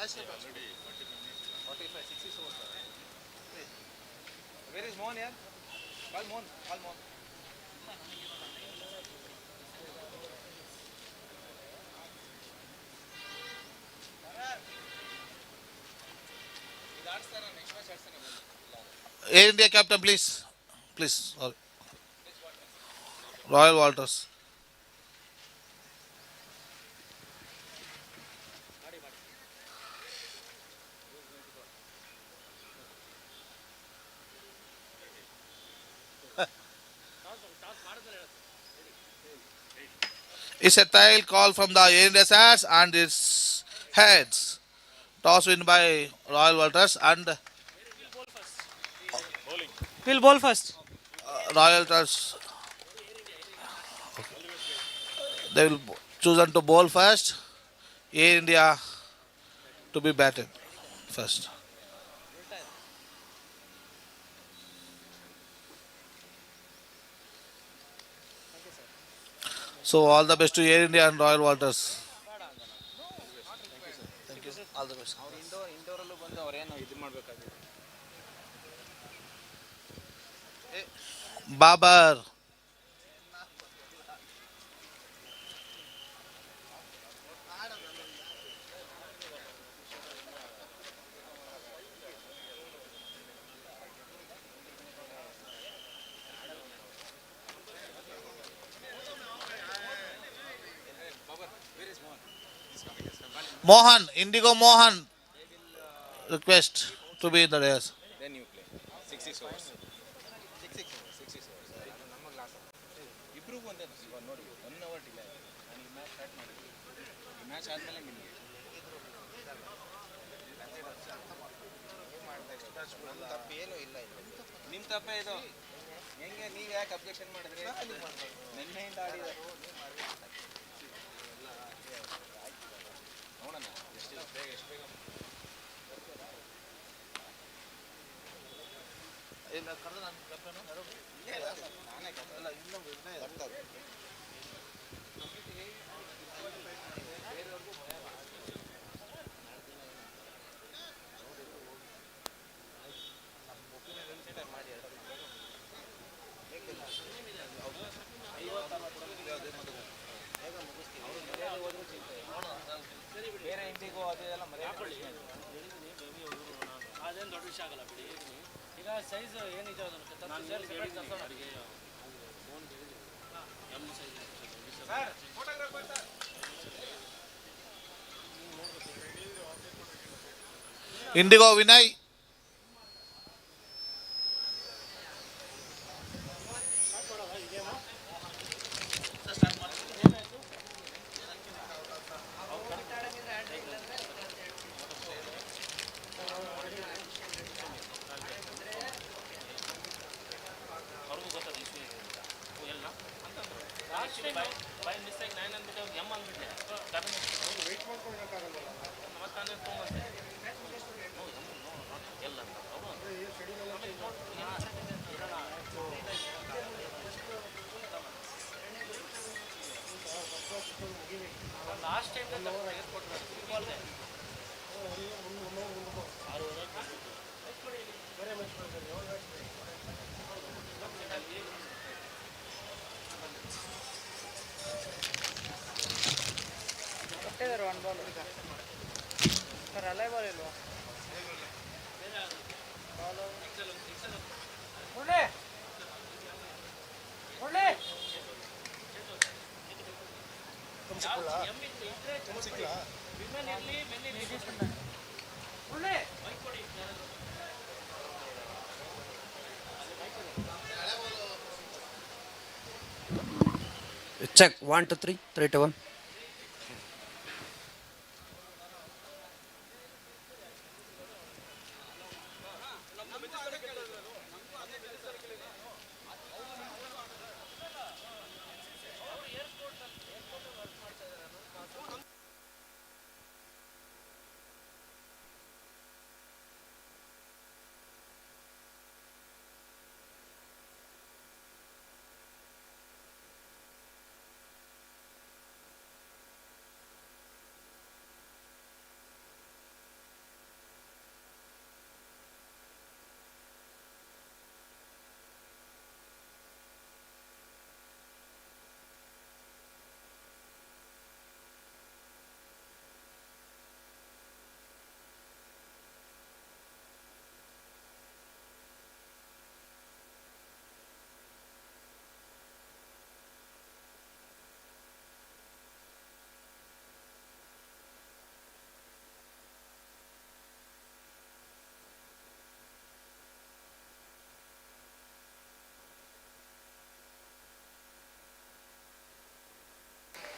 45, 60 overs. Where is Mohan here? Call Mohan. Call Mohan. Air India captain, please. Please. Royal Walters. It's a tail call from the Air India sides and it's heads. Toss win by Royal Walters and We'll bowl first. Royal Walters. They will choose to bowl first. Air India to be batted first. So all the best to Air India and Royal Walters. Thank you. All the best. ಇಂಡೋರಲ್ಲೂ ಬಂದು ಅವ್ರೇನು ಇದು ಮಾಡಬೇಕಾಗಿತ್ತು. Babar. Mohan, Indigo Mohan request to be in the race. Then you play 60 overs. 60 overs. ನಮ್ಮ glass ಇಬ್ರಿಗೂ ಒಂದೇ ಇವಾಗ ನೋಡಿ 1 hour delay ನಾನು ಈ ಮ್ಯಾಚ್ ಸ್ಟಾರ್ಟ್ ಮಾಡಿದ್ವಿ. ಈ ಮ್ಯಾಚ್ ಆದಮೇಲೆ ನಿಮಗೆ ತಪ್ಪೇನೂ ಇಲ್ಲ. ನಿಮ್ಮ ತಪ್ಪೇ ಇದು. ಹೆಂಗೆ ನೀವು ಯಾಕೆ ಅಬ್ಜೆಕ್ಷನ್ ಮಾಡಿದ್ರಿ? ನಿನ್ನೆಯಿಂದ ಆಡಿದ್ದಾರೆ. ನೋಡೋಣ ಎಷ್ಟು ಬೇಗ ನಾನೇ ಕತ್ತಲ್ಲ ಇನ್ನೂ ಬೇರೆ ಇಂಡಿಗೋ ಅದೆಲ್ಲ ಮರೆಯಾಕೊಳ್ಳಿ. ಅದೇನು ದೊಡ್ಡ ವಿಷಯ ಆಗಲ್ಲ ಬಿಡಿ. ಈಗ ಸೈಜ್ ಏನಿದೆ ಅದನ್ನು Indigo Vinay. ಬೈ ಮಿಸ್ಟೇಕ್ 9 ಅಂದ್ಬಿಟ್ಟು ಎಮ್ ಅಂದ್ಬಿಟ್ಟೆ ವೆಯ್ಟ್ ಮಾಡ್ಕೊಂಡು ಮತ್ತೆ ತೊಗೊಂಬಂದೆ ಎಲ್ಲ ಲಾಸ್ಟ್ ಟೈಮ್ ಏರ್ಪೋರ್ಟ್ ಸರ್ ಅಲ್ಲೇ ಬಾಲ್ ಇಲ್ವಾ? Check 1 2 3 3 2 1.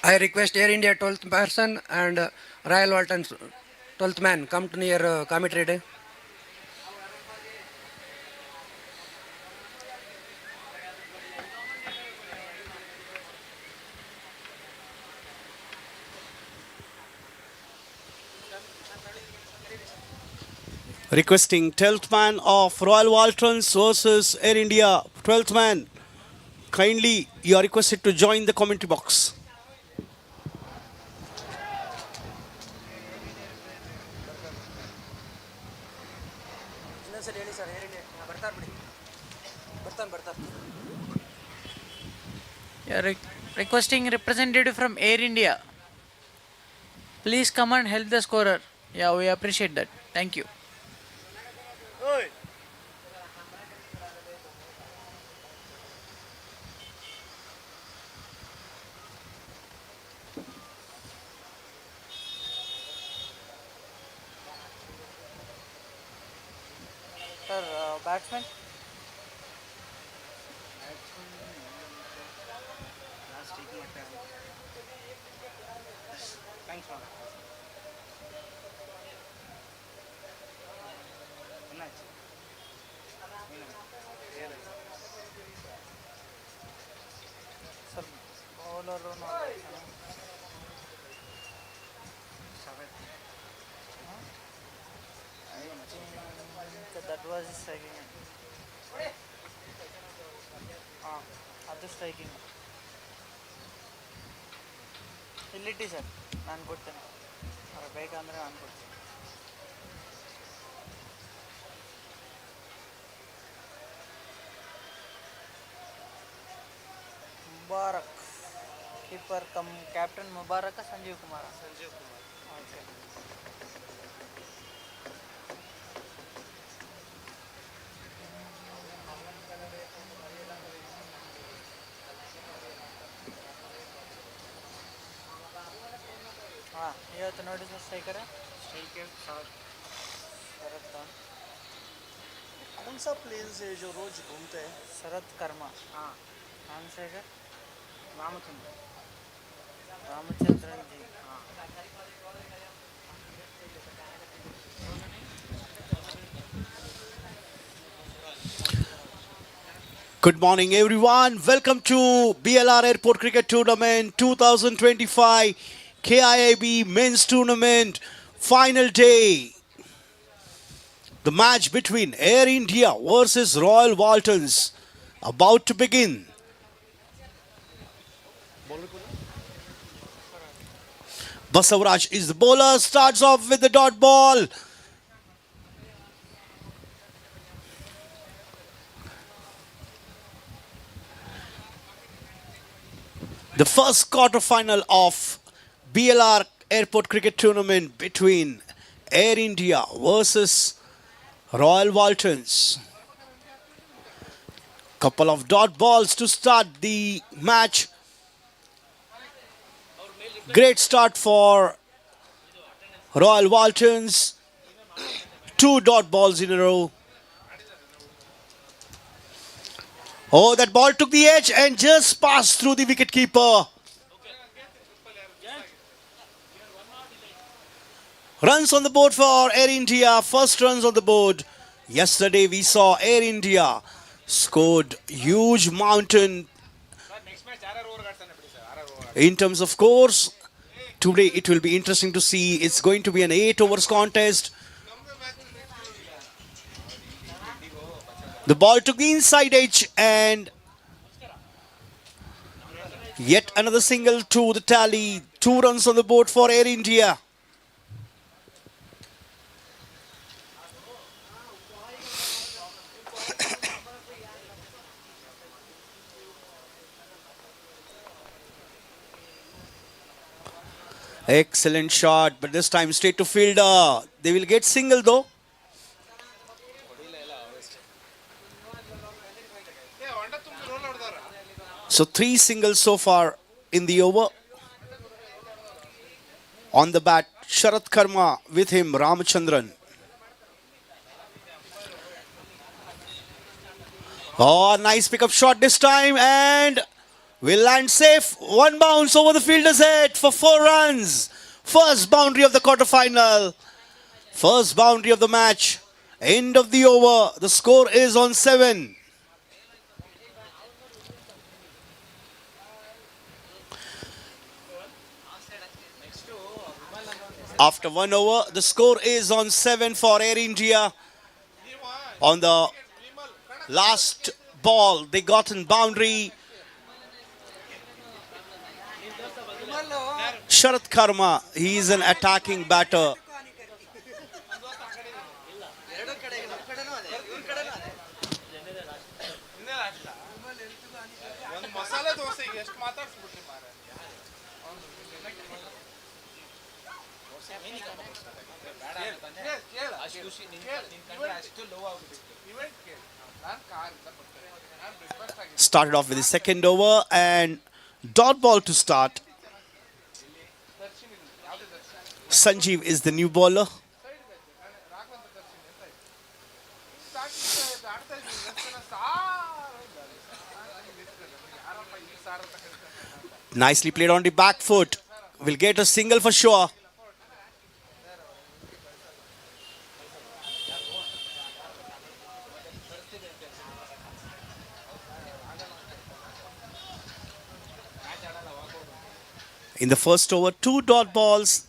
I request Air India 12th person and Royal Walton's 12th man come to near commentary day. Requesting 12th man of Royal Waltons versus Air India. 12th man, kindly you are requested to join the commentary box. Yeah, requesting representative from Air India. Please come and help the scorer. Yeah, we appreciate that. Thank you. Sir, batsman. Thanks வாங்க என்னாச்சு Sir, bowler no. That was striking. ಅದು striking ಇಲ್ಲಿಟ್ಟಿ sir ನಾನು ಕೊಡ್ತೇನೆ ಅವ್ರು ಬೇಕಂದರೆ ನಾನು ಕೊಡ್ತೀನಿ Mubarak keeper cum captain Mubarak Sanjeev Kumar okay हाँ ये तो नोटिस स्ट्राइकर है शरद का कौन सा प्लेस है जो रोज घूमते हैं? शरद कर्मा हाँ नाम से है रामचंद्रन जी हाँ Good morning everyone. Welcome to BLR Airport Cricket Tournament 2025 KIAB Men's Tournament Final Day. The match between Air India versus Royal Waltons about to begin. Basavaraj is the bowler, starts off with the dot ball. The first quarter final of BLR Airport Cricket Tournament between Air India versus Royal Waltons. Couple of dot balls to start the match. Great start for Royal Waltons. 2 dot balls in a row. Oh, that ball took the edge and just passed through the wicketkeeper. Runs on the board for Air India. First runs on the board. Yesterday we saw Air India scored huge mountain in terms of scores. Today it will be interesting to see. It's going to be an 8 overs contest. The ball took the inside edge and yet another single to the tally. 2 runs on the board for Air India. Excellent shot, but this time straight to fielder. They will get single though. So 3 singles so far in the over. On the bat, Sharat Karma, with him Ramachandran. Oh, nice pickup shot this time, and will land safe. One bounce over the fielder's head for 4 runs. First boundary of the quarterfinal. First boundary of the match. End of the over. The score is on 7. After 1 over, the score is on 7 for Air India. On the last ball, they got in boundary. Sharat Karma, he is an attacking batter. Started off with the second over and dot ball to start. Sanjeev is the new bowler. Nicely played on the back foot. Will get a single for sure. In the first over, 2 dot balls,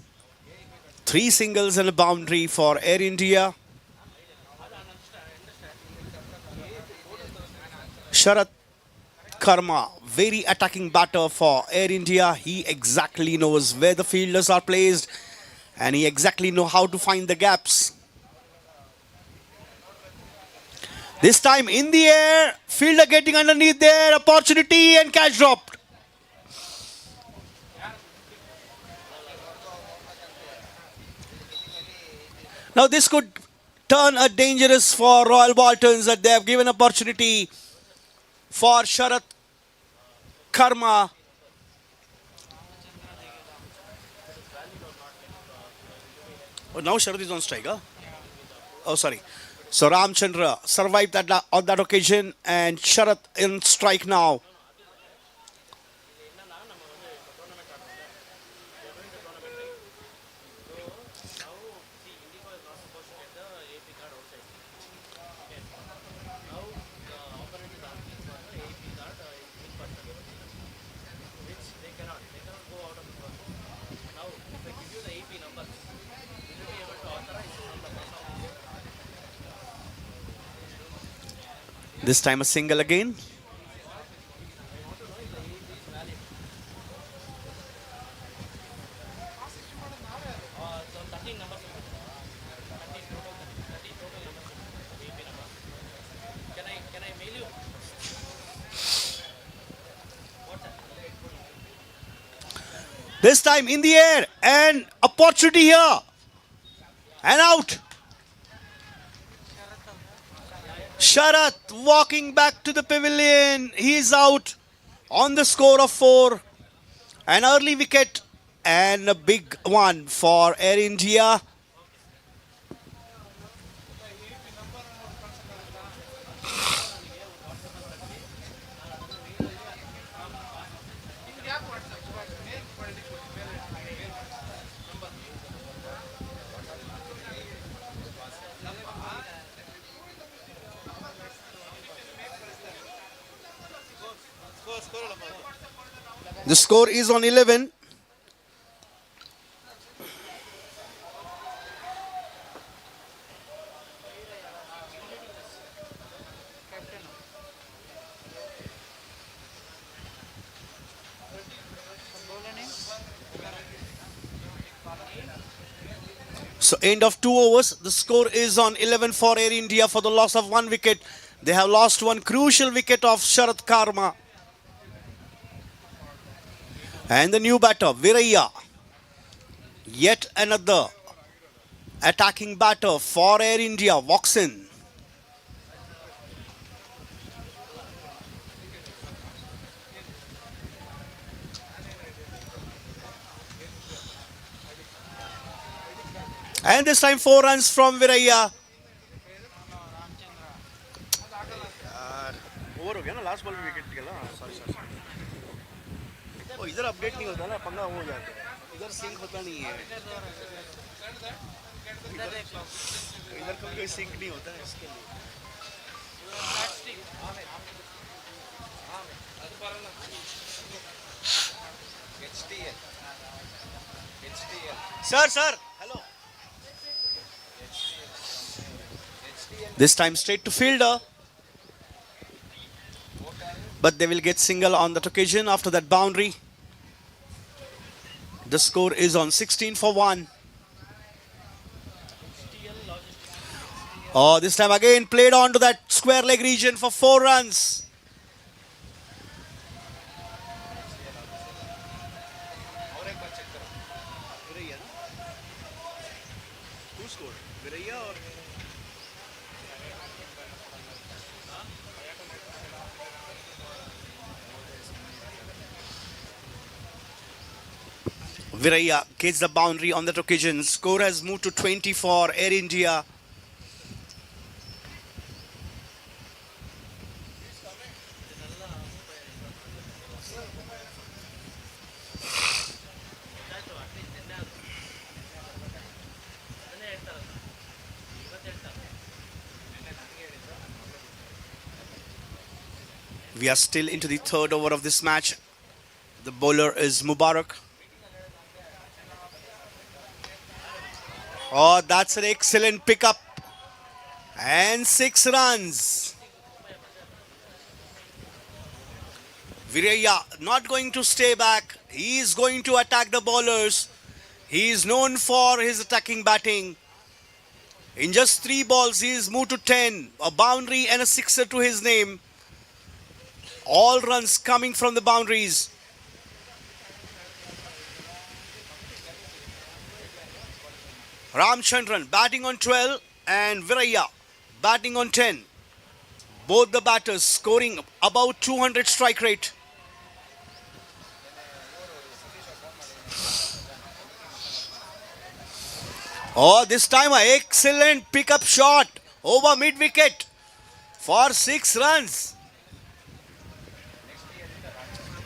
3 singles and a boundary for Air India. Sharat Karma, very attacking batter for Air India. He exactly knows where the fielders are placed and he exactly knows how to find the gaps. This time in the air, fielder getting underneath there, opportunity and catch dropped. Now this could turn a dangerous for Royal Boltons that they have given opportunity for Sharat Karma. Oh, now Sharat is on strike, huh? Oh, sorry. So Ramchandra survived that on that occasion and Sharat in strike now. This time a single again. This time in the air and opportunity here and out. Sharat walking back to the pavilion. He is out on the score of 4. An early wicket and a big one for Air India. The score is on 11. So end of 2 overs. The score is on 11 for Air India for the loss of 1 wicket. They have lost 1 crucial wicket of Sharat Karma. And the new batter, Viraya. Yet another attacking batter for Air India, walks in. And this time 4 runs from Viraya. Over हो गया ना, last ball wicket निकला. Sorry. जाते हैं, उधर sink होता नहीं है, इधर कभी कोई सिंक नहीं होता है इसके लिए. Sir, hello. This time straight to fielder. But they will get single on that occasion after that boundary. The score is on 16 for 1. Oh, this time again played on to that square leg region for 4 runs. Who scored? Viraiya or? Viraiya gets the boundary on that occasion. Score has moved to 20 for Air India. We are still into the third over of this match. The bowler is Mubarak. Oh, that's an excellent pickup. And 6 runs. Viraiya not going to stay back. He is going to attack the bowlers. He is known for his attacking batting. In just 3 balls, he is moved to 10. A boundary and a sixer to his name. All runs coming from the boundaries. Ramchandran batting on 12 and Viraiya batting on 10. Both the batters scoring about 200 strike rate. Oh, this time an excellent pickup shot over mid wicket for 6 runs.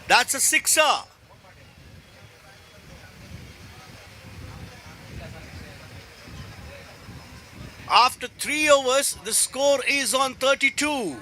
That's a sixer. After 3 overs, the score is on 32.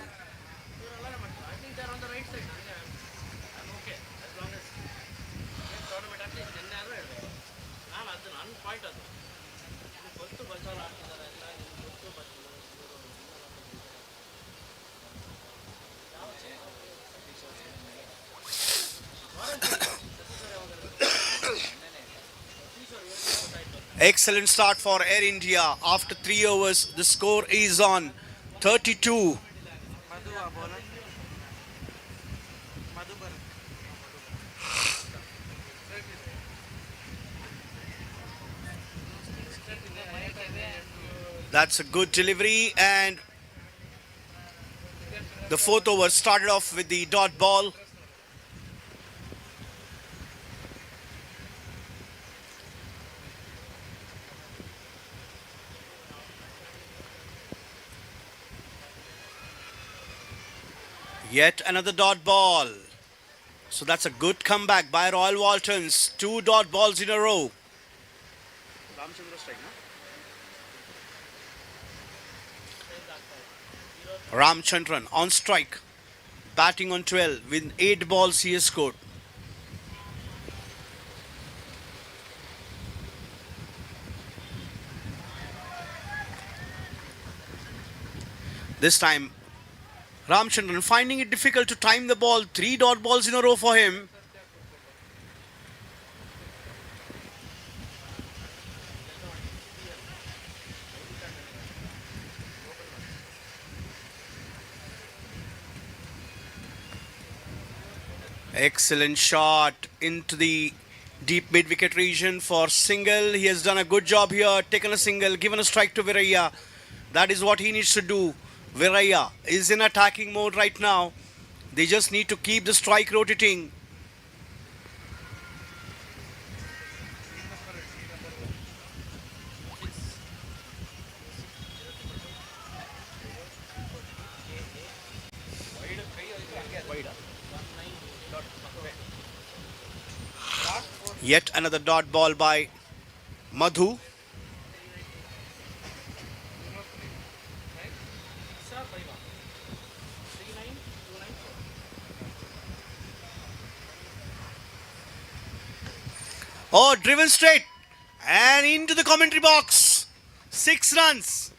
Excellent start for Air India. After 3 overs, the score is on 32. That's a good delivery, and the 4th over started off with the dot ball. Yet another dot ball. So that's a good comeback by Royal Waltons. 2 dot balls in a row. Ramchandran on strike. Batting on 12. With 8 balls he has scored. This time Ramchandran finding it difficult to time the ball. 3 dot balls in a row for him. Excellent shot into the deep mid-wicket region for single. He has done a good job here. Taken a single, given a strike to Viraiya. That is what he needs to do. Viraiya is in attacking mode right now. They just need to keep the strike rotating. Yet another dot ball by Madhu. Oh, driven straight and into the commentary box. 6 runs.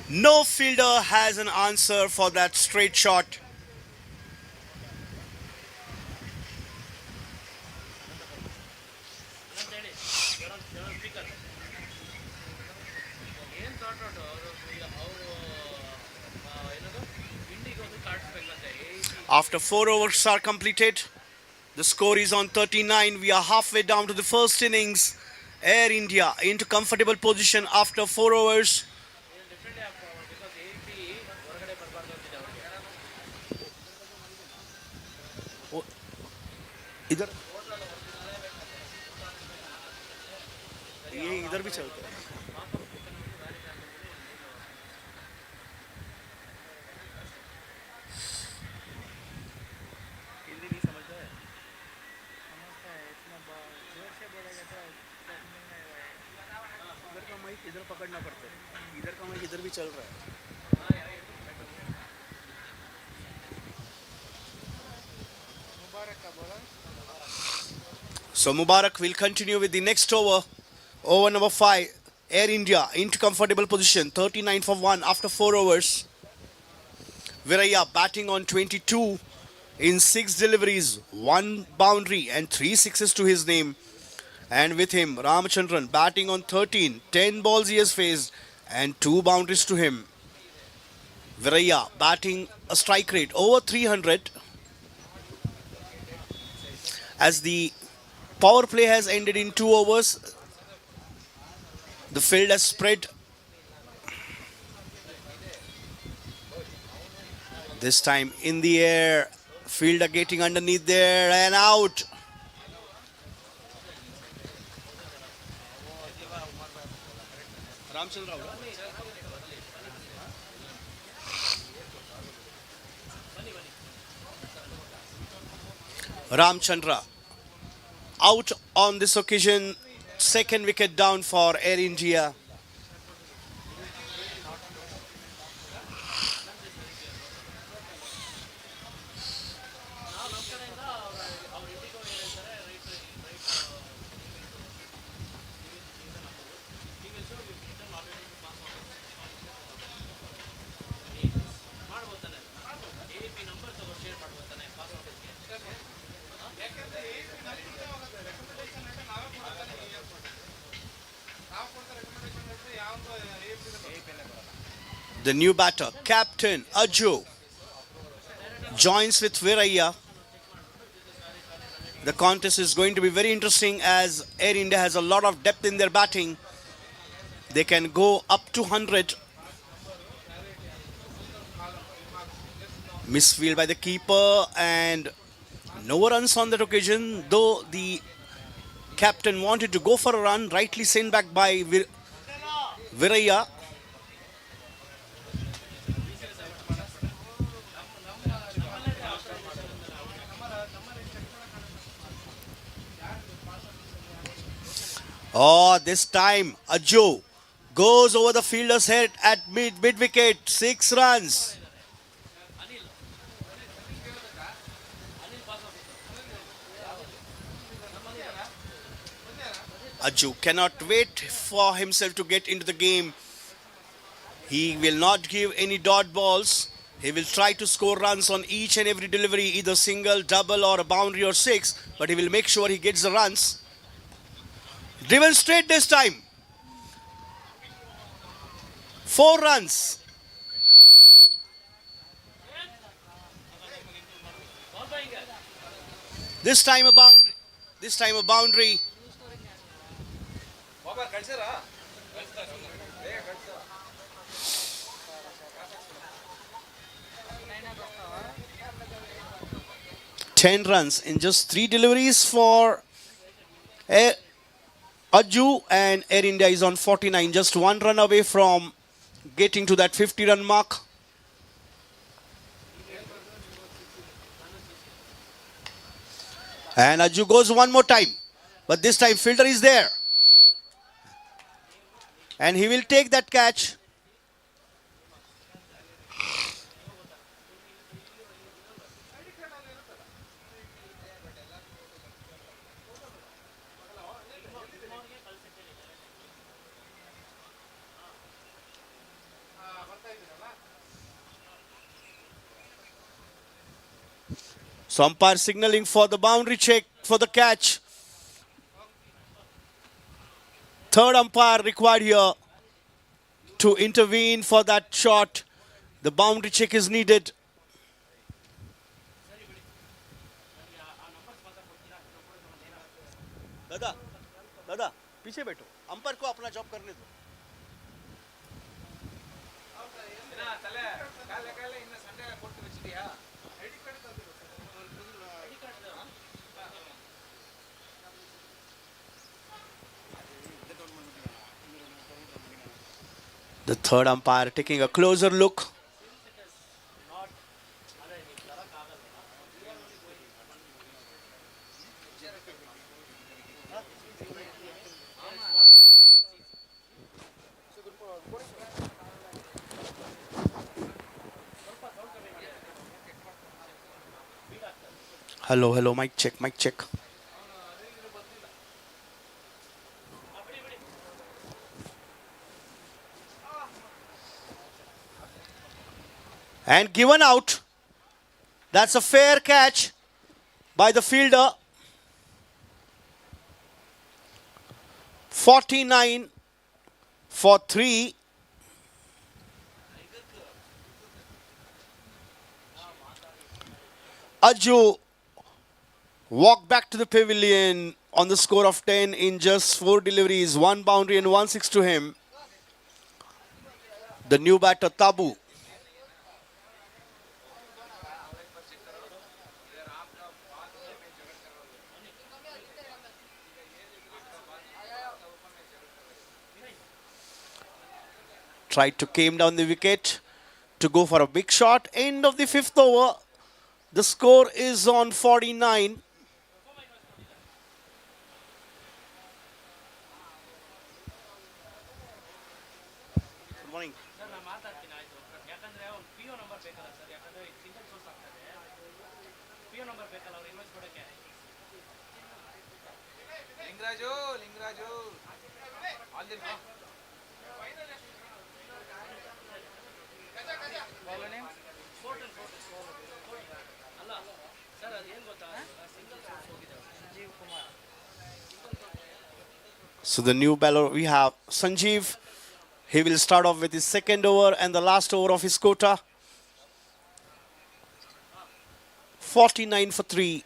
No fielder has an answer for that straight shot. After 4 overs are completed, the score is on 39. We are halfway down to the first innings. Air India into comfortable position after 4 overs. इधर ये इधर भी चलता है. इधर पकड़ना पड़ता है. इधर का माइक इधर भी चल रहा है. So Mubarak will continue with the next over. Over number 5. Air India into comfortable position. 39 for 1 after 4 overs. Viraya batting on 22 in 6 deliveries, 1 boundary and 3 sixes to his name. And with him, Ramachandran batting on 13, 10 balls he has faced and 2 boundaries to him. Viraya batting a strike rate over 300. As the power play has ended in 2 overs, the field has spread. This time in the air, fielder getting underneath there and out. Ramchandra out on this occasion. Second wicket down for Air India. The new batter, Captain Ajju, joins with Viraya. The contest is going to be very interesting as Air India has a lot of depth in their batting. They can go up to 100. Misfield by the keeper and no runs on that occasion, though the captain wanted to go for a run, rightly sent back by Viraya. Oh, this time Ajju goes over the fielder's head at mid wicket. 6 runs. Ajju cannot wait for himself to get into the game. He will not give any dot balls. He will try to score runs on each and every delivery, either single, double or a boundary or 6. But he will make sure he gets the runs. Driven straight this time. 4 runs. This time a boundary. 10 runs in just 3 deliveries for Ajju, and Air India is on 49, just 1 run away from getting to that 50-run mark. And Aju goes one more time. But this time fielder is there. And he will take that catch. So umpire signaling for the boundary check for the catch. Third umpire required here to intervene for that shot. The boundary check is needed. दादा पीछे बैठो umpire को अपना job करने दो The third umpire taking a closer look. Hello, mic check, mic check. And given out. That's a fair catch by the fielder. 49 for 3. Aju walked back to the pavilion on the score of 10 in just 4 deliveries, 1 boundary and 1 6 to him. The new batter Tabu. Tried to came down the wicket to go for a big shot. End of the 5th over. The score is on 49. Good morning. Lingraju. All the So the new bowler we have Sanjeev. He will start off with his second over and the last over of his quota. 49 for 3.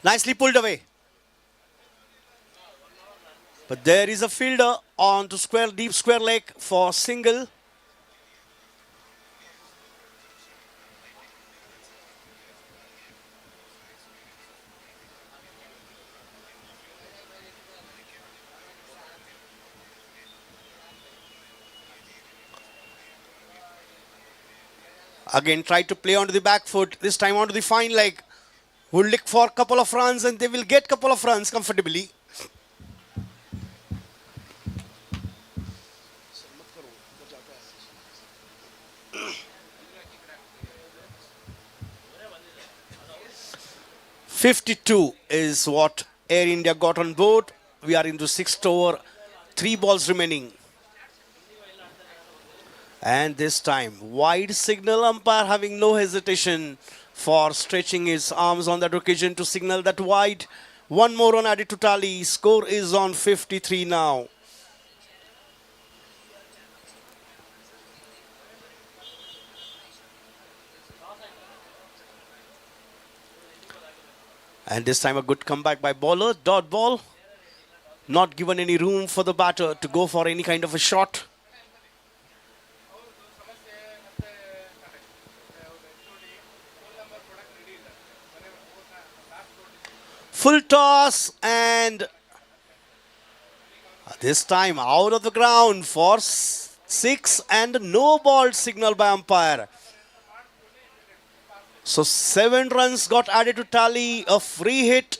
Nicely pulled away. But there is a fielder on to square, deep square leg for single. Again tried to play onto the back foot, this time onto the fine leg. Will look for a couple of runs and they will get a couple of runs comfortably. .52 is what Air India got on board. We are into 6th over, 3 balls remaining. And this time, wide signal, umpire having no hesitation for stretching his arms on that occasion to signal that wide. One more run added to tally. Score is on 53 now. And this time a good comeback by bowler. Dot ball. Not given any room for the batter to go for any kind of a shot. Full toss, and this time out of the ground for 6, and no ball signal by umpire. So 7 runs got added to tally, a free hit.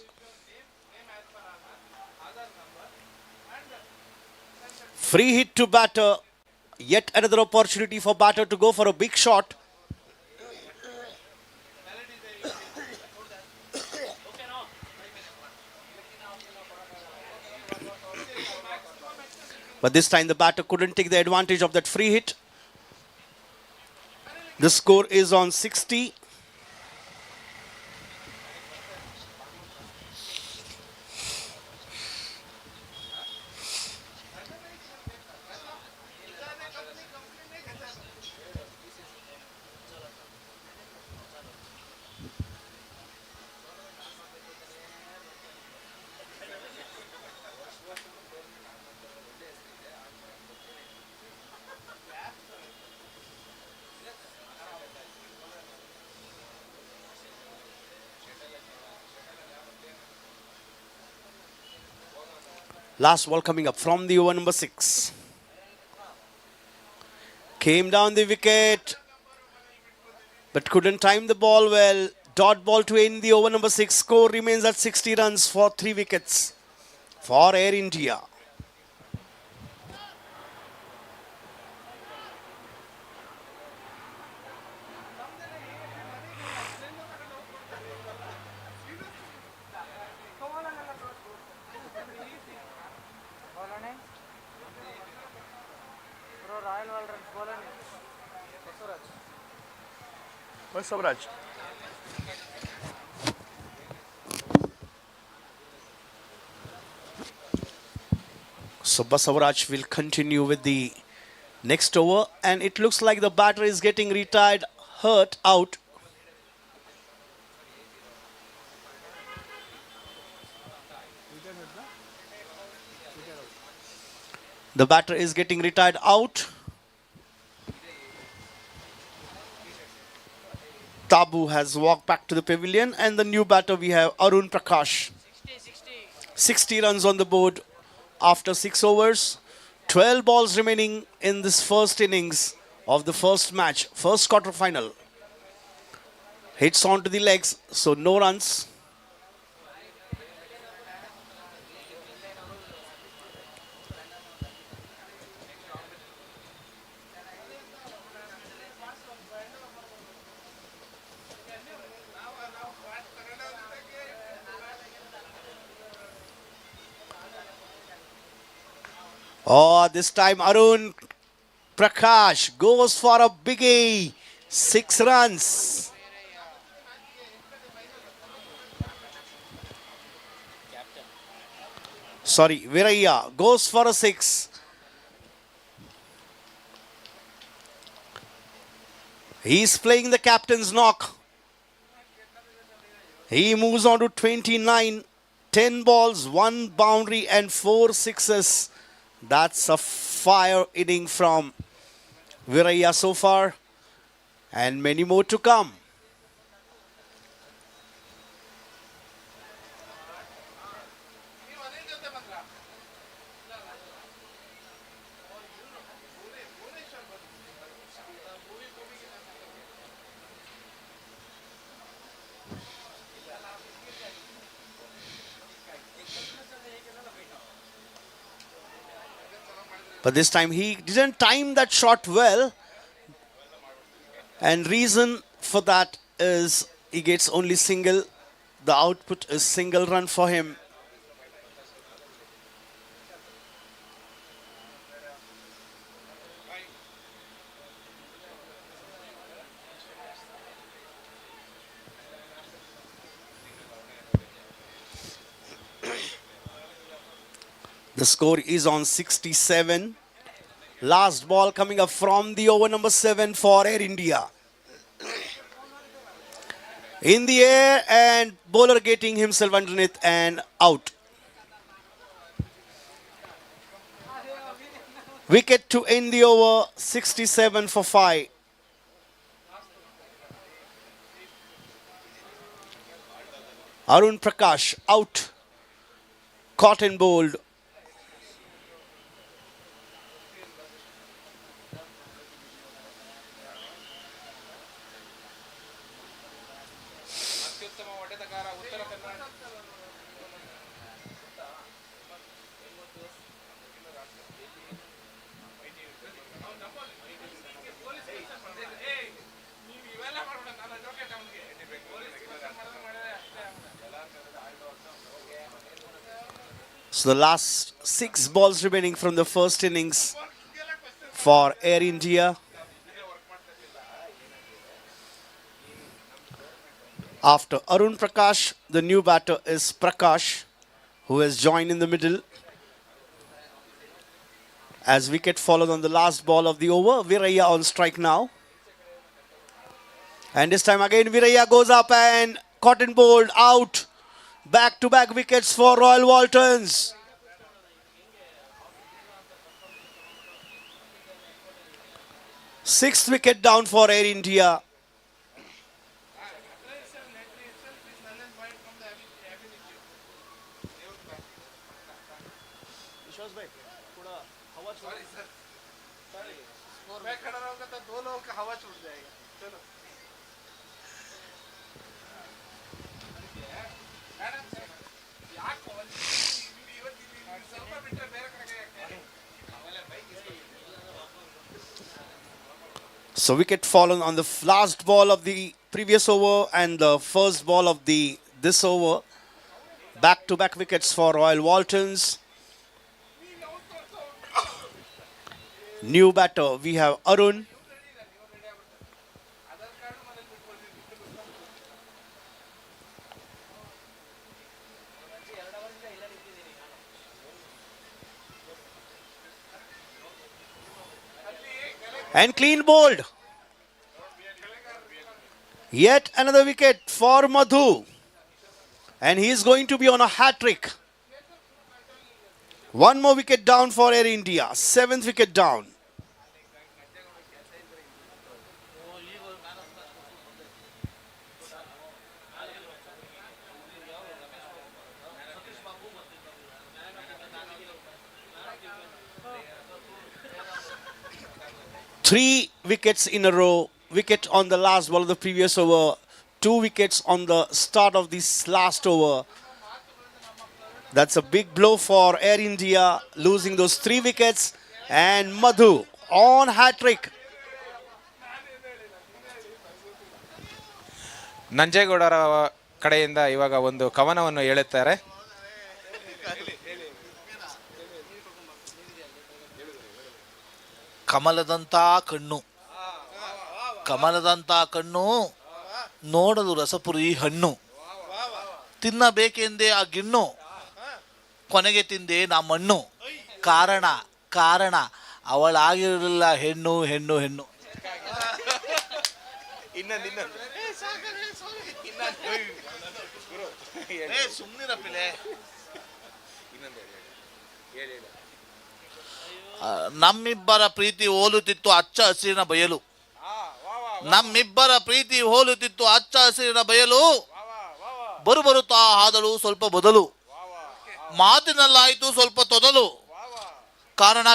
Free hit to batter. Yet another opportunity for batter to go for a big shot. But this time the batter couldn't take the advantage of that free hit. The score is on 60. Last ball coming up from the over number 6. Came down the wicket, but couldn't time the ball well. Dot ball to end the over number 6. Score remains at 60 runs for 3 wickets for Air India. Where's Savraj? So Basavaraj will continue with the next over, and it looks like the batter is getting retired, hurt out. The batter is getting retired out. Tabu has walked back to the pavilion, and the new batter we have Arun Prakash. 60 runs on the board after 6 overs. 12 balls remaining in this first innings of the first match, first quarter final. Hits onto the legs, so no runs. Oh, this time Arun Prakash goes for a biggie. 6 runs. Sorry, Viraya goes for a 6. He's playing the captain's knock. He moves on to 29. 10 balls, 1 boundary and 4 sixes. That's a fire inning from Viraya so far, and many more to come. But this time he didn't time that shot well. And reason for that is he gets only single. The output is single run for him. The score is on 67. Last ball coming up from the over number 7 for Air India. In the air, and bowler getting himself underneath and out. Wicket to end the over, 67 for 5. Arun Prakash out, caught and bowled. ಅತ್ಯುತ್ತಮ ಹೊಡೆತಗಾರ Uttara Kannada. So the last 6 balls remaining from the first innings for Air India. After Arun Prakash, the new batter is Prakash, who has joined in the middle. As wicket followed on the last ball of the over, Viraya on strike now. And this time again, Viraya goes up and caught and bowled out. Back-to-back wickets for Royal Waltons. Sixth wicket down for Air India. So wicket fallen on the last ball of the previous over and the first ball of this over. Back-to-back wickets for Royal Waltons. New batter, we have Arun. And clean bowled. Yet another wicket for Madhu. And he is going to be on a hat-trick. One more wicket down for Air India. 7th wicket down. Three wickets in a row. Wicket on the last ball of the previous over. 2 wickets on the start of this last over. That's a big blow for Air India, losing those 3 wickets. And Madhu on hat-trick. ನಂಜೇಗೌಡರ ಕಡೆಯಿಂದ ಇವಾಗ ಒಂದು ಕವನವನ್ನು ಹೇಳುತ್ತಾರೆ. ಕಮಲದಂಥ ಕಣ್ಣು, ಕಮಲದಂಥ ಕಣ್ಣು, ನೋಡಲು ರಸಪುರಿ ಹಣ್ಣು, ತಿನ್ನಬೇಕೆಂದೇ ಆ ಗಿಣ್ಣು, ಕೊನೆಗೆ ತಿಂದೆ ನಾ ಮಣ್ಣು, ಕಾರಣ ಕಾರಣ ಅವಳಾಗಿರಲಿಲ್ಲ ಹೆಣ್ಣು ಹೆಣ್ಣು ಹೆಣ್ಣು. ಸುಮ್ಮನಿರಪ್ಪಿಲೆ. ನಮ್ಮಿಬ್ಬರ ಪ್ರೀತಿ ಹೋಲುತ್ತಿತ್ತು ಹಚ್ಚ ಹಸಿರಿನ ಬಯಲು, ನಮ್ಮಿಬ್ಬರ ಪ್ರೀತಿ ಹೋಲುತ್ತಿತ್ತು ಹಚ್ಚ ಹಸಿರಿನ ಬಯಲು, ಬರುತ್ತಾ ಆದಳು ಸ್ವಲ್ಪ ಬದಲು, ಮಾತಿನಲ್ಲಾಯಿತು ಸ್ವಲ್ಪ ತೊದಲು, ಕಾರಣ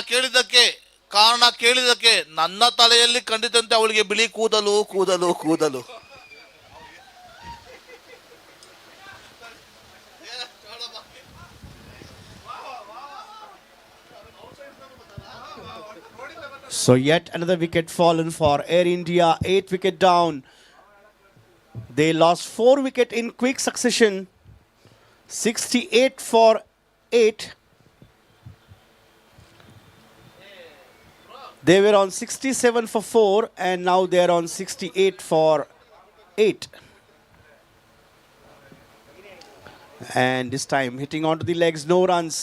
ಕೇಳಿದಕ್ಕೆ ನನ್ನ ತಲೆಯಲ್ಲಿ ಕಂಡಿತಂತೆ ಅವಳಿಗೆ ಬಿಳಿ ಕೂದಲು ಕೂದಲು ಕೂದಲು. So yet another wicket fallen for Air India. 8th wicket down. They lost 4 wickets in quick succession. 68 for 8. They were on 67 for 4 and now they are on 68 for 8. And this time hitting onto the legs, no runs.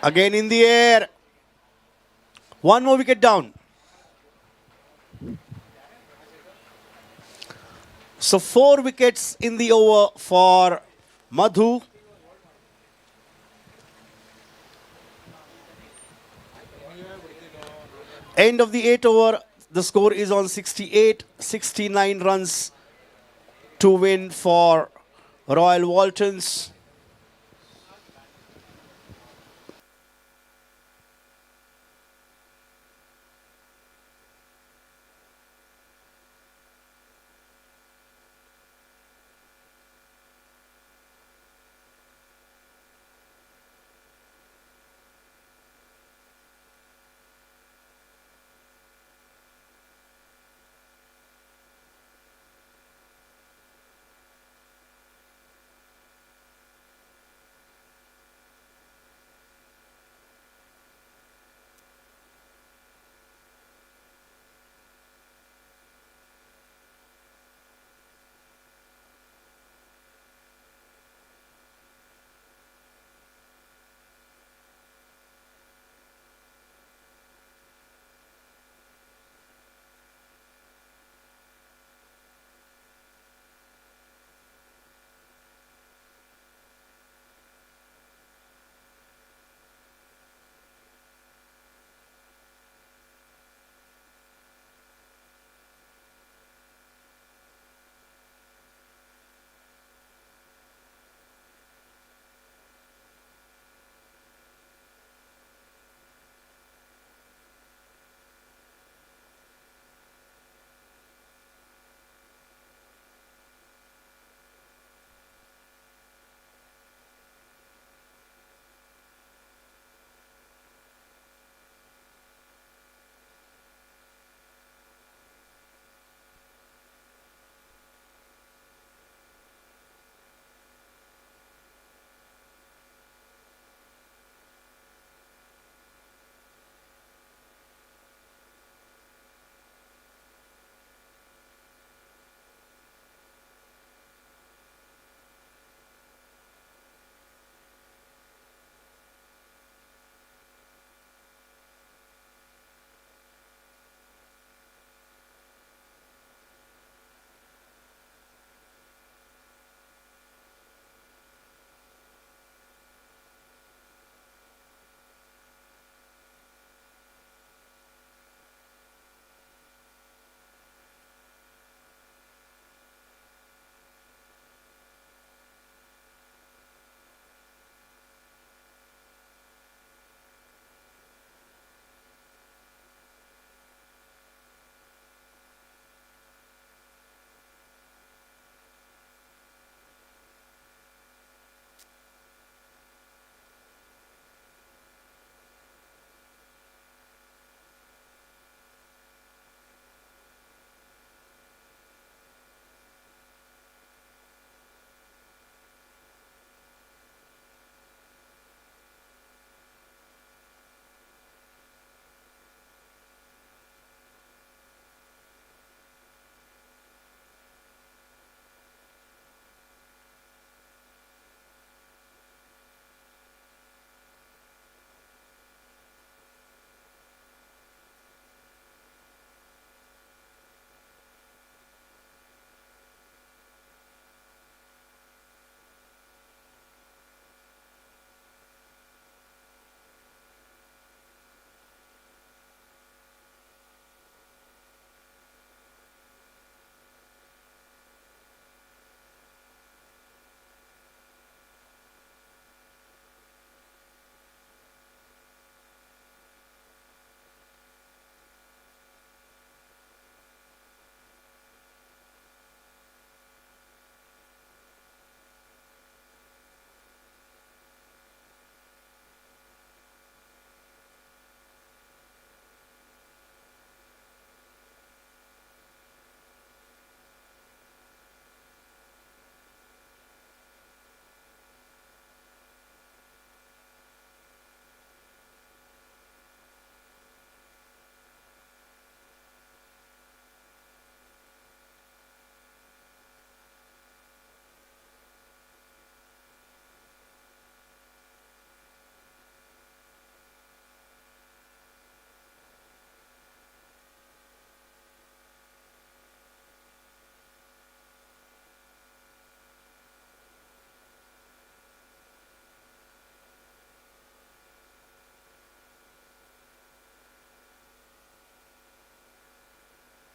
Again in the air. One more wicket down. So 4 wickets in the over for Madhu. End of the 8th over. The score is on 68. 69 runs to win for Royal Waltons.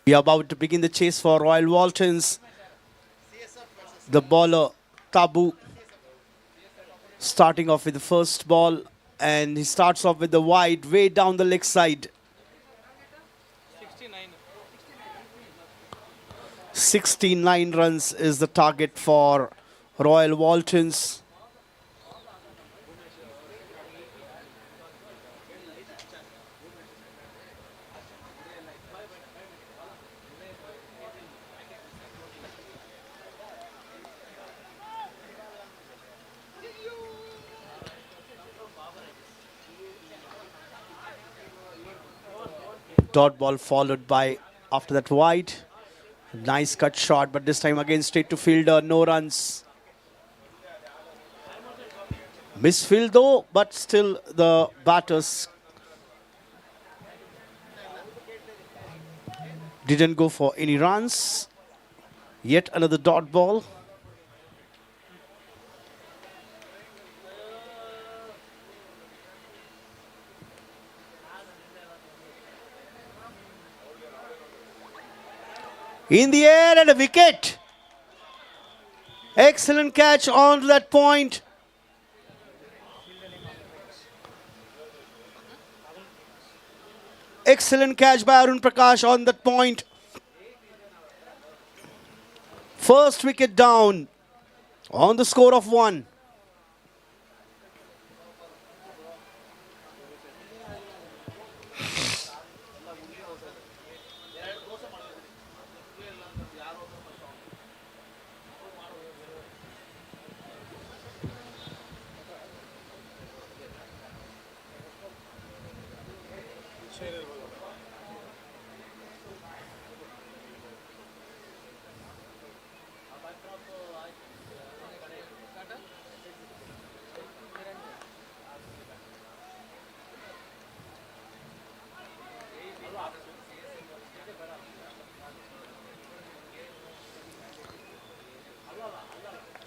We are about to begin the chase for Royal Waltons. The bowler, Tabu, starting off with the first ball. And he starts off with the wide, way down the leg side. 69. 69 runs is the target for Royal Waltons. Dot ball followed by, after that, wide. Nice cut shot, but this time again straight to fielder, no runs. Misfield though, but still the batters didn't go for any runs. Yet another dot ball. In the air and a wicket. Excellent catch on that point. Excellent catch by Arun Prakash on that point. First wicket down on the score of 1.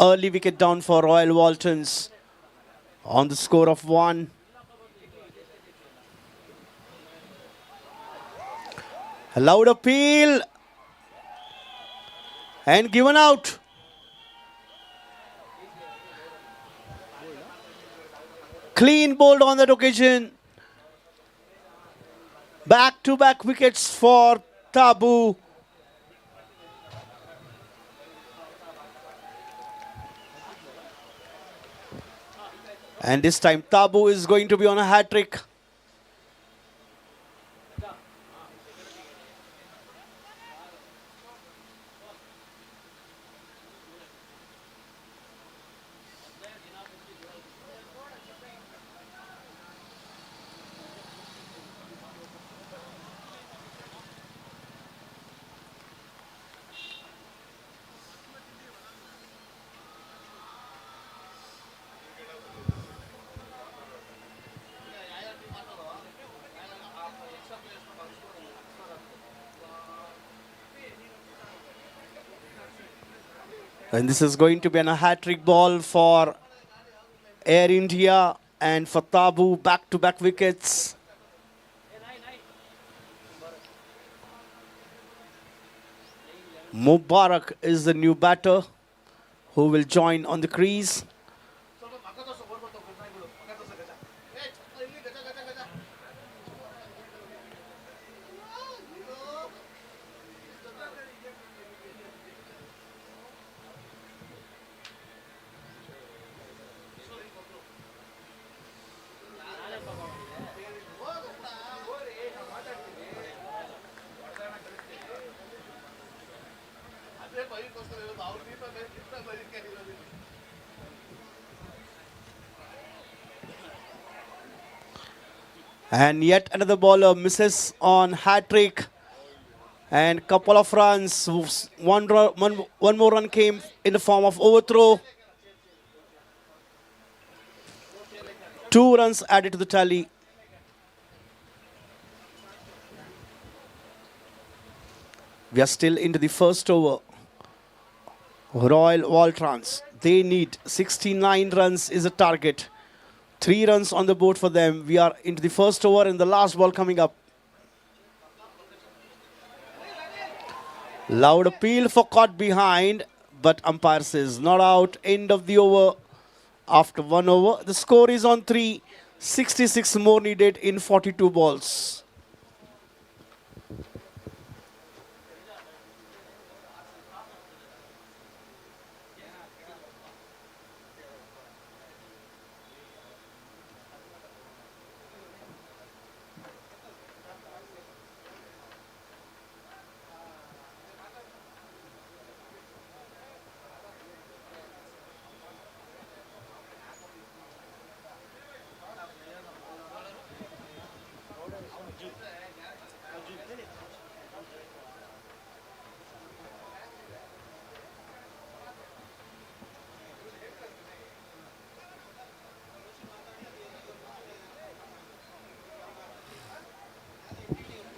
Early wicket down for Royal Waltons on the score of 1. A loud appeal and given out. Clean bowled on that occasion. Back-to-back wickets for Tabu. And this time Tabu is going to be on a hat-trick. And this is going to be a hat-trick ball for Air India and for Tabu, back-to-back wickets. Mubarak is the new batter who will join on the crease. And yet another bowler misses on hat-trick. And couple of runs. One more run came in the form of overthrow. 2 runs added to the tally. We are still into the first over. Royal Waltons, they need 69 runs is a target. 3 runs on the board for them. We are into the first over and the last ball coming up. Loud appeal for caught behind, but umpire says not out. End of the over. After 1 over, the score is on 3. 66 more needed in 42 balls.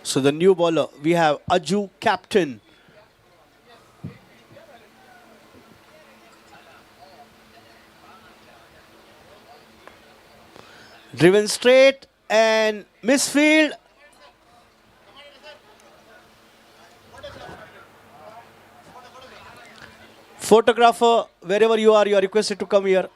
So the new bowler, we have Aju, captain. Driven straight and misfield. Photographer, wherever you are requested to come here.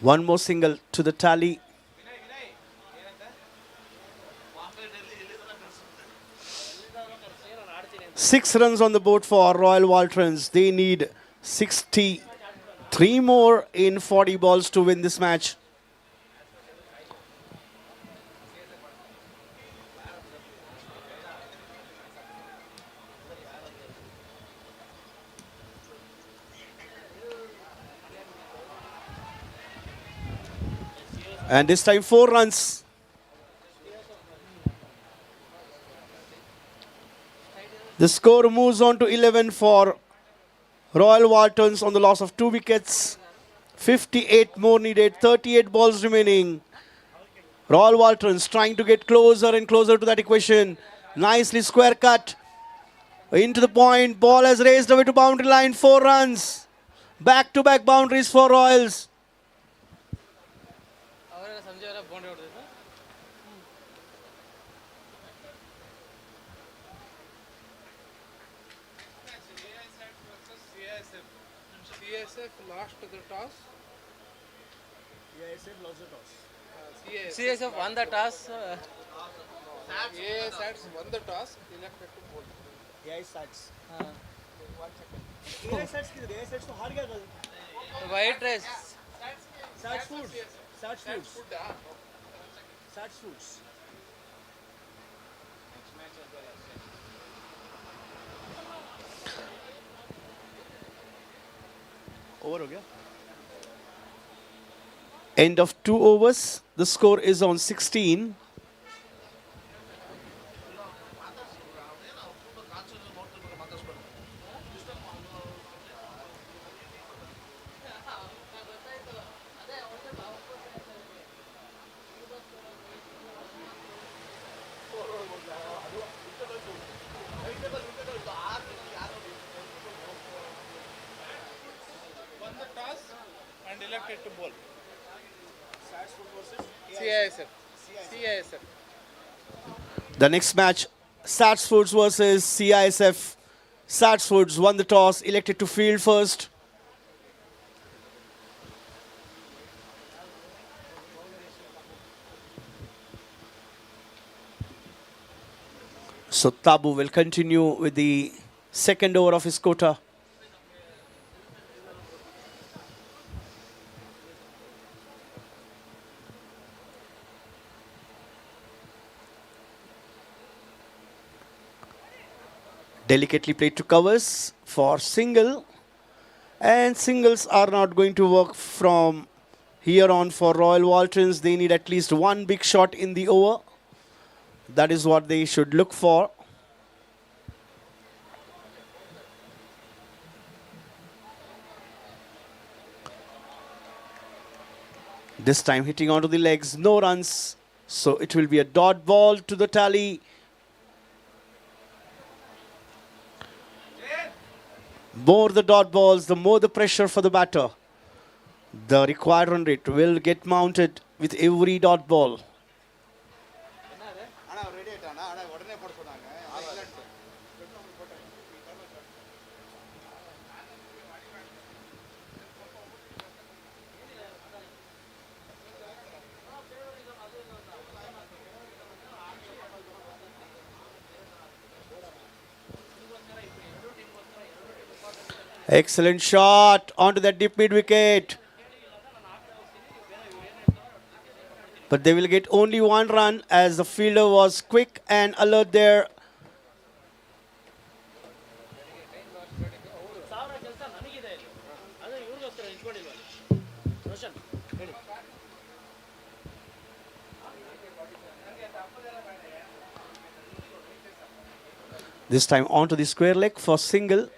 One more single to the tally. Six runs on the board for Royal Waltons. They need 63 more in 40 balls to win this match. And this time 4 runs. The score moves on to 11 for Royal Waltons on the loss of 2 wickets. 58 more needed, 38 balls remaining. Royal Waltons trying to get closer and closer to that equation. Nicely square cut. Into the point. Ball has raised away to boundary line. 4 runs. Back-to-back boundaries for Royals. CSF lost the toss. CISF lost the toss. CSF won the toss. ASATs won the toss, elected to bowl. AI sats. 1 second. AI sats किधर? AI sats तो हार गया कल. White rice. Sats foods. Sats foods. Sats foods. Over हो गया. End of 2 overs. The score is on 16. Won the toss and elected to bowl. CISF. CISF. The next match, Sats Foods versus CISF. Sats Foods won the toss, elected to field first. So Tabu will continue with the second over of his quota. Delicately played to covers for single, and singles are not going to work from here on for Royal Waltons. They need at least one big shot in the over. That is what they should look for. This time hitting onto the legs, no runs. So it will be a dot ball to the tally. More the dot balls, the more the pressure for the batter. The required run rate will get mounted with every dot ball. Excellent shot onto that deep mid wicket. But they will get only one run as the fielder was quick and alert there. This time onto the square leg for single.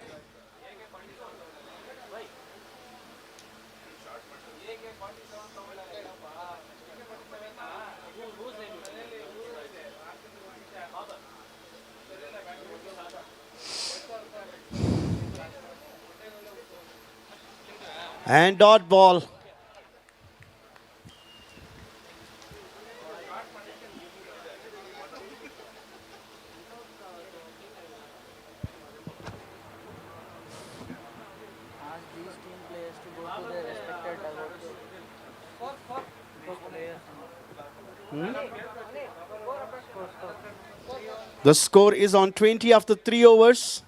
And dot ball. Ask these team players to go to their respected dugouts. The score is on 20 after 3 overs.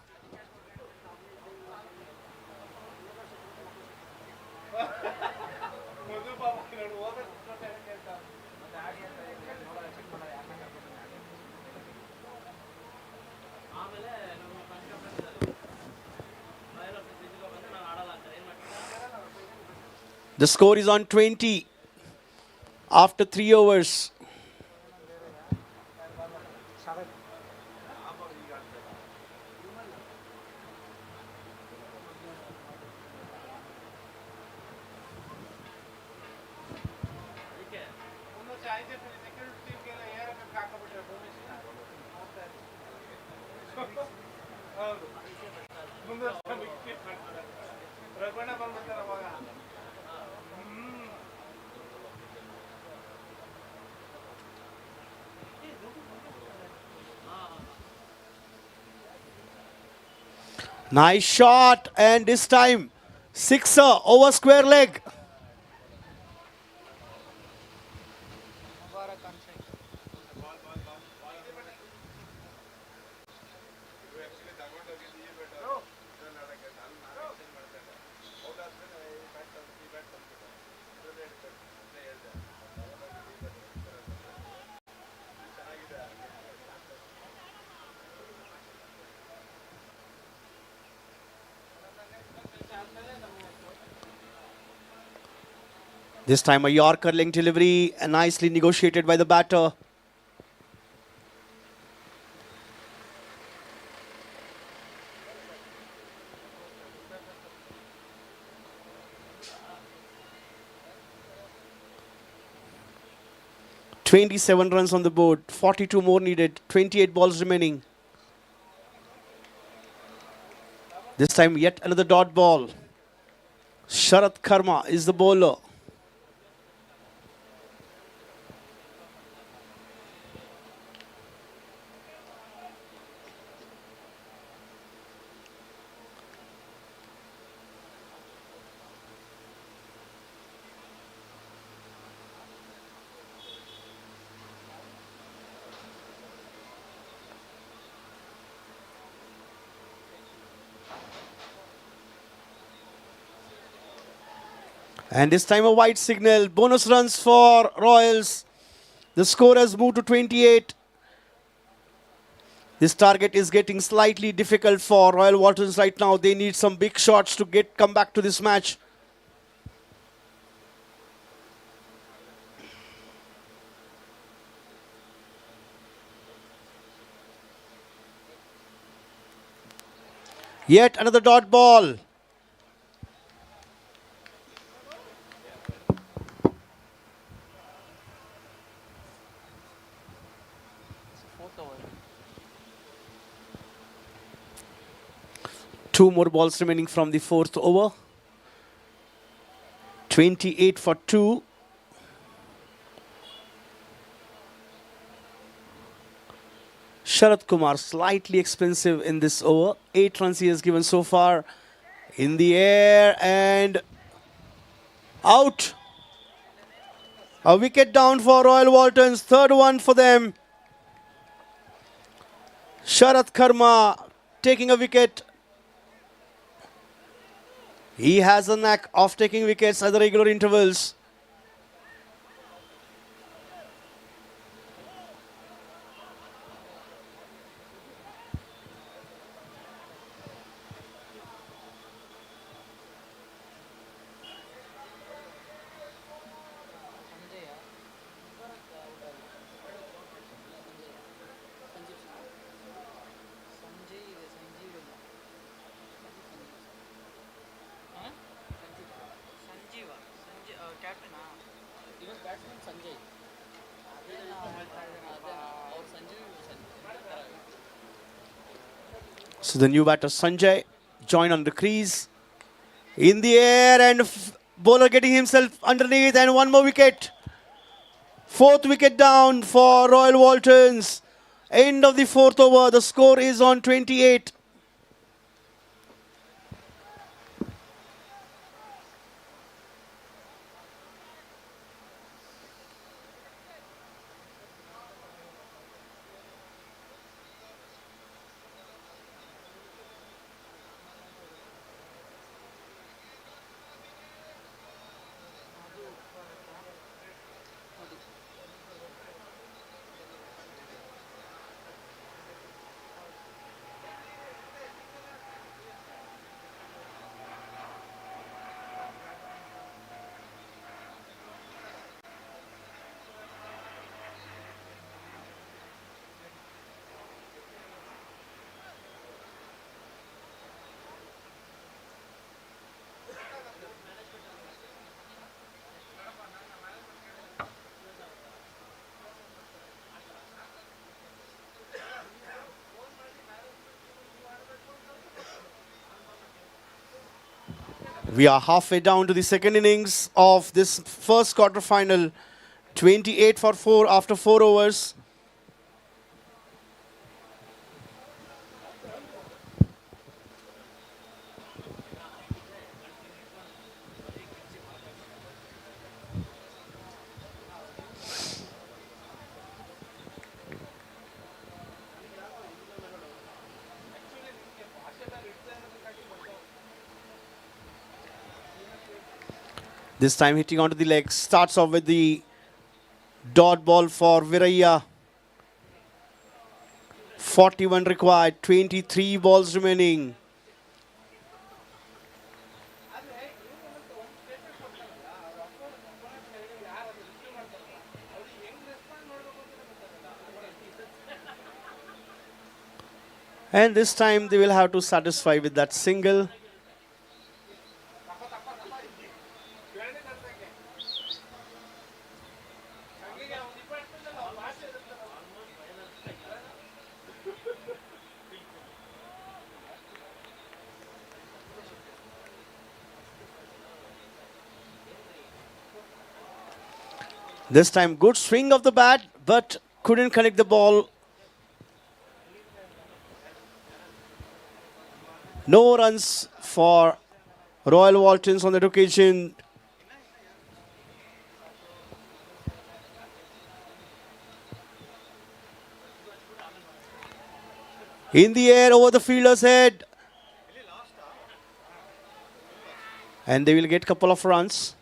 The score is on 20 after 3 overs. Nice shot, and this time sixer over square leg. This time a Yorker link delivery, nicely negotiated by the batter. "27 runs on the board, 42 more needed, 28 balls remaining." This time yet another dot ball. Sharat Karma is the bowler. And this time a wide signal. Bonus runs for Royals. The score has moved to 28. This target is getting slightly difficult for Royal Waltons right now. They need some big shots to come back to this match. Yet another dot ball. Two more balls remaining from the fourth over. 28 for 2. Sharat Kumar slightly expensive in this over. 8 runs he has given so far. In the air and out. A wicket down for Royal Waltons. Third one for them. Sharat Karma taking a wicket. He has a knack of taking wickets at the regular intervals. So the new batter Sanjay joined on the crease. In the air and bowler getting himself underneath and one more wicket. Fourth wicket down for Royal Waltons. End of the fourth over. The score is on 28. We are halfway down to the second innings of this first quarter final. 28 for 4 after 4 overs. This time hitting onto the legs. Starts off with the dot ball for Viraya. 41 required. 23 balls remaining. And this time they will have to satisfy with that single. This time good swing of the bat, but couldn't connect the ball. No runs for Royal Waltons on that occasion. In the air over the fielder's head. And they will get a couple of runs.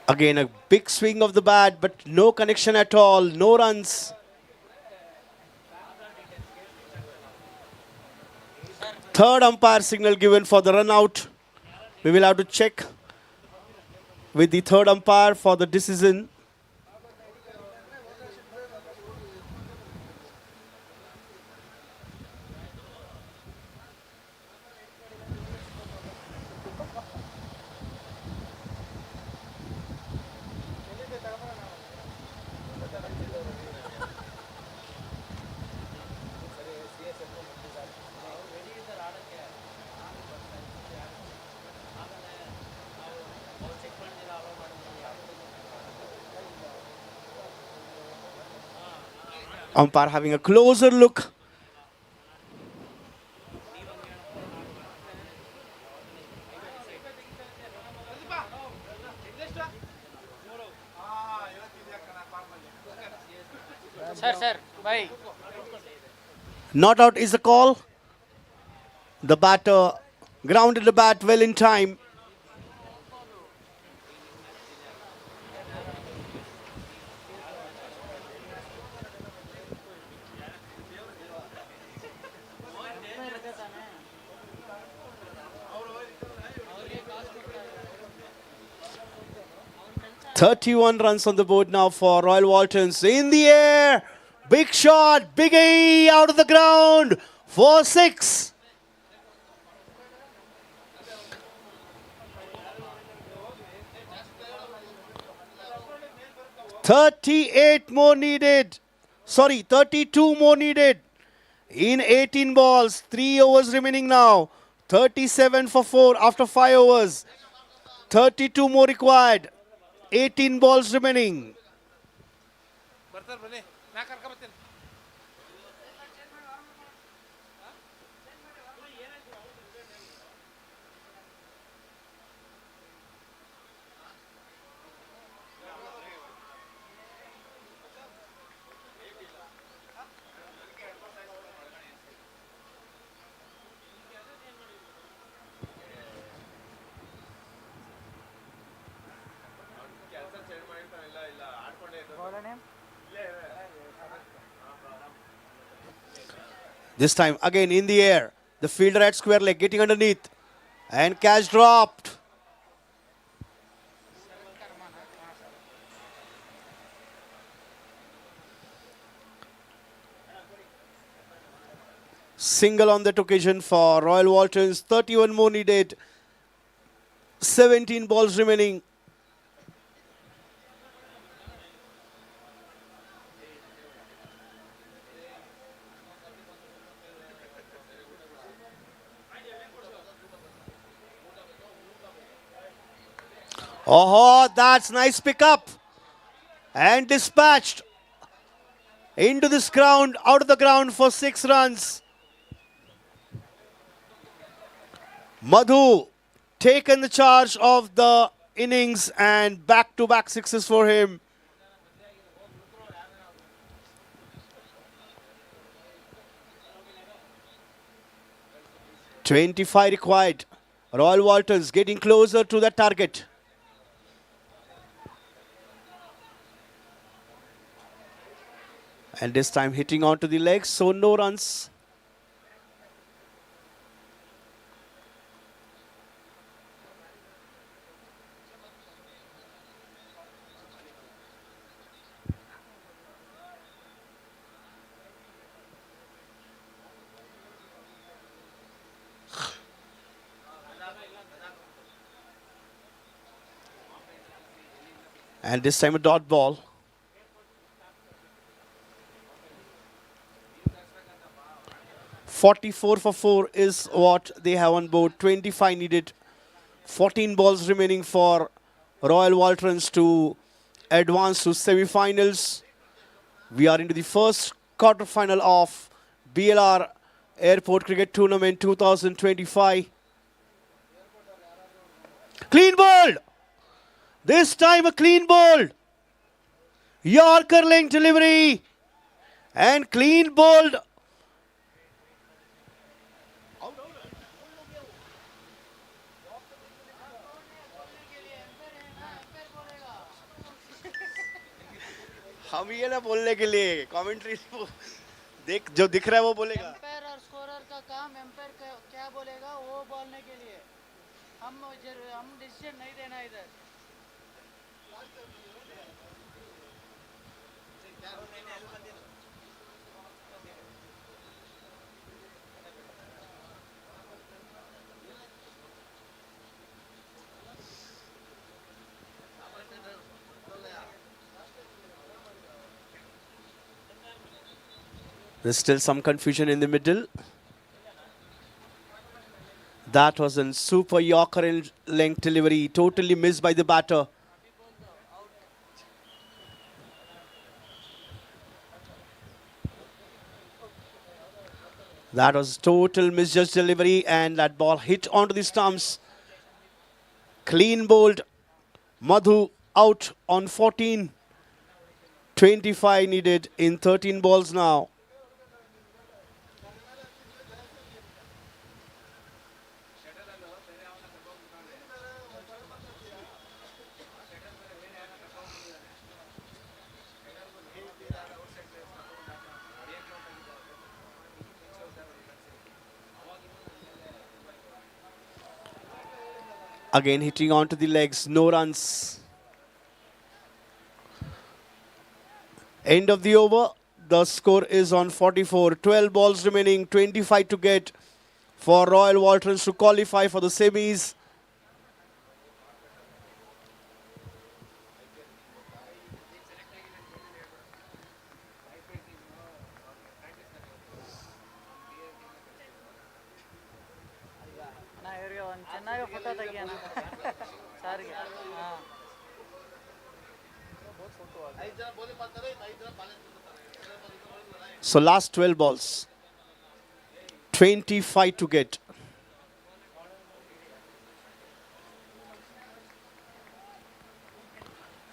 Again, a big swing of the bat, but no connection at all, no runs. Third umpire signal given for the run out. We will have to check with the third umpire for the decision. Umpire having a closer look. Sir, bye. Not out is the call. The batter grounded the bat well in time. "31 runs on the board now for Royal Waltons. In the air, big shot, big A out of the ground for 6. Sorry, 32 more needed in 18 balls. 3 overs remaining now. 37 for 4 after 5 overs. 32 more required. 18 balls remaining. This time again in the air. The fielder at square leg getting underneath. And catch dropped. Single on that occasion for Royal Waltons. 31 more needed. 17 balls remaining. Oh, that's nice pickup. And dispatched into this ground, out of the ground for 6 runs. Madhu taken the charge of the innings and back-to-back sixes for him. "25 required. Royal Waltons getting closer to the target. And this time hitting onto the legs, so no runs. And this time a dot ball. "44 for 4 is what they have on board. 25 needed. 14 balls remaining for Royal Waltons to advance to semi-finals. We are into the first quarter-final of BLR Airport Cricket Tournament 2025. Clean bowled. This time a clean bowled. Yorker length delivery. And clean bowled. हम ये ना बोलने के लिए commentary देख जो दिख रहा है वो बोलेगा एम्पायर और स्कोरर का काम एम्पायर क्या बोलेगा वो बोलने के लिए हम डिसीजन नहीं देना इधर There's still some confusion in the middle. That was a super Yorker length delivery, totally missed by the batter. That was total misjudged delivery and that ball hit onto the stumps. Clean bowled. Madhu out on 14. 25 needed in 13 balls now. Again hitting onto the legs, no runs. End of the over, the score is on 44. 12 balls remaining, 25 to get for Royal Waltons to qualify for the semis. So last 12 balls, 25 to get.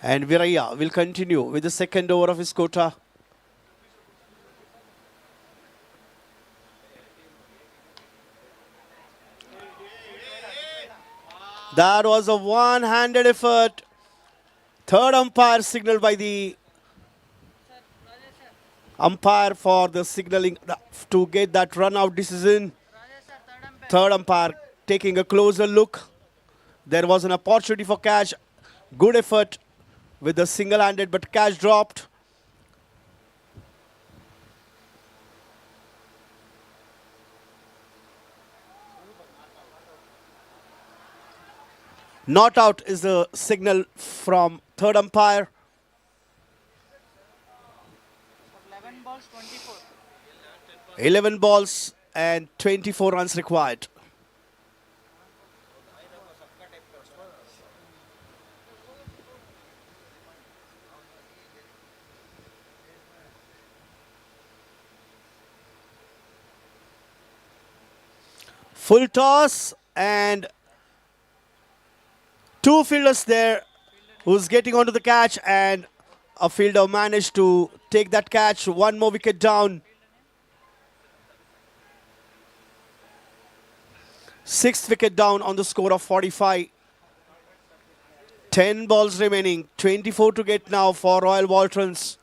And Viraya will continue with the second over of his quota. That was a one-handed effort. Third umpire signaled by the umpire for the signaling to get that run-out decision. Third umpire taking a closer look. There was an opportunity for catch. Good effort with the single-handed, but catch dropped. Not out is the signal from third umpire. 11 balls, 24. 11 balls and 24 runs required. Full toss and two fielders there who's getting onto the catch, and a fielder managed to take that catch. One more wicket down. Sixth wicket down on the score of 45. 10 balls remaining. 24 to get now for Royal Waltons.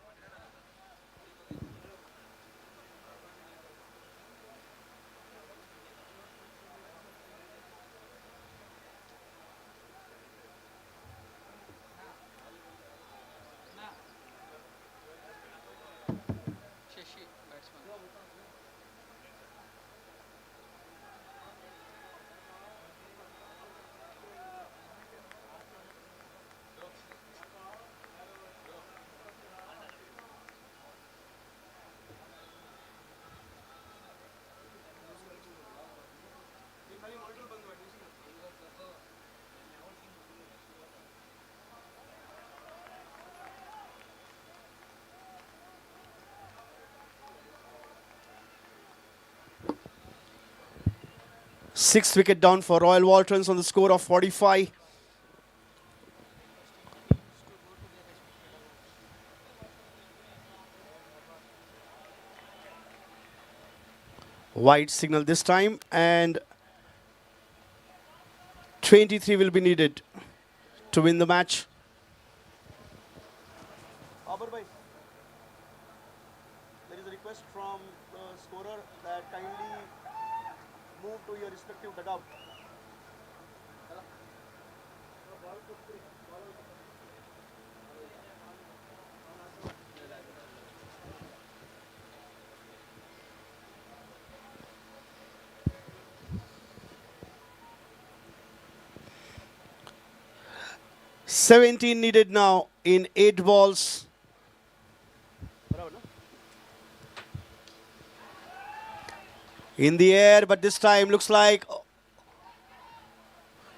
Sixth wicket down for Royal Waltons on the score of 45. Wide signal this time, and 23 will be needed to win the match. There is a request from the scorer that kindly move to your respective dugout. $17 needed now in 8 balls. In the air, but this time looks like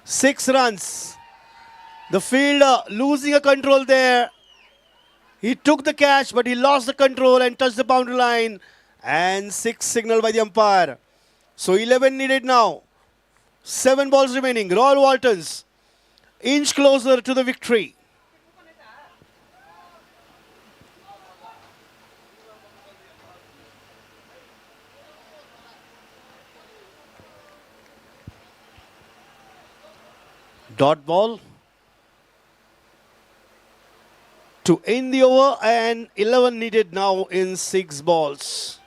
6 runs. The fielder losing a control there. He took the catch, but he lost the control and touched the boundary line. And 6 signaled by the umpire. So 11 needed now. 7 balls remaining. Royal Waltons inch closer to the victory. Dot ball to end the over, and 11 needed now in 6 balls.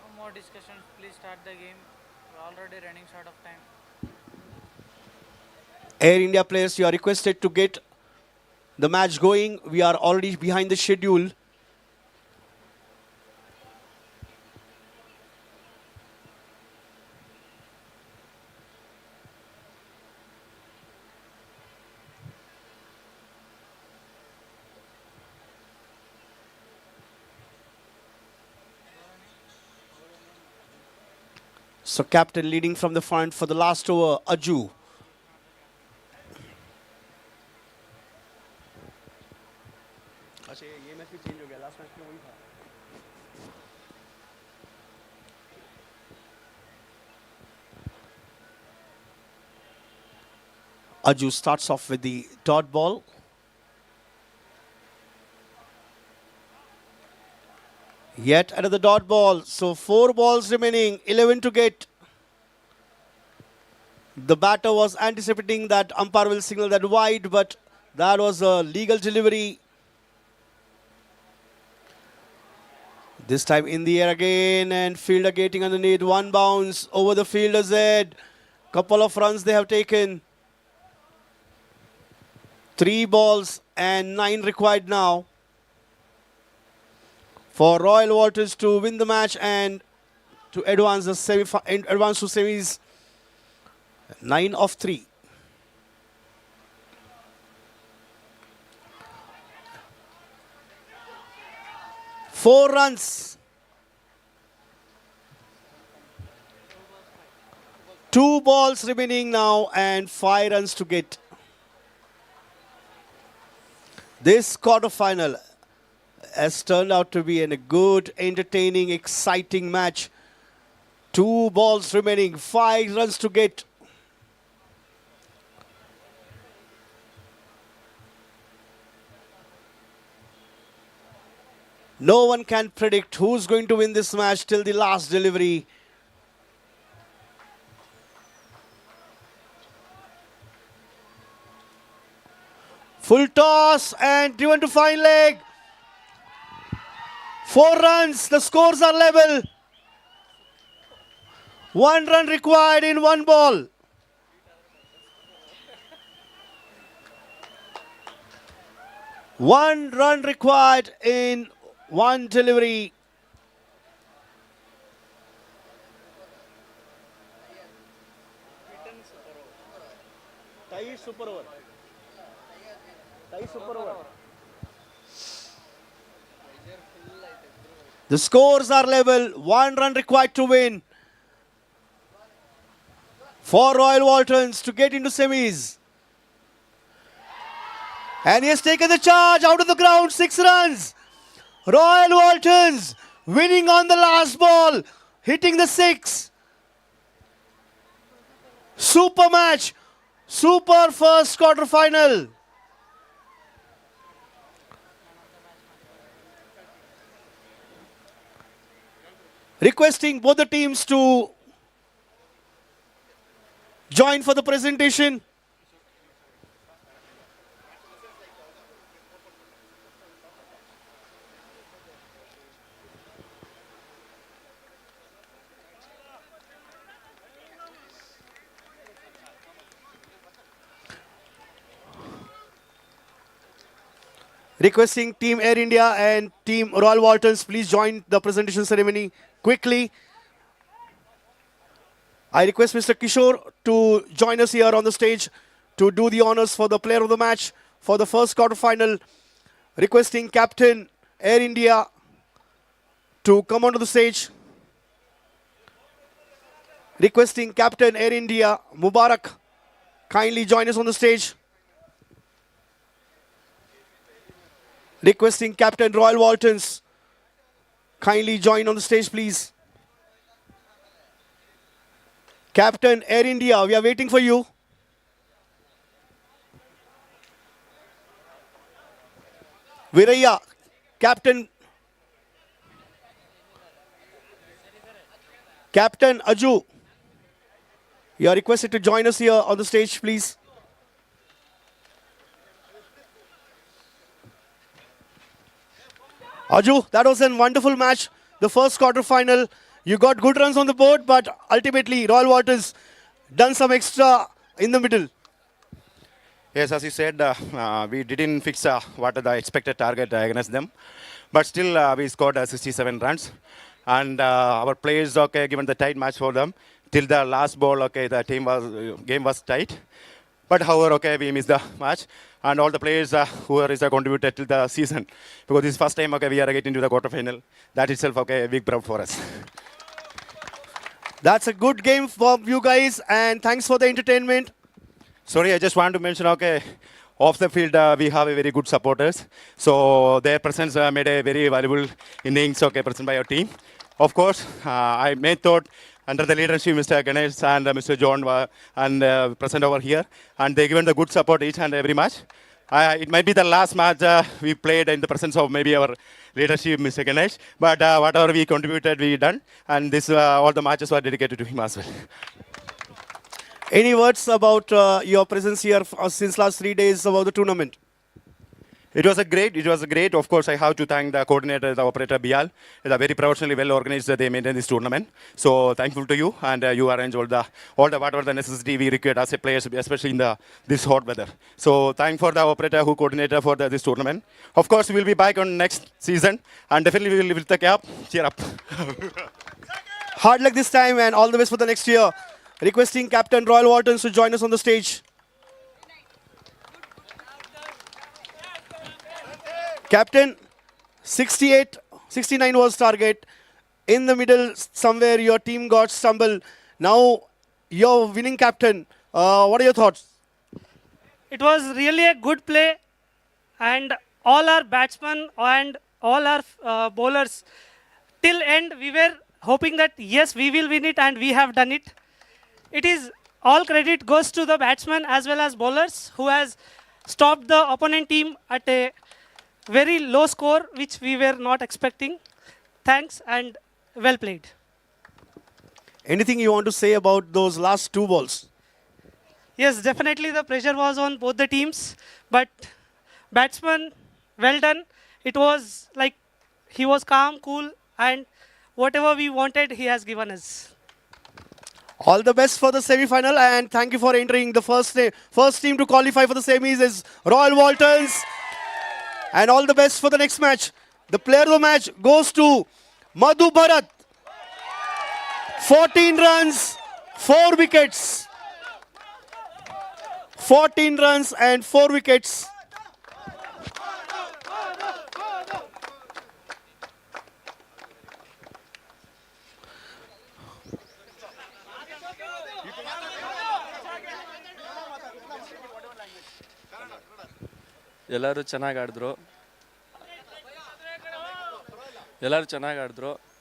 No more discussions. Please start the game. We're already running short of time. Air India players, you are requested to get the match going. We are already behind the schedule. So captain leading from the front for the last over, Aju. Aju starts off with the dot ball. Yet another dot ball. So 4 balls remaining, 11 to get. The batter was anticipating that umpire will signal that wide, but that was a legal delivery. This time in the air again, and fielder getting underneath. 1 bounce over the fielder's head. Couple of runs they have taken. 3 balls and 9 required now for Royal Waltons to win the match and to advance to semis. 9 of 3. Four runs. 2 balls remaining now and 5 runs to get. This quarterfinal has turned out to be a good, entertaining, exciting match. 2 balls remaining, 5 runs to get. No one can predict who's going to win this match till the last delivery. Full toss and driven to fine leg. 4 runs, the scores are level. 1 run required in 1 ball. One run required in 1 delivery. The scores are level. 1 run required to win for Royal Waltons to get into semis. And he has taken the charge out of the ground. 6 runs. Royal Waltons winning on the last ball, hitting the 6. Super match. Super first quarter final. Requesting both the teams to join for the presentation. Requesting Team Air India and Team Royal Waltons, please join the presentation ceremony quickly. I request Mr. Kishore to join us here on the stage to do the honors for the player of the match for the first quarter-final. Requesting Captain Air India to come onto the stage. Requesting Captain Air India, Mubarak, kindly join us on the stage. Requesting Captain Royal Waltons, kindly join on the stage, please. Captain Air India, we are waiting for you. Viraya, Captain Aju, you are requested to join us here on the stage, please. Aju, that was a wonderful match. The first quarter final. You got good runs on the board, but ultimately Royal Waters done some extra in the middle. Yes, as you said, we didn't fix what the expected target against them. But still, we scored 67 runs. And our players, okay, given the tight match for them, till the last ball, okay, the game was tight. But however, okay, we missed the match. And all the players who are contributed to the season. Because this is first time, okay, we are getting to the quarterfinal. That itself, okay, a big proud for us. That's a good game for you guys, and thanks for the entertainment. Sorry, I just want to mention, okay, off the field, we have a very good supporters. So their presence made a very valuable innings, okay, present by our team. Of course, I made thought under the leadership Mr. Ganesh and Mr. John and present over here. And they given the good support each and every match. It might be the last match we played in the presence of maybe our leadership, Mr. Ganesh. But whatever we contributed, we done. And this all the matches were dedicated to him as well. Any words about your presence here since last 3 days about the tournament? It was great. Of course, I have to thank the coordinator, the operator, Bial. It's a very professionally well organized. They maintain this tournament. So thankful to you, and you arrange all the whatever the necessity we require as a players, especially in this hot weather. So thank for the operator who coordinated for this tournament. Of course, we will be back on next season, and definitely we will lift the cap. Cheer up. Hard luck this time, and all the best for the next year. Requesting Captain Royal Waltons to join us on the stage. Captain, 69 was target. In the middle, somewhere your team got stumbled. Now you're winning captain. What are your thoughts? It was really a good play, and all our batsmen and all our bowlers, till end we were hoping that yes, we will win it, and we have done it. It is all credit goes to the batsmen as well as bowlers who has stopped the opponent team at a very low score, which we were not expecting. Thanks and well played. Anything you want to say about those last 2 balls? Yes, definitely the pressure was on both the teams, but batsman, well done. It was like he was calm, cool, and whatever we wanted, he has given us. All the best for the semi-final, and thank you for entering. The first team to qualify for the semis is Royal Waltons. And all the best for the next match. The player of the match goes to Madhu Bharat. 14 runs, 4 wickets. 14 runs and 4 wickets. ಎಲ್ಲರೂ ಚೆನ್ನಾಗಿ ಆಡಿದ್ರು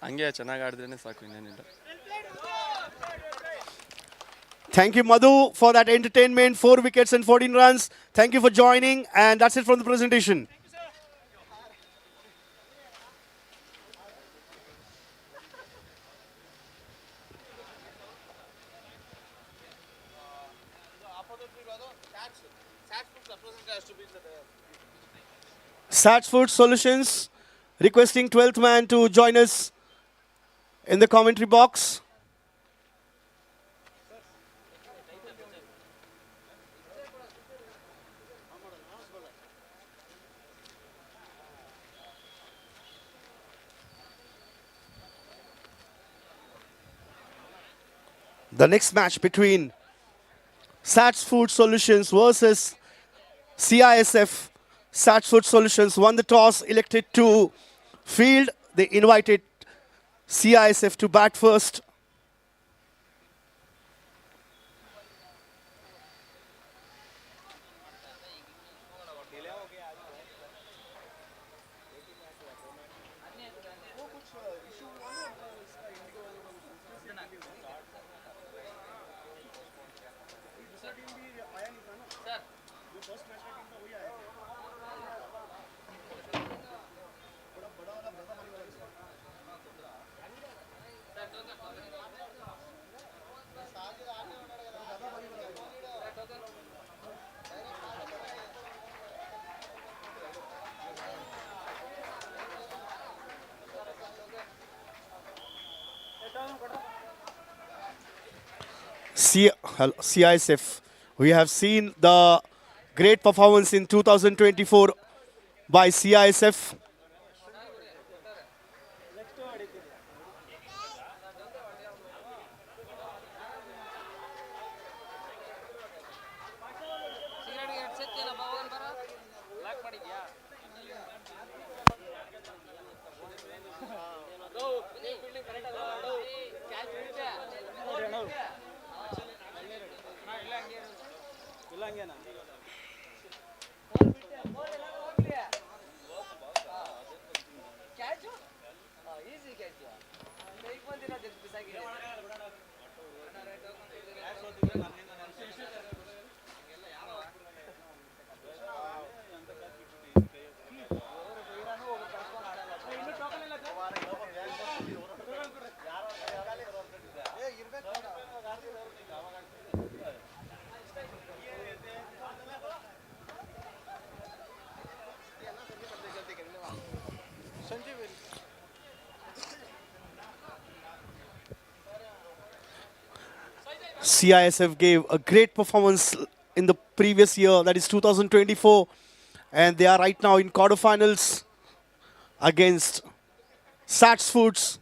ಹಂಗೆ ಚೆನ್ನಾಗಿ ಆಡಿದ್ರೇ ಸಾಕು ಇನ್ನೇನಿಲ್ಲ. Thank you, Madhu, for that entertainment. 4 wickets and 14 runs. Thank you for joining, and that's it from the presentation. Sats Food Solutions requesting 12th man to join us in the commentary box. The next match between Sats Food Solutions versus CISF, Satchfoot Solutions, won the toss, elected to field. They invited CISF to bat first. CISF. We have seen the great performance in 2024 by CISF. CISF gave a great performance in the previous year, that is 2024, and they are right now in quarterfinals against Sats Foods.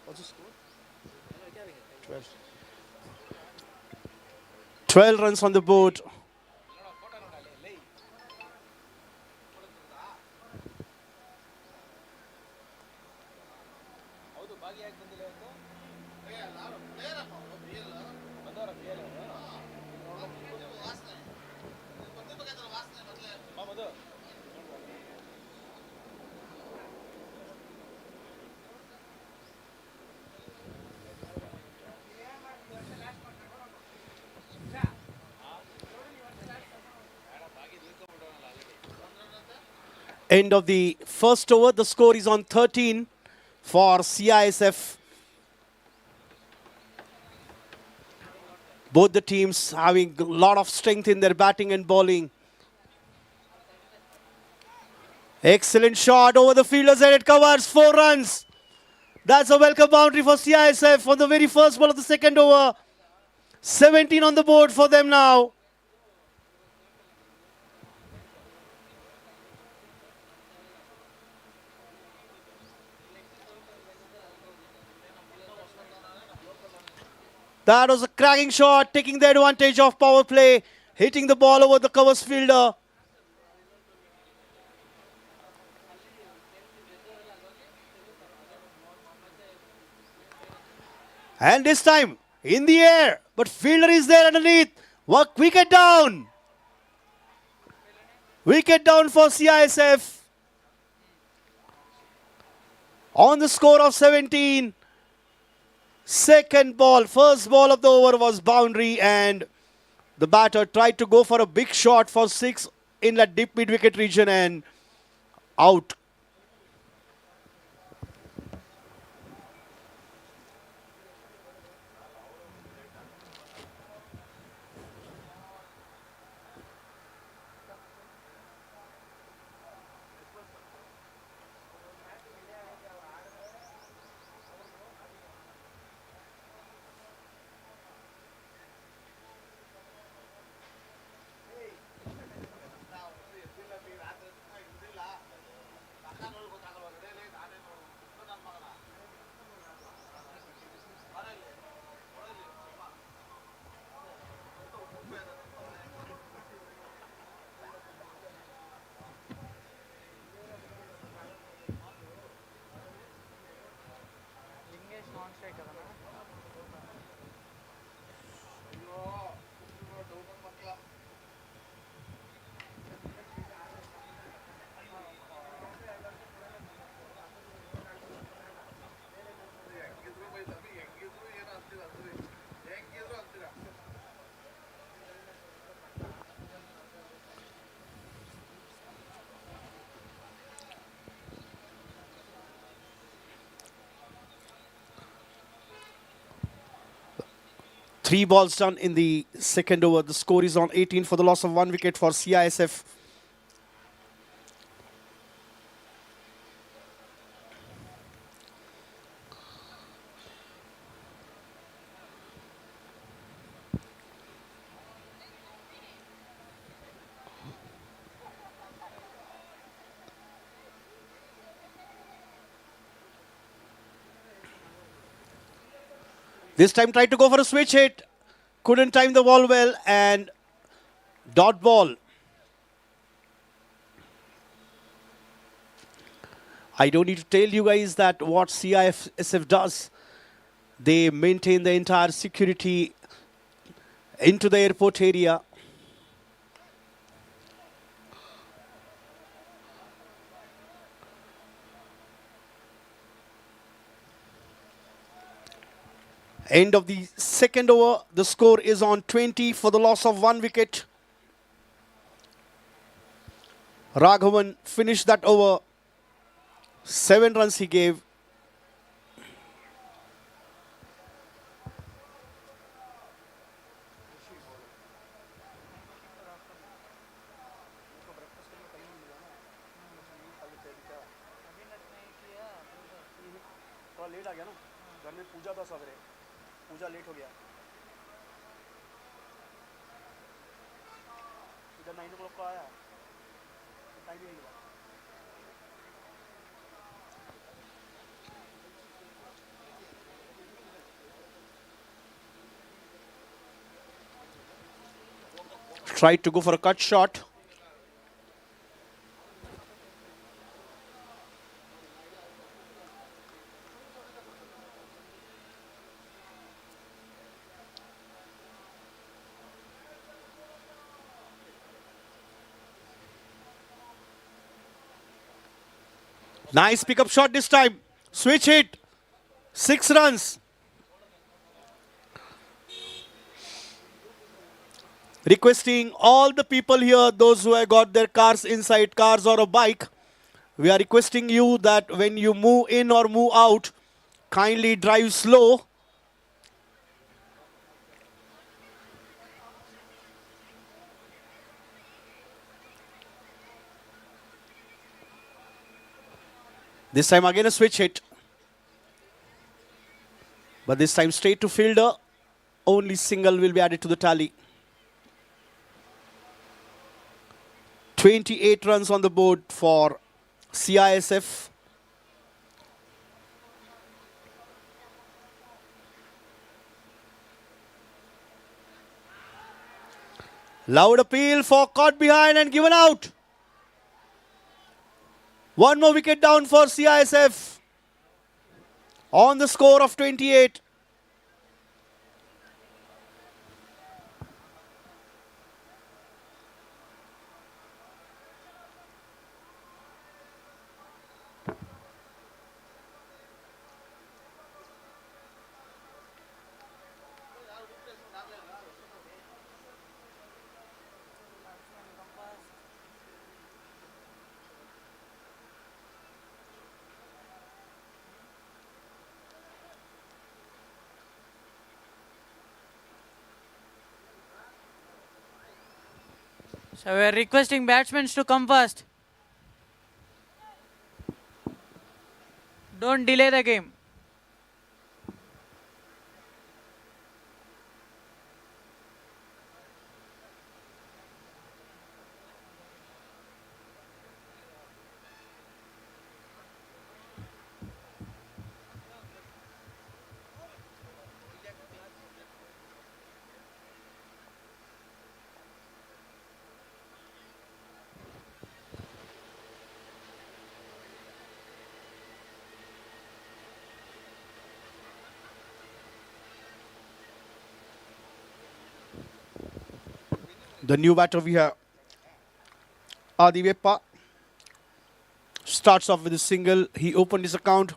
What's the score? 12 runs on the board. End of the first over. The score is on 13 for CISF. Both the teams having a lot of strength in their batting and bowling. Excellent shot over the fielders and it covers 4 runs. That's a welcome boundary for CISF on the very first ball of the second over. 17 on the board for them now. That was a cracking shot, taking the advantage of power play, hitting the ball over the covers fielder. And this time, in the air, but fielder is there underneath. Wicket down. Wicket down for CISF. On the score of 17. Second ball, first ball of the over was boundary and the batter tried to go for a big shot for 6 in that deep mid-wicket region and out. Three balls done in the second over. The score is on 18 for the loss of 1 wicket for CISF. This time tried to go for a switch hit. Couldn't time the ball well and dot ball. I don't need to tell you guys that what CISF does. They maintain the entire security into the airport area. End of the second over, the score is on 20 for the loss of 1 wicket. Raghavan finished that over. 7 runs he gave. Late आ गया ना घर में पूजा था सवेरे पूजा late हो गया इधर 9 o'clock को आया टाइम ही नहीं मिला Tried to go for a cut shot. Nice pickup shot this time. Switch hit. 6 runs. Requesting all the people here, those who have got their cars inside, cars or a bike, we are requesting you that when you move in or move out, kindly drive slow. This time again a switch hit. But this time straight to fielder. Only single will be added to the tally. 28 runs on the board for CISF. Loud appeal for caught behind and given out. One more wicket down for CISF on the score of 28. So we are requesting batsmen to come first. Don't delay the game. The new batter we have, Adivepa, starts off with a single. He opened his account.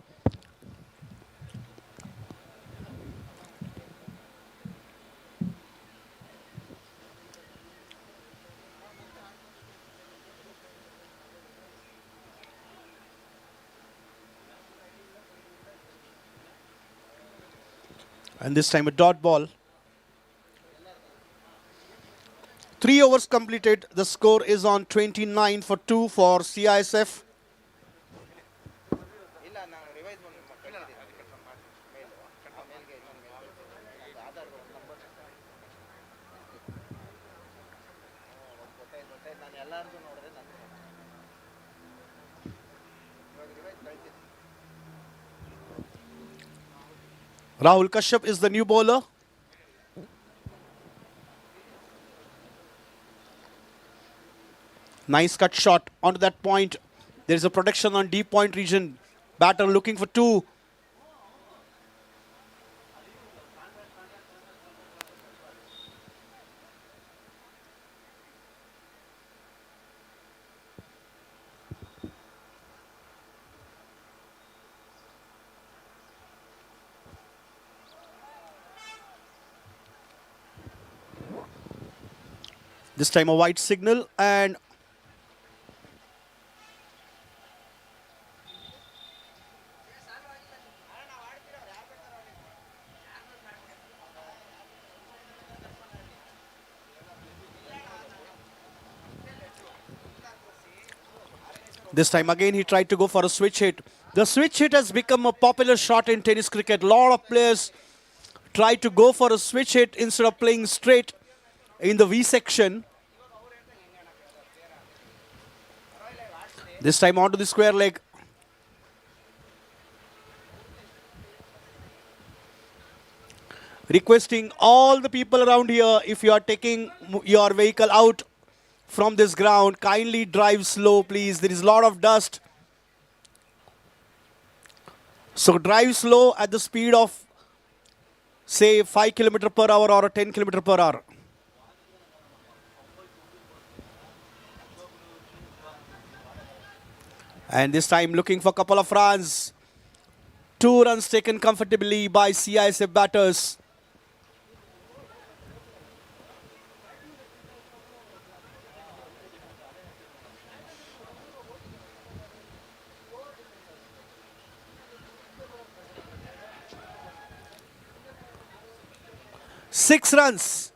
And this time a dot ball. 3 overs completed. The score is on 29 for 2 for CISF. Rahul Kashyap is the new bowler. Nice cut shot onto that point. There is a protection on deep point region. Batter looking for 2. This time a white signal and this time again he tried to go for a switch hit. The switch hit has become a popular shot in tennis cricket. A lot of players try to go for a switch hit instead of playing straight in the V section. This time onto the square leg. Requesting all the people around here, if you are taking your vehicle out from this ground, kindly drive slow, please. There is a lot of dust. So drive slow at the speed of, say, 5 km per hour or 10 km per hour. And this time looking for a couple of runs. 2 runs taken comfortably by CISF batters. Six runs.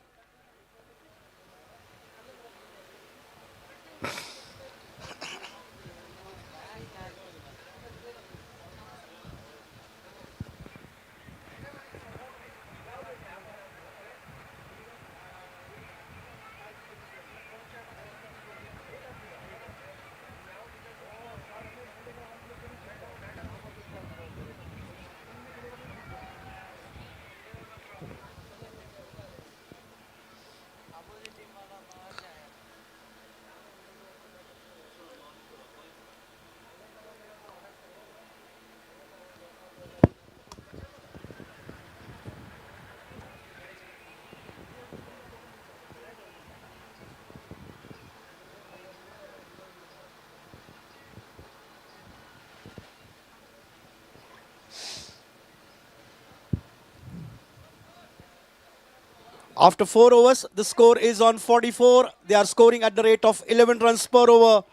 After 4 overs, the score is on 44. They are scoring at the rate of 11 runs per over.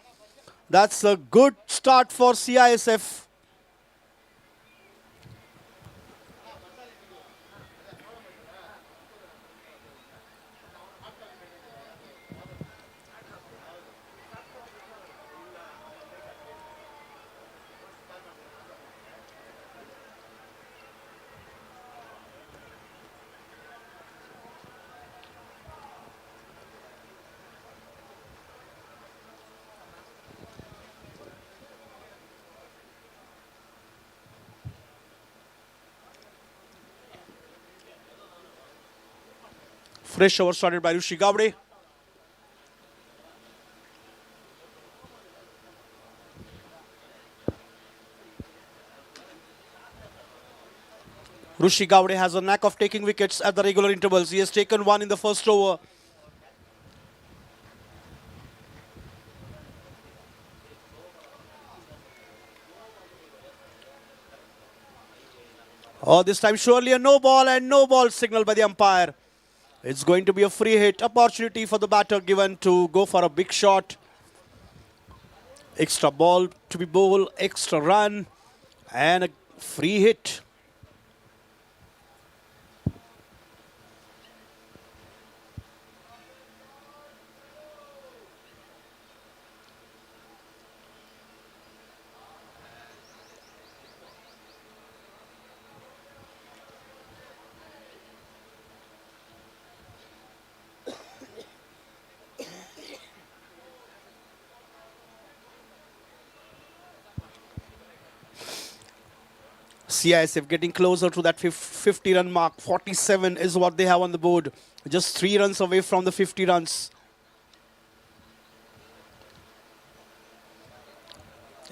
That's a good start for CISF. Fresh over started by Rishi Gowde. Rishi Gowde has a knack of taking wickets at the regular intervals. He has taken one in the first over. Oh, this time surely a no ball and no ball signal by the umpire. It's going to be a free hit opportunity for the batter given to go for a big shot. Extra ball to be bowled, extra run and a free hit. CISF getting closer to that 50 run mark. 47 is what they have on the board. Just 3 runs away from the 50 runs.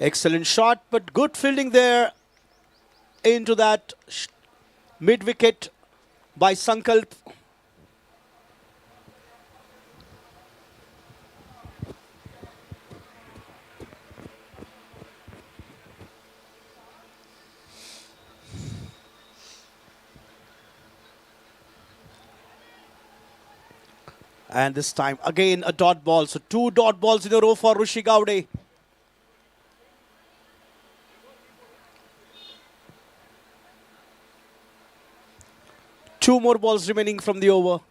Excellent shot, but good fielding there into that mid wicket by Sankalp. And this time again a dot ball. So 2 dot balls in a row for Rishi Gowde. Two more balls remaining from the over.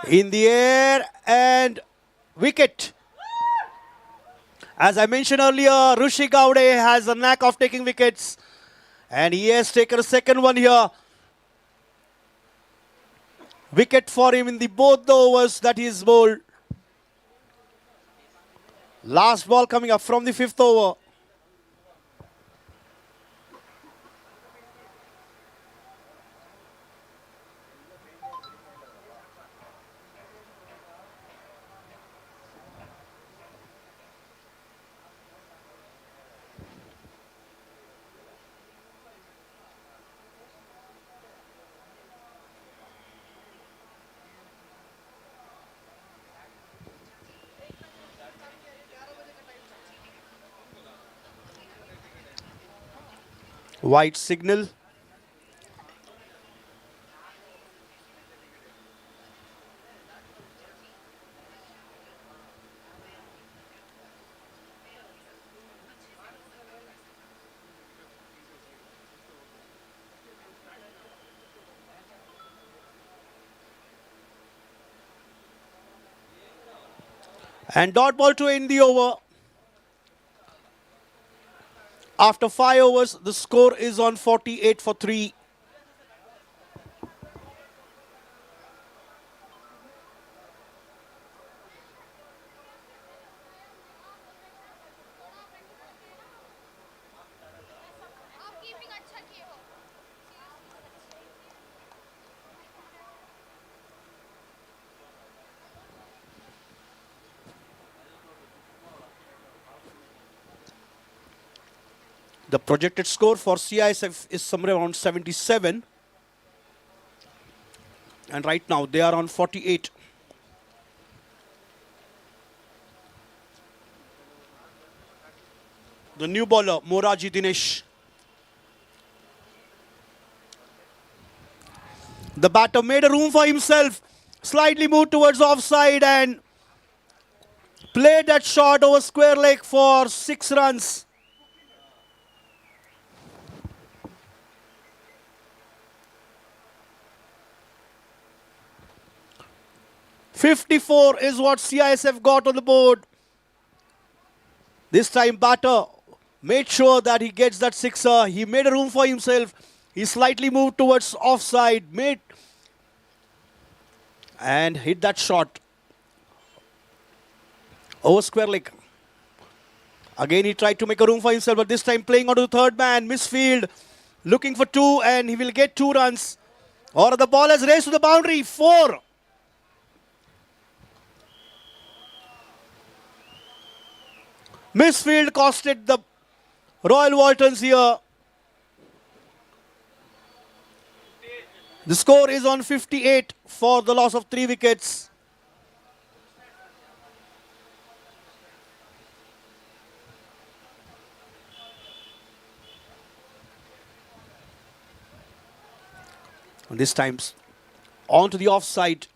In the air and wicket. As I mentioned earlier, Rishi Gowde has a knack of taking wickets. And he has taken a second one here. Wicket for him in both the overs that he is bowled. Last ball coming up from the 5th over. White signal. And dot ball to end the over. After 5 overs, the score is on 48 for 3. The projected score for CISF is somewhere around 77. And right now they are on 48. The new bowler, Moraji Dinesh. The batter made a room for himself. Slightly moved towards offside and played that shot over square leg for 6 runs. .54 is what CISF got on the board. This time batter made sure that he gets that sixer. He made a room for himself. He slightly moved towards offside, and hit that shot over square leg. Again he tried to make a room for himself, but this time playing onto the third man, misfield, looking for 2, and he will get 2 runs. Or the ball has raced to the boundary, 4. Misfield costed the Royal Waltons here. The score is on 58 for the loss of 3 wickets. And this time on to the offside.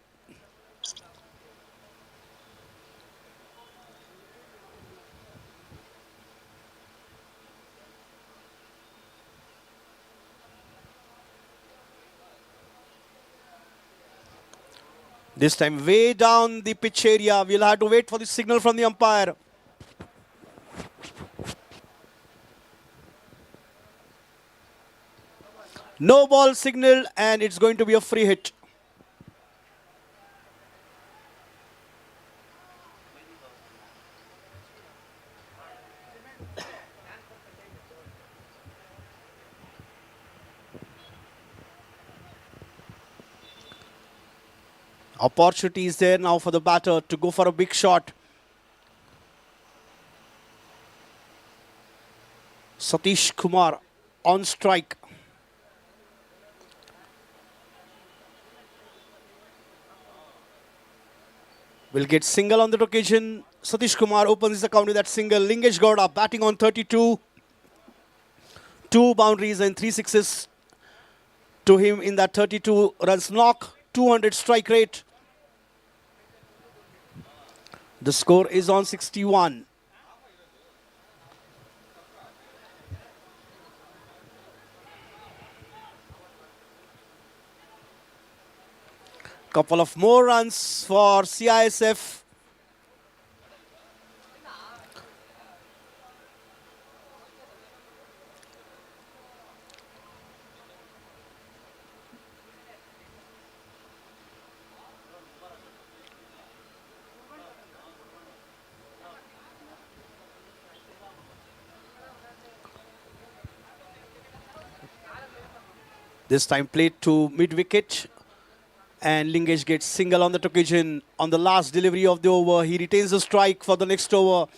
This time way down the pitch area. We'll have to wait for the signal from the umpire. No ball signal, and it's going to be a free hit. Opportunity is there now for the batter to go for a big shot. Satish Kumar on strike. Will get single on that occasion. Satish Kumar opens his account with that single. Lingesh Gowda batting on 32. 2 boundaries and 3 sixes to him in that 32 runs knock. 200 strike rate. The score is on 61. Couple of more runs for CISF. This time played to mid-wicket, and Lingesh gets single on that occasion. On the last delivery of the over, he retains the strike for the next over.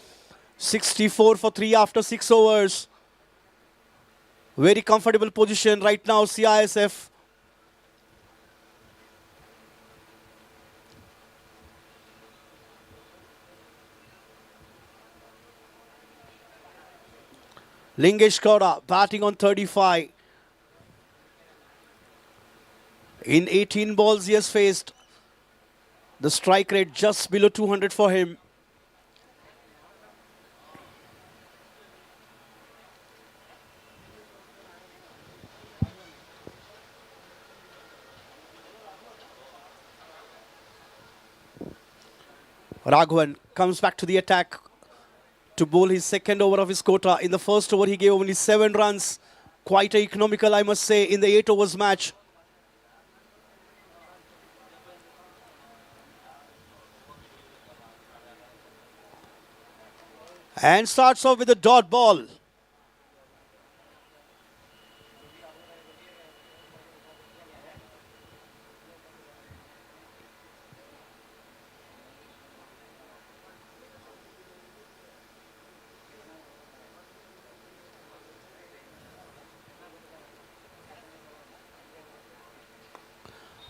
64 for 3 after 6 overs. Very comfortable position right now, CISF. Lingesh Gowda batting on 35. In 18 balls he has faced. The strike rate just below 200 for him. Raghavan comes back to the attack to bowl his second over of his quota. In the first over he gave only 7 runs. Quite economical, I must say, in the 8 overs match. And starts off with a dot ball.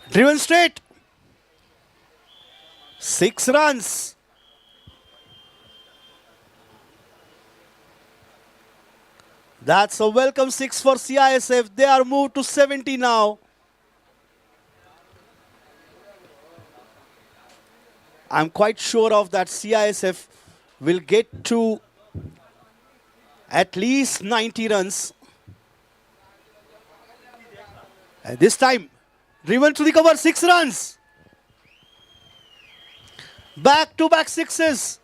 Driven straight. 6 runs. That's a welcome 6 for CISF. They are moved to 70 now. I'm quite sure of that CISF will get to at least 90 runs. And this time, driven to the cover, 6 runs. Back-to-back sixes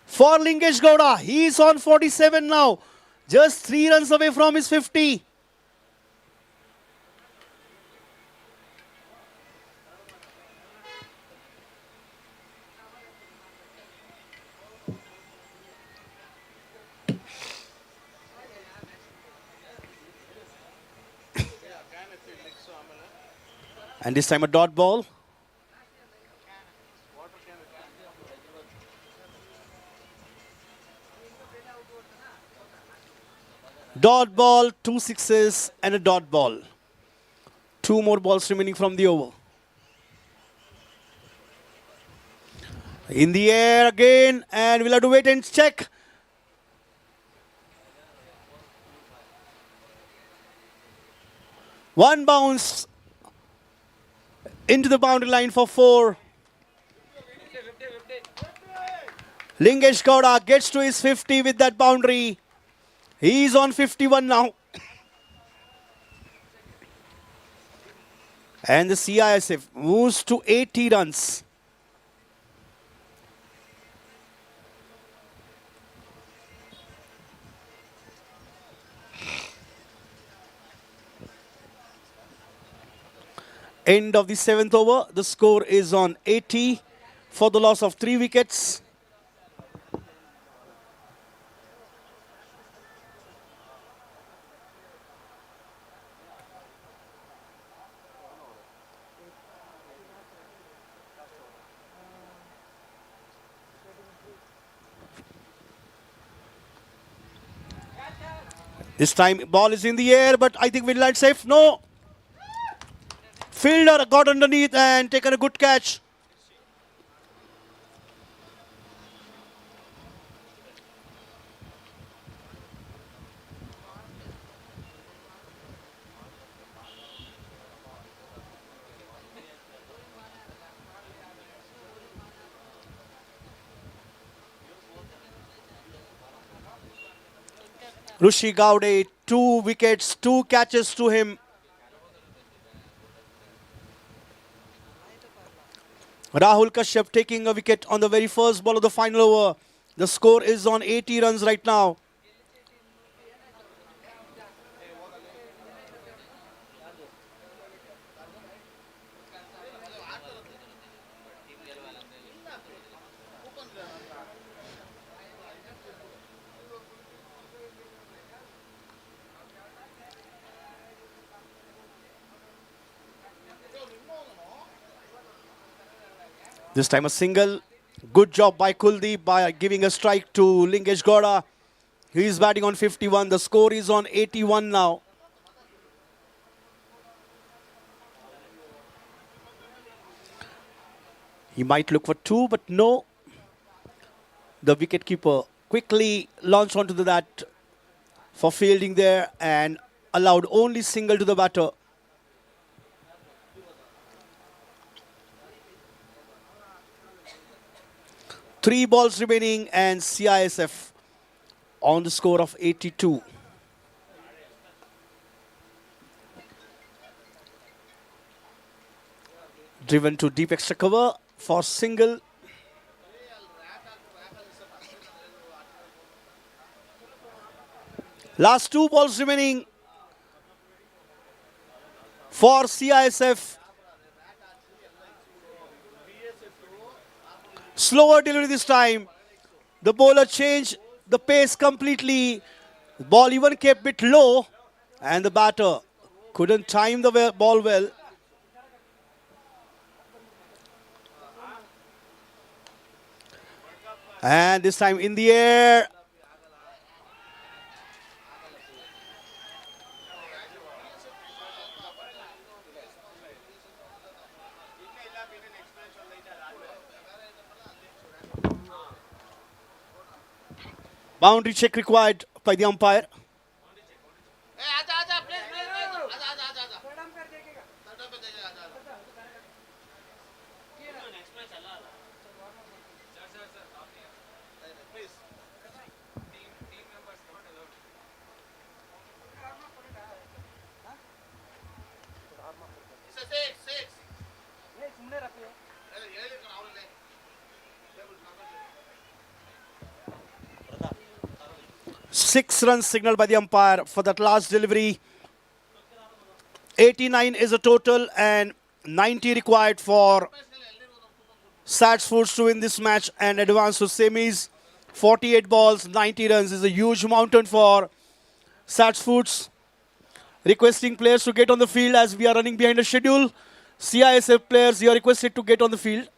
for Lingesh Gowda. He is on 47 now. Just 3 runs away from his 50. And this time a dot ball. Dot ball, 2 sixes and a dot ball. 2 more balls remaining from the over. In the air again, and we'll have to wait and check. One bounce into the boundary line for 4. Lingesh Gowda gets to his 50 with that boundary. He's on 51 now. And the CISF moves to 80 runs. End of the 7th over. The score is on 80 for the loss of 3 wickets. This time ball is in the air, but I think we'll land safe. No. Fielder got underneath and taken a good catch. Rishi Gowde, 2 wickets, 2 catches to him. Rahul Kashyap taking a wicket on the very first ball of the final over. The score is on 80 runs right now. This time a single. Good job by Kuldeep by giving a strike to Lingesh Gowda. He is batting on 51. The score is on 81 now. He might look for 2, but no. The wicketkeeper quickly launched onto that for fielding there and allowed only single to the batter. Three balls remaining and CISF on the score of 82. Driven to deep extra cover for single. Last 2 balls remaining for CISF. Slower delivery this time. The bowler changed the pace completely. The ball even kept a bit low and the batter couldn't time the ball well. And this time in the air. Boundary check required by the umpire. Six runs signaled by the umpire for that last delivery. 89 is a total and 90 required for Sats Foods to win this match and advance to semis. 48 balls, 90 runs is a huge mountain for Sats Foods. Requesting players to get on the field as we are running behind the schedule. CISF players, you are requested to get on the field.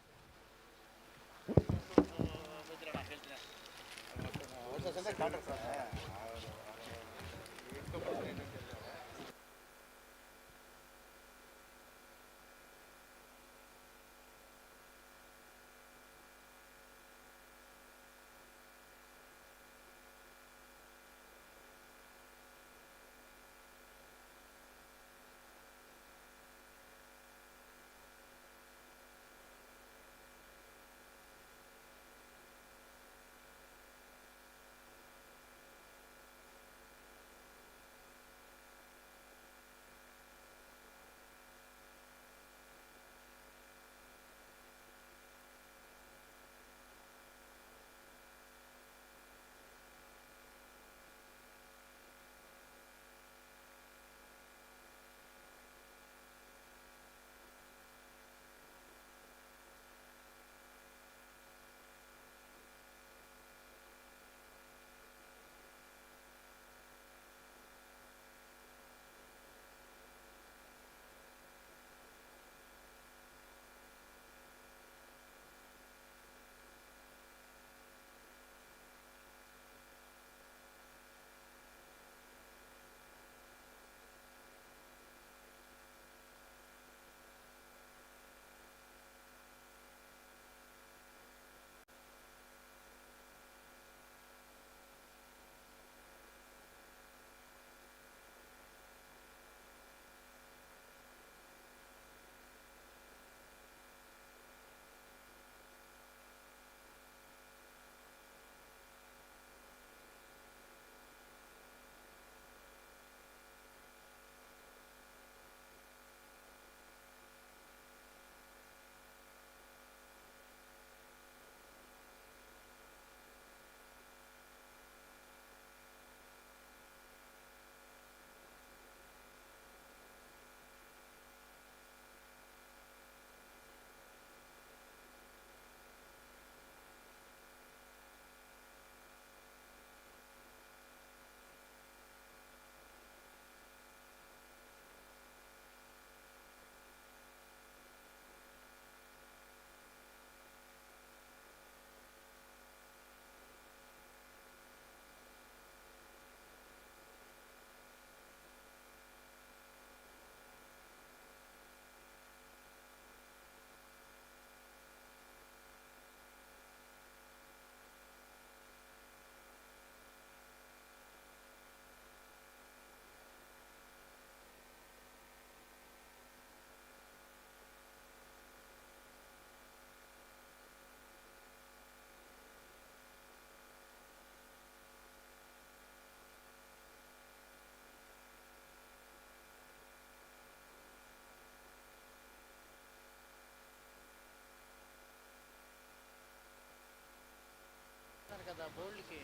కదా ಬೌಲ್ಡ್ಗೆ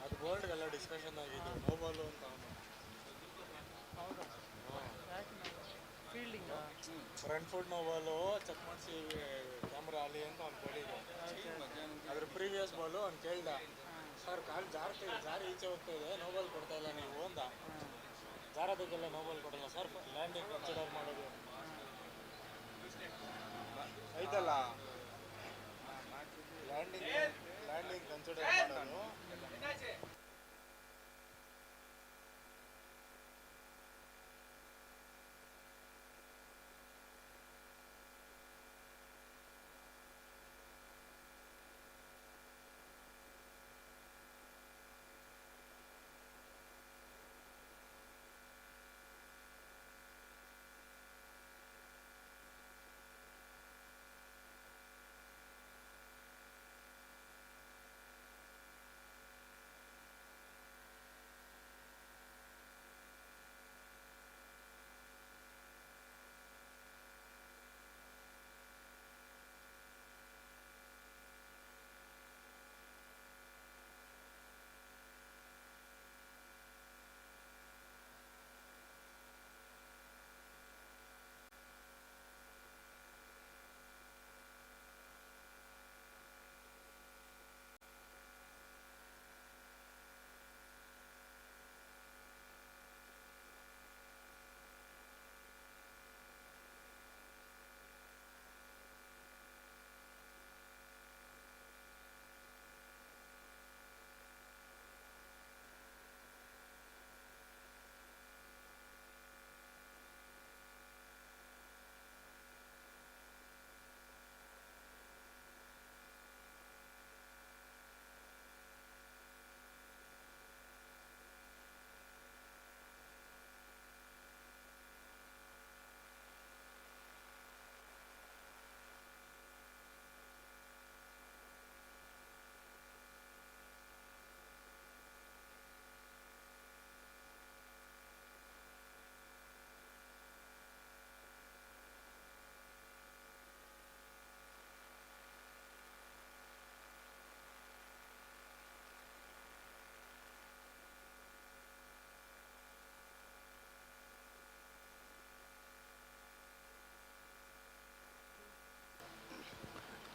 ಅದು ಬೋಲ್ಡ್ಗೆಲ್ಲ discussion ಆಗಿದ್ದು no ball ಅಂತ ಹೌದಾ ಫೀಲ್ಡಿಂಗಾ front foot no ball check ಮಾಡಿಸಿ camera ಅಲ್ಲಿ ಅಂತ ಅವ್ನು ಕೇಳಿದ್ದು ಅದ್ರ ಪ್ರೀವಿಯಸ್ ಬಾಲು ಅವ್ನು ಕೇಳ್ದ ಸರ್ ಕಾಲು ಜಾರಿ ಈಚೆ ಹೋಗ್ತಾ ಇದೆ ನೋ ಬಾಲ್ ಕೊಡ್ತಾ ಇಲ್ಲ ನೀವು ಅಂದ ಜಾರದಕ್ಕೆಲ್ಲ ನೋ ಬಾಲ್ ಕೊಡಲ್ಲ ಸರ್ ಲ್ಯಾಂಡಿಂಗ್ ಕನ್ಸಿಡರ್ ಮಾಡೋದು ಐತಲ್ಲ ಲ್ಯಾಂಡಿಂಗ್ ಕನ್ಸಿಡರ್ ಮಾಡೋದು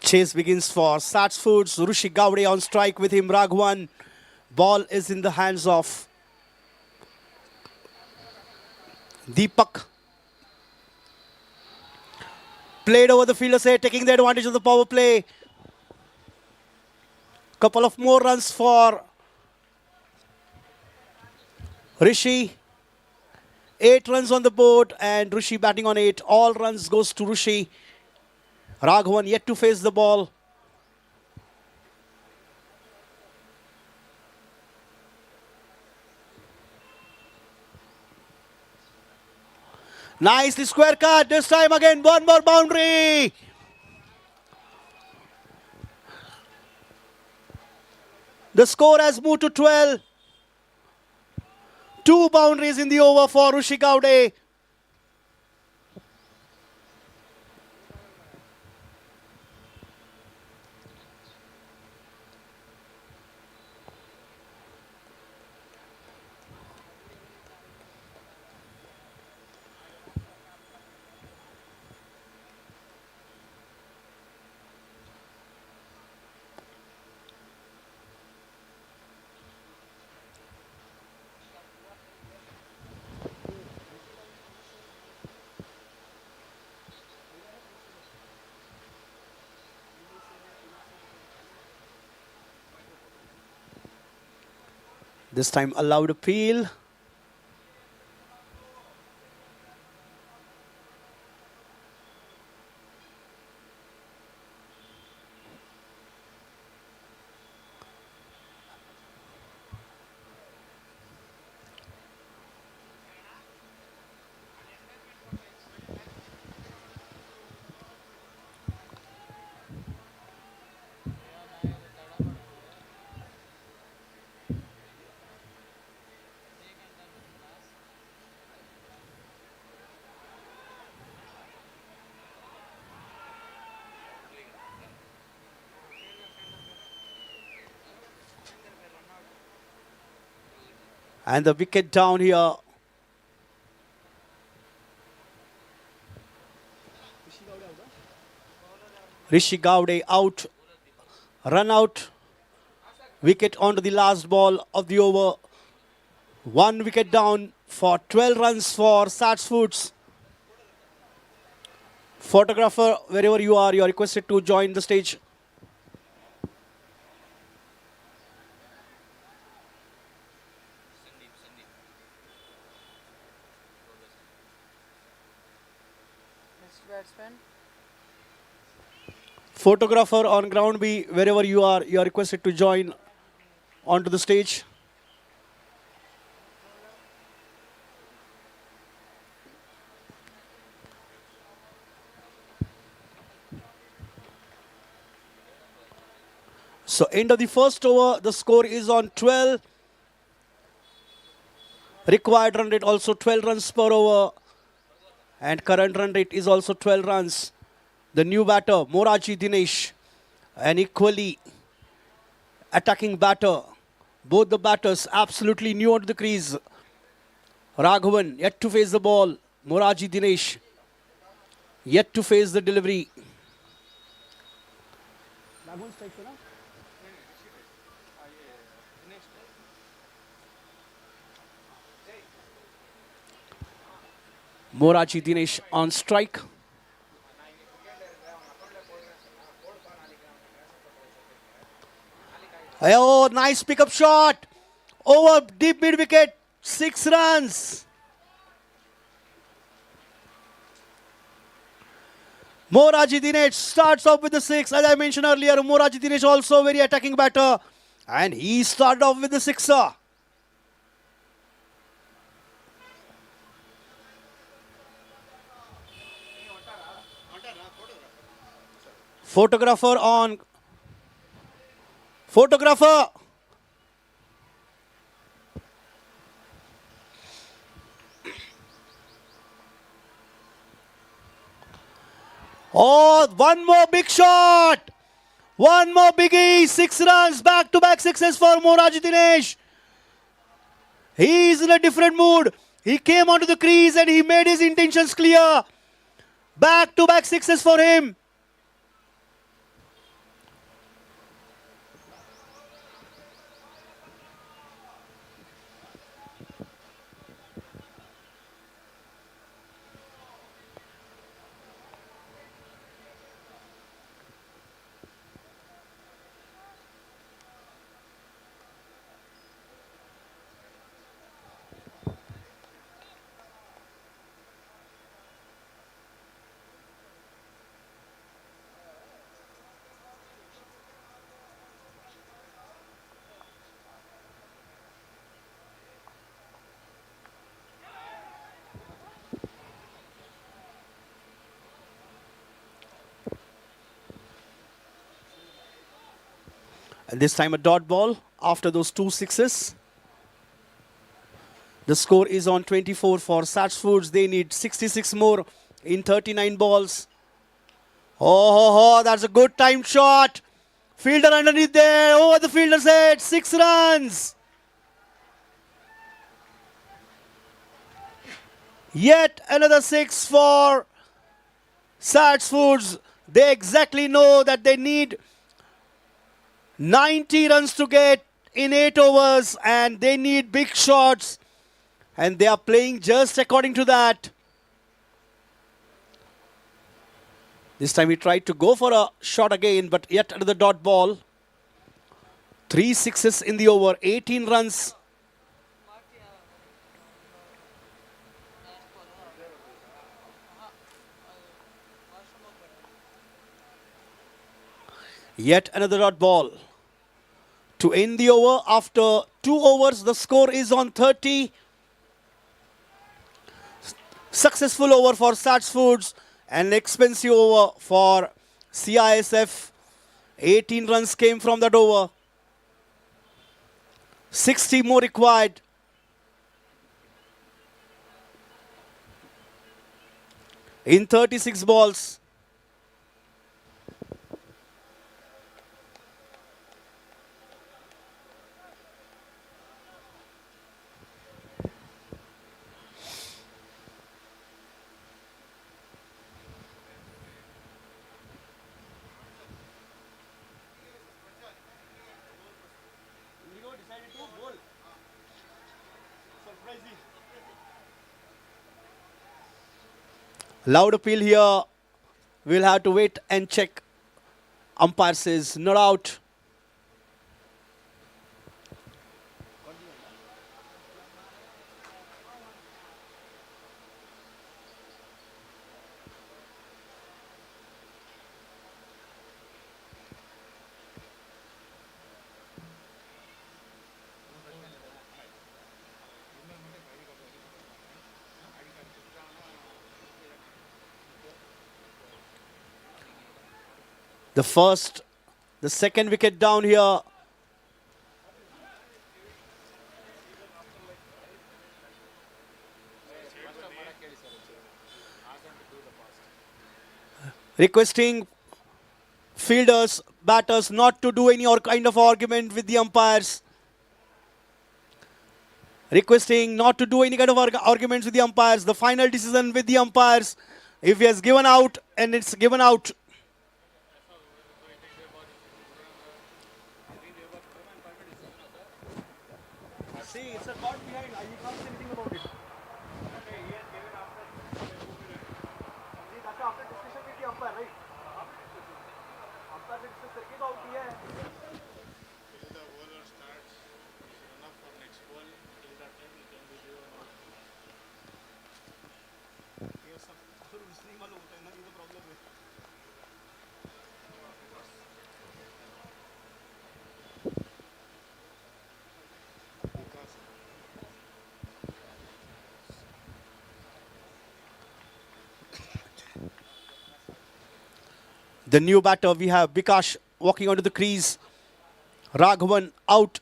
Chase begins for Sats Foods. Rushi Gowde on strike with him. Raghavan. Ball is in the hands of Deepak. Played over the fielder side, taking the advantage of the power play. Couple of more runs for Rishi. 8 runs on the board and Rishi batting on 8. All runs goes to Rishi. Raghavan yet to face the ball. Nicely square cut. This time again one more boundary. The score has moved to 12. 2 boundaries in the over for Rushi Gowde. This time allowed appeal. And the wicket down here. Rishi Gowde out. Run out. Wicket onto the last ball of the over. 1 wicket down for 12 runs for Sats Foods. Photographer, wherever you are requested to join the stage. Next batsman. Photographer on ground B, wherever you are requested to join onto the stage. So end of the first over, the score is on 12. Required run rate also 12 runs per over. And current run rate is also 12 runs. The new batter, Moraji Dinesh, an equally attacking batter. Both the batters absolutely new onto the crease. Raghavan yet to face the ball. Moraji Dinesh yet to face the delivery. Moraji Dinesh on strike. Oh, nice pickup shot. Over deep mid wicket. 6 runs. Moraji Dinesh starts off with the 6. As I mentioned earlier, Moraji Dinesh also very attacking batter. And he started off with the 6er. Photographer on. Photographer. Oh, one more big shot. One more biggie. 6 runs. Back-to-back sixes for Moraji Dinesh. He is in a different mood. He came onto the crease and he made his intentions clear. Back-to-back sixes for him. And this time a dot ball after those 2 sixes. The score is on 24 for Sats Foods. They need 66 more in 39 balls. Oh, that's a good timed shot. Fielder underneath there. Over the fielder's head. 6 runs. Yet another 6 for Sats Foods. They exactly know that they need 90 runs to get in 8 overs and they need big shots and they are playing just according to that. This time he tried to go for a shot again, but yet another dot ball. 3 sixes in the over, 18 runs. Yet another dot ball. To end the over after 2 overs, the score is on 30. Successful over for Sats Foods. An expensive over for CISF. 18 runs came from that over. 60 more required. In 36 balls. Loud appeal here. We'll have to wait and check. Umpire says not out. The second wicket down here. Requesting fielders, batters not to do any kind of argument with the umpires. Requesting not to do any kind of arguments with the umpires. The final decision with the umpires. If he has given out and it's given out. See, it's a caught behind. You can't say anything about it. That's after discussion with the umpire, right? Umpire discuss करके तो out किया है. Till the bowler starts, run up for next ball. Till that time, he can be given out. ये सब दूसरी वाला होता है ना, ये तो प्रॉब्लम है. The new batter, we have Bikash walking onto the crease. Raghavan out.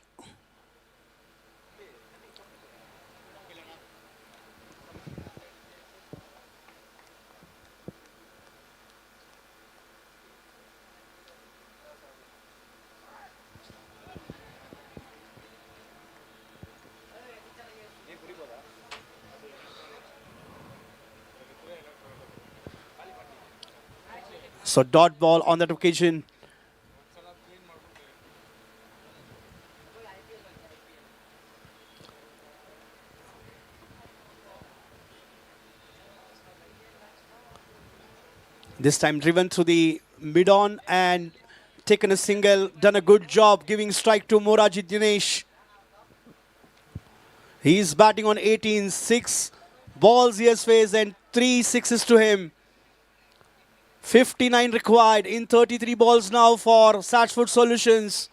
So dot ball on that occasion. This time driven through the mid-on and taken a single, done a good job giving strike to Moraji Dinesh. He's batting on 18, 6 balls he has faced and 3 sixes to him. 59 required in 33 balls now for Satchford Solutions.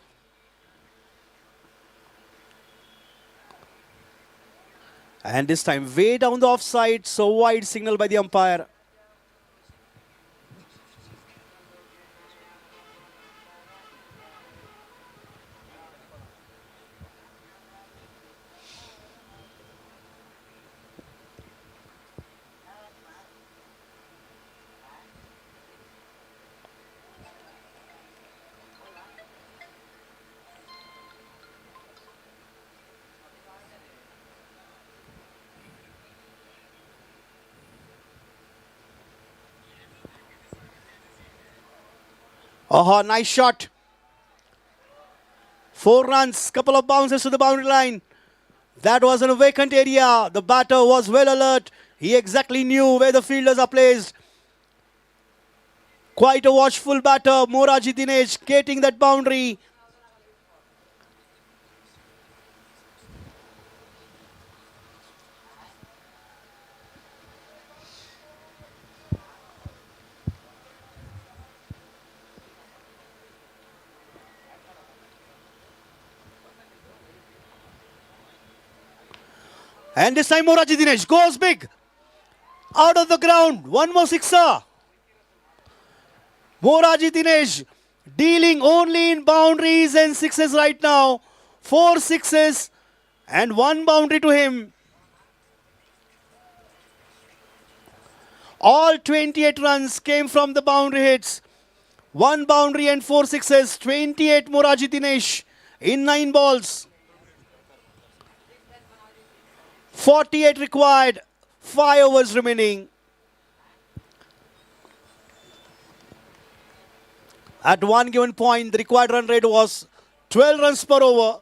And this time way down the offside, so wide signal by the umpire. Oh, nice shot. 4 runs, couple of bounces to the boundary line. That was in a vacant area. The batter was well alert. He exactly knew where the fielders are placed. Quite a watchful batter, Moraji Dinesh, getting that boundary. And this time Moraji Dinesh goes big. Out of the ground. One more sixer. Moraji Dinesh dealing only in boundaries and sixes right now. 4 sixes and 1 boundary to him. All 28 runs came from the boundary hits. 1 boundary and 4 sixes. 28 Moraji Dinesh in 9 balls. 48 required, 5 overs remaining. At one given point, the required run rate was 12 runs per over.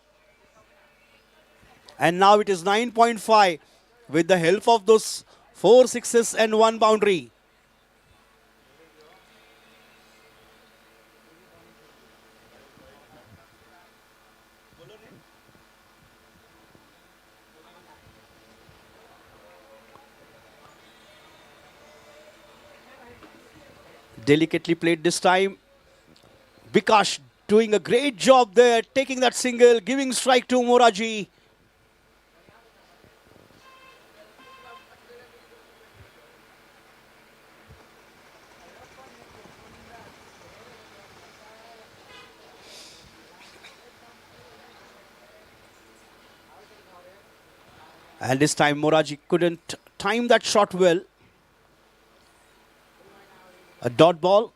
And now it is 9.5 with the help of those 4 sixes and 1 boundary. Delicately played this time. Bikash doing a great job there, taking that single, giving strike to Moraji. And this time Moraji couldn't time that shot well. A dot ball.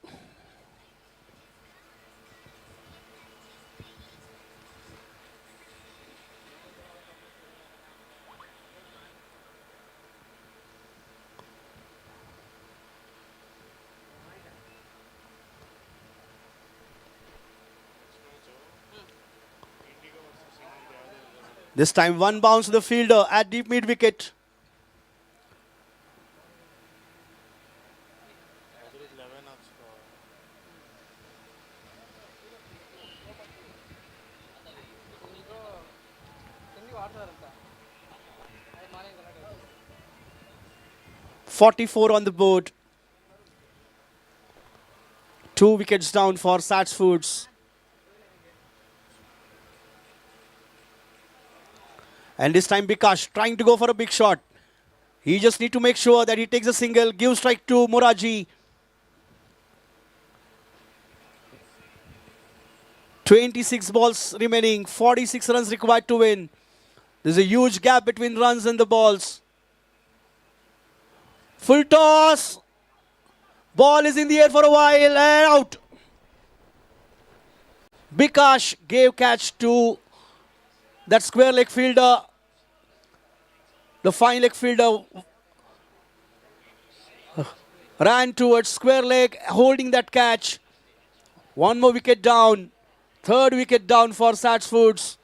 This time one bounce to the fielder at deep mid wicket. .44 on the board. 2 wickets down for Sats Foods. And this time Bikash trying to go for a big shot. He just need to make sure that he takes a single, gives strike to Moraji. 26 balls remaining, 46 runs required to win. There's a huge gap between runs and the balls. Full toss. Ball is in the air for a while and out. Bikash gave catch to that square leg fielder. The fine leg fielder ran towards square leg, holding that catch. One more wicket down. Third wicket down for Sats Foods.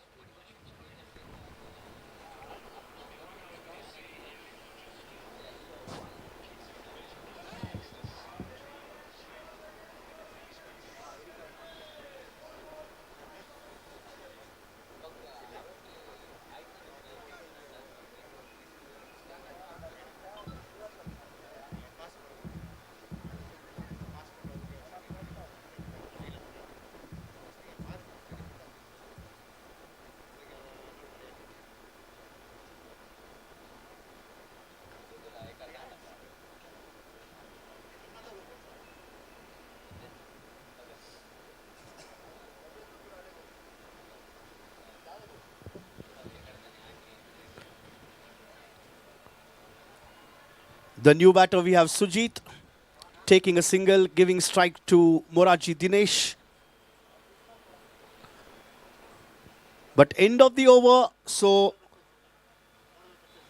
The new batter, we have Sujit taking a single, giving strike to Moraji Dinesh. But end of the over, so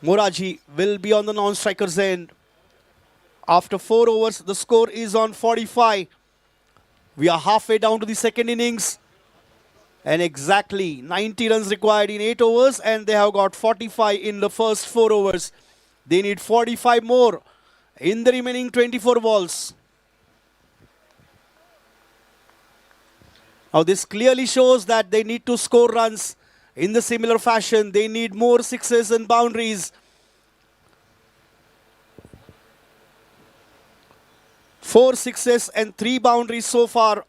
Moraji will be on the non-striker's end. After 4 overs, the score is on 45. We are halfway down to the second innings. And exactly 90 runs required in 8 overs, and they have got 45 in the first 4 overs. They need 45 more in the remaining 24 balls. Now this clearly shows that they need to score runs in the similar fashion. They need more sixes and boundaries. 4 sixes and 3 boundaries so far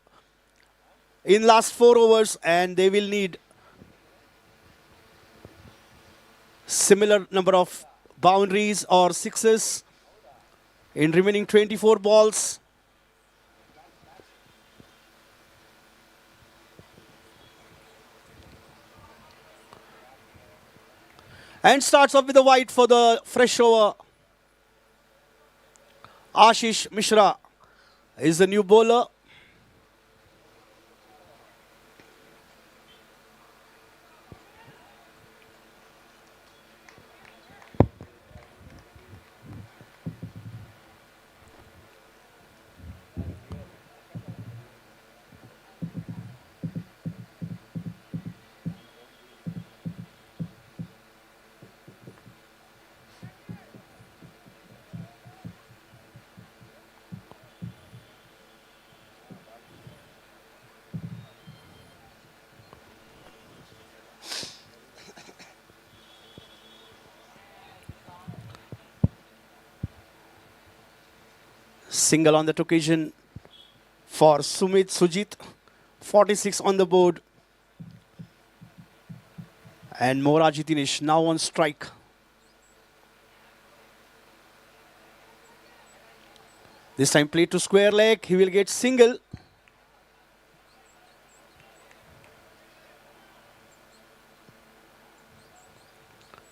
in last 4 overs, and they will need similar number of boundaries or sixes in remaining 24 balls. And starts off with a wide for the fresh over. Ashish Mishra is the new bowler. Single on that occasion for Sujit. 46 on the board. And Moraji Dinesh now on strike. This time play to square leg. He will get single.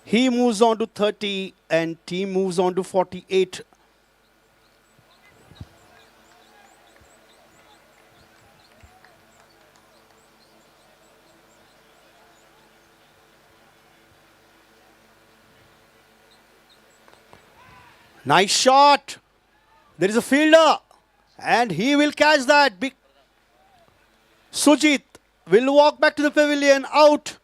He moves on to 30 and team moves on to 48. Nice shot. There is a fielder and he will catch that. Sujit will walk back to the pavilion. Out.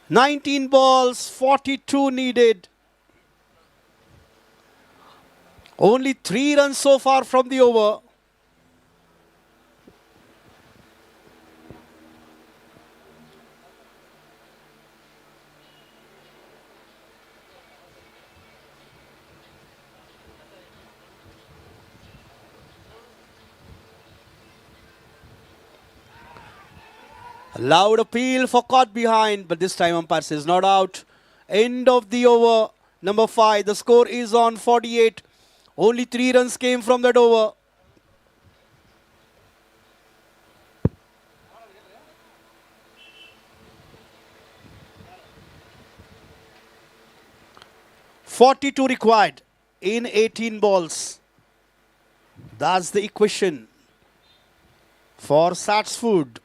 "19 balls, 42 needed. Only 3 runs so far from the over. A loud appeal for caught behind, but this time umpire says not out. End of the over, number 5. The score is on 48. Only 3 runs came from that over. "42 required in 18 balls. That's the equation for Satsfood.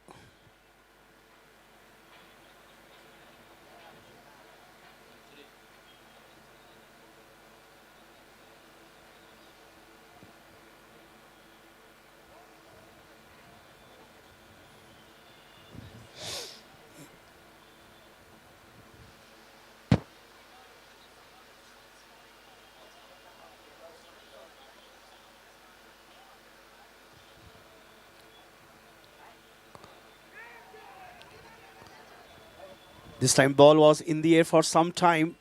This time ball was in the air for some time.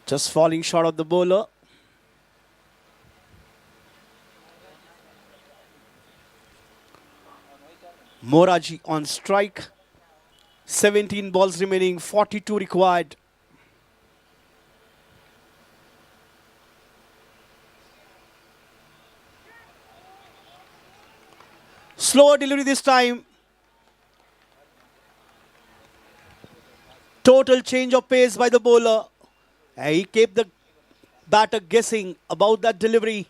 Just falling short of the bowler. Moraji on strike. 17 balls remaining, 42 required. Slower delivery this time. Total change of pace by the bowler. He kept the batter guessing about that delivery.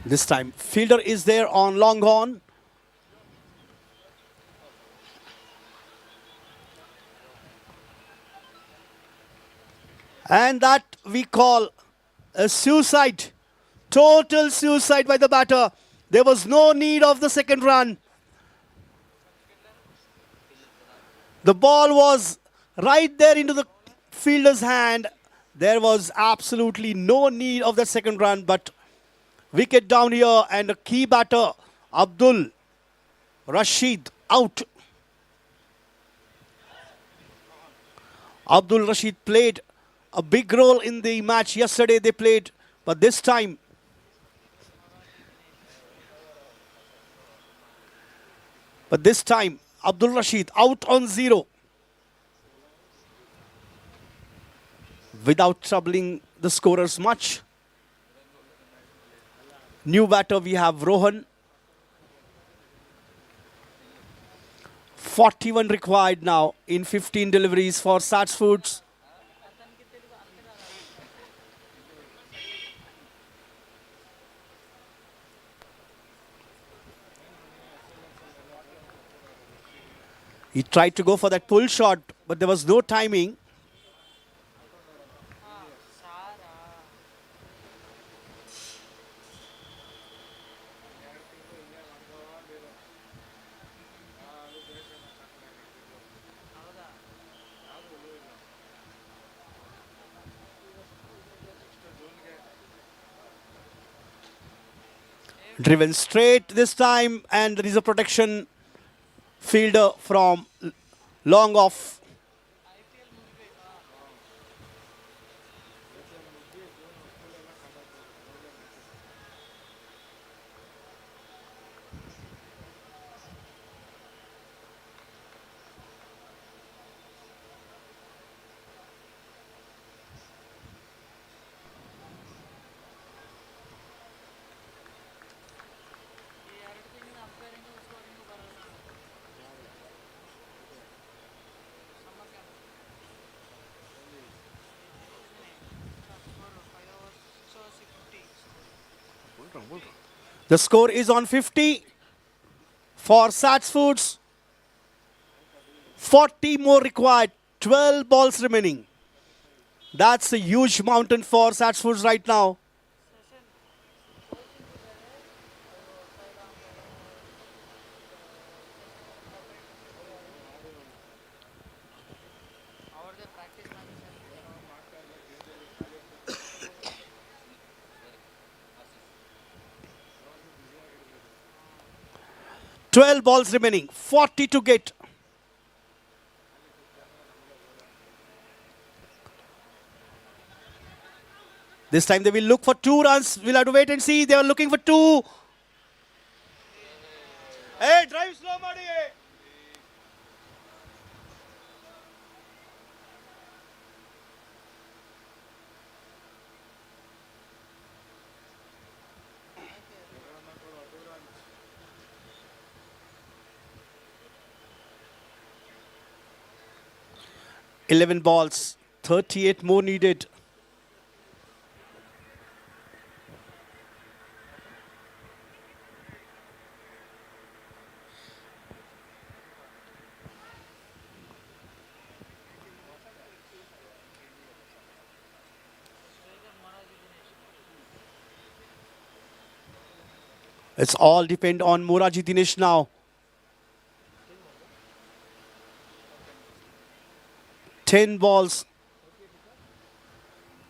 This time fielder is there on long on. And that we call a suicide. Total suicide by the batter. There was no need of the second run. The ball was right there into the fielder's hand. There was absolutely no need of the second run, but wicket down here and a key batter, Abdul Rashid, out. Abdul Rashid played a big role in the match yesterday they played, but this time Abdul Rashid out on 0 without troubling the scorers much. New batter we have Rohan. 41 required now in 15 deliveries for Sats Foods. He tried to go for that pull shot, but there was no timing. Driven straight this time, and there is a protection fielder from long off. The score is on 50 for Sats Foods. 40 more required. 12 balls remaining. That's a huge mountain for Sats Foods right now. Twelve balls remaining. 40 to get. This time they will look for 2 runs. We'll have to wait and see. They are looking for 2. Hey, drive slow, Madi. 11 balls, 38 more needed. It's all depend on Moraji Dinesh now. 10 balls.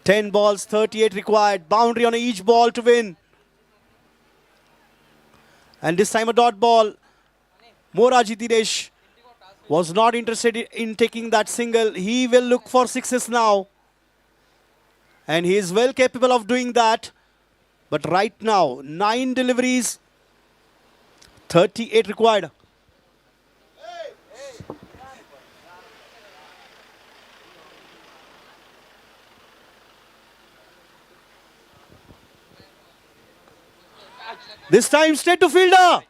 10 balls, 38 required. Boundary on each ball to win. And this time a dot ball. Moraji Dinesh was not interested in taking that single. He will look for sixes now. And he is well capable of doing that. But right now, 9 deliveries, 38 required. This time straight to fielder.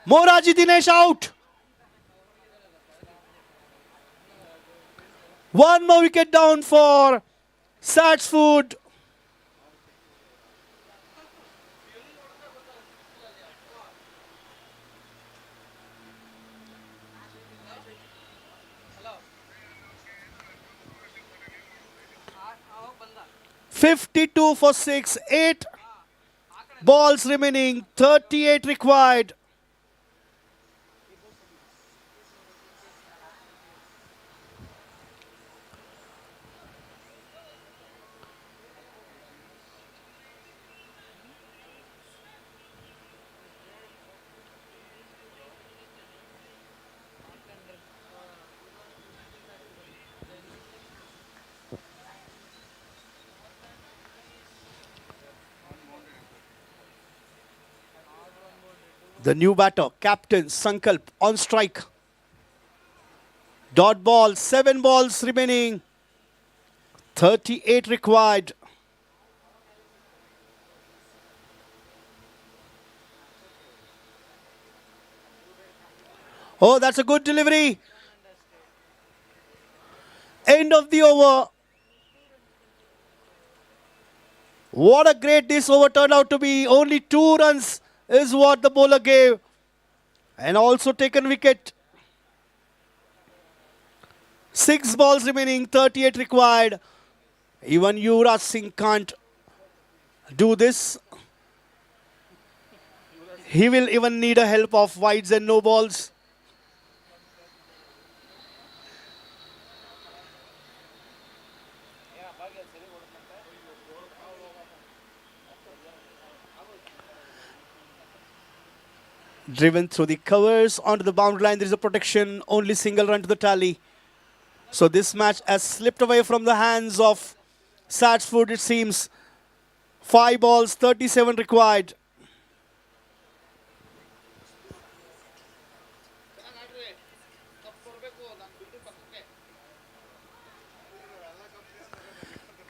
Moraji Dinesh out. 1 more wicket down for Sats Food. $52 for 6, 8 balls remaining, 38 required. The new batter, Captain Sankalp, on strike. Dot ball, 7 balls remaining. 38 required. Oh, that's a good delivery. End of the over. What a great this over turned out to be. Only 2 runs is what the bowler gave. And also taken wicket. 6 balls remaining, 38 required. Even Yuvraj Singh can't do this. He will even need a help of wides and no balls. Driven through the covers onto the boundary line. There is a protection. Only single run to the tally. So this match has slipped away from the hands of Satsford, it seems. 5 balls, 37 required.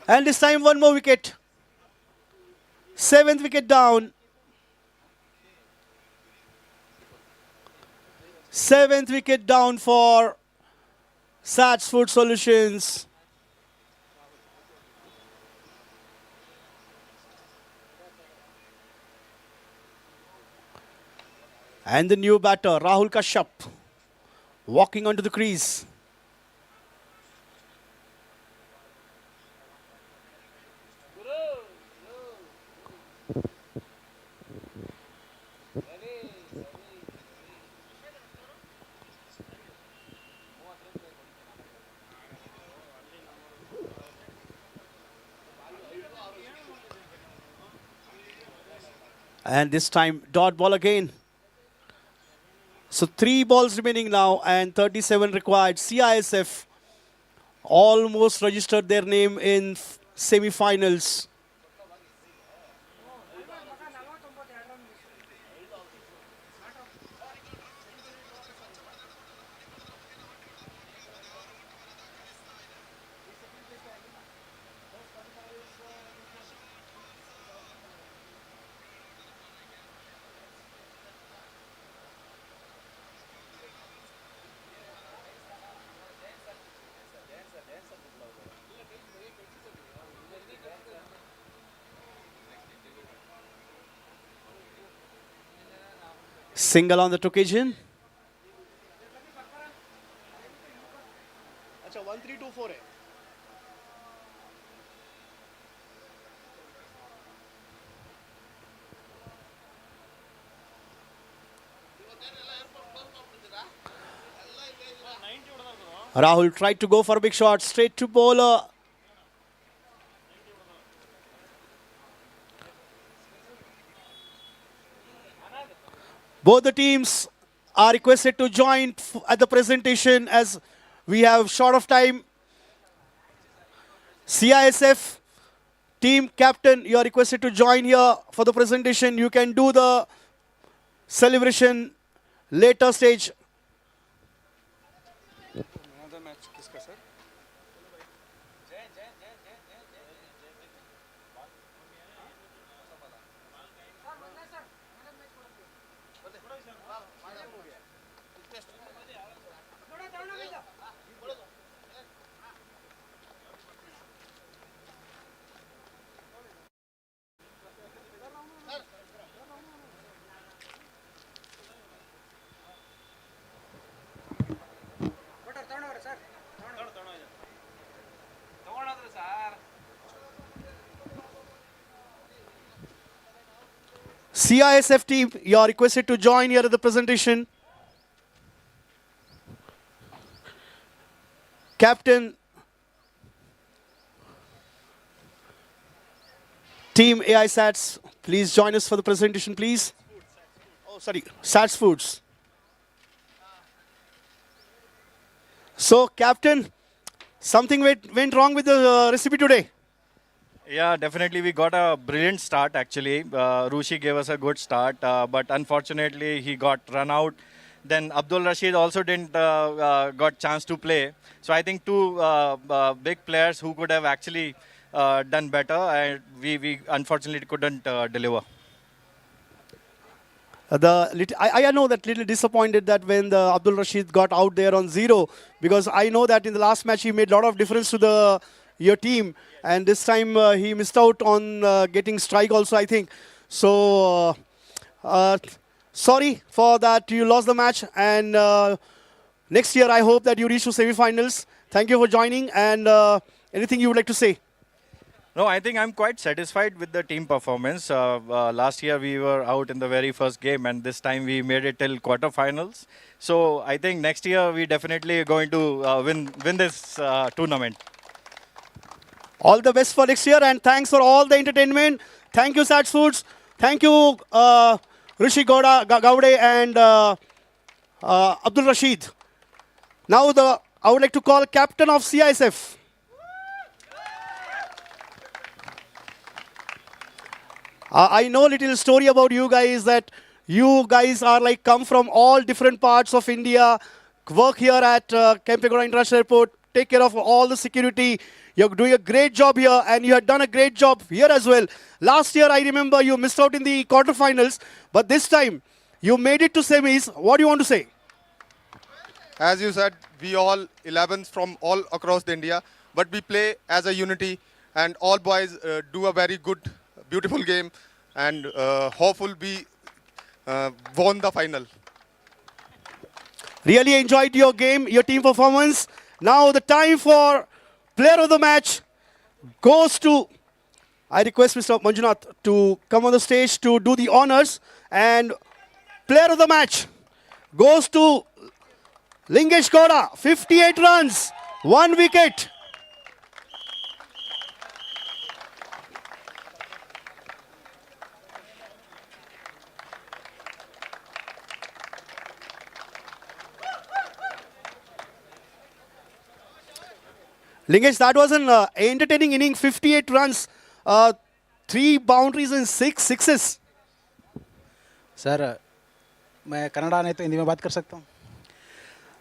And this time one more wicket. 7th wicket down. 7th wicket down for Sats Food Solutions. And the new batter, Rahul Kashyap, walking onto the crease. And this time, dot ball again. So 3 balls remaining now and 37 required. CISF almost registered their name in semi-finals. Single on that occasion. Acha 1324 hai. Rahul tried to go for a big shot, straight to bowler. Both the teams are requested to join at the presentation as we have short of time. CISF team captain, you are requested to join here for the presentation. You can do the celebration later stage. Another match किसका sir? CISF team, you are requested to join here at the presentation. Captain, team AI Sats, please join us for the presentation, please. Oh, sorry, Sats Foods. So, Captain, something went wrong with the recipe today. Yeah, definitely. We got a brilliant start, actually. Rushi gave us a good start, but unfortunately, he got run out. Then Abdul Rashid also didn't got chance to play. So I think two big players who could have actually done better, and we unfortunately couldn't deliver. I know that little disappointed that when the Abdul Rashid got out there on 0, because I know that in the last match he made a lot of difference to your team, and this time he missed out on getting strike also, I think. So sorry for that you lost the match, and next year I hope that you reach to semi-finals. Thank you for joining, and anything you would like to say? No, I think I'm quite satisfied with the team performance. Last year we were out in the very first game, and this time we made it till quarterfinals. So I think next year we definitely are going to win this tournament. All the best for next year, and thanks for all the entertainment. Thank you, Sats Foods. Thank you, Rishi Gaude and Abdul Rashid. Now I would like to call captain of CISF. I know a little story about you guys, that you guys are like come from all different parts of India, work here at Kempegowda International Airport, take care of all the security. You're doing a great job here, and you have done a great job here as well. Last year, I remember you missed out in the quarterfinals, but this time you made it to semis. What do you want to say? As you said, we all 11s from all across the India, but we play as a unity, and all boys do a very good, beautiful game, and hopefully we won the final. Really enjoyed your game, your team performance. Now the time for player of the match goes to, I request Mr. Manjunath to come on the stage to do the honors, and player of the match goes to Lingesh Gowda, 58 runs, 1 wicket. Lingesh, that was an entertaining inning, 58 runs, 3 boundaries and 6 sixes. Sir मैं कन्नड़ा नहीं तो हिंदी में बात कर सकता हूँ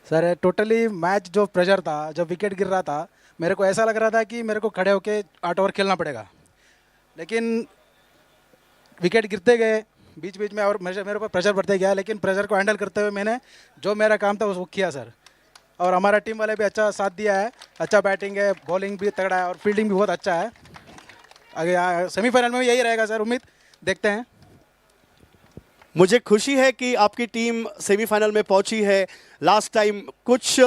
sir totally match जो pressure था जब विकेट गिर रहा था मेरे को ऐसा लग रहा था कि मेरे को खड़े होके 8 ओवर खेलना पड़ेगा लेकिन विकेट गिरते गए बीच बीच में और मेरे ऊपर प्रेशर बढ़ते गया लेकिन प्रेशर को हैंडल करते हुए मैंने जो मेरा काम था वो किया सर और हमारा टीम वाले भी अच्छा साथ दिया है अच्छा बैटिंग है बॉलिंग भी तगड़ा है और फील्डिंग भी बहुत अच्छा है आगे सेमीफाइनल में भी यही रहेगा सर उम्मीद देखते हैं मुझे खुशी है कि आपकी टीम सेमीफाइनल में पहुंची है लास्ट टाइम कुछ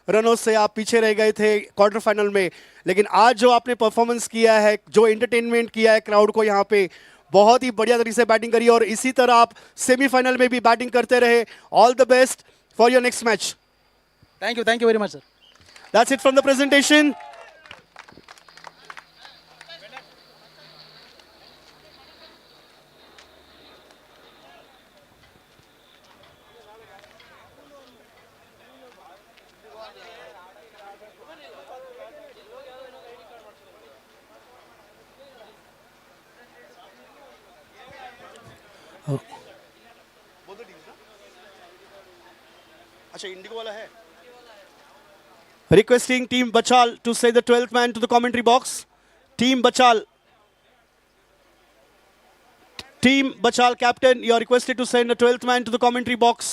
रनों से आप पीछे रह गए थे क्वार्टर फाइनल में लेकिन आज जो आपने परफॉर्मेंस किया है जो एंटरटेनमेंट किया है क्राउड को यहाँ पे बहुत ही बढ़िया तरीके से बैटिंग करी और इसी तरह आप सेमीफाइनल में भी बैटिंग करते रहे all the best for your next match thank you very much sir that's it from the presentation अच्छा इंडिगो वाला है requesting team Bachal to send the 12th man to the commentary box team Bachal captain you are requested to send the 12th man to the commentary box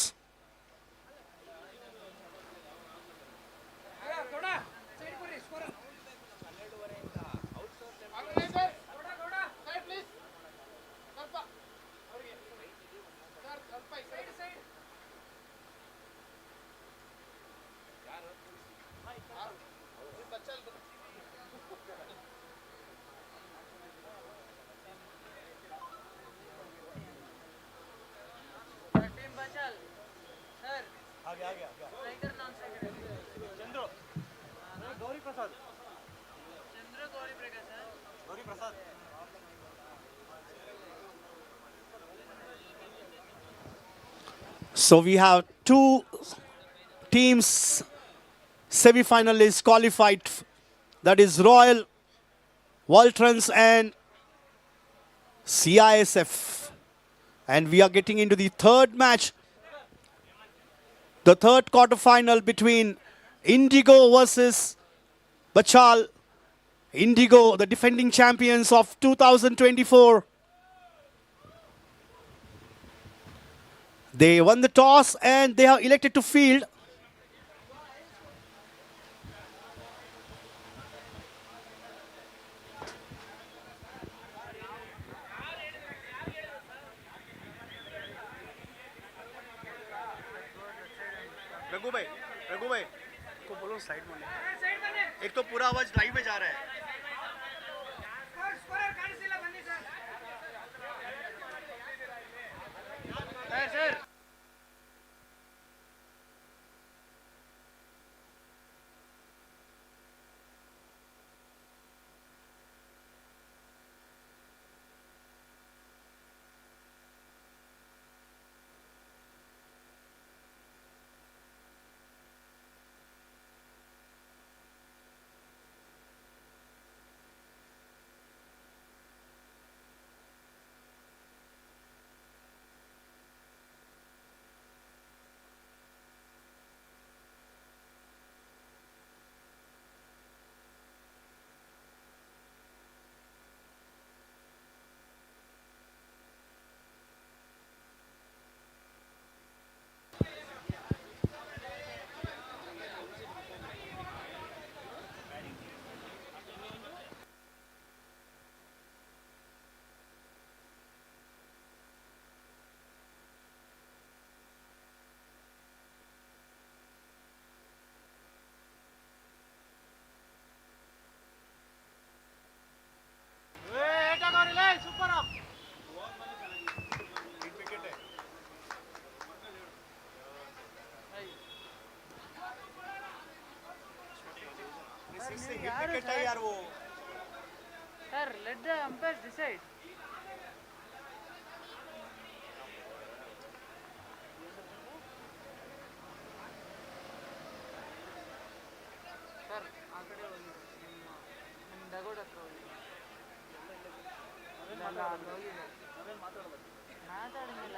So we have two teams semi-finalists qualified. That is Royal Voltrons and CISF. And we are getting into the third match. The third quarter-final between Indigo versus Bachal. Indigo, the defending champions of 2024. They won the toss and they are elected to field. Raghu भाई को बोलो side में एक तो पूरा आवाज live में जा रहा है Sir, let the umpires decide. Sir, ಆ ಕಡೆ ಹೋಗಿ ನಿಮ್ಮ ಡಗೋಟ್ ಹತ್ರ ಹೋಗಿ ಅಲ್ಲ ಅಲ್ಲಿ ಹೋಗಿದೆ ಮಾತಾಡಂಗಿಲ್ಲ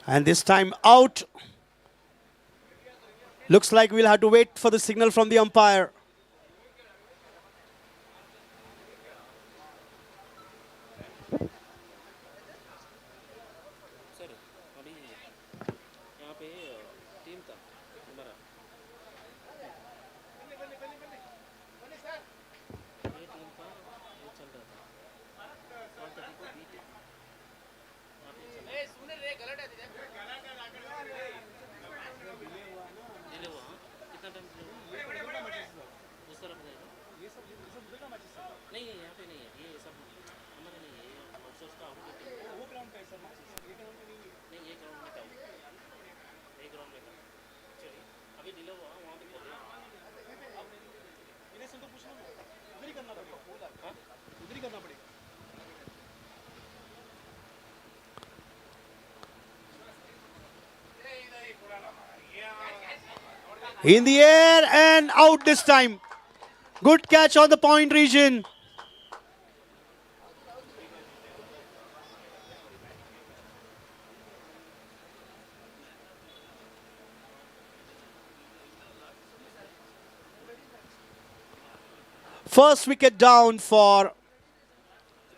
And this time out. Looks like we'll have to wait for the signal from the umpire. Sir अभी यहाँ पे टीम था हमारा ये टीम का ये चल रहा था 130 को बीट है सुने रे गलत है डिले हुआ कितना टाइम डिले हुआ उस तरफ जाएगा ये सब नहीं है यहाँ पे नहीं है ये सब हमारा नहीं है ये आउटसोर्स का आउटलेट वो ग्राउंड का है सर ये ग्राउंड में नहीं ये ग्राउंड में था ये ग्राउंड में था चलिए अभी डिले हुआ वहाँ पे बोले इन्हें से तो पूछना उधर ही करना पड़ेगा हाँ उधर ही करना पड़ेगा In the air and out this time. Good catch on the point region. First wicket down for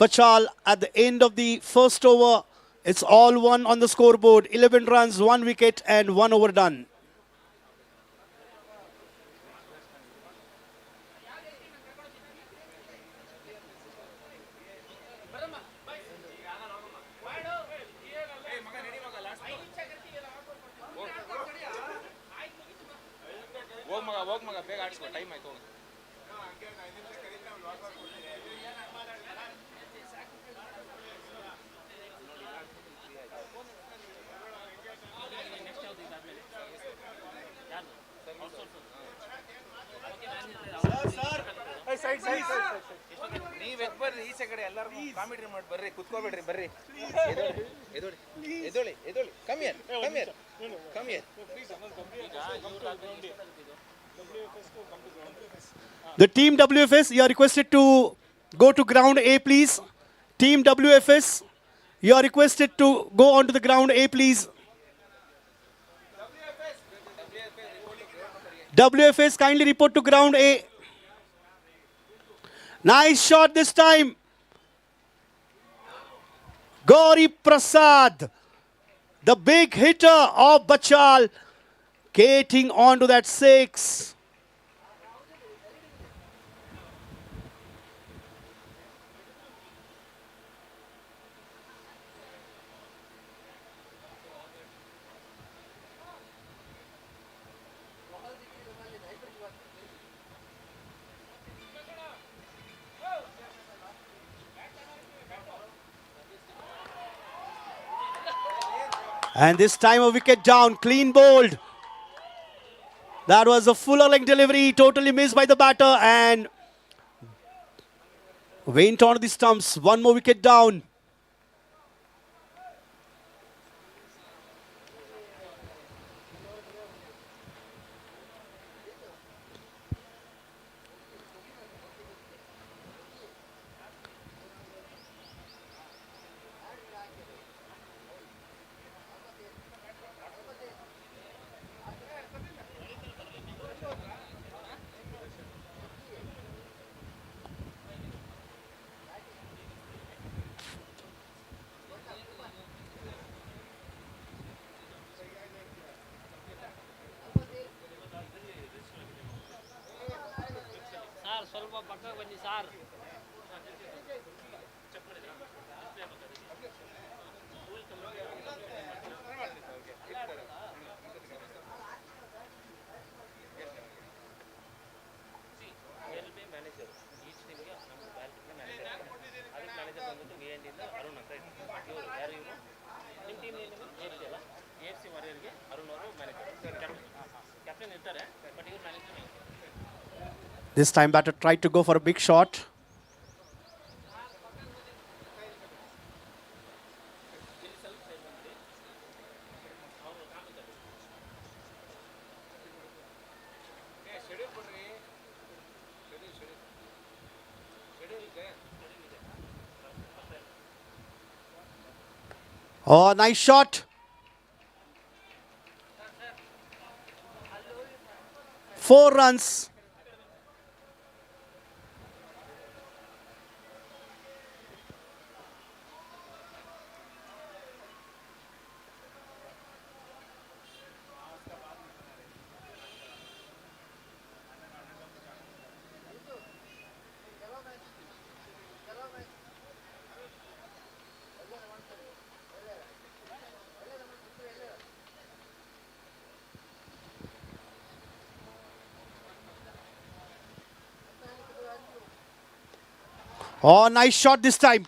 Bachal at the end of the first over. It's all one on the scoreboard. 11 runs, 1 wicket and 1 over done. ಹೋಗ್ ಮಗ ಬೇಗ ಆಡಿಸ್ಕೊ time ಆಯ್ತು ನೀವ್ ಎದ್ ಬರ್ರಿ ಈಚೆ ಕಡೆ ಎಲ್ಲರೂ ಕಾಮಿಟ್ರಿ ಮಾಡಿ ಬರ್ರಿ ಕುತ್ಕೋಬೇಡ್ರಿ ಬರ್ರಿ ಎದೋಳಿ ಎದೋಳಿ ಎದೋಳಿ come here come here come here The team WFS, you are requested to go to ground A, please. Team WFS, you are requested to go onto the ground A, please. WFS, kindly report to ground A. Nice shot this time. Gauri Prasad, the big hitter of Bachal, getting onto that 6. And this time a wicket down, clean bowled. That was a fuller leg delivery, totally missed by the batter and went on the stumps. One more wicket down. Sir ಸ್ವಲ್ಪ ಪಕ್ಕಕ್ಕೆ ಬನ್ನಿ sir ಇವರು ಯಾರು ಇವರು ನಿಮ್ಮ team ಏನು AFC ಅಲ್ಲ AFC ವಾರಿಯರ್ಗೆ Arun ಅವರು ಮ್ಯಾನೇಜರ್ ಕ್ಯಾಪ್ಟನ್ ಇರ್ತಾರೆ ಬಟ್ ಇವ್ರು manager. This time batter tried to go for a big shot. Oh, nice shot. Four runs. Oh, nice shot this time.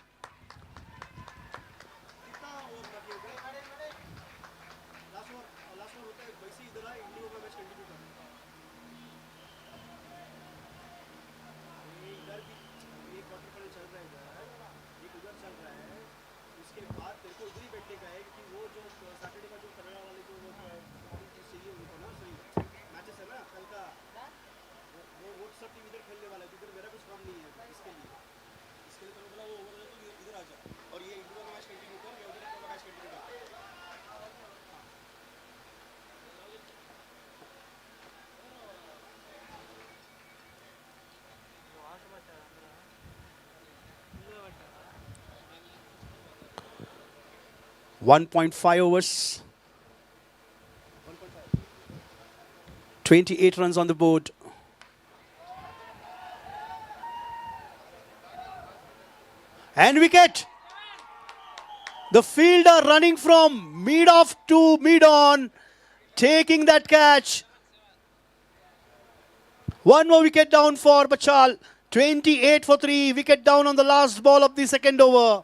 .5 overs. 28 runs on the board. And wicket. The fielder running from mid-off to mid-on, taking that catch. One more wicket down for Bachal. 28 for 3. Wicket down on the last ball of the second over.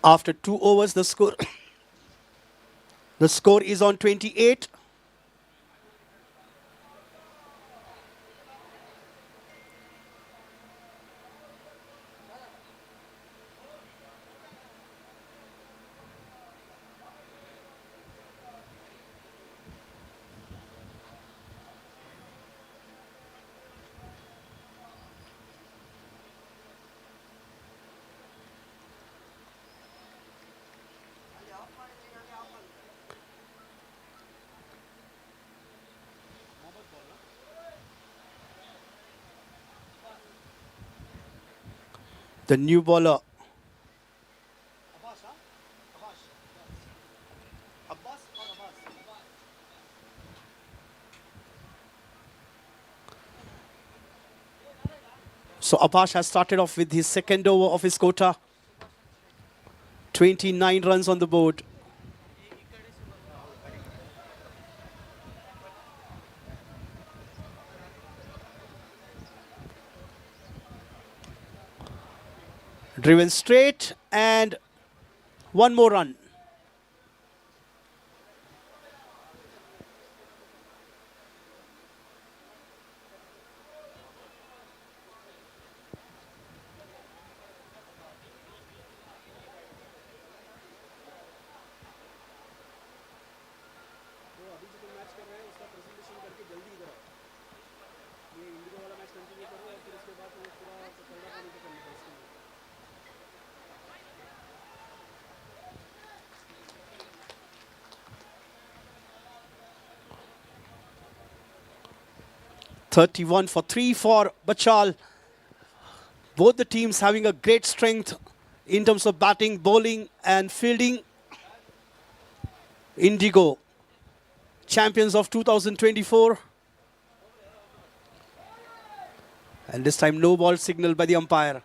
After 2 overs, the score is on 28. The new bowler. So Abbas has started off with his second over of his quota. 29 runs on the board. Driven straight and one more run. 31 for 3 for Bachal. Both the teams having a great strength in terms of batting, bowling and fielding. Indigo, champions of 2024. And this time no ball signal by the umpire.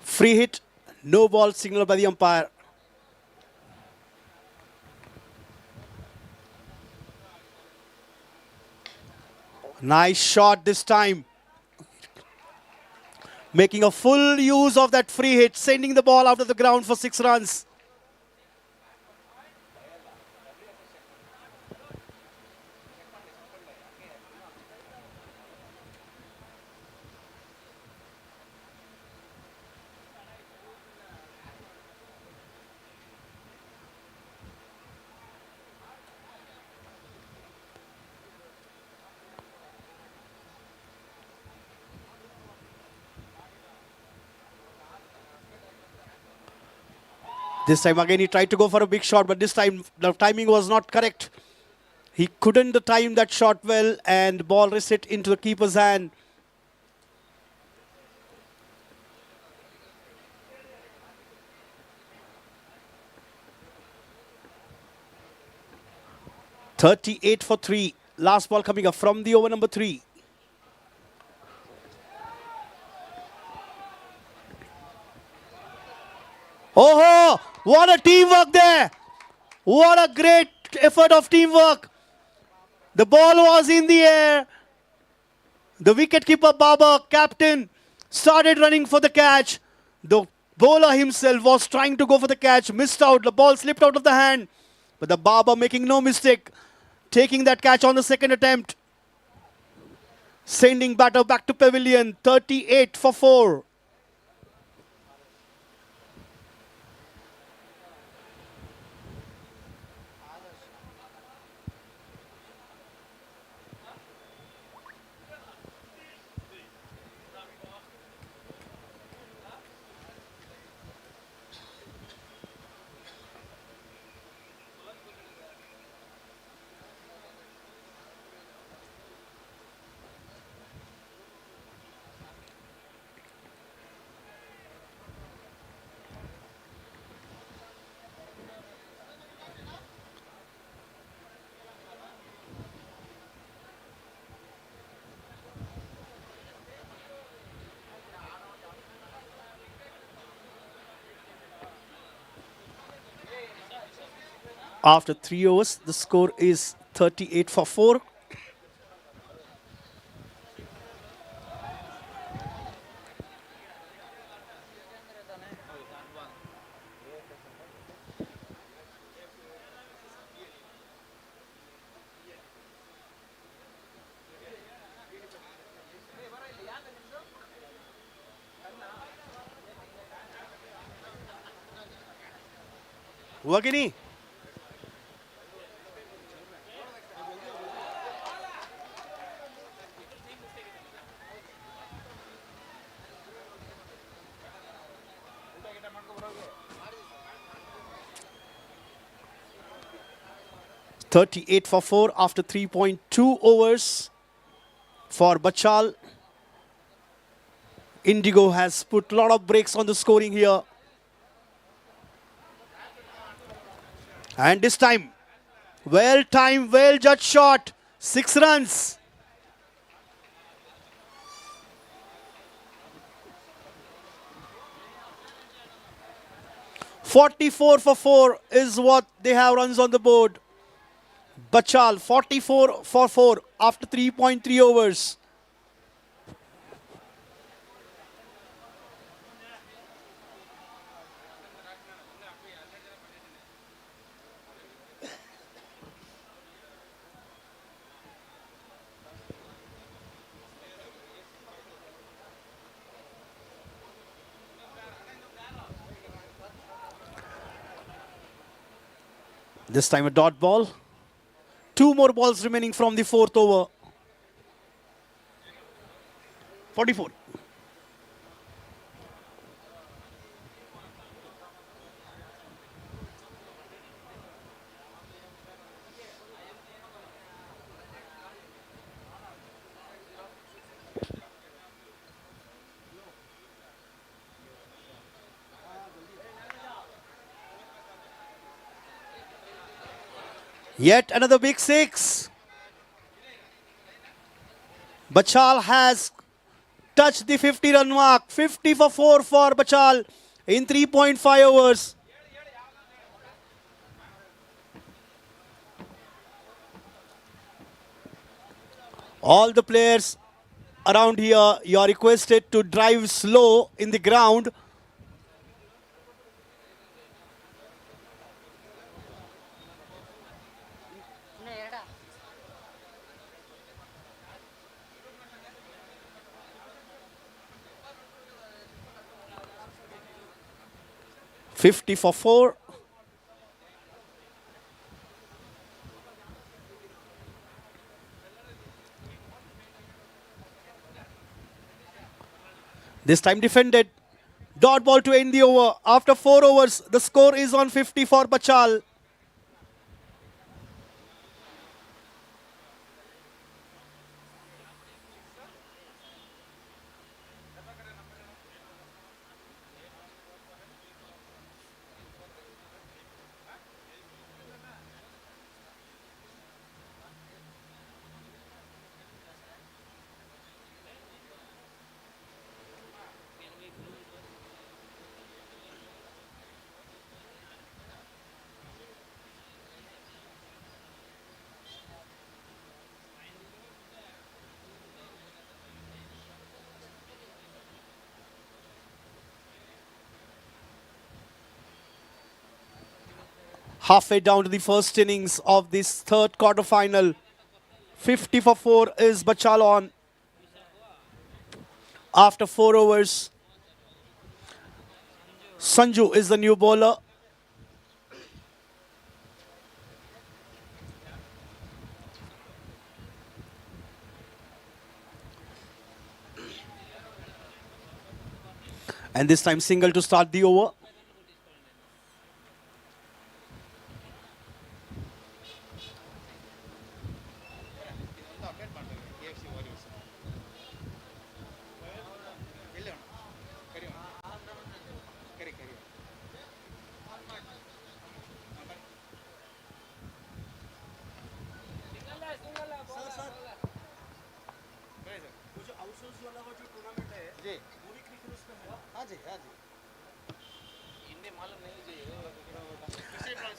Free hit, no ball signal by the umpire. Nice shot this time. Making a full use of that free hit, sending the ball out of the ground for 6 runs. This time again he tried to go for a big shot, but this time the timing was not correct. He couldn't time that shot well and ball reset into the keeper's hand. .38 for 3. Last ball coming up from the over number 3. Oh, what a teamwork there. What a great effort of teamwork. The ball was in the air. The wicketkeeper Baba, captain, started running for the catch. The bowler himself was trying to go for the catch, missed out. The ball slipped out of the hand. But the Baba making no mistake, taking that catch on the second attempt. Sending batter back to pavilion, 38 for 4. After 3 overs, the score is 38 for 4. Wagini. .38 for 4 after 3.2 overs for Bachal. Indigo has put a lot of breaks on the scoring here. And this time, well-timed, well-judged shot. 6 runs. .44 for 4 is what they have runs on the board. Bachal, 44 for 4 after 3.3 overs. This time a dot ball. 2 more balls remaining from the 4th over. 44. Yet another big six. Bachal has touched the 50-run mark. 50 for 4 for Bachal in 3.5 overs. All the players around here, you are requested to drive slow in the ground. $50 for 4. This time defended. Dot ball to end the over. After 4 overs, the score is on 50 for Bachal. Halfway down to the first innings of this third quarter final. 50 for 4 is Bachal on. After 4 overs, Sanju is the new bowler. And this time single to start the over.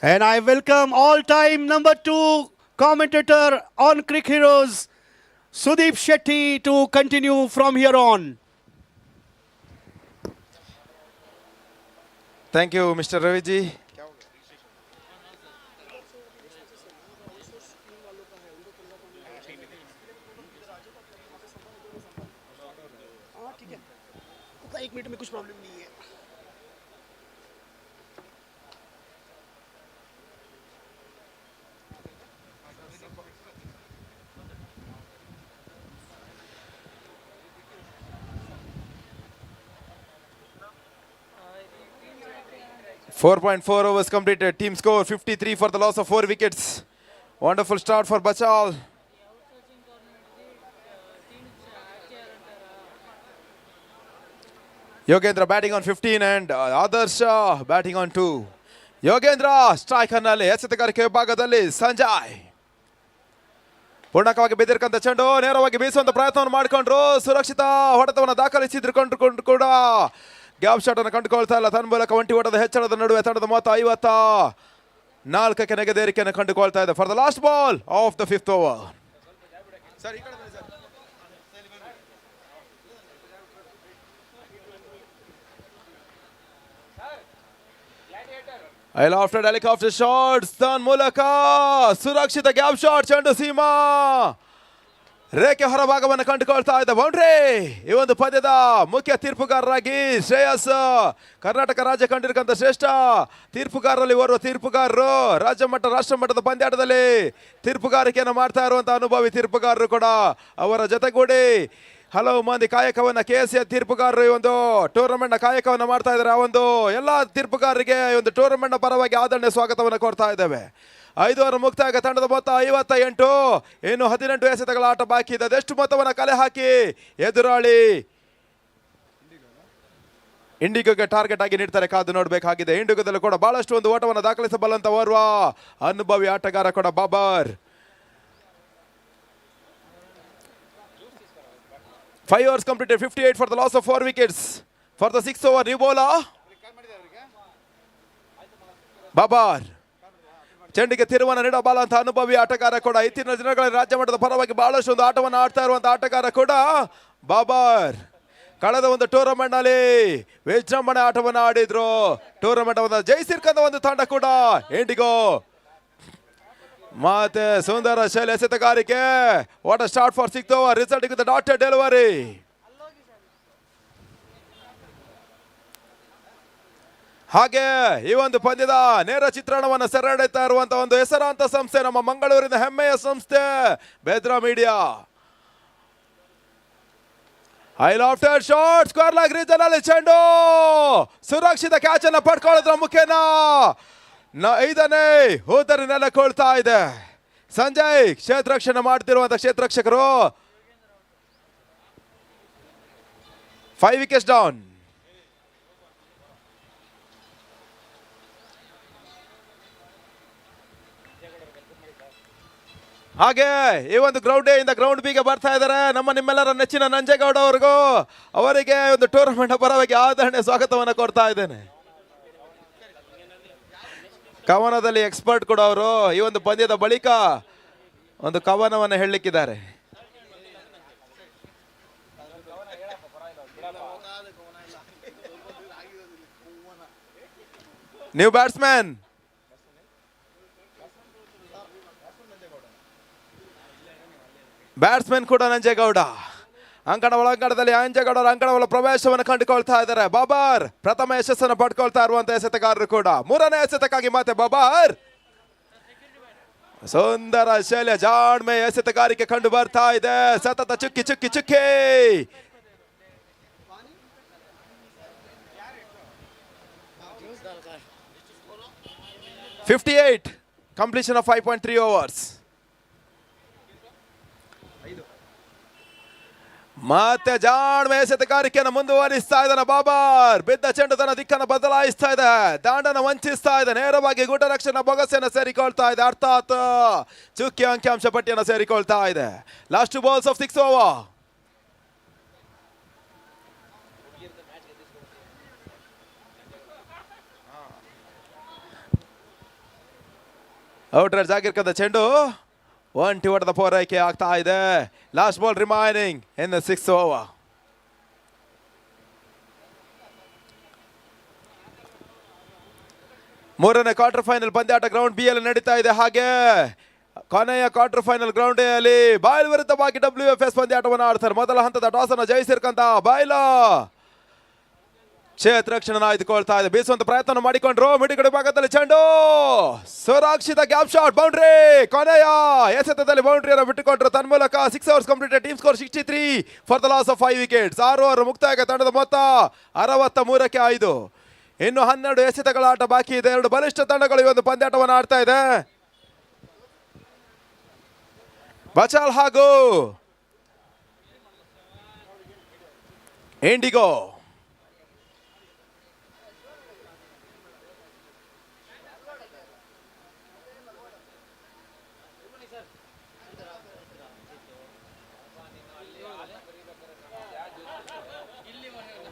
And I welcome all-time number 2 commentator on Cricket Heroes, Sudeep Shetty, to continue from here on. Thank you, Mr. Raviji. एक minute में कुछ problem नहीं है. .4 overs completed. Team score 53 for the loss of 4 wickets. Wonderful start for Bachal. Yogendra batting on 15 and Adarsh batting on 2. Yogendra striker ನಲ್ಲಿ ಎಸೆತಗಾರಿಕೆ ವಿಭಾಗದಲ್ಲಿ ಸಂಜಯ್ ಪೂರ್ಣಕವಾಗಿ ಬೆದರಿಕಂತ ಚೆಂಡು ನೇರವಾಗಿ ಬೀಸುವಂತ ಪ್ರಯತ್ನವನ್ನು ಮಾಡಿಕೊಂಡ್ರು. ಸುರಕ್ಷಿತ ಹೊಡೆತವನ್ನು ದಾಖಲಿಸಿದ್ರು ಕೂಡ ಗ್ಯಾಪ್ ಶಾಟ್ ಅನ್ನು ಕಂಡುಕೊಳ್ತಾ ಇಲ್ಲ. ತನ್ಮೂಲಕ ಒಂಟಿ ಓಟದ ಹೆಚ್ಚಳದ ನಡುವೆ ತಂಡದ ಮೊತ್ತ 54ಕ್ಕೆ ನೆಗೆದೇರಿಕೆಯನ್ನು ಕಂಡುಕೊಳ್ತಾ ಇದೆ. For the last ball of the 5th over. I lofted helicopter shots. ತನ್ಮೂಲಕ ಸುರಕ್ಷಿತ ಗ್ಯಾಪ್ ಶಾಟ್ ಚೆಂಡು ಸೀಮಾ ರೇಖೆ ಹೊರಭಾಗವನ್ನು ಕಂಡುಕೊಳ್ತಾ ಇದೆ. ಬೌಂಡ್ರಿ. ಈ ಒಂದು ಪಂದ್ಯದ ಮುಖ್ಯ ತೀರ್ಪುಗಾರರಾಗಿ ಶ್ರೇಯಸ್, ಕರ್ನಾಟಕ ರಾಜ್ಯ ಕಂಡಿರ್ತಕ್ಕಂಥ ಶ್ರೇಷ್ಠ ತೀರ್ಪುಗಾರರಲ್ಲಿ ಓರ್ವ ತೀರ್ಪುಗಾರರು. ರಾಜ್ಯ ಮಟ್ಟ ರಾಷ್ಟ್ರ ಮಟ್ಟದ ಪಂದ್ಯಾಟದಲ್ಲಿ ತೀರ್ಪುಗಾರಿಕೆಯನ್ನು ಮಾಡ್ತಾ ಇರುವಂಥ ಅನುಭವಿ ತೀರ್ಪುಗಾರರು ಕೂಡ ಅವರ ಜೊತೆಗೂಡಿ ಹಲವು ಮಂದಿ ಕಾಯಕವನ್ನು KSA ತೀರ್ಪುಗಾರರು ಈ ಒಂದು ಟೂರ್ನಮೆಂಟ್ನ ಕಾಯಕವನ್ನು ಮಾಡ್ತಾ ಇದ್ದಾರೆ. ಆ ಒಂದು ಎಲ್ಲ ತೀರ್ಪುಗಾರರಿಗೆ ಈ ಒಂದು ಟೂರ್ನಮೆಂಟ್ನ ಪರವಾಗಿ ಆದರಣೆ ಸ್ವಾಗತವನ್ನು ಕೊಡ್ತಾ ಇದ್ದೇವೆ. 5 ಓವರ್ ಮುಕ್ತಾಯ. ತಂಡದ ಮೊತ್ತ 58. ಇನ್ನು 18 ಎಸೆತಗಳ ಆಟ ಬಾಕಿ ಇದೆ. ಅದೆಷ್ಟು ಮೊತ್ತವನ್ನು ಕಲೆ ಹಾಕಿ ಎದುರಾಳಿ ಇಂಡಿಗೋಗೆ ಟಾರ್ಗೆಟ್ ಆಗಿ ನೀಡ್ತಾರೆ, ಕಾದು ನೋಡಬೇಕಾಗಿದೆ. ಇಂಡಿಗೋದಲ್ಲೂ ಕೂಡ ಬಹಳಷ್ಟು ಒಂದು ಓಟವನ್ನು ದಾಖಲಿಸಬಲ್ಲಂತ ಓರ್ವ ಅನುಭವಿ ಆಟಗಾರ ಕೂಡ Babur. 5 overs completed, 58 for the loss of 4 wickets. For the 6th over, new bowler Babur. ಚೆಂಡಿಗೆ ತಿರುವನ್ನು ನೀಡಬಲ್ಲ ಅಂತ ಅನುಭವಿ ಆಟಗಾರ ಕೂಡ. ಇತ್ತೀಚಿನ ದಿನಗಳಲ್ಲಿ ರಾಜ್ಯ ಮಟ್ಟದ ಪರವಾಗಿ ಬಹಳಷ್ಟು ಒಂದು ಆಟವನ್ನು ಆಡ್ತಾ ಇರುವಂತಹ ಆಟಗಾರ ಕೂಡ ಬಾಬರ್. ಕಳೆದ ಒಂದು ಟೂರ್ನಮೆಂಟ್ ನಲ್ಲಿ ವಿಜೃಂಭಣೆ ಆಟವನ್ನು ಆಡಿದ್ರು. ಟೂರ್ನಮೆಂಟ್ ಜಯಿಸಿರ್ಕಂದ ಒಂದು ತಂಡ ಕೂಡ ಇಂಡಿಗೋ. ಮತ್ತೆ ಸುಂದರ ಶೈಲಿ ಎಸೆತಗಾರಿಕೆ. What a start for 6th over, resulting with dotted delivery. ಹಾಗೆ ಈ ಒಂದು ಪಂದ್ಯದ ನೇರ ಚಿತ್ರಣವನ್ನು ಸೆರೆ ಹಿಡಿತಾ ಇರುವಂತಹ ಒಂದು ಹೆಸರಾಂತ ಸಂಸ್ಥೆ, ನಮ್ಮ ಮಂಗಳೂರಿನ ಹೆಮ್ಮೆಯ ಸಂಸ್ಥೆ Bedra media. A lofted shot, square leg region ಅಲ್ಲಿ ಚೆಂಡು ಸುರಕ್ಷಿತ ಕ್ಯಾಚ್ ಅನ್ನು ಪಡ್ಕೊಳ್ಳೋದ್ರ ಮುಖೇನ 5ನೇ ಹೋದರೆ ನೆಲಕೊಳ್ತಾ ಇದೆ. ಸಂಜಯ್ ಕ್ಷೇತ್ರರಕ್ಷಣೆ ಮಾಡ್ತಿರುವಂತಹ ಕ್ಷೇತ್ರರಕ್ಷಕರು. 5 wickets down. ಹಾಗೆ ಈ ಒಂದು ಗ್ರೌಂಡ್ ಇಂದ ಗ್ರೌಂಡ್ ಬಿಗೆ ಬರ್ತಾ ಇದ್ದಾರೆ ನಮ್ಮ ನಿಮ್ಮೆಲ್ಲರ ನೆಚ್ಚಿನ ನಂಜೇಗೌಡ ಅವರಿಗೂ. ಅವರಿಗೆ ಒಂದು ಟೂರ್ನಮೆಂಟ್ ಪರವಾಗಿ ಆದರಣೆ ಸ್ವಾಗತವನ್ನು ಕೊಡ್ತಾ ಇದ್ದೇನೆ. ಕವನದಲ್ಲಿ ಎಕ್ಸ್ಪರ್ಟ್ ಕೂಡ ಅವರು. ಈ ಒಂದು ಪಂದ್ಯದ ಬಳಿಕ ಒಂದು ಕವನವನ್ನು ಹೇಳಲಿಕ್ಕಿದ್ದಾರೆ. ನ್ಯೂ ಬ್ಯಾಟ್ಸ್ಮನ್ ಕೂಡ ನಂಜೇಗೌಡ. ಅಂಕಣ ಒಳಂಕಣದಲ್ಲಿ ಅಂಜೇಗೌಡರ ಅಂಕಣ ಒಳ ಪ್ರವೇಶವನ್ನು ಕಂಡುಕೊಳ್ತಾ ಇದ್ದಾರೆ. ಬಾಬರ್ ಪ್ರಥಮ ಯಶಸ್ಸನ್ನು ಪಡ್ಕೊಳ್ತಾ ಇರುವಂತಹ ಎಸೆತಗಾರರು ಕೂಡ. 3ನೇ ಎಸೆತಕ್ಕಾಗಿ ಮತ್ತೆ ಬಾಬರ್. ಸುಂದರ ಶೈಲಿಯ ಜಾಣ್ಮೆ ಎಸೆತಗಾರಿಕೆ ಕಂಡು ಬರ್ತಾ ಇದೆ. ಸತತ ಚುಕ್ಕಿ ಚುಕ್ಕಿ ಚುಕ್ಕಿ. $58 completion of 5.3 overs. ಮತ್ತೆ ಜಾಣ್ಮೆ ಎಸೆತಗಾರಿಕೆಯನ್ನು ಮುಂದುವರಿಸ್ತಾ ಇದ್ದಾನೆ ಬಾಬರ್. ಬಿದ್ದ ಚೆಂಡು ತನ್ನ ದಿಕ್ಕನ್ನು ಬದಲಾಯಿಸ್ತಾ ಇದೆ, ದಾಂಡನ್ನು ವಂಚಿಸ್ತಾ ಇದೆ, ನೇರವಾಗಿ ಗುಡ್ಡ ರಕ್ಷಣಾ ಬೊಗಸೆಯನ್ನು ಸೇರಿಕೊಳ್ತಾ ಇದೆ. ಅರ್ಥಾತ್ ಚುಕ್ಕಿ ಅಂಕಿಅಂಶ ಪಟ್ಟಿಯನ್ನು ಸೇರಿಕೊಳ್ತಾ ಇದೆ. Last 2 balls of 6th over. ಔಟ್ರೈಡ್ಸ್ ಆಗಿರ್ಕಂತ ಚೆಂಡು ಒಂಟಿ ಹೊಡೆದ ಪೂರೈಕೆ ಆಗ್ತಾ ಇದೆ. Last ball remaining in the 6th over. ಮೂರನೇ ಕ್ವಾರ್ಟರ್ ಫೈನಲ್ ಪಂದ್ಯಾಟ ಗ್ರೌಂಡ್ ಬಿ ಅಲ್ಲಿ ನಡೀತಾ ಇದೆ. ಹಾಗೆ ಕೊನೆಯ ಕ್ವಾರ್ಟರ್ ಫೈನಲ್ ಗ್ರೌಂಡ್ ಎ ಅಲ್ಲಿ ಬಾಯ್ಲ್ ವಿರುದ್ಧವಾಗಿ WFS ಪಂದ್ಯಾಟವನ್ನು ಆಡ್ತಾರೆ. ಮೊದಲ ಹಂತದ ಟಾಸ್ ಅನ್ನು ಜಯಿಸಿರ್ಕಂತ ಬಾಯ್ಲ ಕ್ಷೇತ್ರರಕ್ಷಣೆ ಆಯ್ದುಕೊಳ್ತಾ ಇದೆ. ಬೀಸುವಂತ ಪ್ರಯತ್ನ ಮಾಡಿಕೊಂಡ್ರು. ಮಿಡಿಗಡೆ ಭಾಗದಲ್ಲಿ ಚೆಂಡು ಸುರಕ್ಷಿತ ಗ್ಯಾಪ್ ಶಾಟ್, ಬೌಂಡ್ರಿ. ಕೊನೆಯ ಎಸೆತದಲ್ಲಿ ಬೌಂಡ್ರಿಯನ್ನು ಬಿಟ್ಟುಕೊಂಡ್ರು. ತನ್ಮೂಲಕ 6 overs completed. Team score 63 for the loss of 5 wickets. 6 over ಮುಕ್ತಾಯ. ತಂಡದ ಮೊತ್ತ 63ಕ್ಕೆ 5. ಇನ್ನು 12 ಎಸೆತಗಳ ಆಟ ಬಾಕಿ ಇದೆ. 2 ಬಲಿಷ್ಠ ತಂಡಗಳು ಈ ಒಂದು ಪಂದ್ಯಾಟವನ್ನು ಆಡ್ತಾ ಇದೆ. ಬಚಾಲ್ ಹಾಗೂ ಇಂಡಿಗೋ.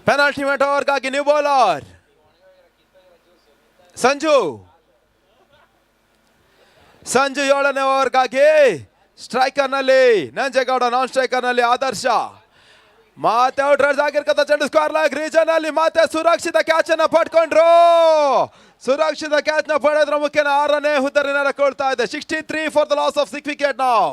ಪೆನಾಲ್ಟಿ ಮೆಟ್ ಓವರ್ಗಾಗಿ ನ್ಯೂ ಬೌಲರ್ ಸಂಜು. 7ನೇ ಓವರ್ಗಾಗಿ ಸ್ಟ್ರೈಕರ್ ನಲ್ಲಿ ನಂಜೇಗೌಡ, ನಾನ್ ಸ್ಟ್ರೈಕರ್ ನಲ್ಲಿ ಆದರ್ಶ. ಮತ್ತೆ ಔಟ್ರೈಡ್ಸ್ ಆಗಿರ್ಕಂತ ಚೆಂಡು ಸ್ಕ್ವೇರ್ ಲೆಗ್ ರೀಜನ್ ಅಲ್ಲಿ ಮತ್ತೆ ಸುರಕ್ಷಿತ ಕ್ಯಾಚ್ ಅನ್ನ ಪಡ್ಕೊಂಡ್ರು. ಸುರಕ್ಷಿತ ಕ್ಯಾಚ್ ನ ಪಡೆದ್ರ ಮುಖ್ಯನ 6ನೇ ಹುದ್ದರಿನ ಕೊಳ್ತಾ ಇದೆ. 63 for the loss of 6 wickets now.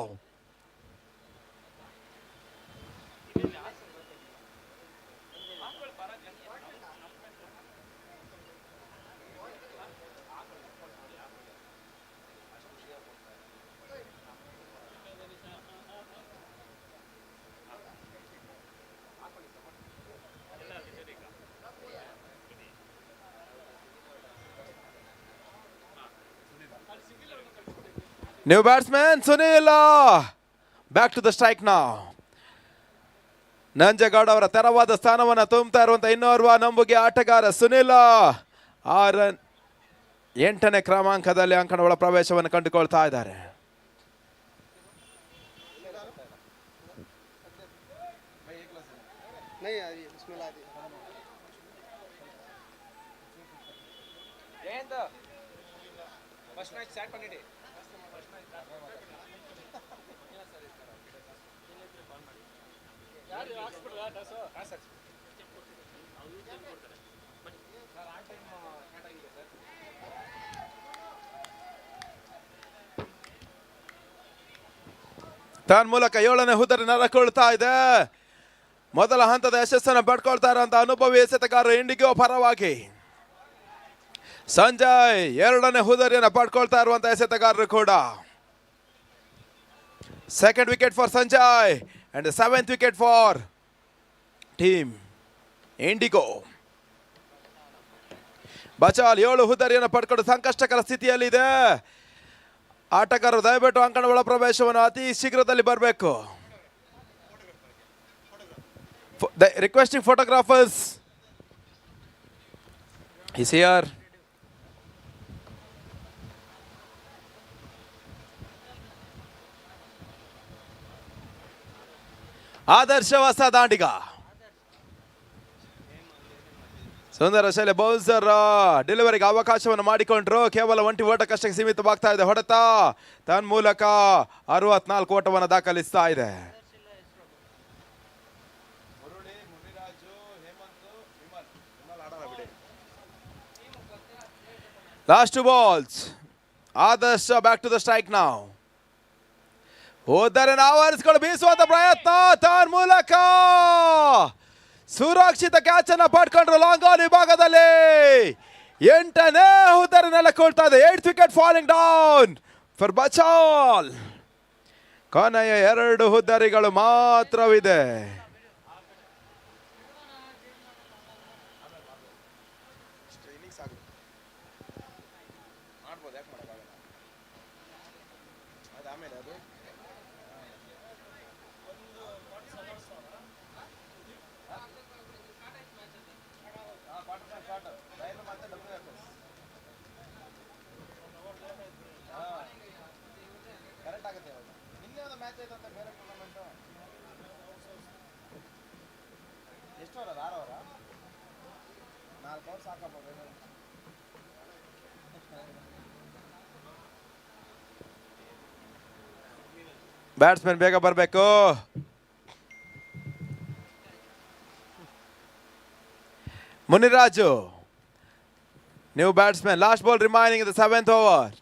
New batsman Sunil back to the strike now. Nanjegowda ಅವರ ತೆರವಾದ ಸ್ಥಾನವನ್ನು ತುಂಬುತ್ತಾ ಇರುವಂತ ಇನ್ನೋರ್ವ ನಂಬುಗೆ ಆಟಗಾರ ಸುನಿಲ್ 8ನೇ ಕ್ರಮಾಂಕದಲ್ಲಿ ಅಂಕಣಗಳ ಪ್ರವೇಶವನ್ನು ಕಂಡುಕೊಳ್ತಾ ಇದ್ದಾರೆ. फर्स्ट मैच स्टार्ट பண்ணிடு ಯಾರು ಹಾಕ್ಸ್ಬಿಡ್ರಾ ದಾಸು ಹಾ ಸರ್ ಸರ್ ಆ ಟೈಮ್ ಸ್ಟಾರ್ಟ್ ಆಗಿದೆ ಸರ್ ತನ್ಮೂಲಕ 7ನೇ ಹುದ್ದರಿ ನರಕೊಳ್ತಾ ಇದೆ. ಮೊದಲ ಹಂತದ ಯಶಸ್ಸನ್ನು ಪಡ್ಕೊಳ್ತಾ ಇರುವಂತ ಅನುಭವಿ ಎಸೆತಗಾರ ಇಂಡಿಗೋ ಪರವಾಗಿ ಸಂಜಯ್ 2ನೇ ಹುದ್ದರಿಯನ್ನು ಪಡ್ಕೊಳ್ತಾ ಇರುವಂತ ಎಸೆತಗಾರರು ಕೂಡ. Second wicket for Sanjay and 7th wicket for team Indigo. Bachal 7 ಹುದ್ದರಿಯನ್ನು ಪಡ್ಕೊಂಡು ಸಂಕಷ್ಟಕರ ಸ್ಥಿತಿಯಲ್ಲಿದೆ. ಆಟಗಾರರು ದಯವಿಟ್ಟು ಅಂಕಣಗಳ ಪ್ರವೇಶವನ್ನು ಅತಿ ಶೀಘ್ರದಲ್ಲಿ ಬರಬೇಕು. Requesting photographers is here. Adarsh ಹೊಸ ದಾಂಡಿಗ ಸುಂದರ ಶೈಲಿ ಬೌನ್ಸರ್ ಡೆಲಿವರಿಗೆ ಅವಕಾಶವನ್ನು ಮಾಡಿಕೊಂಡ್ರು. ಕೇವಲ 1 ಓಟಕ್ಕಷ್ಟೇ ಸೀಮಿತವಾಗ್ತಾ ಇದೆ ಹೊಡೆತ. ತನ್ಮೂಲಕ 64 ಓಟವನ್ನು ದಾಖಲಿಸ್ತಾ ಇದೆ. Last 2 balls. Adarsh back to the strike ನಾವು. ಹೋದರೆ ಆವರಿಸಿಕೊಂಡು ಬೀಸುವಂತ ಪ್ರಯತ್ನ. ತನ್ಮೂಲಕ ಸುರಕ್ಷಿತ ಕ್ಯಾಚ್ ಅನ್ನ ಪಡ್ಕೊಂಡ್ರು ಲಾಂಗ್ ಆನ್ ವಿಭಾಗದಲ್ಲಿ. 8ನೇ ಹುದ್ದರಿ ನೆಲಕೊಳ್ತಾ ಇದೆ. 8th wicket falling down for Bachal. ಕೊನೆಯ 2 ಹುದ್ದರಿಗಳು ಮಾತ್ರವಿದೆ. ಬ್ಯಾಟ್ಸ್ಮನ್ ಬೇಗ ಬರಬೇಕು. Muniraju new batsman. Last ball remaining in the 7th over.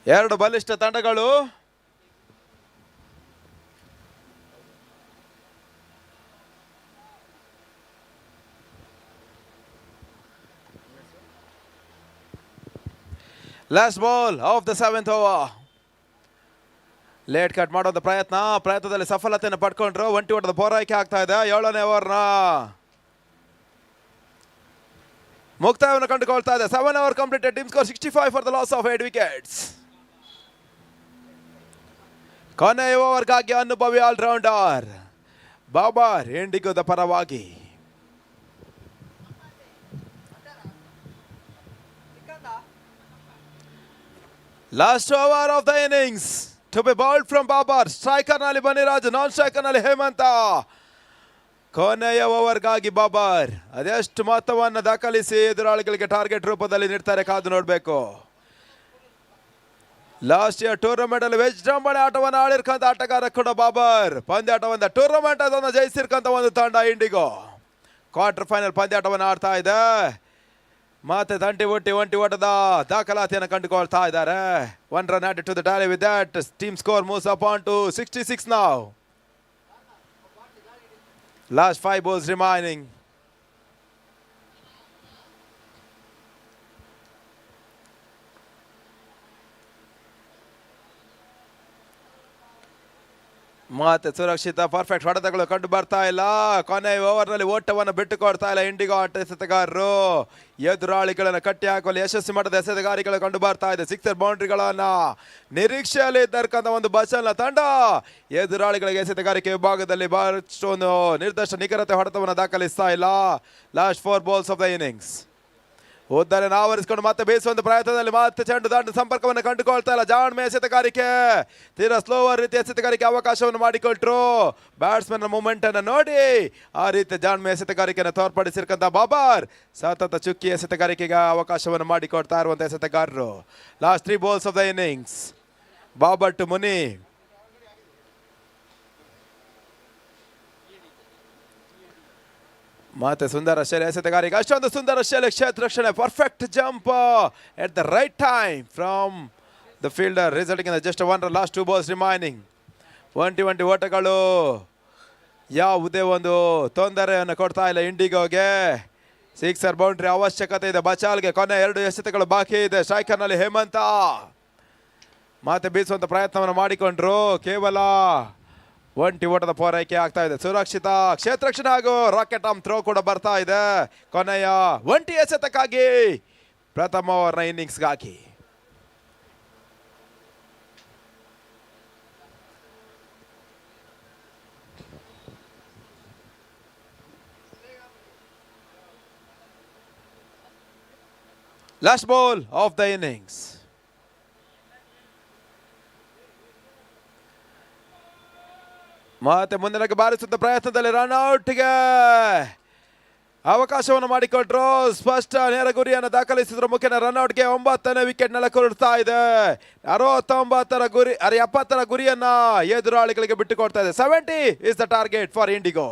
ಎರಡು ಬಲಿಷ್ಠ ತಂಡಗಳು last ball of the 7th over. Late cut ಮಾಡೋದ ಪ್ರಯತ್ನದಲ್ಲಿ ಸಫಲತೆಯನ್ನು ಪಡ್ಕೊಂಡ್ರು. 1 ಓಟದ ಪೂರೈಕೆ ಆಗ್ತಾ ಇದೆ. 7ನೇ ಓವರ್ನ ಮುಕ್ತಾಯವನ್ನು ಕಂಡುಕೊಳ್ತಾ ಇದೆ. 7 over completed. Team score 65 for the loss of 8 wickets. ಕೊನೆಯ ಓವರ್ಗಾಗಿ ಅನುಭವಿ ಆಲ್ರೌಂಡರ್ ಬಾಬರ್ ಇಂಡಿಗೋದ ಪರವಾಗಿ. Last over of the innings to be bowled from Babar. Striker ನಲ್ಲಿ ಬನಿರಾಜ್, ನಾನ್ ಸ್ಟ್ರೈಕರ್ ನಲ್ಲಿ ಹೇಮಂತ. ಕೊನೆಯ ಓವರ್ಗಾಗಿ ಬಾಬರ್ ಅದೆಷ್ಟು ಮೊತ್ತವನ್ನು ದಾಖಲಿಸಿ ಎದುರಾಳಿಗಳಿಗೆ ಟಾರ್ಗೆಟ್ ರೂಪದಲ್ಲಿ ನೀಡ್ತಾರೆ, ಕಾದು ನೋಡಬೇಕು. ಲಾಸ್ಟ್ ಇಯರ್ ಟೂರ್ನಮೆಂಟ್ ಅಲ್ಲಿ ವಿಜೃಂಭಣೆ ಆಟವನ್ನು ಆಡಿರ್ಕಂತ ಆಟಗಾರ ಕೂಡ ಬಾಬರ್. ಪಂದ್ಯಾಟವನ್ನು ಟೂರ್ನಮೆಂಟ್ ಅದನ್ನು ಜಯಿಸಿರ್ಕಂತ ಒಂದು ತಂಡ ಇಂಡಿಗೋ. ಕ್ವಾರ್ಟರ್ ಫೈನಲ್ ಪಂದ್ಯಾಟವನ್ನು ಆಡ್ತಾ ಇದೆ. ಮತ್ತೆ ಒಂಟಿ ಓಟದ ದಾಖಲಾತಿಯನ್ನು ಕಂಡುಕೊಳ್ತಾ ಇದ್ದಾರೆ. 1 run added to the tally. With that, team score moves up on to 66 now. Last 5 balls remaining. ಮತ್ತೆ ಸುರಕ್ಷಿತ ಪರ್ಫೆಕ್ಟ್ ಹೊಡೆತಗಳು ಕಂಡು ಬರ್ತಾ ಇಲ್ಲ. ಕೊನೆ ಓವರ್ನಲ್ಲಿ ಓಟವನ್ನು ಬಿಟ್ಟು ಕೊಡ್ತಾ ಇಲ್ಲ ಇಂಡಿಗೋ ಆಟ ಎಸೆತಗಾರರು. ಎದುರಾಳಿಗಳನ್ನು ಕಟ್ಟಿ ಹಾಕುವಲ್ಲಿ ಯಶಸ್ವಿ ಮಟ್ಟದ ಎಸೆತಗಾರಿಕೆಗಳು ಕಂಡು ಬರ್ತಾ ಇದೆ. ಸಿಕ್ಸರ್ ಬೌಂಡ್ರಿಗಳನ್ನ ನಿರೀಕ್ಷೆಯಲ್ಲಿ ಇದ್ದಕ್ಕಂಥ ಒಂದು ಬಸಲ್ನ ತಂಡ ಎದುರಾಳಿಗಳಿಗೆ ಎಸೆತಗಾರಿಕೆ ವಿಭಾಗದಲ್ಲಿ ಬಹಳಷ್ಟು ನಿರ್ದಿಷ್ಟ ನಿಖರತೆ ಹೊಡೆತವನ್ನು ದಾಖಲಿಸ್ತಾ ಇಲ್ಲ. Last 4 balls of the innings. ಉದ್ದನ್ನು ಆವರಿಸಿಕೊಂಡು ಮತ್ತೆ ಬೇಯಿಸುವಂತ ಪ್ರಯತ್ನದಲ್ಲಿ ಮತ್ತೆ ಚೆಂಡು ದಾಂಡು ಸಂಪರ್ಕವನ್ನು ಕಂಡುಕೊಳ್ತಾ ಇಲ್ಲ. ಜಾಣ್ಮೆ ಎಸೆತಗಾರಿಕೆ, ತೀರಾ ಸ್ಲೋವರ್ ರೀತಿ ಎಸೆತಗಾರಿಕೆ ಅವಕಾಶವನ್ನು ಮಾಡಿಕೊಟ್ರು. ಬ್ಯಾಟ್ಸ್ಮನ್ ಮೂಮೆಂಟ್ ಅನ್ನು ನೋಡಿ ಆ ರೀತಿ ಜಾಣ್ಮೆ ಎಸೆತಗಾರಿಕೆಯನ್ನು ತೋರ್ಪಡಿಸಿರ್ತಕ್ಕಂಥ ಬಾಬರ್ ಸತತ ಚುಕ್ಕಿ ಎಸೆತಗಾರಿಕೆಗೆ ಅವಕಾಶವನ್ನು ಮಾಡಿಕೊಡ್ತಾ ಇರುವಂತ ಎಸೆತಗಾರರು. Last 3 balls of the innings. Babar to Muni. ಮತ್ತೆ ಸುಂದರ ಶೈಲಿ ಎಸೆತಗಾರಿಕೆ, ಅಷ್ಟೊಂದು ಸುಂದರ ಶೈಲಿ ಕ್ಷೇತ್ರ ರಕ್ಷಣೆ, perfect jump at the right time from the fielder, resulting in just 1 run. Last 2 balls remaining. 20 ಓಟಗಳು ಯಾವುದೇ ಒಂದು ತೊಂದರೆಯನ್ನು ಕೊಡ್ತಾ ಇಲ್ಲ ಇಂಡಿಗೋಗೆ. ಸಿಕ್ಸರ್ ಬೌಂಡ್ರಿ ಅವಶ್ಯಕತೆ ಇದೆ ಬಚಾಲ್ಗೆ. ಕೊನೆ 2 ಎಸೆತಗಳು ಬಾಕಿ ಇದೆ. ಸ್ಟ್ರೈಕರ್ನಲ್ಲಿ ಹೇಮಂತ ಮತ್ತೆ ಬೀಸುವಂತ ಪ್ರಯತ್ನವನ್ನು ಮಾಡಿಕೊಂಡ್ರು. ಕೇವಲ 1 ಓಟದ ಪೂರೈಕೆ ಆಗ್ತಾ ಇದೆ. ಸುರಕ್ಷಿತ ಕ್ಷೇತ್ರ ರಕ್ಷಣೆ ಹಾಗೂ ರಾಕೆಟ್ ಆರ್ಮ್ ಥ್ರೋ ಕೂಡ ಬರ್ತಾ ಇದೆ. ಕೊನೆಯ 1 ಎಸೆತಕ್ಕಾಗಿ ಪ್ರಥಮ ಓವರ್ನ ಇನ್ನಿಂಗ್ಸ್ಗಾಗಿ. Last ball of the innings. ಮತ್ತೆ ಮುಂದಿನಕ್ಕೆ ಬಾರಿಸುತ್ತ ಪ್ರಯತ್ನದಲ್ಲಿ ರನ್ಔಟ್ಗೆ ಅವಕಾಶವನ್ನು ಮಾಡಿಕೊಟ್ರು. ಸ್ಪಷ್ಟ ನೇರ ಗುರಿಯನ್ನು ದಾಖಲಿಸಿದ್ರು. ಮುಖ್ಯನ ರನ್ಔಟ್ಗೆ 9ನೇ ವಿಕೆಟ್ ನೆಲಕೊಡ್ತಾ ಇದೆ. 69ರ ಗುರಿ 70ರ ಗುರಿಯನ್ನ ಎದುರಾಳಿಗಳಿಗೆ ಬಿಟ್ಟುಕೊಡ್ತಾ ಇದೆ. 70 is the target for IndiGo.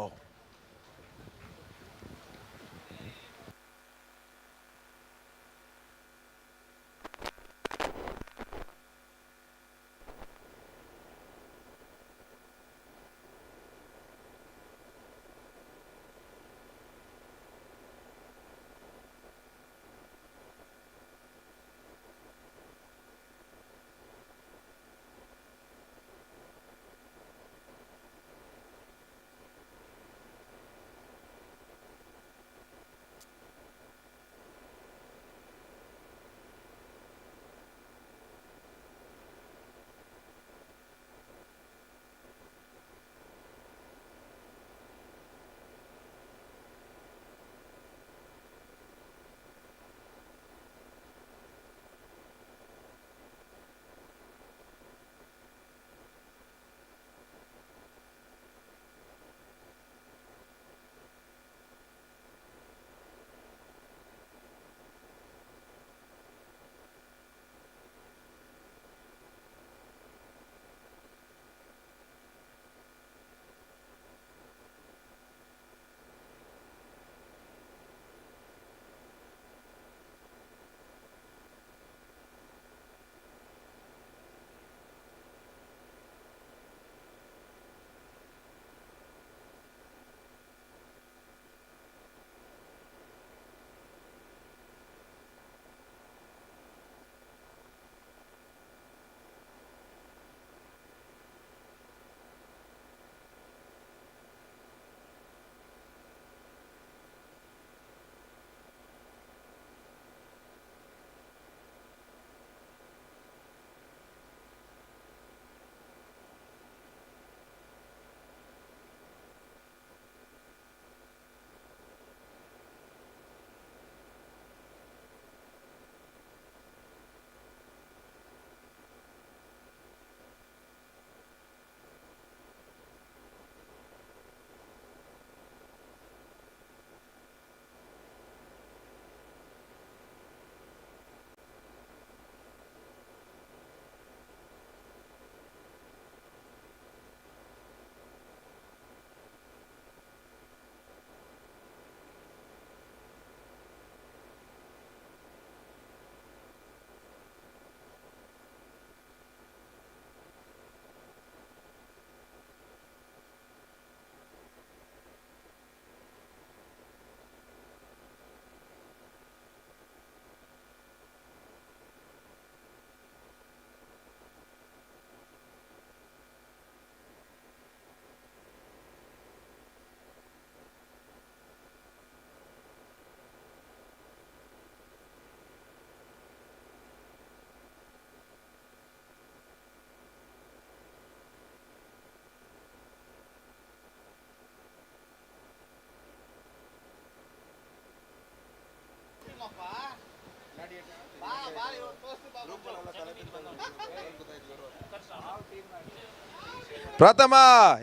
ಪ್ರಥಮ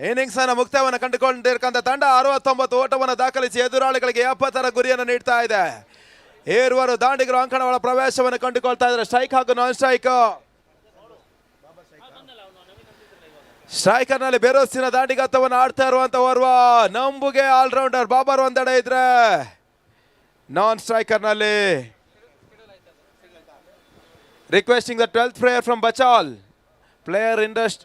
ಇನ್ನಿಂಗ್ಸ್ ಅನ್ನ ಮುಕ್ತಾಯವನ್ನು ಕಂಡುಕೊಂಡಿರ್ತಕ್ಕಂಥ ತಂಡ 69 ಓಟವನ್ನು ದಾಖಲಿಸಿ ಎದುರಾಳಿಗಳಿಗೆ 70ರ ಗುರಿಯನ್ನು ನೀಡ್ತಾ ಇದೆ. ಏರ್ವರು ದಾಂಡಿಗರು ಅಂಕಣಗಳ ಪ್ರವೇಶವನ್ನು ಕಂಡುಕೊಳ್ತಾ ಇದ್ದಾರೆ. ಸ್ಟ್ರೈಕ್ ಹಾಗೂ ನಾನ್ ಸ್ಟ್ರೈಕ್. ಸ್ಟ್ರೈಕರ್ ನಲ್ಲಿ ಬೆರೋಸಿನ ದಾಂಡಿಗತ್ತವನ್ನು ಆಡ್ತಾ ಇರುವಂತ ಓರ್ವ ನಂಬುಗೆ ಆಲ್ರೌಂಡರ್ ಬಾಬರ್ ಒಂದೆಡೆ ಇದ್ರೆ, ನಾನ್ ಸ್ಟ್ರೈಕರ್ ನಲ್ಲಿ requesting the 12th player from Bachal. Player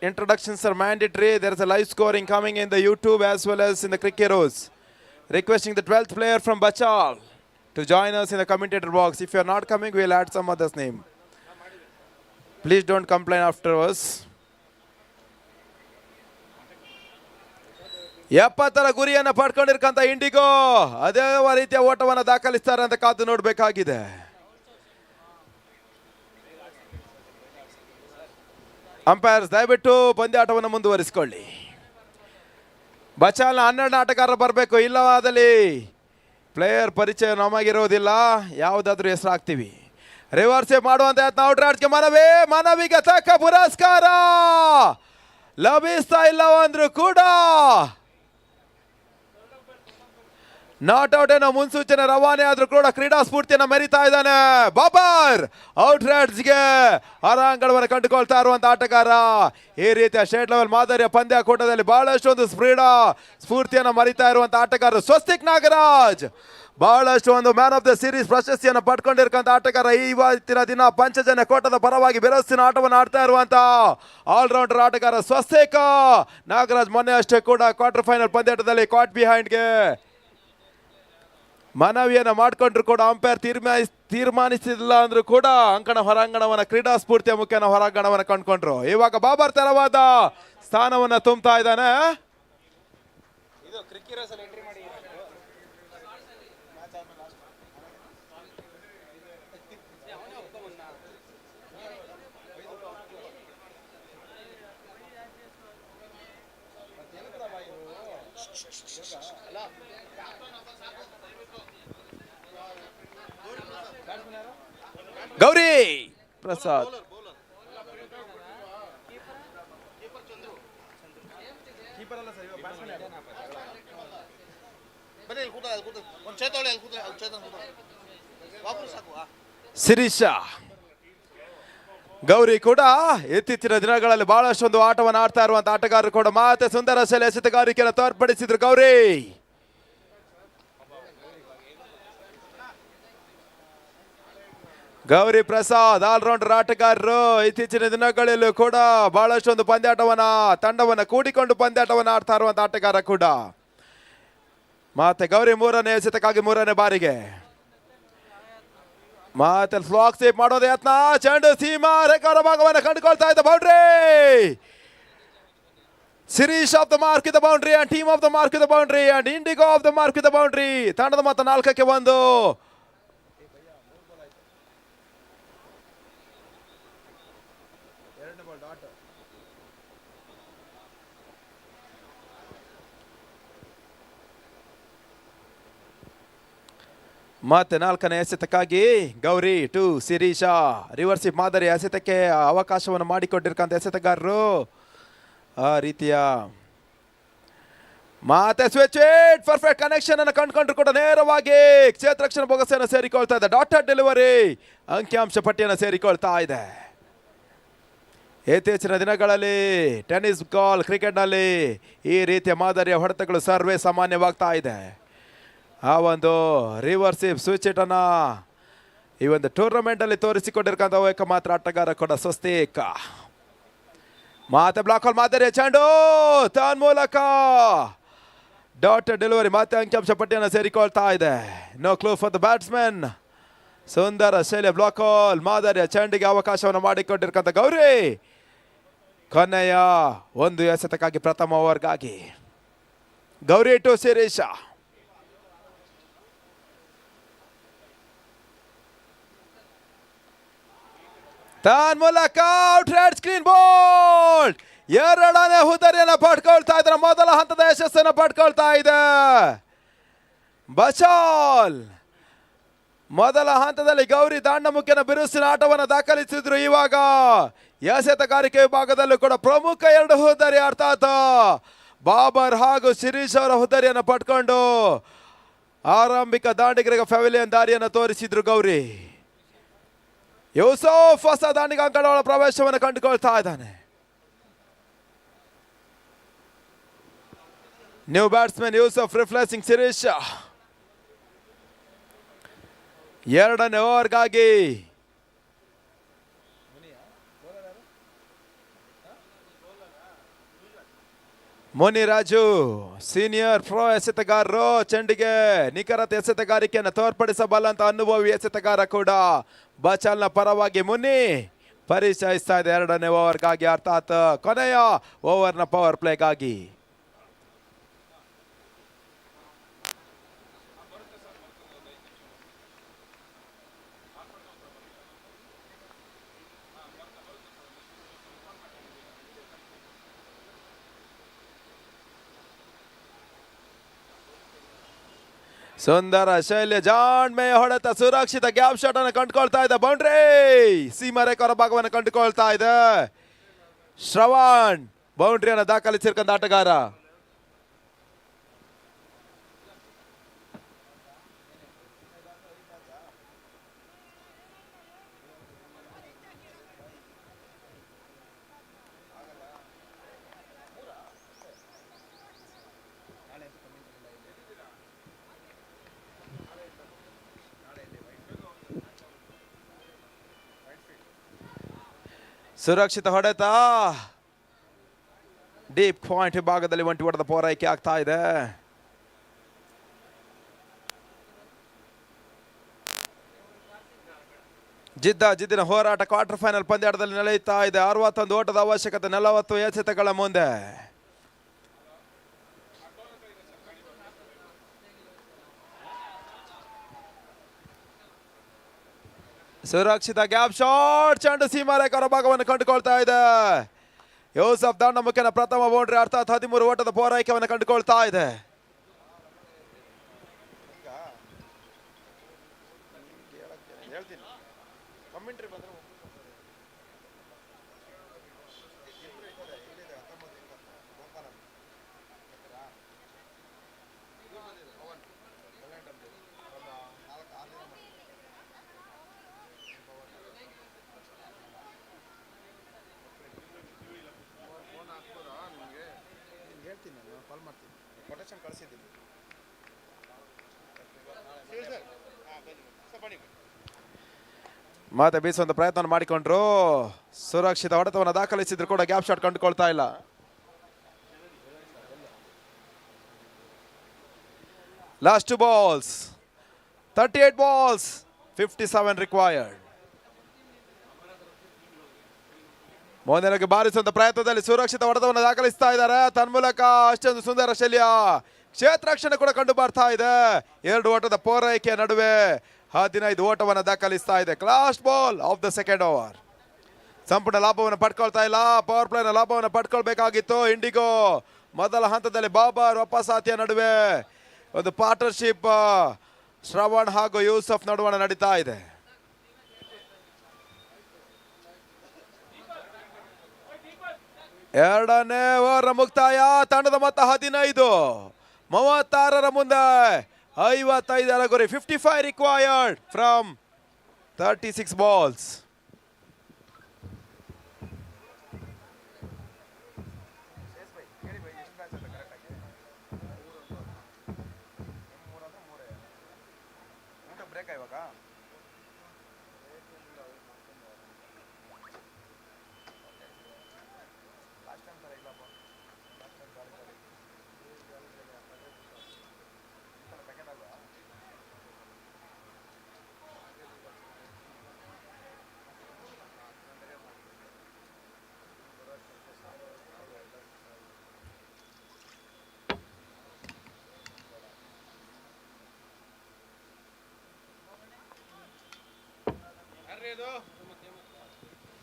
introductions are mandatory. There is a live scoring coming in the YouTube as well as in the Cricket Heroes. Requesting the 12th player from Bachal to join us in the commentator box. If you are not coming, we will add some other's name. Please don't complain afterwards. 70ರ ಗುರಿಯನ್ನು ಪಡ್ಕೊಂಡಿರ್ತಕ್ಕಂಥ IndiGo ಅದೇ ರೀತಿಯ ಓಟವನ್ನು ದಾಖಲಿಸ್ತಾರೆ ಅಂತ ಕಾದು ನೋಡಬೇಕಾಗಿದೆ. Umpires ದಯವಿಟ್ಟು ಪಂದ್ಯಾಟವನ್ನು ಮುಂದುವರಿಸಿಕೊಳ್ಳಿ. ಬಚಾಲ್ನ 12 ಆಟಗಾರರು ಬರಬೇಕು, ಇಲ್ಲವಾದಲ್ಲಿ ಪ್ಲೇಯರ್ ಪರಿಚಯ ನಮಗಿರೋದಿಲ್ಲ, ಯಾವುದಾದ್ರೂ ಹೆಸರು ಹಾಕ್ತೀವಿ. ರಿವರ್ಸ್ ಮಾಡುವಂತ ಯತ್ನ ಔಟ್ರಾಡ್ಸ್ಗೆ ಮನವಿಗೆ ತಕ್ಕ ಪುರಸ್ಕಾರ ಲಭಿಸ್ತಾ ಇಲ್ಲವಂದ್ರೂ ಕೂಡ ನಾಟ್ ಔಟ್ ಏನೋ ಮುನ್ಸೂಚನೆ ರವಾನೆ ಆದ್ರೂ ಕೂಡ ಕ್ರೀಡಾ ಸ್ಫೂರ್ತಿಯನ್ನು ಮೆರಿತಾ ಇದ್ದಾನೆ ಬಾಬರ್. ಔಟ್ರೈಡ್ಸ್ಗೆ ಹೊರಾಂಗಣವನ್ನು ಕಂಡುಕೊಳ್ತಾ ಇರುವಂತ ಆಟಗಾರ. ಈ ರೀತಿಯ ಸ್ಟೇಟ್ ಲೆವೆಲ್ ಮಾದರಿಯ ಪಂದ್ಯಾಕೂಟದಲ್ಲಿ ಬಹಳಷ್ಟು ಒಂದು ಕ್ರೀಡಾ ಸ್ಫೂರ್ತಿಯನ್ನು ಮರಿತಾ ಇರುವಂತ ಆಟಗಾರ ಸ್ವಸ್ತಿಕ್ ನಾಗರಾಜ್. ಬಹಳಷ್ಟು ಒಂದು ಮ್ಯಾನ್ ಆಫ್ ದ ಸೀರೀಸ್ ಪ್ರಶಸ್ತಿಯನ್ನು ಪಡ್ಕೊಂಡಿರ್ತಕ್ಕಂಥ ಆಟಗಾರ. ಇವತ್ತಿನ ದಿನ ಪಂಚಜನ್ಯ ಕೋಟದ ಪರವಾಗಿ ಬೆರಸ್ತಿನ ಆಟವನ್ನು ಆಡ್ತಾ ಇರುವಂತ ಆಲ್ರೌಂಡರ್ ಆಟಗಾರ ಸ್ವಸ್ತಿಕ್ ನಾಗರಾಜ್. ಮೊನ್ನೆ ಅಷ್ಟೇ ಕೂಡ ಕ್ವಾರ್ಟರ್ ಫೈನಲ್ ಪಂದ್ಯಾಟದಲ್ಲಿ ಕಾಟ್ ಬಿಹೈಂಡ್ಗೆ ಮನವಿಯನ್ನು ಮಾಡಿಕೊಂಡ್ರು ಕೂಡ ಅಂಪೈರ್ ತೀರ್ಮಾನಿಸಿಲ್ಲ ಅಂದ್ರೂ ಕೂಡ ಅಂಕಣ ಹೊರಾಂಗಣವನ್ನ ಕ್ರೀಡಾ ಸ್ಫೂರ್ತಿಯ ಮುಖ್ಯನ ಹೊರಾಂಗಣವನ್ನು ಕಂಡುಕೊಂಡ್ರು. ಇವಾಗ ಬಾಬರ್ ತೆರವಾದ ಸ್ಥಾನವನ್ನು ತುಂಬುತ್ತಾ ಇದ್ದಾನೆ. ಗೌರಿ ಪ್ರಸಾದ್ ಶಿರೀಷ ಗೌರಿ ಕೂಡ ಇತ್ತೀಚಿನ ದಿನಗಳಲ್ಲಿ ಬಹಳಷ್ಟೊಂದು ಆಟವನ್ನು ಆಡ್ತಾ ಇರುವಂತ ಆಟಗಾರರು ಕೂಡ ಮತ್ತೆ ಸುಂದರ ಶೈಲಿ ಎಸೆತಗಾರಿಕೆಯನ್ನು ತೋರ್ಪಡಿಸಿದ್ರು ಗೌರಿ. ಗೌರಿ ಪ್ರಸಾದ್ ಆಲ್ರೌಂಡರ್ ಆಟಗಾರರು. ಇತ್ತೀಚಿನ ದಿನಗಳಲ್ಲೂ ಕೂಡ ಬಹಳಷ್ಟೊಂದು ತಂಡವನ್ನ ಕೂಡಿಕೊಂಡು ಪಂದ್ಯಾಟವನ್ನು ಆಡ್ತಾ ಇರುವಂತ ಆಟಗಾರ ಕೂಡ. ಮತ್ತೆ ಗೌರಿ 3ನೇ ಎಸೆತಕ್ಕಾಗಿ 3ನೇ ಬಾರಿಗೆ ಮತ್ತೆ ಫ್ಲಾಕ್ ಸೇವ್ ಮಾಡೋದು ಯತ್ನ. ಚೆಂಡು ಸೀಮಾ ರೇಖಾರ ಭಾಗವನ್ನು ಕಂಡುಕೊಳ್ತಾ ಇದ್ದ boundary. Sirish off the mark ಇದ್ದ boundary and team off the mark ಇದ್ದ boundary and Indigo off the mark ಇದ್ದ ಬೌಂಡ್ರಿ. ತಂಡದ ಮೊತ್ತ 4ಕ್ಕೆ 1. ಮತ್ತೆ 4ನೇ ಎಸೆತಕ್ಕಾಗಿ ಗೌರಿ ಟು ಶಿರೀಷ. ರಿವರ್ಸ್ ಮಾದರಿ ಎಸೆತಕ್ಕೆ ಅವಕಾಶವನ್ನು ಮಾಡಿಕೊಟ್ಟಿರ್ತಕ್ಕಂಥ ಎಸೆತಗಾರರು. ಆ ರೀತಿಯ ಮತ್ತೆ ಸ್ವಿಚ್ ಇಟ್ ಪರ್ಫೆಕ್ಟ್ ಕನೆಕ್ಷನ್ ಅನ್ನು ಕಂಡುಕೊಂಡ್ರು ಕೂಡ ನೇರವಾಗಿ ಕ್ಷೇತ್ರ ರಕ್ಷಣಾ ಬೊಗಸೆಯನ್ನು ಸೇರಿಕೊಳ್ತಾ ಇದೆ. ಡಾಟೆಡ್ ಡೆಲಿವರಿ ಅಂಕಿಅಂಶ ಪಟ್ಟಿಯನ್ನು ಸೇರಿಕೊಳ್ತಾ ಇದೆ. ಇತ್ತೀಚಿನ ದಿನಗಳಲ್ಲಿ ಟೆನ್ನಿಸ್ ಬಾಲ್ ಕ್ರಿಕೆಟ್ನಲ್ಲಿ ಈ ರೀತಿಯ ಮಾದರಿಯ ಹೊಡೆತಗಳು ಸರ್ವೇ ಸಾಮಾನ್ಯವಾಗ್ತಾ ಇದೆ. ಆ ಒಂದು ರಿವರ್ಸಿವ್ ಸ್ವಿಚ್ ಇಟ್ ಅನ್ನ ಈ ಒಂದು ಟೂರ್ನಮೆಂಟ್ ಅಲ್ಲಿ ತೋರಿಸಿಕೊಂಡಿರ್ತಕ್ಕಂಥ ಏಕಮಾತ್ರ ಆಟಗಾರ ಕೂಡ ಸ್ವಸ್ತಿಕ್. ಮತ್ತೆ ಬ್ಲಾಕ್ ಹಾಲ್ ಮಾದರಿಯ ಚೆಂಡು ತನ್ ಮೂಲಕ ಡಾಟ್ ಡೆಲಿವರಿ ಮತ್ತೆ ಅಂಕಿಅಂಶ ಪಟ್ಟಿಯನ್ನು ಸೇರಿಕೊಳ್ತಾ ಇದೆ. No clue for the batsman. ಸುಂದರ ಶೈಲಿಯ ಬ್ಲಾಕ್ ಹಾಲ್ ಮಾದರಿಯ ಚೆಂಡಿಗೆ ಅವಕಾಶವನ್ನು ಮಾಡಿಕೊಂಡಿರ್ತಕ್ಕಂಥ ಗೌರಿ. ಕೊನೆಯ ಒಂದು ಎಸೆತಕ್ಕಾಗಿ ಪ್ರಥಮ ಓವರ್ಗಾಗಿ ಗೌರಿ ಟು ಶಿರೀಷ. ತನ್ ಮೂಲಕ ಔಟ್ರೈಡ್ ಸ್ಕ್ರೀನ್ ಬೋಲ್ಡ್. 2ನೇ ಹುದ್ದರಿಯನ್ನು ಪಡ್ಕೊಳ್ತಾ ಇದ್ದಾರೆ. ಮೊದಲ ಹಂತದ ಯಶಸ್ಸನ್ನು ಪಡ್ಕೊಳ್ತಾ ಇದೆ ಬಚಾಲ್. ಮೊದಲ ಹಂತದಲ್ಲಿ ಗೌರಿ ದಾಂಡ ಮುಖ್ಯನ ಬಿರುಸಿನ ಆಟವನ್ನು ದಾಖಲಿಸಿದ್ರು. ಇವಾಗ ಎಸೆತಗಾರಿಕೆ ವಿಭಾಗದಲ್ಲೂ ಕೂಡ ಪ್ರಮುಖ 2 ಹುದ್ದರಿ ಅರ್ಥಾತ್ ಬಾಬರ್ ಹಾಗೂ ಶಿರೀಶ್ ಅವರ ಹುದ್ದರಿಯನ್ನು ಪಡ್ಕೊಂಡು ಆರಂಭಿಕ ದಾಂಡಿಗರಿಗೆ ಪೆವಿಲಿಯನ್ ದಾರಿಯನ್ನು ತೋರಿಸಿದ್ರು ಗೌರಿ. ಯೂಸಫ್ ಹೊಸ ದಾಂಡಿಗ ಅಂಕಣಗಳ ಪ್ರವೇಶವನ್ನು ಕಂಡುಕೊಳ್ತಾ ಇದ್ದಾನೆ. New batsman Yusuf replacing Shirish. 2ನೇ ಓವರ್ಗಾಗಿ ಮುನಿರಾಜು ಸೀನಿಯರ್ ಪ್ರೋ ಎಸೆತಗಾರರು. ಚೆಂಡಿಗೆ ನಿಖರತೆ ಎಸೆತಗಾರಿಕೆಯನ್ನು ತೋರ್ಪಡಿಸಬಲ್ಲಂತ ಅನುಭವಿ ಎಸೆತಗಾರ ಕೂಡ ಬಚಾಲ್ನ ಪರವಾಗಿ ಮುನಿ ಪರಿಚಯಿಸ್ತಾ ಇದೆ 2ನೇ ಓವರ್ಗಾಗಿ ಅರ್ಥಾತ್ ಕೊನೆಯ ಓವರ್ನ ಪವರ್ ಪ್ಲೇಗಾಗಿ. ಸುಂದರ ಶೈಲ್ಯ ಜಾಣ್ಮೆಯ ಹೊಡೆತ, ಸುರಕ್ಷಿತ ಗ್ಯಾಪ್ ಶಾಟ್ ಅನ್ನು ಕಂಡುಕೊಳ್ತಾ ಇದೆ. ಬೌಂಡ್ರಿ ಸೀಮಾರೇಖೆ ಹೊರ ಭಾಗವನ್ನು ಕಂಡುಕೊಳ್ತಾ ಇದೆ. ಶ್ರವಣ್ ಬೌಂಡ್ರಿಯನ್ನು ದಾಖಲಿಸಿರ್ತಕ್ಕಂಥ ಆಟಗಾರ. ಸುರಕ್ಷಿತ ಹೊಡೆತ, ಡೀಪ್ ಪಾಯಿಂಟ್ ವಿಭಾಗದಲ್ಲಿ ಒಂಟಿ ಹೊಡೆದ ಪೂರೈಕೆ ಆಗ್ತಾ ಇದೆ. ಜಿದ್ದಿನ ಹೋರಾಟ ಕ್ವಾರ್ಟರ್ ಫೈನಲ್ ಪಂದ್ಯಾಟದಲ್ಲಿ ನಡೆಯುತ್ತಾ ಇದೆ. 61 ಓಟದ ಅವಶ್ಯಕತೆ, 40 ಎಸೆತಗಳ ಮುಂದೆ. ಸುರಕ್ಷಿತ ಗ್ಯಾಪ್ ಶಾಟ್, ಚೆಂಡು ಸೀಮಾರೇಖೆ ಹೊರ ಭಾಗವನ್ನು ಕಂಡುಕೊಳ್ತಾ ಇದೆ. ಯೂಸಫ್ ದಾಂಡ ಮುಖ್ಯನ ಪ್ರಥಮ ಬೌಂಡ್ರಿ ಅರ್ಥಾತ್ 13 ಓಟದ ಪೂರೈಕೆಯನ್ನು ಕಂಡುಕೊಳ್ತಾ ಇದೆ. ಮತ್ತೆ ಬೀಸುವಂತ ಪ್ರಯತ್ನ ಮಾಡಿಕೊಂಡ್ರು. ಸುರಕ್ಷಿತ ಹೊಡೆತವನ್ನು ದಾಖಲಿಸಿದ್ರು ಕೂಡ ಗ್ಯಾಪ್ ಶಾಟ್ ಕಂಡುಕೊಳ್ತಾ ಇಲ್ಲ. Last 2 balls, 38 balls, 57 required. ಮುಂದಿನಗೆ ಬಾರಿಸುವಂತ ಪ್ರಯತ್ನದಲ್ಲಿ ಸುರಕ್ಷಿತ ಹೊಡೆತವನ್ನು ದಾಖಲಿಸ್ತಾ ಇದ್ದಾರೆ. ತನ್ಮೂಲಕ ಅಷ್ಟೊಂದು ಸುಂದರ ಶೈಲಿಯ ಕ್ಷೇತ್ರ ರಕ್ಷಣೆ ಕೂಡ ಕಂಡು ಬರ್ತಾ ಇದೆ. 2 ಓಟದ ಪೂರೈಕೆಯ ನಡುವೆ 15 ಓಟವನ್ನು ದಾಖಲಿಸ್ತಾ ಇದೆ. Last ball of the second over. ಸಂಪೂರ್ಣ ಲಾಭವನ್ನು ಪಡ್ಕೊಳ್ತಾ ಇಲ್ಲ. ಪವರ್ ಪ್ಲೇನ ಲಾಭವನ್ನು ಪಡ್ಕೊಳ್ಬೇಕಾಗಿತ್ತು. ಇಂಡಿಗೋ ಮೊದಲ ಹಂತದಲ್ಲಿ ಬಾಬರ್ ವಪಸಾತಿಯ ನಡುವೆ ಒಂದು ಪಾರ್ಟ್ನರ್ಶಿಪ್ ಶ್ರವಣ್ ಹಾಗೂ ಯೂಸಫ್ ನಡುವಣ ನಡೀತಾ ಇದೆ. ಎರಡನೇ ಓವರ್ ಮುಕ್ತಾಯ. ತಂಡದ ಮೊತ್ತ 15, 36 ಮುಂದೆ 55 ಗುರಿ. 55 ರಿಕ್ವೈರ್ಡ್ ಫ್ರಮ್ 36 balls.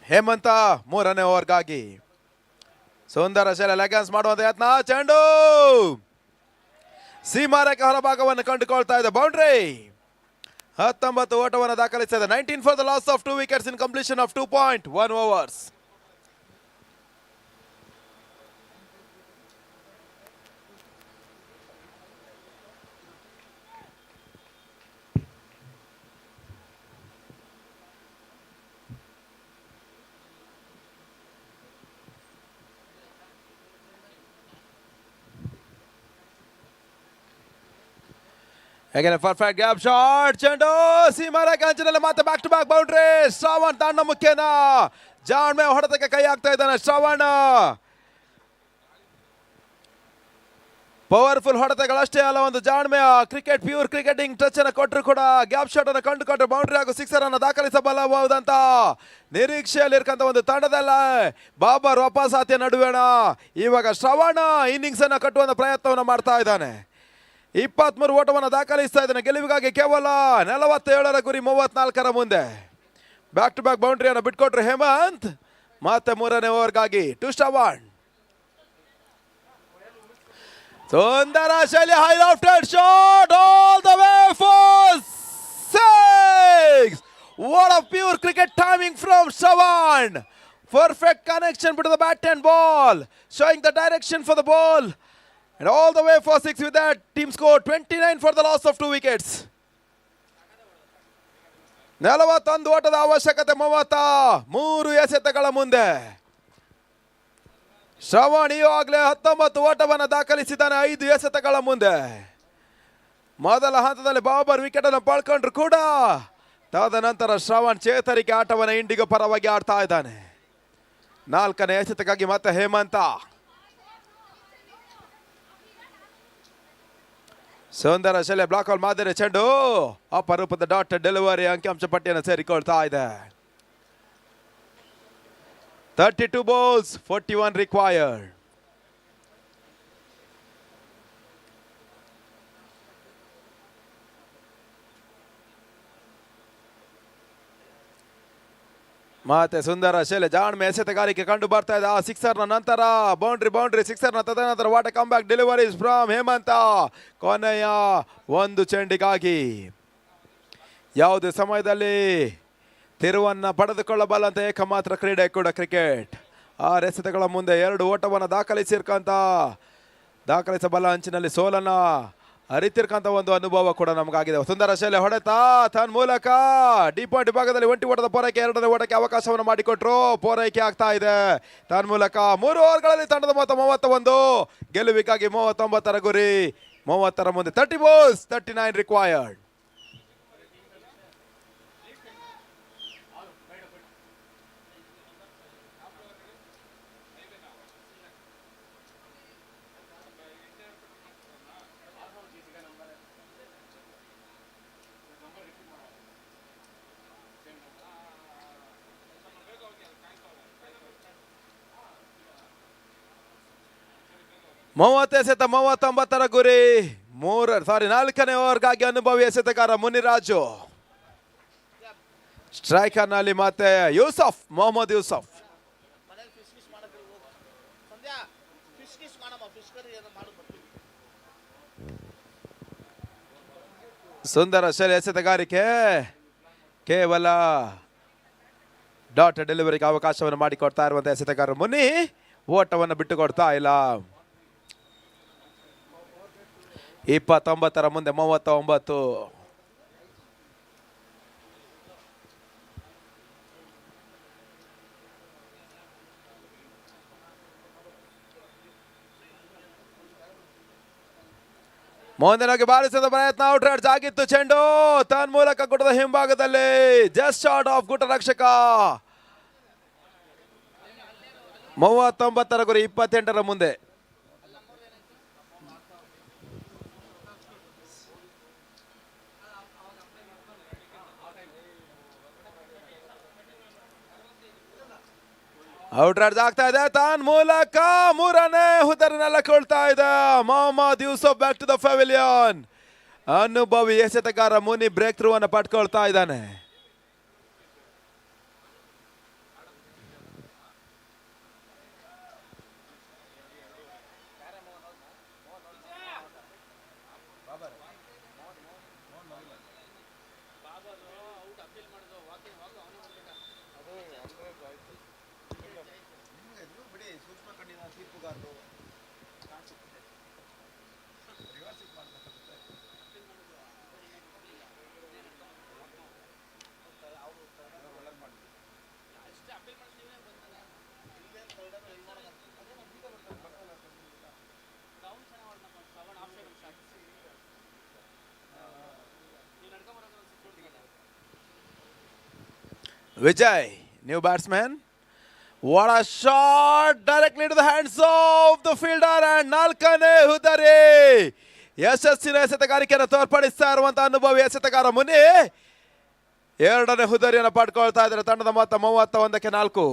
ಹೇಮಂತ 3ನೇ ಓವರ್ಗಾಗಿ ಸುಂದರ ಶೈಲ ಲೆಗನ್ಸ್ ಮಾಡುವಂತ ಯತ್ನ. ಚೆಂಡು ಸೀಮಾರೇಖೆ ಹೊರಭಾಗವನ್ನು ಕಂಡುಕೊಳ್ತಾ ಇದೆ. ಬೌಂಡ್ರಿ 19 ಓಟವನ್ನು ದಾಖಲಿಸಿದೆ. 19 for the loss of 2 wickets in completion of 2.1 overs. Again a perfect gap shot. Chendo ಸೀಮಾರೆ ಕಂಚಿನಲ್ಲಿ ಮತ್ತೆ back to back boundary. Shravan ತಾಂಡ ಮುಖ್ಯನ ಜಾನ್ ಮೇ ಹೊಡೆತಕ್ಕೆ ಕೈ ಹಾಕ್ತಾ ಇದ್ದಾನೆ ಶ್ರವಣ್. ಪವರ್ಫುಲ್ ಹೊಡೆತಗಳಷ್ಟೇ ಅಲ್ಲ, ಒಂದು ಜಾಣ್ಮೆಯ ಕ್ರಿಕೆಟ್ ಪ್ಯೂರ್ ಕ್ರಿಕೆಟಿಂಗ್ ಟಚ್ ಅನ್ನು ಕೊಟ್ಟರು ಕೂಡ ಗ್ಯಾಪ್ ಶಾಟ್ ಅನ್ನು ಕಂಡುಕೊಂಡ್ರೆ ಬೌಂಡ್ರಿ ಹಾಗೂ ಸಿಕ್ಸರ್ ಅನ್ನು ದಾಖಲಿಸಬಲ್ಲಬಹುದಂತ ನಿರೀಕ್ಷೆಯಲ್ಲಿ ಇರ್ಕಂತ ಒಂದು ತಂಡದಲ್ಲ ಬಾಬರ್ ವಾಪಸಾತಿಯ ನಡುವೆಣ ಇವಾಗ ಶ್ರವಣ ಇನ್ನಿಂಗ್ಸ್ ಅನ್ನು ಕಟ್ಟುವಂತ ಪ್ರಯತ್ನವನ್ನು ಮಾಡ್ತಾ ಇದ್ದಾನೆ. 23 ಓಟವನ್ನು ದಾಖಲಿಸ್ತಾ ಇದ್ದಾನೆ. ಗೆಲುವಿಗಾಗಿ ಕೇವಲ 47ರ ಗುರಿ 34ರ ಮುಂದೆ. ಬ್ಯಾಕ್ ಟು ಬ್ಯಾಕ್ ಬೌಂಡ್ರಿಯನ್ನು ಬಿಟ್ಕೊಟ್ರು ಹೇಮಂತ್. ಮತ್ತೆ 3ನೇ ಓವರ್ಗಾಗಿ ಟು ಶ್ರವಣ್. ಸುಂದರ ಶೈಲಿ high lofted shot all the way for 6. What a pure cricket timing from Shravan. Perfect connection between the bat and ball, showing the direction for the ball. And all the way for 6 with that. Team score 29 for the loss of 2 wickets. 41 ಓಟದ ಅವಶ್ಯಕತೆ 33 ಎಸೆತಗಳ ಮುಂದೆ. ಶ್ರವಣ್ ಈಗಾಗಲೇ 19 ಓಟವನ್ನು ದಾಖಲಿಸಿದ್ದಾನೆ 5 ಎಸೆತಗಳ ಮುಂದೆ. ಮೊದಲ ಹಂತದಲ್ಲಿ Babur wicket ಅನ್ನು ಪಡ್ಕೊಂಡ್ರು ಕೂಡ ತದನಂತರ ಶ್ರವಣ್ ಚೇತರಿಕೆ ಆಟವನ್ನು ಇಂಡಿಗೋ ಪರವಾಗಿ ಆಡ್ತಾ ಇದ್ದಾನೆ. 4ನೇ ಎಸೆತಕ್ಕಾಗಿ ಮತ್ತೆ ಹೇಮಂತ. ಸುಂದರ ಶೈಲಿ ಬ್ಲಾಕ್ ಔಟ್ ಮಾದರಿ ಚೆಂಡು ಅಪರೂಪದ ಡಾಟ್ ಡೆಲಿವರಿ ಅಂಕಿಅಂಶ ಪಟ್ಟಿಯನ್ನು ಸೇರಿಕೊಳ್ತಾ ಇದೆ. 32 balls, 41 required. ಮತ್ತೆ ಸುಂದರ ಶೈಲಿ ಜಾಣ್ಮೆ ಎಸೆತಗಾರಿಕೆ ಕಂಡು ಬರ್ತಾ ಇದೆ. ಆ ಸಿಕ್ಸರ್ನ ನಂತರ ಬೌಂಡ್ರಿ ಸಿಕ್ಸರ್ನ ತದನಂತರ what come back deliveries from Hemant. ಕೊನೆಯ ಒಂದು ಚೆಂಡಿಗಾಗಿ ಯಾವುದೇ ಸಮಯದಲ್ಲಿ ತಿರುವನ್ನು ಪಡೆದುಕೊಳ್ಳಬಲ್ಲಂತ ಏಕಮಾತ್ರ ಕ್ರೀಡೆ ಕೂಡ ಕ್ರಿಕೆಟ್. 6 ಎಸೆತಗಳ ಮುಂದೆ 2 ಓಟವನ್ನು ದಾಖಲಿಸಬಲ್ಲ ಅಂಚಿನಲ್ಲಿ ಸೋಲನ್ನು ಅರಿತಿರ್ಕಂತ ಒಂದು ಅನುಭವ ಕೂಡ ನಮಗಾಗಿದೆ. ಸುಂದರ ಶೈಲಿ ಹೊಡೆತ ತನ್ನ ಮೂಲಕ ಡಿ ಪಾಯಿಂಟ್ ವಿಭಾಗದಲ್ಲಿ 1 ಓಟದ ಪೂರೈಕೆ 2ನೇ ಓಟಕ್ಕೆ ಅವಕಾಶವನ್ನು ಮಾಡಿಕೊಟ್ರು. ಪೂರೈಕೆ ಆಗ್ತಾ ಇದೆ ತನ್ನ ಮೂಲಕ. 3 ಓವರ್ಗಳಲ್ಲಿ ತಂಡದ ಮೊತ್ತ 31. ಗೆಲುವಿಗಾಗಿ 39ರ ಗುರಿ 30ರ ಮುಂದೆ. 30 balls, 39 required. ಎಸೆತ 39ರ ಗುರಿ 4ನೇ ಓವರ್ಗಾಗಿ ಅನುಭವಿ ಎಸೆತಗಾರ ಮುನಿರಾಜು. ಸ್ಟ್ರೈಕರ್ನಲ್ಲಿ ಮತ್ತೆ ಯೂಸಫ್ ಮೊಹಮ್ಮದ್ ಯೂಸಫ್. ಸುಂದರ ಶೈಲಿ ಎಸೆತಗಾರಿಕೆ ಕೇವಲ ಡಾಟ್ ಡೆಲಿವರಿಗೆ ಅವಕಾಶವನ್ನು ಮಾಡಿಕೊಡ್ತಾ ಇರುವಂತಹ ಎಸೆತಗಾರ ಮುನಿ ಓಟವನ್ನು ಬಿಟ್ಟು ಕೊಡ್ತಾ ಇಲ್ಲ. 29ರ ಮುಂದೆ 39. ಮುಂದಿನೋಗಿ ಬಾರಿಸಿದ ಪ್ರಯತ್ನ ಔಟ್ ರೈಡ್ಸ್ ಆಗಿತ್ತು. ಚೆಂಡು ತನ್ನ ಮೂಲಕ ಗುಟದ ಹಿಂಭಾಗದಲ್ಲಿ ಜಸ್ಟ್ ಶಾರ್ಟ್ ಆಫ್ ಗುಟ ರಕ್ಷಕ. 39ರ ಗುರಿ 28ರ ಮುಂದೆ. ಔಟ್ ರೈಡ್ಸ್ ಆಗ್ತಾ ಇದೆ. ತನ್ನ ಮೂಲಕ 3ನೇ ಹುದರನ್ನೆಲ್ಲ ಕೊಳ್ತಾ ಇದೆ Mohammad Yusuf. Back to the pavilion. ಅನುಭವಿ ಎಸೆತಗಾರ ಮುನಿ ಬ್ರೇಕ್ ಥ್ರೂ ಅನ್ನು ಪಡ್ಕೊಳ್ತಾ ಇದ್ದಾನೆ. Vijay, new batsman. What a shot directly into the hands of the fielder and ನಾಲ್ಕನೇ ಹುದರಿ. ಯಶಸ್ಸಿನ ಎಸೆತಗಾರಿಕೆಯನ್ನು ತೋರ್ಪಡಿಸ್ತಾ ಇರುವಂತಹ ಅನುಭವಿ ಎಸೆತಗಾರ ಮುನಿ ಎರಡನೇ ಹುದರಿಯನ್ನು ಪಡ್ಕೊಳ್ತಾ ಇದ್ದಾರೆ. ತಂಡದ ಮೊತ್ತ 31-4.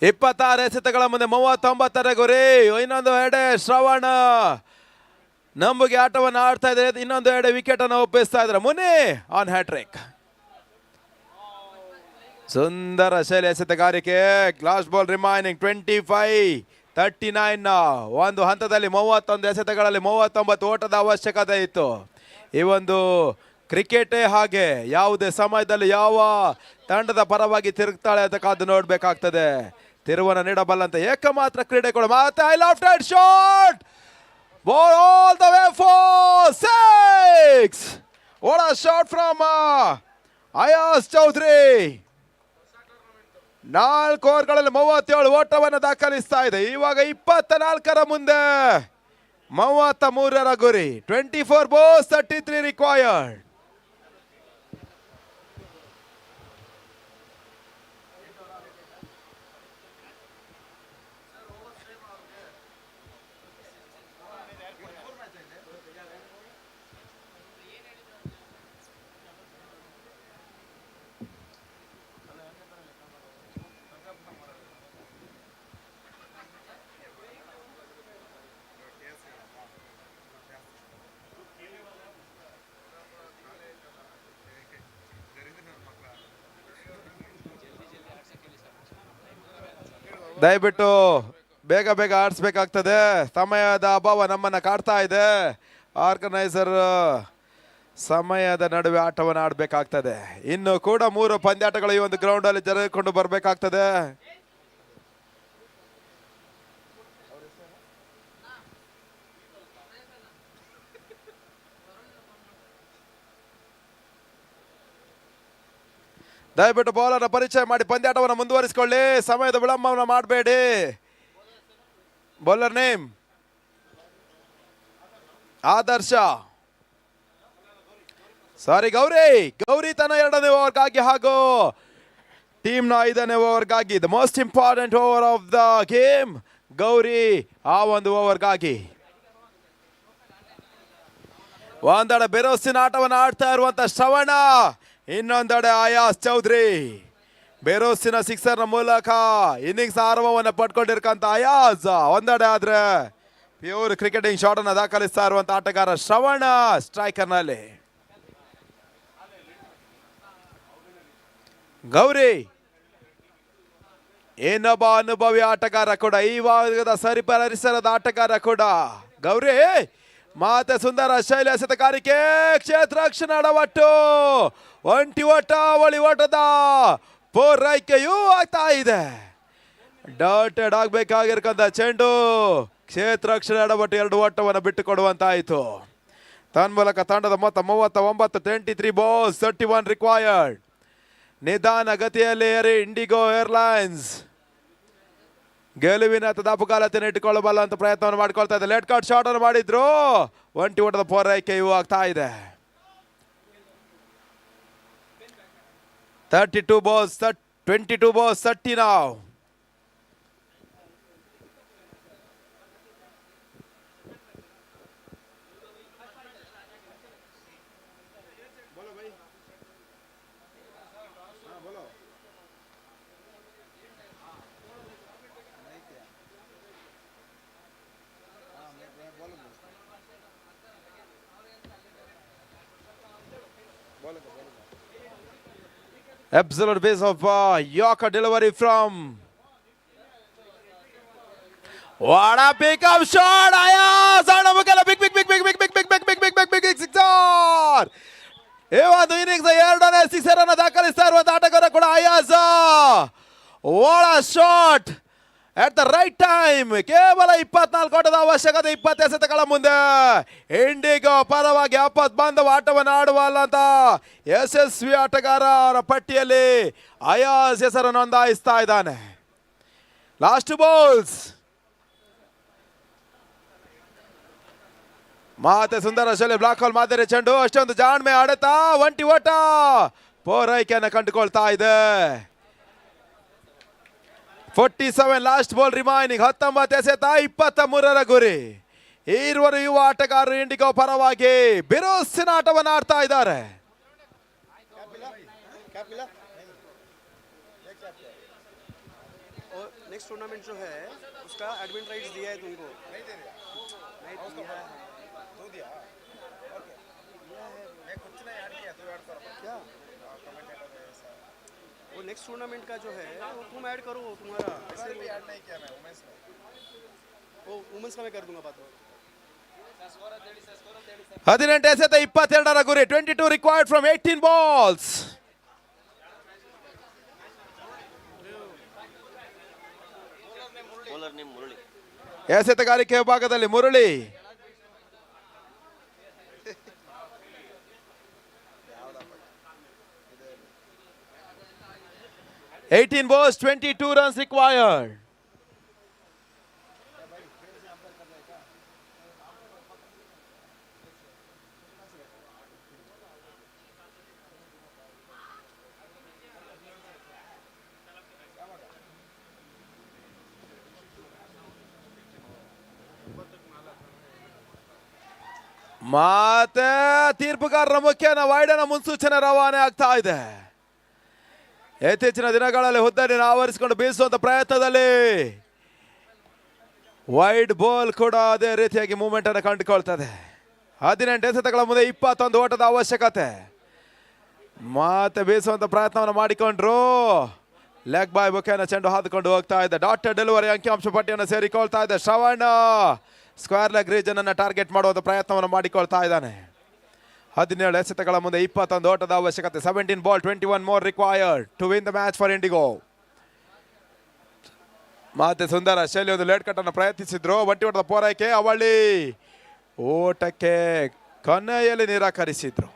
ಇಪ್ಪತ್ತಾರು ಎಸೆತಗಳ ಮುಂದೆ 39ರ ಗುರಿ. ಇನ್ನೊಂದು ಎಡೆ ಶ್ರವಣ ನಂಬುಗೆ ಆಟವನ್ನು ಆಡ್ತಾ ಇದ್ದಾರೆ. ಇನ್ನೊಂದು ಎಡೆ ವಿಕೆಟ್ ಅನ್ನು ಒಪ್ಪಿಸ್ತಾ ಇದ್ದಾರೆ. ಮುನಿ ಆನ್ ಹ್ಯಾಟ್ರಿಕ್. ಸುಂದರ ಶೈಲಿ ಎಸೆತಗಾರಿಕೆ. Last ball remaining 25-39. ಒಂದು ಹಂತದಲ್ಲಿ 31 ಎಸೆತಗಳಲ್ಲಿ 39 ಓಟದ ಅವಶ್ಯಕತೆ ಇತ್ತು. ಈ ಒಂದು ಕ್ರಿಕೆಟೇ ಹಾಗೆ, ಯಾವುದೇ ಸಮಯದಲ್ಲಿ ಯಾವ ತಂಡದ ಪರವಾಗಿ ತಿರುಗ್ತಾಳೆ ಅಂತ ಕಾದು ನೋಡ್ಬೇಕಾಗ್ತದೆ. ತಿರುವನ್ನು ನೀಡಬಲ್ಲಂತ ಏಕಮಾತ್ರ ಕ್ರೀಡೆಗಳು. ಮತ್ತೆ a left hand shot, ball all the way for 6. What a shot from Ayaz Chaudhary. 4 ಓವರ್ಗಳಲ್ಲಿ 37 ಓಟವನ್ನು ದಾಖಲಿಸ್ತಾ ಇದೆ. ಇವಾಗ 24ರ ಮುಂದೆ 33ರ ಗುರಿ. 24 balls 33 required. ದಯವಿಟ್ಟು ಬೇಗ ಬೇಗ ಆಡಿಸ್ಬೇಕಾಗ್ತದೆ. ಸಮಯದ ಅಭಾವ ನಮ್ಮನ್ನು ಕಾಡ್ತಾ ಇದೆ. ಆರ್ಗನೈಸರ್ ಸಮಯದ ನಡುವೆ ಆಟವನ್ನು ಆಡಬೇಕಾಗ್ತದೆ. ಇನ್ನು ಕೂಡ 3 ಪಂದ್ಯಾಟಗಳು ಈ ಒಂದು ಗ್ರೌಂಡ್ ಅಲ್ಲಿ ಜರುಗಿಕೊಂಡು ಬರಬೇಕಾಗ್ತದೆ. ದಯವಿಟ್ಟು ಬೌಲರ್ ಪರಿಚಯ ಮಾಡಿ ಪಂದ್ಯಾಟವನ್ನು ಮುಂದುವರಿಸಿಕೊಳ್ಳಿ. ಸಮಯದ ವಿಳಂಬವನ್ನು ಮಾಡಬೇಡಿ. Bowler name Adarsh. Sorry, Gauri ತನ್ನ 2ನೇ ಓವರ್ಗಾಗಿ ಹಾಗೂ ಟೀಮ್ನ 5ನೇ ಓವರ್ಗಾಗಿ the most important over of the game. Gauri ಆ ಒಂದು ಓವರ್ಗಾಗಿ ಒಂದೆಡೆ ಬೆರೋಸಿನ ಆಟವನ್ನು ಆಡ್ತಾ ಇರುವಂತ ಶ್ರವಣ, ಇನ್ನೊಂದೆಡೆ ಅಯಾಸ್ ಚೌಧರಿ. ಬೆರೋಸಿನ 6ರ ಮೂಲಕ ಇನ್ನಿಂಗ್ಸ್ ಆರಂಭವನ್ನು ಪಡ್ಕೊಂಡಿರ್ಕಂತ ಅಯಾಸ್ ಒಂದೆಡೆ ಆದ್ರೆ ಪ್ಯೂರ್ ಕ್ರಿಕೆಟಿಂಗ್ ಶಾಟ್ ಅನ್ನು ದಾಖಲಿಸ್ತಾ ಇರುವಂತ ಆಟಗಾರ ಶ್ರವಣ ಸ್ಟ್ರೈಕರ್ ನಲ್ಲಿ. ಗೌರಿ ಇನ್ನೊಬ್ಬ ಅನುಭವಿ ಆಟಗಾರ ಕೂಡ, ಈ ಭಾಗದ ಸರಿಪರಿಸರದ ಆಟಗಾರ ಕೂಡ ಗೌರಿ. ಮತ್ತೆ ಸುಂದರ ಶೈಲಿ ಎಸೆತಗಾರಿಕೆ, ಕ್ಷೇತ್ರ ರಕ್ಷಣೆ ಅಡವಟ್ಟು, ಒಂಟಿ ಓಟ ಅವಳಿ ಓಟದ ಪೂರೈಕೆಯೂ ಆಗ್ತಾ ಇದೆ. ಡಾಟೆಡ್ ಆಗ್ಬೇಕಾಗಿರ್ಕಂತ ಚೆಂಡು ಕ್ಷೇತ್ರ ರಕ್ಷಣೆ ಅಡವಟ್ಟು 2 ಓಟವನ್ನು ಬಿಟ್ಟು ಕೊಡುವಂತಾಯಿತು. ತನ್ಮೂಲಕ ತಂಡದ ಮೊತ್ತ 39. 23 balls 31 required. ನಿಧಾನ ಗತಿಯಲ್ಲಿ ಇಂಡಿಗೋ ಏರ್ಲೈನ್ಸ್ ಗೆಲುವಿನ ದಾಪುಗಾಲತೆಯನ್ನು ಇಟ್ಟುಕೊಳ್ಳಬಲ್ಲ ಅಂತ ಪ್ರಯತ್ನವನ್ನು ಮಾಡಿಕೊಳ್ತಾ ಇದೆ. ಲೆಟ್ ಕಟ್ ಶಾಟ್ ಅನ್ನು ಮಾಡಿದ್ರು, ಒಂಟಿ ಓಟದ ಪೂರೈಕೆಯೂ ಆಗ್ತಾ ಇದೆ. 22 balls 22 balls 30 now. Absolute base of Yorker delivery from What a pickup shot! Ayaz on a big sixer! ಈ ಒಂದು ಇನ್ನಿಂಗ್ಸ್ ಎರಡನೇ ಸಿಕ್ಸರ್ ಅನ್ನು ದಾಖಲಿಸ್ತಾ ಇರುವಂತ ಆಟಗಾರ ಕೂಡ Ayaz. What a shot at the right time. ಕೇವಲ 24 ಓಟದ ಅವಶ್ಯಕತೆ 20 ಎಸೆತಗಳ ಮುಂದೆ ಇಂಡಿಗೋ ಪರವಾಗಿ ಆಪತ್ ಬಾಂಧವ ಆಟವನ್ನು ಆಡುವಲ್ಲಂತ ಯಶಸ್ವಿ ಆಟಗಾರರ ಪಟ್ಟಿಯಲ್ಲಿ ಅಯಾಜ್ ಹೆಸರನ್ನು ನೋಂದಾಯಿಸ್ತಾ ಇದ್ದಾನೆ. Last balls. ಮಾತೆ ಸುಂದರ ಶೈಲಿ ಬ್ಲಾಕ್ ಹೋಲ್ ಮಾದರಿ ಚೆಂಡು ಅಷ್ಟೊಂದು ಜಾಣ್ಮೆ ಆಡುತ್ತಾ ಒಂಟಿ ಓಟ ಪೂರೈಕೆಯನ್ನು ಕಂಡುಕೊಳ್ತಾ ಇದೆ. 47 ಲಾಸ್ಟ್ ಬಾಲ್ ರಿಮೈನಿಂಗ್. 19 ಎಸೆತ 23ರ ಗುರಿ. ಈರುವರು ಯುವ ಆಟಗಾರರು ಇಂಡಿಗೋ ಪರವಾಗಿ ಬಿರುಸಿನ ಆಟವನ್ನು ಆಡ್ತಾ ಇದ್ದಾರೆ. नेक्स्ट टूर्नामेंट जो है उसका एडमिन राइट्स दिया है तुमको? नहीं दे दिया, नहीं दिया है, दो दिया, ओके दिया है, मैं कुछ नहीं ऐड किया, तू ऐड कर क्या कमेंटेटर है ऐसा. वो नेक्स्ट टूर्नामेंट का जो है वो तुम ऐड करो तुम्हारा. ऐसे भी ऐड नहीं किया मैं वुमेन्स में. वो वुमेन्स का मैं कर दूंगा बात में. 18 ಎಸೆತ 22ರ ಗುರಿ. 22 ರಿಕ್ವೈರ್ಡ್ ಫ್ರಮ್ 18 ಬಾಲ್ಸ್. ಎಸೆತಗಾರಿಕೆ ವಿಭಾಗದಲ್ಲಿ ಮುರಳಿ. $18 balls, 22 runs required. ಮತ್ತೆ ತೀರ್ಪುಗಾರರ ಮುಖ್ಯನ ವೈಡನ ಮುನ್ಸೂಚನೆ ರವಾನೆ ಆಗ್ತಾ ಇದೆ. ಇತ್ತೀಚಿನ ದಿನಗಳಲ್ಲಿ ಹುದ್ದೆಯನ್ನು ಆವರಿಸಿಕೊಂಡು ಬೀಸುವಂತ ಪ್ರಯತ್ನದಲ್ಲಿ ವೈಡ್ ಬಾಲ್ ಕೂಡ ಅದೇ ರೀತಿಯಾಗಿ ಮೂವ್ಮೆಂಟ್ ಅನ್ನು ಕಂಡುಕೊಳ್ತದೆ. 18 ಎಸೆತಗಳ ಮುಂದೆ 21 ಓಟದ ಅವಶ್ಯಕತೆ. ಮತ್ತೆ ಬೀಸುವಂತ ಪ್ರಯತ್ನವನ್ನು ಮಾಡಿಕೊಂಡ್ರು. ಲೆಗ್ ಬಾಯ್ ಮುಖೇನ ಚೆಂಡು ಹಾದುಕೊಂಡು ಹೋಗ್ತಾ ಇದೆ. ಡಾಟೆಡ್ ಡೆಲಿವರಿ ಅಂಕಿಅಂಶ ಪಟ್ಟಿಯನ್ನು ಸೇರಿಕೊಳ್ತಾ ಇದೆ. ಶ್ರವಣ್ ಸ್ಕ್ವೇರ್ ಲೆಗ್ ರೀಜನ್ ಅನ್ನು ಟಾರ್ಗೆಟ್ ಮಾಡುವಂತ ಪ್ರಯತ್ನವನ್ನು ಮಾಡಿಕೊಳ್ತಾ ಇದ್ದಾನೆ. 17 ಎಸೆತಗಳ ಮುಂದೆ 21 ಓಟದ ಅವಶ್ಯಕತೆ. 17 ball 21 more required to win the match for Indigo. ಮತ್ತೆ ಸುಂದರ ಶೈಲಿ ಒಂದು ಲೇಟ್ ಕಟ್ ಅನ್ನು ಪ್ರಯತ್ನಿಸಿದ್ರು. ಒಂಟಿ ಓಟದ ಪೂರೈಕೆ ಅವಳಿ ಓಟಕ್ಕೆ ಕೊನೆಯಲ್ಲಿ ನಿರಾಕರಿಸಿದ್ರು.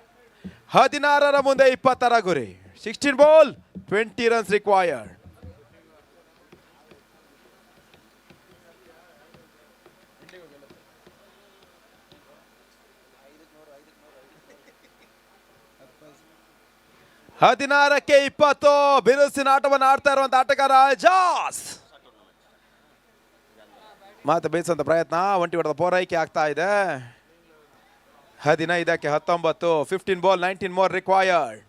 16ರ ಮುಂದೆ 20ರ ಗುರಿ. 16 ಬಾಲ್ 20 ರನ್ಸ್ ರಿಕ್ವೈರ್ಡ್. ಹದಿನಾರಕ್ಕೆ 20 ಬಿರುಸಿನ ಆಟವನ್ನು ಆಡ್ತಾ ಇರುವಂತ ಆಟಗಾರ ಜಾಸ್. ಮಾತು ಬೇಯಿಸುವಂತ ಪ್ರಯತ್ನ. ಒಂಟಿ ಹೊಡೆದ ಪೂರೈಕೆ ಆಗ್ತಾ ಇದೆ. 15ಕ್ಕೆ 19. 15 ಬಾಲ್ 19 ಮೋರ್ ರಿಕ್ವೈರ್ಡ್.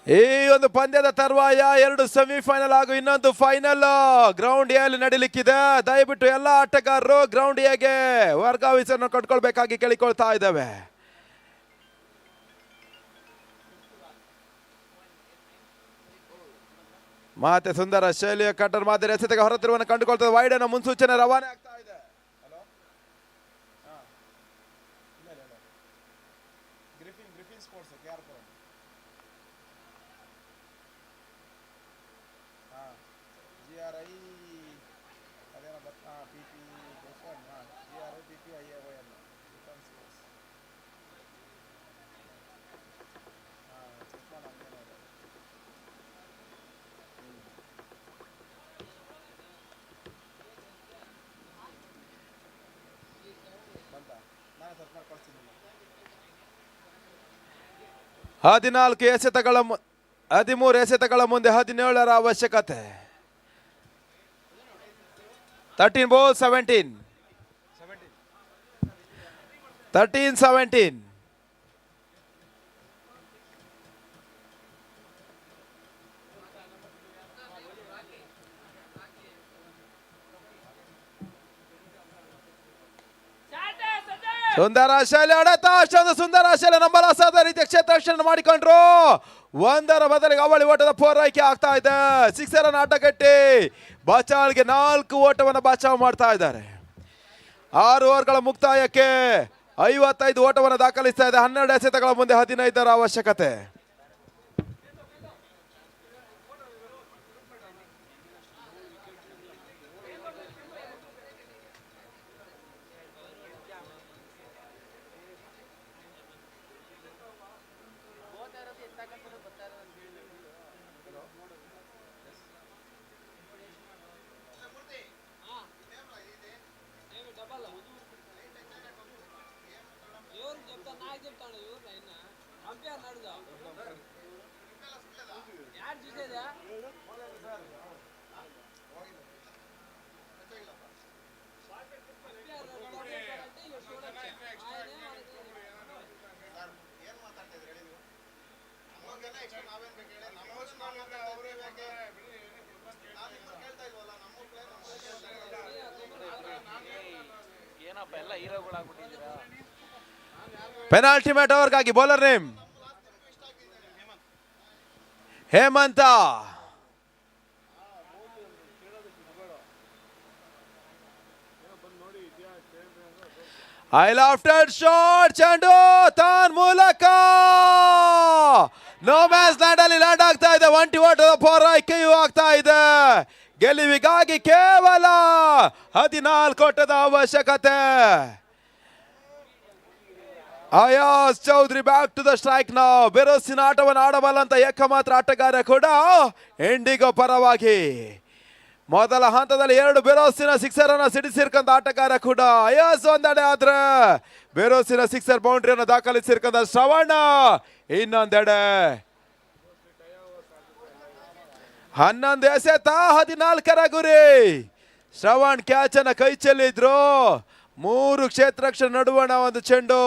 ಈ ಒಂದು ಪಂದ್ಯದ ತರುವಾಯ 2 ಸೆಮಿಫೈನಲ್ ಹಾಗೂ ಇನ್ನೊಂದು ಫೈನಲ್ ಗ್ರೌಂಡ್ ಎ ಅಲ್ಲಿ ನಡೀಲಿಕ್ಕಿದೆ. ದಯವಿಟ್ಟು ಎಲ್ಲ ಆಟಗಾರರು ಗ್ರೌಂಡ್ ಎಗೆ ವರ್ಗಾವಣೆಯನ್ನು ಕಟ್ಕೊಳ್ಬೇಕಾಗಿ ಕೇಳಿಕೊಳ್ತಾ ಇದ್ದೇವೆ. ಮಾತೆ ಸುಂದರ ಶೈಲಿಯ ಕಟರ್ ಮಾದರಿ ಎಸೆತಗೆ ಹೊರತಿರುವನ್ನು ಕಂಡುಕೊಳ್ತದೆ. ವೈಡ್ ಅನ್ನು ಮುನ್ಸೂಚನೆ ರವಾನೆ ಆಗ್ತಾ ಇದೆ. ಹದಿನಾಲ್ಕು ಎಸೆತಗಳ 13 ಎಸೆತಗಳ ಮುಂದೆ 17ರ ಅವಶ್ಯಕತೆ. 13 ಬಾಲ್ 17. 13-17. ಸುಂದರ ಶೈಲಿ ಹೊಡೆತ, ಅಷ್ಟೊಂದು ಸುಂದರ ಶೈಲಿ ನಂಬಲಾಸಾದ ರೀತಿಯ ಕ್ಷೇತ್ರರಕ್ಷಣೆ ಮಾಡಿಕೊಂಡ್ರು. ಒಂದರ ಬದಲಿಗೆ ಅವಳಿ ಓಟದ ಪೂರೈಕೆ ಆಗ್ತಾ ಇದೆ. ಸಿಕ್ಸರ್ ಅನ್ನು ಆಟಗಟ್ಟಿ ಬಚಾವ್ಗೆ 4 ಓಟವನ್ನು ಬಚಾವ್ ಮಾಡ್ತಾ ಇದ್ದಾರೆ. 6 ಓವರ್ಗಳ ಮುಕ್ತಾಯಕ್ಕೆ 55 ಓಟವನ್ನು ದಾಖಲಿಸ್ತಾ ಇದೆ. 12 ಎಸೆತಗಳ ಮುಂದೆ 15ರ ಅವಶ್ಯಕತೆ. ಪೆನಾಲ್ಟಿ ಮ್ಯಾಟ್ ಓವರ್ಗಾಗಿ bowler name Hemant. A lofted shot, ಚೆಂಡು ತಾನ್ ಮೂಲಕ ನೋ ಮ್ಯಾಚ್ ಲ್ಯಾಂಡ್ ಅಲ್ಲಿ ಲ್ಯಾಂಡ್ ಆಗ್ತಾ ಇದೆ. 1 ಓಟದ ಪೂರೈಕೆಯೂ ಆಗ್ತಾ ಇದೆ. ಗೆಲುವಿಗಾಗಿ ಕೇವಲ 14 ಓಟದ ಅವಶ್ಯಕತೆ. Ayaz Chaudhary back to the strike ನಾವು. ಬೆರೋಸಿನ ಆಟವನ್ನು ಆಡಬಲ್ಲಂತ ಏಕಮಾತ್ರ ಆಟಗಾರ ಕೂಡ ಇಂಡಿಗೋ ಪರವಾಗಿ. ಮೊದಲ ಹಂತದಲ್ಲಿ 2 ಬೆರೋಸಿನ ಸಿಕ್ಸರ್ ಅನ್ನು ಸಿಡಿಸಿರ್ಕಂತ ಆಟಗಾರ ಕೂಡ ಅಯಾಸ್ ಒಂದೆಡೆ ಆದ್ರೆ ಬೆರೋಸಿನ ಸಿಕ್ಸರ್ ಬೌಂಡ್ರಿಯನ್ನು ದಾಖಲಿಸಿರ್ಕಂತ ಶ್ರವಣ ಇನ್ನೊಂದೆಡೆ. 11 ಎಸೆತ 14ರ ಗುರಿ. ಶ್ರವಣ್ ಕ್ಯಾಚ್ ಅನ್ನ ಕೈ ಚೆಲ್ಲಿದ್ರು. 3 ಕ್ಷೇತ್ರರಕ್ಷಣೆ ನಡುವಣ ಒಂದು ಚೆಂಡು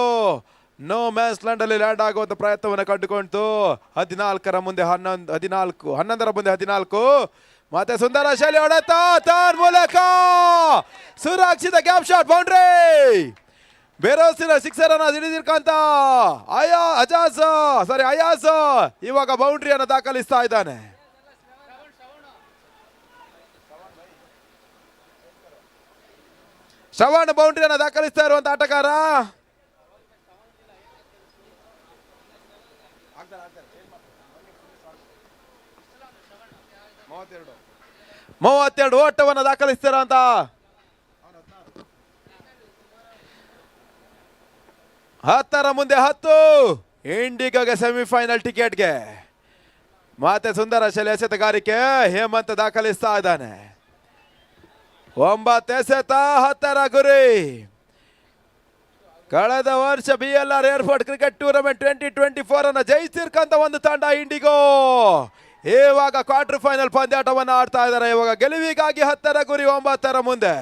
ನೋ ಮ್ಯಾಚ್ ಲ್ಯಾಂಡ್ ಅಲ್ಲಿ ಲ್ಯಾಂಡ್ ಆಗುವಂತ ಪ್ರಯತ್ನವನ್ನು ಕಂಡುಕೊಂತು. 14ರ ಮುಂದೆ 11ರ ಮುಂದೆ 14. ಮತ್ತೆ ಸುಂದರ ಶೈಲಿ ಹೊಡೆತ ತಾನ್ ಮೂಲಕ ಸುರಕ್ಷಿತ ಗ್ಯಾಪ್ ಶಾಟ್ ಬೌಂಡ್ರಿ. ಬೆರೋಸಿನ ಸಿಕ್ಸರ್ ಅನ್ನ ಹಿಡಿದಿರ್ಕಂತ ಅಯಾಸ್ ಇವಾಗ ಬೌಂಡ್ರಿಯನ್ನು ದಾಖಲಿಸ್ತಾ ಇದ್ದಾನೆ. ಶ್ರವಣ್ ಬೌಂಡ್ರಿಯನ್ನು ದಾಖಲಿಸ್ತಾ ಇರುವಂತ ಆಟಗಾರ. ಮೂವತ್ತೆರಡು ಓಟವನ್ನು ದಾಖಲಿಸ್ತಿರಂತ ಹತ್ತರ ಮುಂದೆ 10 ಇಂಡಿಗೋಗೆ ಸೆಮಿಫೈನಲ್ ಟಿಕೆಟ್ಗೆ. ಮತ್ತೆ ಸುಂದರ ಶೈಲಿ ಎಸೆತಗಾರಿಕೆ ಹೇಮಂತ್ ದಾಖಲಿಸ್ತಾ ಇದ್ದಾನೆ. 9 ಎಸೆತ 10ರ ಗುರಿ. ಕಳೆದ ವರ್ಷ BLR ಏರ್ಪೋರ್ಟ್ ಕ್ರಿಕೆಟ್ ಟೂರ್ನಮೆಂಟ್ 2024 ಅನ್ನು ಜಯಿಸಿರ್ಕಂತ ಒಂದು ತಂಡ ಇಂಡಿಗೋ. ಇವಾಗ ಕ್ವಾರ್ಟರ್ ಫೈನಲ್ ಪಂದ್ಯಾಟವನ್ನು ಆಡ್ತಾ ಇದ್ದಾರೆ. ಇವಾಗ ಗೆಲುವಿಗಾಗಿ 10ರ ಗುರಿ 9ರ ಮುಂದೆ.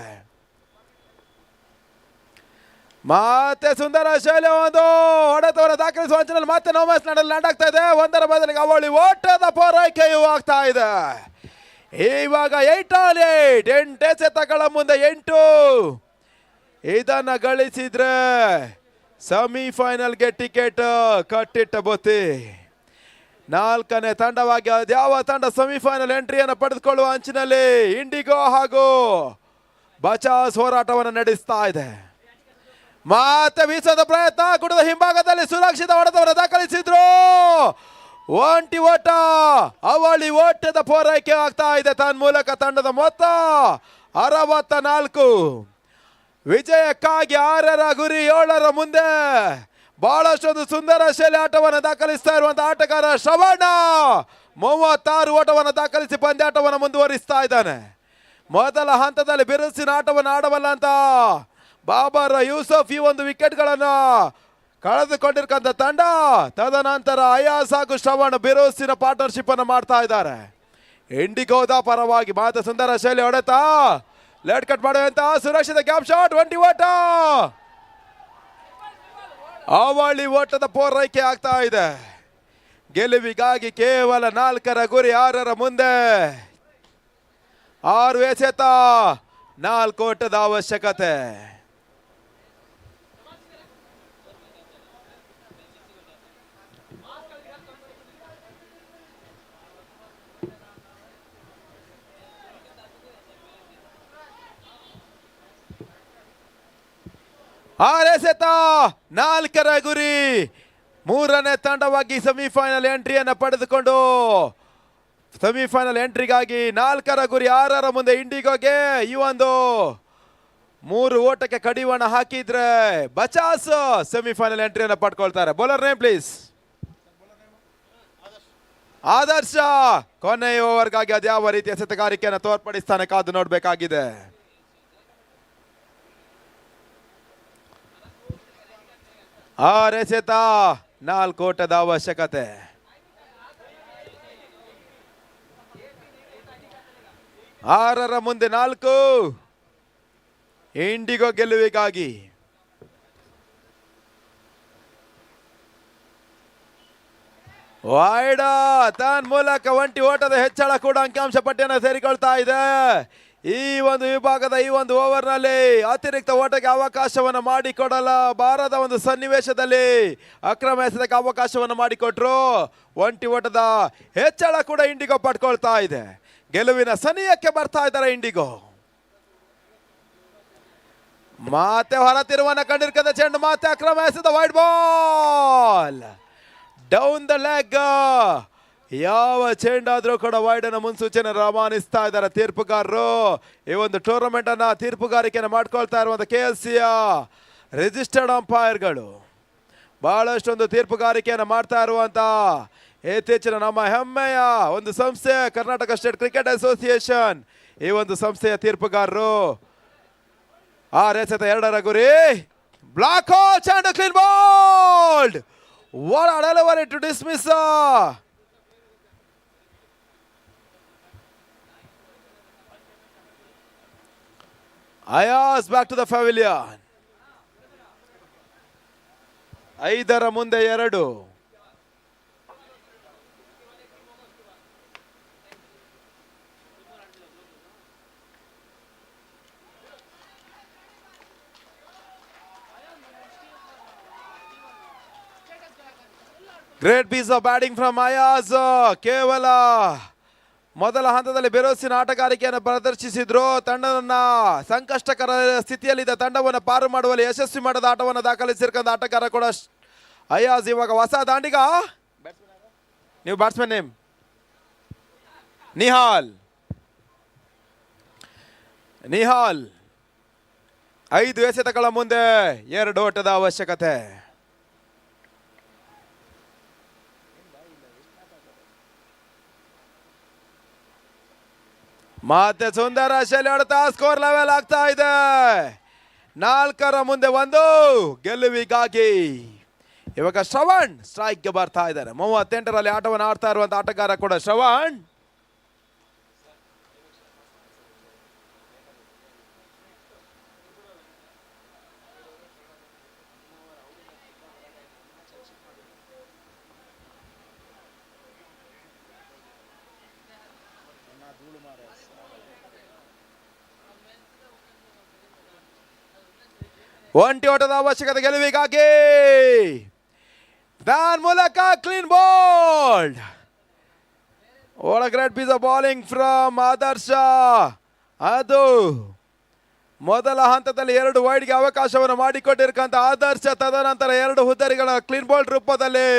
ಮತ್ತೆ ಸುಂದರ ಶೈಲಿ ಒಂದು ಹೊಡೆತವನ್ನು ದಾಖಲಿಸುವ ಅಂಚಿನಲ್ಲಿ ಮತ್ತೆ ನೋ ಮ್ಯಾಚ್ ಲ್ಯಾಂಡ್ ಆಗ್ತಾ ಇದೆ. 1ರ ಬದಲಿಗೆ ಅವಳಿ ಓಟದ ಪೂರೈಕೆಯೂ ಆಗ್ತಾ ಇದೆ. ಇವಾಗ 8 ಎಸೆತಗಳ ಮುಂದೆ 8 ಇದನ್ನ ಗಳಿಸಿದ್ರೆ ಸೆಮಿಫೈನಲ್ಗೆ ಟಿಕೆಟ್ ಕಟ್ಟಿಟ್ಟ ಬುತ್ತಿ. 4ನೇ ತಂಡವಾಗಿ ಅದ್ಯಾವ ತಂಡ ಸೆಮಿಫೈನಲ್ ಎಂಟ್ರಿಯನ್ನು ಪಡೆದುಕೊಳ್ಳುವ ಅಂಚಿನಲ್ಲಿ ಇಂಡಿಗೋ ಹಾಗೂ ಬಚಾಸ್ ಹೋರಾಟವನ್ನು ನಡೆಸ್ತಾ ಇದೆ. ಮತ್ತೆ ಬೀಸದ ಪ್ರಯತ್ನ ಕುಟದ ಹಿಂಭಾಗದಲ್ಲಿ ಸುರಕ್ಷಿತ ಹೊಡೆತವನ್ನು ದಾಖಲಿಸಿದ್ರು. 1 ಓಟ ಅವಳಿ ಓಟದ ಪೂರೈಕೆ ಆಗ್ತಾ ಇದೆ. ತನ್ನ ಮೂಲಕ ತಂಡದ ಮೊತ್ತ 64. ವಿಜಯಕ್ಕಾಗಿ 6ರ ಗುರಿ 7ರ ಮುಂದೆ. ಬಹಳಷ್ಟೊಂದು ಸುಂದರ ಶೈಲಿ ಆಟವನ್ನು ದಾಖಲಿಸ್ತಾ ಇರುವಂತಹ ಆಟಗಾರ ಶ್ರವಣ 36 ಓಟವನ್ನು ದಾಖಲಿಸಿ ಪಂದ್ಯಾಟವನ್ನು ಮುಂದುವರಿಸ್ತಾ ಇದ್ದಾನೆ. ಮೊದಲ ಹಂತದಲ್ಲಿ ಬಿರುಸಿನ ಆಟವನ್ನು ಆಡಬಲ್ಲ ಅಂತ ಬಾಬರ್ ಯೂಸಫ್ ಈ ಒಂದು ವಿಕೆಟ್ಗಳನ್ನು ಕಳೆದುಕೊಂಡಿರ್ಕಂತ ತಂಡ. ತದನಂತರ ಅಯಾಸ್ ಹಾಗೂ ಶ್ರವಣ್ ಬಿರುಸಿನ ಪಾರ್ಟ್ನರ್ಶಿಪ್ ಅನ್ನು ಮಾಡ್ತಾ ಇದ್ದಾರೆ ಇಂಡಿಗೋದ ಪರವಾಗಿ. ಮಾತ ಸುಂದರ ಶೈಲಿ ಹೊಡೆತ ಲೇಟ್ ಕಟ್ ಮಾಡುವಂತ ಸುರಕ್ಷಿತ ಗ್ಯಾಪ್ ಶಾಟ್ 20 ಓಟ ಅವಳಿ ಓಟದ ಪೂರೈಕೆ ಆಗ್ತಾ ಇದೆ. ಗೆಲುವಿಗಾಗಿ ಕೇವಲ 4ರ ಗುರಿ 6ರ ಮುಂದೆ. 6 ಎಸೆತ 4 ಓಟದ ಅವಶ್ಯಕತೆ. ಆರೆಸೆತ 4ರ ಗುರಿ. 3ನೇ ತಂಡವಾಗಿ ಸೆಮಿಫೈನಲ್ ಎಂಟ್ರಿಯನ್ನು ಪಡೆದುಕೊಂಡು ಸೆಮಿಫೈನಲ್ ಎಂಟ್ರಿಗಾಗಿ 4ರ ಗುರಿ 6ರ ಮುಂದೆ ಇಂಡಿಗೋಗೆ ಈ ಒಂದು 3 ಓಟಕ್ಕೆ ಕಡಿವಾಣ ಹಾಕಿದ್ರೆ ಬಚಾಸ್ ಸೆಮಿಫೈನಲ್ ಎಂಟ್ರಿಯನ್ನು ಪಡ್ಕೊಳ್ತಾರೆ. Bowler name please. ಆದರ್ಶ ಕೊನೆಯ ಓವರ್ಗಾಗಿ ಅದ್ಯಾವ ರೀತಿಯ ಎಸೆತಗಾರಿಕೆಯನ್ನು ತೋರ್ಪಡಿಸ್ತಾನೆ ಕಾದು ನೋಡಬೇಕಾಗಿದೆ. ಎಸೆತ 4 ಓಟದ ಅವಶ್ಯಕತೆ. ಆರರ ಮುಂದೆ 4 ಇಂಡಿಗೋ ಗೆಲುವಿಗಾಗಿ. ವೈಡ ತನ್ ಮೂಲಕ ಒಂಟಿ ಓಟದ ಹೆಚ್ಚಳ ಕೂಡ ಅಂಕಿಅಂಶ ಪಟ್ಟಿಯನ್ನು ಸೇರಿಕೊಳ್ತಾ ಇದೆ. ಈ ಒಂದು ವಿಭಾಗದ ಈ ಒಂದು ಓವರ್ನಲ್ಲಿ ಅತಿರಿಕ್ತ ಓಟಕ್ಕೆ ಅವಕಾಶವನ್ನು ಮಾಡಿಕೊಡಲಬಾರದ ಒಂದು ಸನ್ನಿವೇಶದಲ್ಲಿ ಅಕ್ರಮ ಎಸೆತಕ್ಕೆ ಅವಕಾಶವನ್ನು ಮಾಡಿಕೊಟ್ರು. ಒಂಟಿ ಓಟದ ಹೆಚ್ಚಳ ಕೂಡ ಇಂಡಿಗೋ ಪಡ್ಕೊಳ್ತಾ ಇದೆ. ಗೆಲುವಿನ ಸನಿಯಕ್ಕೆ ಬರ್ತಾ ಇದ್ದಾರೆ ಇಂಡಿಗೋ. ಮತ್ತೆ ಹೊರ ತಿರುವನ್ನ ಕಂಡಿರ್ಕದ ಚೆಂಡು ಮತ್ತೆ ಅಕ್ರಮ ಎಸೆದ wide ball down the leg. ಯಾವ ಚೆಂಡಾದ್ರೂ ಕೂಡ ವೈಡ್ ಅನ್ನು ಮುನ್ಸೂಚನೆ ರವಾನಿಸ್ತಾ ಇದ್ದಾರೆ ತೀರ್ಪುಗಾರರು. ಈ ಒಂದು ಟೂರ್ನಮೆಂಟ್ ಅನ್ನ ತೀರ್ಪುಗಾರಿಕೆಯನ್ನು ಮಾಡ್ಕೊಳ್ತಾ ಇರುವಂತ KLCಯ ರಿಜಿಸ್ಟರ್ಡ್ ಅಂಪೈರ್ಗಳು ಬಹಳಷ್ಟೊಂದು ತೀರ್ಪುಗಾರಿಕೆಯನ್ನು ಮಾಡ್ತಾ ಇರುವಂತ ಇತ್ತೀಚಿನ ನಮ್ಮ ಹೆಮ್ಮೆಯ ಒಂದು ಸಂಸ್ಥೆ ಕರ್ನಾಟಕ ಸ್ಟೇಟ್ ಕ್ರಿಕೆಟ್ ಅಸೋಸಿಯೇಷನ್. ಈ ಒಂದು ಸಂಸ್ಥೆಯ ತೀರ್ಪುಗಾರರು. ಎಸೆತ 2ರ ಗುರಿ ಬ್ಲಾಕ್ ಚೆಂಡು clean bald. What a delivery to dismiss. Ayaz back to the pavilion. 5ರ ಮುಂದೆ 2. Great piece of batting from Ayaz. ಕೇವಲ ಮೊದಲ ಹಂತದಲ್ಲಿ ಬೆರೋಸಿನ ಆಟಗಾರಿಕೆಯನ್ನು ಪ್ರದರ್ಶಿಸಿದ್ರು. ತಂಡವನ್ನ ಸಂಕಷ್ಟಕರ ಸ್ಥಿತಿಯಲ್ಲಿದ್ದ ತಂಡವನ್ನು ಪಾರು ಮಾಡುವಲ್ಲಿ ಯಶಸ್ವಿ ಮಾಡದ ಆಟವನ್ನು ದಾಖಲಿಸಿರ್ತಕ್ಕಂಥ ಆಟಗಾರ ಕೂಡ ಅಯಾಜ್. ಇವಾಗ ಹೊಸ ದಾಂಡಿಗ. ನೀವು ಬ್ಯಾಟ್ಸ್ಮನ್ ನೇಮ್ ನಿಹಾಲ್. 5 ಎಸೆತಗಳ ಮುಂದೆ 2 ಓಟದ ಅವಶ್ಯಕತೆ. ಮತ್ತೆ ಸುಂದರ ಶೈಲಿ ಹೊಡೆತ ಸ್ಕೋರ್ ಲೆವೆಲ್ ಆಗ್ತಾ ಇದೆ. 4ರ ಮುಂದೆ 1 ಗೆಲುವಿಗಾಗಿ. ಇವಾಗ ಶ್ರವಣ್ ಸ್ಟ್ರೈಕ್ಗೆ ಬರ್ತಾ ಇದ್ದಾರೆ. 38ರಲ್ಲಿ ಆಟವನ್ನು ಆಡ್ತಾ ಇರುವಂತ ಆಟಗಾರ ಕೂಡ ಶ್ರವಣ್. ಒಂಟಿ ಓಟದ ಅವಶ್ಯಕತೆ ಗೆಲುವಿಗಾಗಿ. ದಾನ್ ಮೂಲಕ clean bald. What a great piece of bowling from ಆದರ್ಶ. ಅದು ಮೊದಲ ಹಂತದಲ್ಲಿ 2 ವೈಡ್ಗೆ ಅವಕಾಶವನ್ನು ಮಾಡಿಕೊಟ್ಟಿರ್ತಕ್ಕಂಥ ಆದರ್ಶ ತದನಂತರ 2 ಹುದ್ದರಿಗಳ ಕ್ಲೀನ್ ಬಾಲ್ಡ್ ರೂಪದಲ್ಲಿ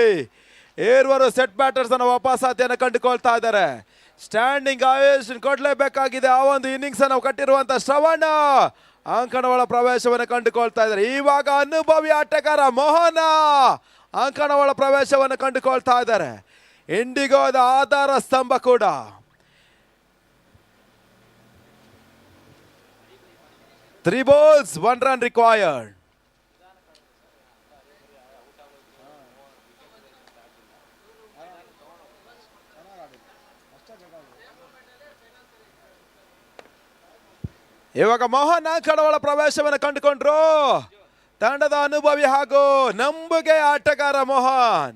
ಏರ್ವರು ಸೆಟ್ ಬ್ಯಾಟರ್ಸ್ ಅನ್ನು ವಾಪಸಾತಿಯನ್ನು ಕಂಡುಕೊಳ್ತಾ ಇದ್ದಾರೆ. ಸ್ಟ್ಯಾಂಡಿಂಗ್ ಆವೇಶನ್ ಕೊಡಲೇಬೇಕಾಗಿದೆ. ಆ ಒಂದು ಇನ್ನಿಂಗ್ಸ್ ಅನ್ನು ಕಟ್ಟಿರುವಂತ ಶ್ರವಣ ಅಂಕಣಗಳ ಪ್ರವೇಶವನ್ನು ಕಂಡುಕೊಳ್ತಾ ಇದ್ದಾರೆ. ಇವಾಗ ಅನುಭವಿ ಆಟಗಾರ ಮೋಹನ ಅಂಕಣಗಳ ಪ್ರವೇಶವನ್ನು ಕಂಡುಕೊಳ್ತಾ ಇದ್ದಾರೆ. ಇಂಡಿಗೋದ ಆಧಾರ ಸ್ತಂಭ ಕೂಡ. Three balls, 1 run required. ಇವಾಗ ಮೋಹನ್ ಅಂಕಣಗಳ ಪ್ರವೇಶವನ್ನು ಕಂಡುಕೊಂಡ್ರು. ತಂಡದ ಅನುಭವಿ ಹಾಗೂ ನಂಬುಗೆ ಆಟಗಾರ ಮೋಹನ್.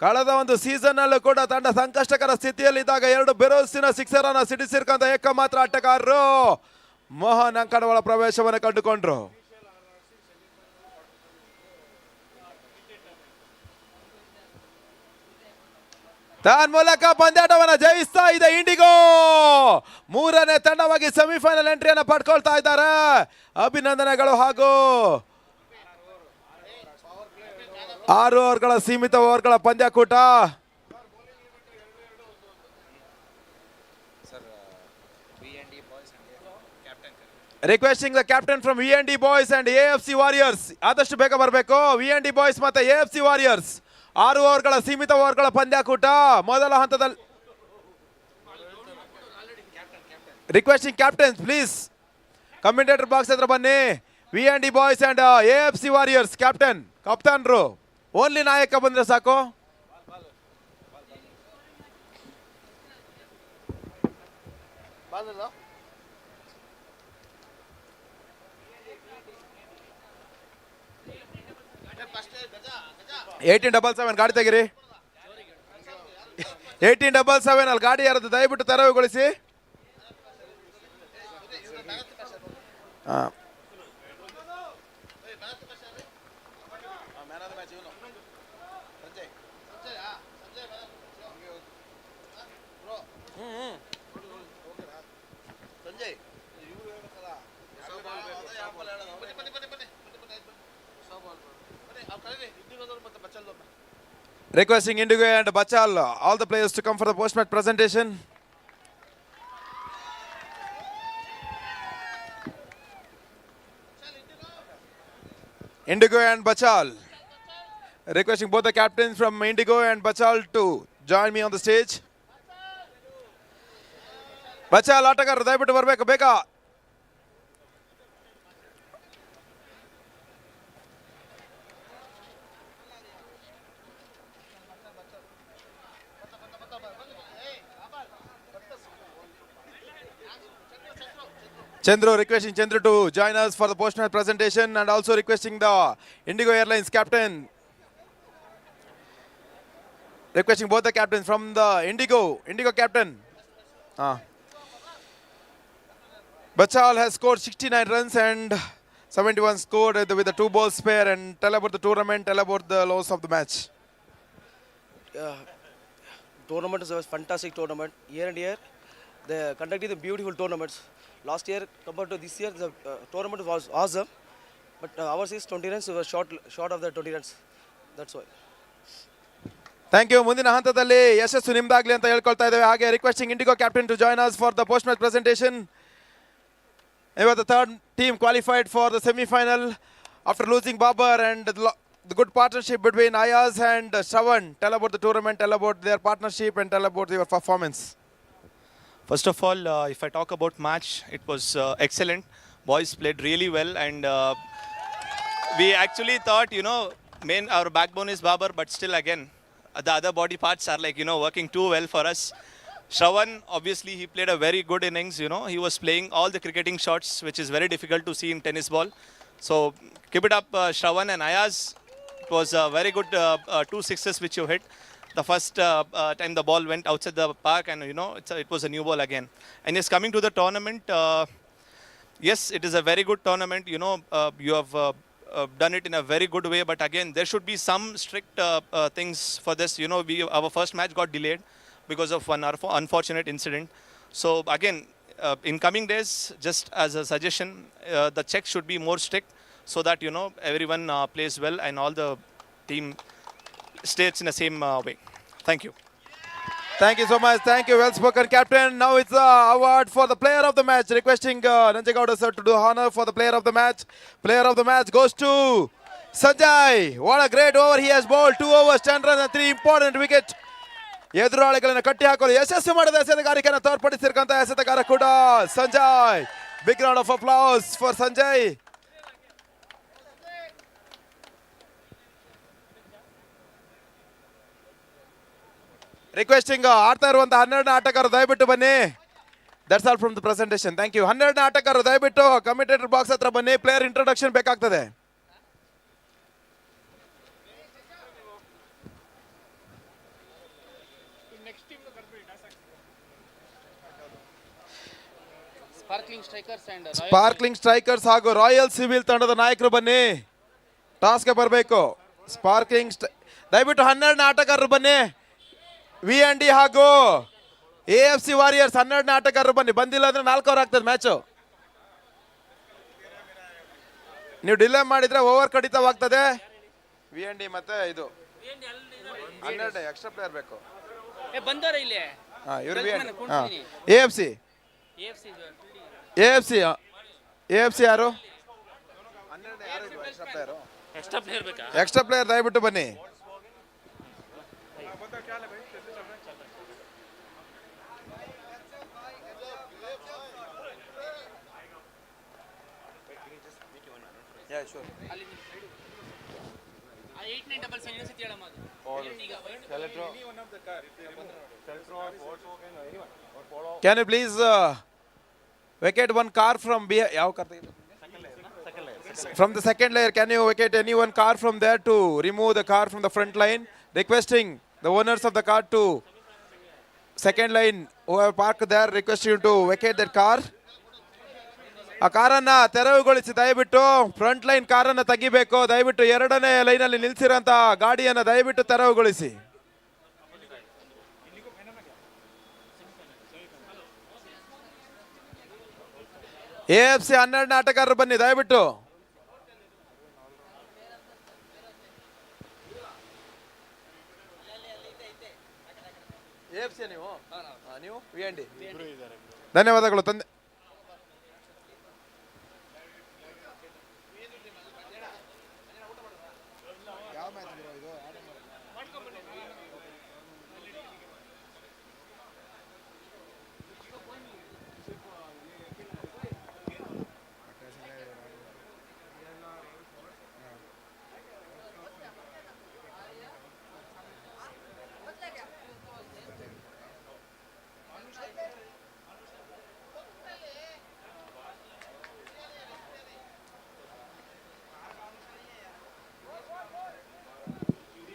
ಕಳೆದ ಒಂದು ಸೀಸನ್ ಅಲ್ಲೂ ಕೂಡ ತಂಡ ಸಂಕಷ್ಟಕರ ಸ್ಥಿತಿಯಲ್ಲಿದ್ದಾಗ 2 ಬೆರೋಸಿನ ಸಿಕ್ಸರ್ ಅನ್ನು ಸಿಡಿಸಿರ್ತಕ್ಕಂಥ ಏಕಮಾತ್ರ ಆಟಗಾರರು ಮೋಹನ್ ಅಂಕಣಗಳ ಪ್ರವೇಶವನ್ನು ಕಂಡುಕೊಂಡ್ರು. ತನ್ ಮೂಲಕ ಪಂದ್ಯಾಟವನ್ನು ಜಯಿಸ್ತಾ ಇದೆ ಇಂಡಿಗೋ. 3ನೇ ತಂಡವಾಗಿ ಸೆಮಿಫೈನಲ್ ಎಂಟ್ರಿಯನ್ನು ಪಡ್ಕೊಳ್ತಾ ಇದ್ದಾರೆ. ಅಭಿನಂದನೆಗಳು ಹಾಗೂ 6 ಓವರ್ಗಳ ಸೀಮಿತ ಓವರ್ಗಳ ಪಂದ್ಯಾಕೂಟ. Requesting the captain from VND boys and AFC warriors. ಆದಷ್ಟು ಬೇಗ ಬರಬೇಕು. VND ಬಾಯ್ಸ್ ಮತ್ತೆ AFC ವಾರಿಯರ್ಸ್ 6 ಓವರ್ಗಳ ಸೀಮಿತ ಓವರ್ಗಳ ಪಂದ್ಯಾಕೂಟ ಮೊದಲ ಹಂತದಲ್ಲಿ. Requesting captains please commentator box ಹತ್ರ ಬನ್ನಿ. VND boys and AFC warriors captain ಕಪ್ತಾನ್ರು ಓನ್ಲಿ ನಾಯಕ ಬಂದ್ರೆ ಸಾಕು. $1877 ಗಾಡಿ ತೆಗಿರಿ. 1877 ಅಲ್ಲಿ ಗಾಡಿ ಯಾರದು ದಯವಿಟ್ಟು ತೆರವುಗೊಳಿಸಿ. Requesting Indigo and Bachal, all the players to come for the post-match presentation. Indigo and Bachal. Requesting both the captains from Indigo and Bachal to join me on the stage. Bachal, ಆಟಗಾರರು ದಯವಿಟ್ಟು ಬರಬೇಕು ಬೇಗ. Chandru, requesting Chandru to join us for the post-match presentation and also requesting the Indigo Airlines captain. Requesting both the captains from the Indigo captain. Bachal has scored 69 runs and 71 scored with the 2 balls spare. And tell about the tournament, tell about the loss of the match. Tournament is a fantastic tournament. Year and year, they conducted the beautiful tournaments. Last year compared to this year, the tournament was awesome. But ours is 20 runs, we were short of the 20 runs. That's why. Thank you. ಮುಂದಿನ ಹಂತದಲ್ಲಿ ಯಶಸ್ಸು ನಿಮ್ದಾಗ್ಲಿ ಅಂತ ಹೇಳ್ಕೊಳ್ತಾ ಇದ್ದೇವೆ. ಹಾಗೆ requesting Indigo captain to join us for the post match presentation. The third team qualified for the semi-final after losing Babar, and the good partnership between Ayaz and Shravan. Tell about the tournament, tell about their partnership, and tell about your performance. First of all, if I talk about match, it was excellent. Boys played really well, and we actually thought, our backbone is Babar, but still again, the other body parts are working too well for us. Shravan, obviously, he played a very good innings. He was playing all the cricketing shots, which is very difficult to see in tennis ball. So keep it up, Shravan and Ayaz. It was a very good 2 sixes which you hit. The first time the ball went outside the park, and it was a new ball again. And yes, coming to the tournament, yes, it is a very good tournament. You have done it in a very good way, but again, there should be some strict things for this. Our first match got delayed because of one unfortunate incident. So again, in coming days, just as a suggestion, the checks should be more strict so that everyone plays well and all the team stays in the same way. Thank you. Thank you so much. Thank you. Well spoken, captain. Now it's the award for the player of the match. Requesting Nanjegowda sir to do honor for the player of the match. Player of the match goes to Sanjay. What a great over he has bowled. 2 overs, 10 runs and 3 important wickets. ಎದುರಾಳಿಗಳನ್ನು ಕಟ್ಟಿ ಹಾಕಲು ಯಶಸ್ಸು ಮಾಡಿದ ಎಸೆತಗಾರಿಕೆಯನ್ನು ತೋರ್ಪಡಿಸಿರ್ತಕ್ಕಂಥ ಎಸೆತಗಾರ ಕೂಡ Sanjay. Big round of applause for Sanjay. Requesting ಆಡ್ತಾ ಇರುವಂತಹ 12ನೇ ಆಟಗಾರರು ದಯವಿಟ್ಟು ಬನ್ನಿ. That's all from the presentation. Thank you. 12ನೇ ಆಟಗಾರರು ದಯವಿಟ್ಟು ಕಮೆಂಟೇಟರ್ ಬಾಕ್ಸ್ ಹತ್ರ ಬನ್ನಿ. ಪ್ಲೇಯರ್ ಇಂಟ್ರೊಡಕ್ಷನ್ ಬೇಕಾಗ್ತದೆ. ಸ್ಪಾರ್ಕ್ಲಿಂಗ್ ಸ್ಟ್ರೈಕರ್ಸ್ ಹಾಗೂ ರಾಯಲ್ ಸಿವಿಲ್ ತಂಡದ ನಾಯಕರು ಬನ್ನಿ. ಟಾಸ್ಗೆ ಬರಬೇಕು. ಸ್ಪಾರ್ಕ್ಲಿಂಗ್ ದಯವಿಟ್ಟು 12ನೇ ಆಟಗಾರರು ಬನ್ನಿ. VND ಹಾಗೂ AFC ವಾರಿಯರ್ಸ್ 12ನೇ ಆಟಗಾರರು ಬನ್ನಿ. ಬಂದಿಲ್ಲ ಅಂದ್ರೆ 4 ಓವರ್ ಆಗ್ತದೆ ಮ್ಯಾಚು. ನೀವು ಡಿಲೇ ಮಾಡಿದ್ರೆ ಓವರ್ ಕಡಿತವಾಗ್ತದೆ. VND ಮತ್ತೆ ಇದು 12 ಎಕ್ಸ್ಟ್ರಾ ಪ್ಲೇಯರ್ ಬೇಕು. ಬಂದವರ ಇಲ್ಲಿ ಇವರು AFC ಯಾರು? ಎಕ್ಸ್ಟ್ರಾ ಪ್ಲೇಯರ್ ದಯವಿಟ್ಟು ಬನ್ನಿ. Can you please vacate one car from from the second layer? Can you vacate any one car from there to remove the car from the front line? Requesting the owners of the car to second line who have parked there, requesting you to vacate that car. ಆ ಕಾರನ್ನ ತೆರವುಗೊಳಿಸಿ ದಯವಿಟ್ಟು. Front line ಕಾರನ್ನು ತೆಗಿಬೇಕು ದಯವಿಟ್ಟು. ಎರಡನೇ ಲೈನಲ್ಲಿ ನಿಲ್ಸಿರೋಂಥ ಗಾಡಿಯನ್ನು ದಯವಿಟ್ಟು ತೆರವುಗೊಳಿಸಿ. AFC 12 ಆಟಗಾರರು ಬನ್ನಿ ದಯವಿಟ್ಟು. AFC ನೀವು VND. ಧನ್ಯವಾದಗಳು ತಂದೆ.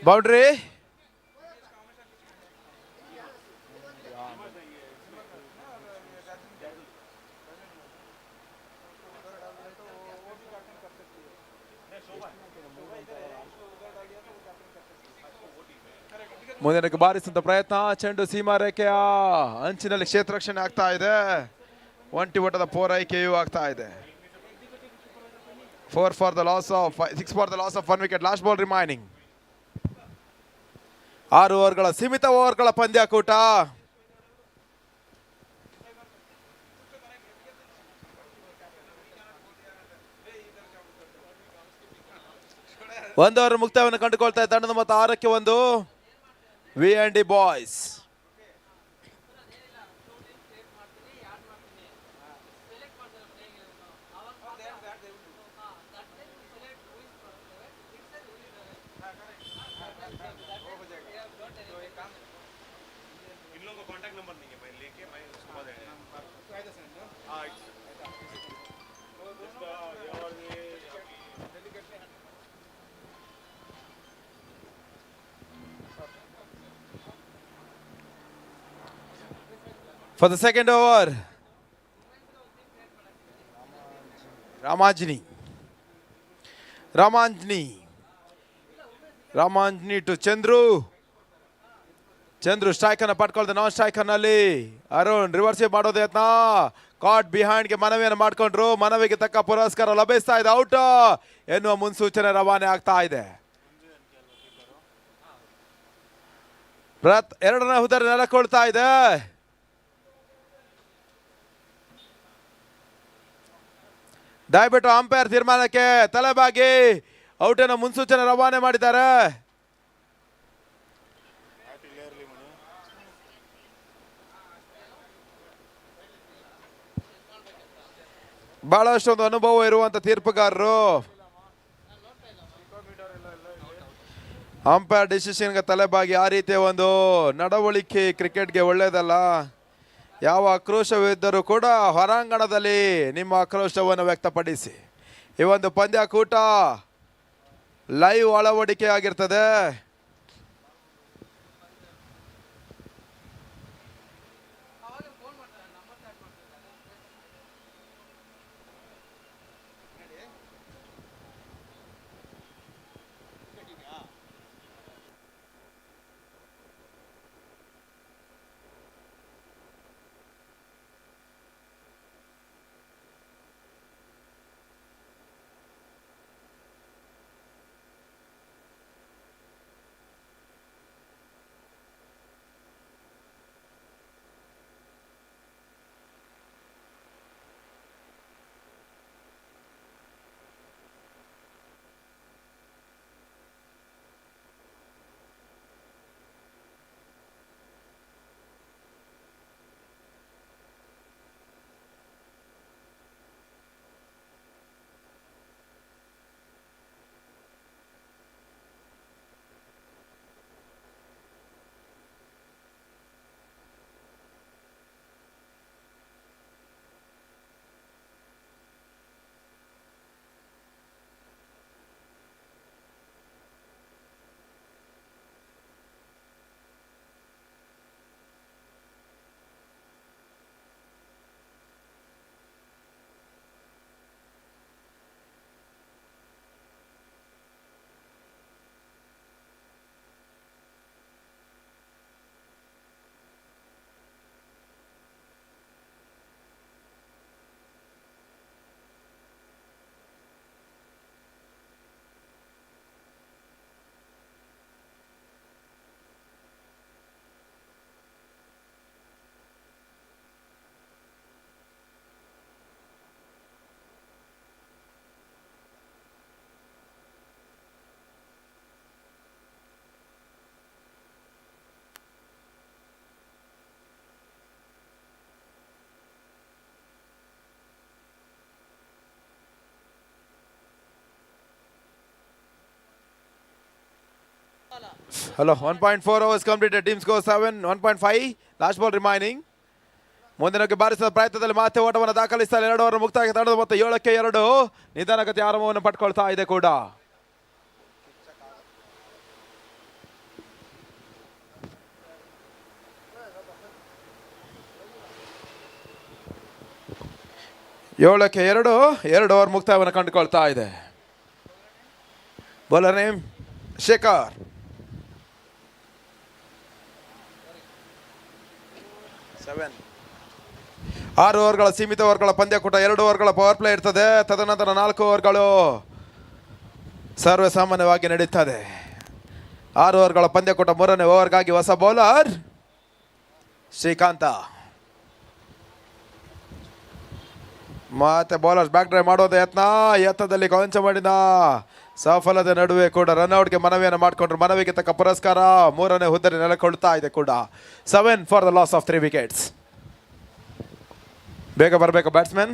Boundary. ಮುಂದಿನಕ್ಕೆ ಬಾರಿಸಿದ ಪ್ರಯತ್ನ. ಚೆಂಡು ಸೀಮಾ ರೇಖೆಯ ಅಂಚಿನಲ್ಲಿ ಕ್ಷೇತ್ರ ರಕ್ಷಣೆ ಆಗ್ತಾ ಇದೆ. ಒಂಟಿ ಓಟದ ಪೂರೈಕೆಯೂ ಆಗ್ತಾ ಇದೆ. 6 for the loss of 1 wicket. Last ball remaining. 6 ಓವರ್ಗಳ ಸೀಮಿತ ಓವರ್ಗಳ ಪಂದ್ಯಾಕೂಟ. ಒಂದು ಓವರ್ ಮುಕ್ತಾಯವನ್ನು ಕಂಡುಕೊಳ್ತಾ ತಂಡದ ಮೊತ್ತ 6-1. VND boys. For the second over, Ramanjani to Chandru. Chandru strike ಅನ್ನು ಪಡ್ಕೊಳ್ದೆ. ನಾನ್ ಸ್ಟ್ರೈಕರ್ ನಲ್ಲಿ ಅರುಣ್ ರಿವರ್ಸ್ ಮಾಡೋದು ಯತ್ನ. ಕಾಟ್ ಬಿಹೈಂಡ್ ಗೆ ಮನವಿಯನ್ನು ಮಾಡ್ಕೊಂಡ್ರು. ಮನವಿಗೆ ತಕ್ಕ ಪುರಸ್ಕಾರ ಲಭಿಸ್ತಾ ಇದೆ. ಔಟ್ ಎನ್ನುವ ಮುನ್ಸೂಚನೆ ರವಾನೆ ಆಗ್ತಾ ಇದೆ. ಎರಡನೇ ಹುದರಿ ನೆಲಕೊಳ್ತಾ ಇದೆ. ದಯವಿಟ್ಟು ಅಂಪೈರ್ ತೀರ್ಮಾನಕ್ಕೆ ತಲೆಬಾಗಿ ಔಟನ್ನು ಮುನ್ಸೂಚನೆ ರವಾನೆ ಮಾಡಿದ್ದಾರೆ. ಬಹಳಷ್ಟೊಂದು ಅನುಭವ ಇರುವಂತ ತೀರ್ಪುಗಾರರು. ಅಂಪೈರ್ ಡಿಸಿಷನ್ಗೆ ತಲೆಬಾಗಿ ಆ ರೀತಿಯ ಒಂದು ನಡವಳಿಕೆ ಕ್ರಿಕೆಟ್ಗೆ ಒಳ್ಳೆಯದಲ್ಲ. ಯಾವ ಆಕ್ರೋಶವಿದ್ದರೂ ಕೂಡ ಹೊರಾಂಗಣದಲ್ಲಿ ನಿಮ್ಮ ಆಕ್ರೋಶವನ್ನು ವ್ಯಕ್ತಪಡಿಸಿ. ಈ ಒಂದು ಪಂದ್ಯಾಕೂಟ ಲೈವ್ ಅಳವಡಿಕೆ ಆಗಿರ್ತದೆ. Hello, 1.4 overs completed. Team score 7, 1.5. Last ball remaining. ಮುಂದಿನಕ್ಕೆ ಬಾರಿಸಿದ ಪ್ರಯತ್ನದಲ್ಲಿ ಮತ್ತೆ ಓಟವನ್ನು ದಾಖಲಿಸ್ತಾರೆ. 2 ಓವರ್ ಮುಕ್ತಾಯಕ್ಕೆ ತಂಡದ ಮೊತ್ತ 7-2. ನಿಧಾನಗತಿ ಆರಂಭವನ್ನು ಪಡ್ಕೊಳ್ತಾ ಇದೆ ಕೂಡ. ಏಳಕ್ಕೆ 2 ಓವರ್ ಮುಕ್ತಾಯವನ್ನು ಕಂಡುಕೊಳ್ತಾ ಇದೆ. Bowler name Shekhar. 6 ಓವರ್ಗಳ ಸೀಮಿತ ಓವರ್ಗಳ ಪಂದ್ಯಕೂಟ, 2 ಓವರ್ಗಳ ಪವರ್ ಪ್ಲೇ ಇರ್ತದೆ. ತದನಂತರ 4 ಓವರ್ಗಳು ಸರ್ವೇ ಸಾಮಾನ್ಯವಾಗಿ ನಡೀತದೆ. 6 ಓವರ್ಗಳ ಪಂದ್ಯಕೂಟ. 3ನೇ ಓವರ್ಗಾಗಿ ಹೊಸ ಬೌಲರ್ ಶ್ರೀಕಾಂತ. ಮತ್ತೆ ಬೌಲರ್ಸ್ ಬ್ಯಾಕ್ ಡ್ರೈವ್ ಮಾಡೋದು ಯತ್ನದಲ್ಲಿ ಕೊಂಚ ಮಾಡಿದ ಸಫಲತೆ ನಡುವೆ ಕೂಡ ರನ್ಔಟ್ಗೆ ಮನವಿಯನ್ನು ಮಾಡಿಕೊಂಡ್ರು. ಮನವಿಗೆ ತಕ್ಕ ಪುರಸ್ಕಾರ 3ನೇ ಹುದ್ದೆ ನೆಲೆಗೊಳ್ತಾ ಇದೆ ಕೂಡ. 7 for the loss of 3 wickets. ಬೇಗ ಬರಬೇಕು ಬ್ಯಾಟ್ಸ್ಮನ್.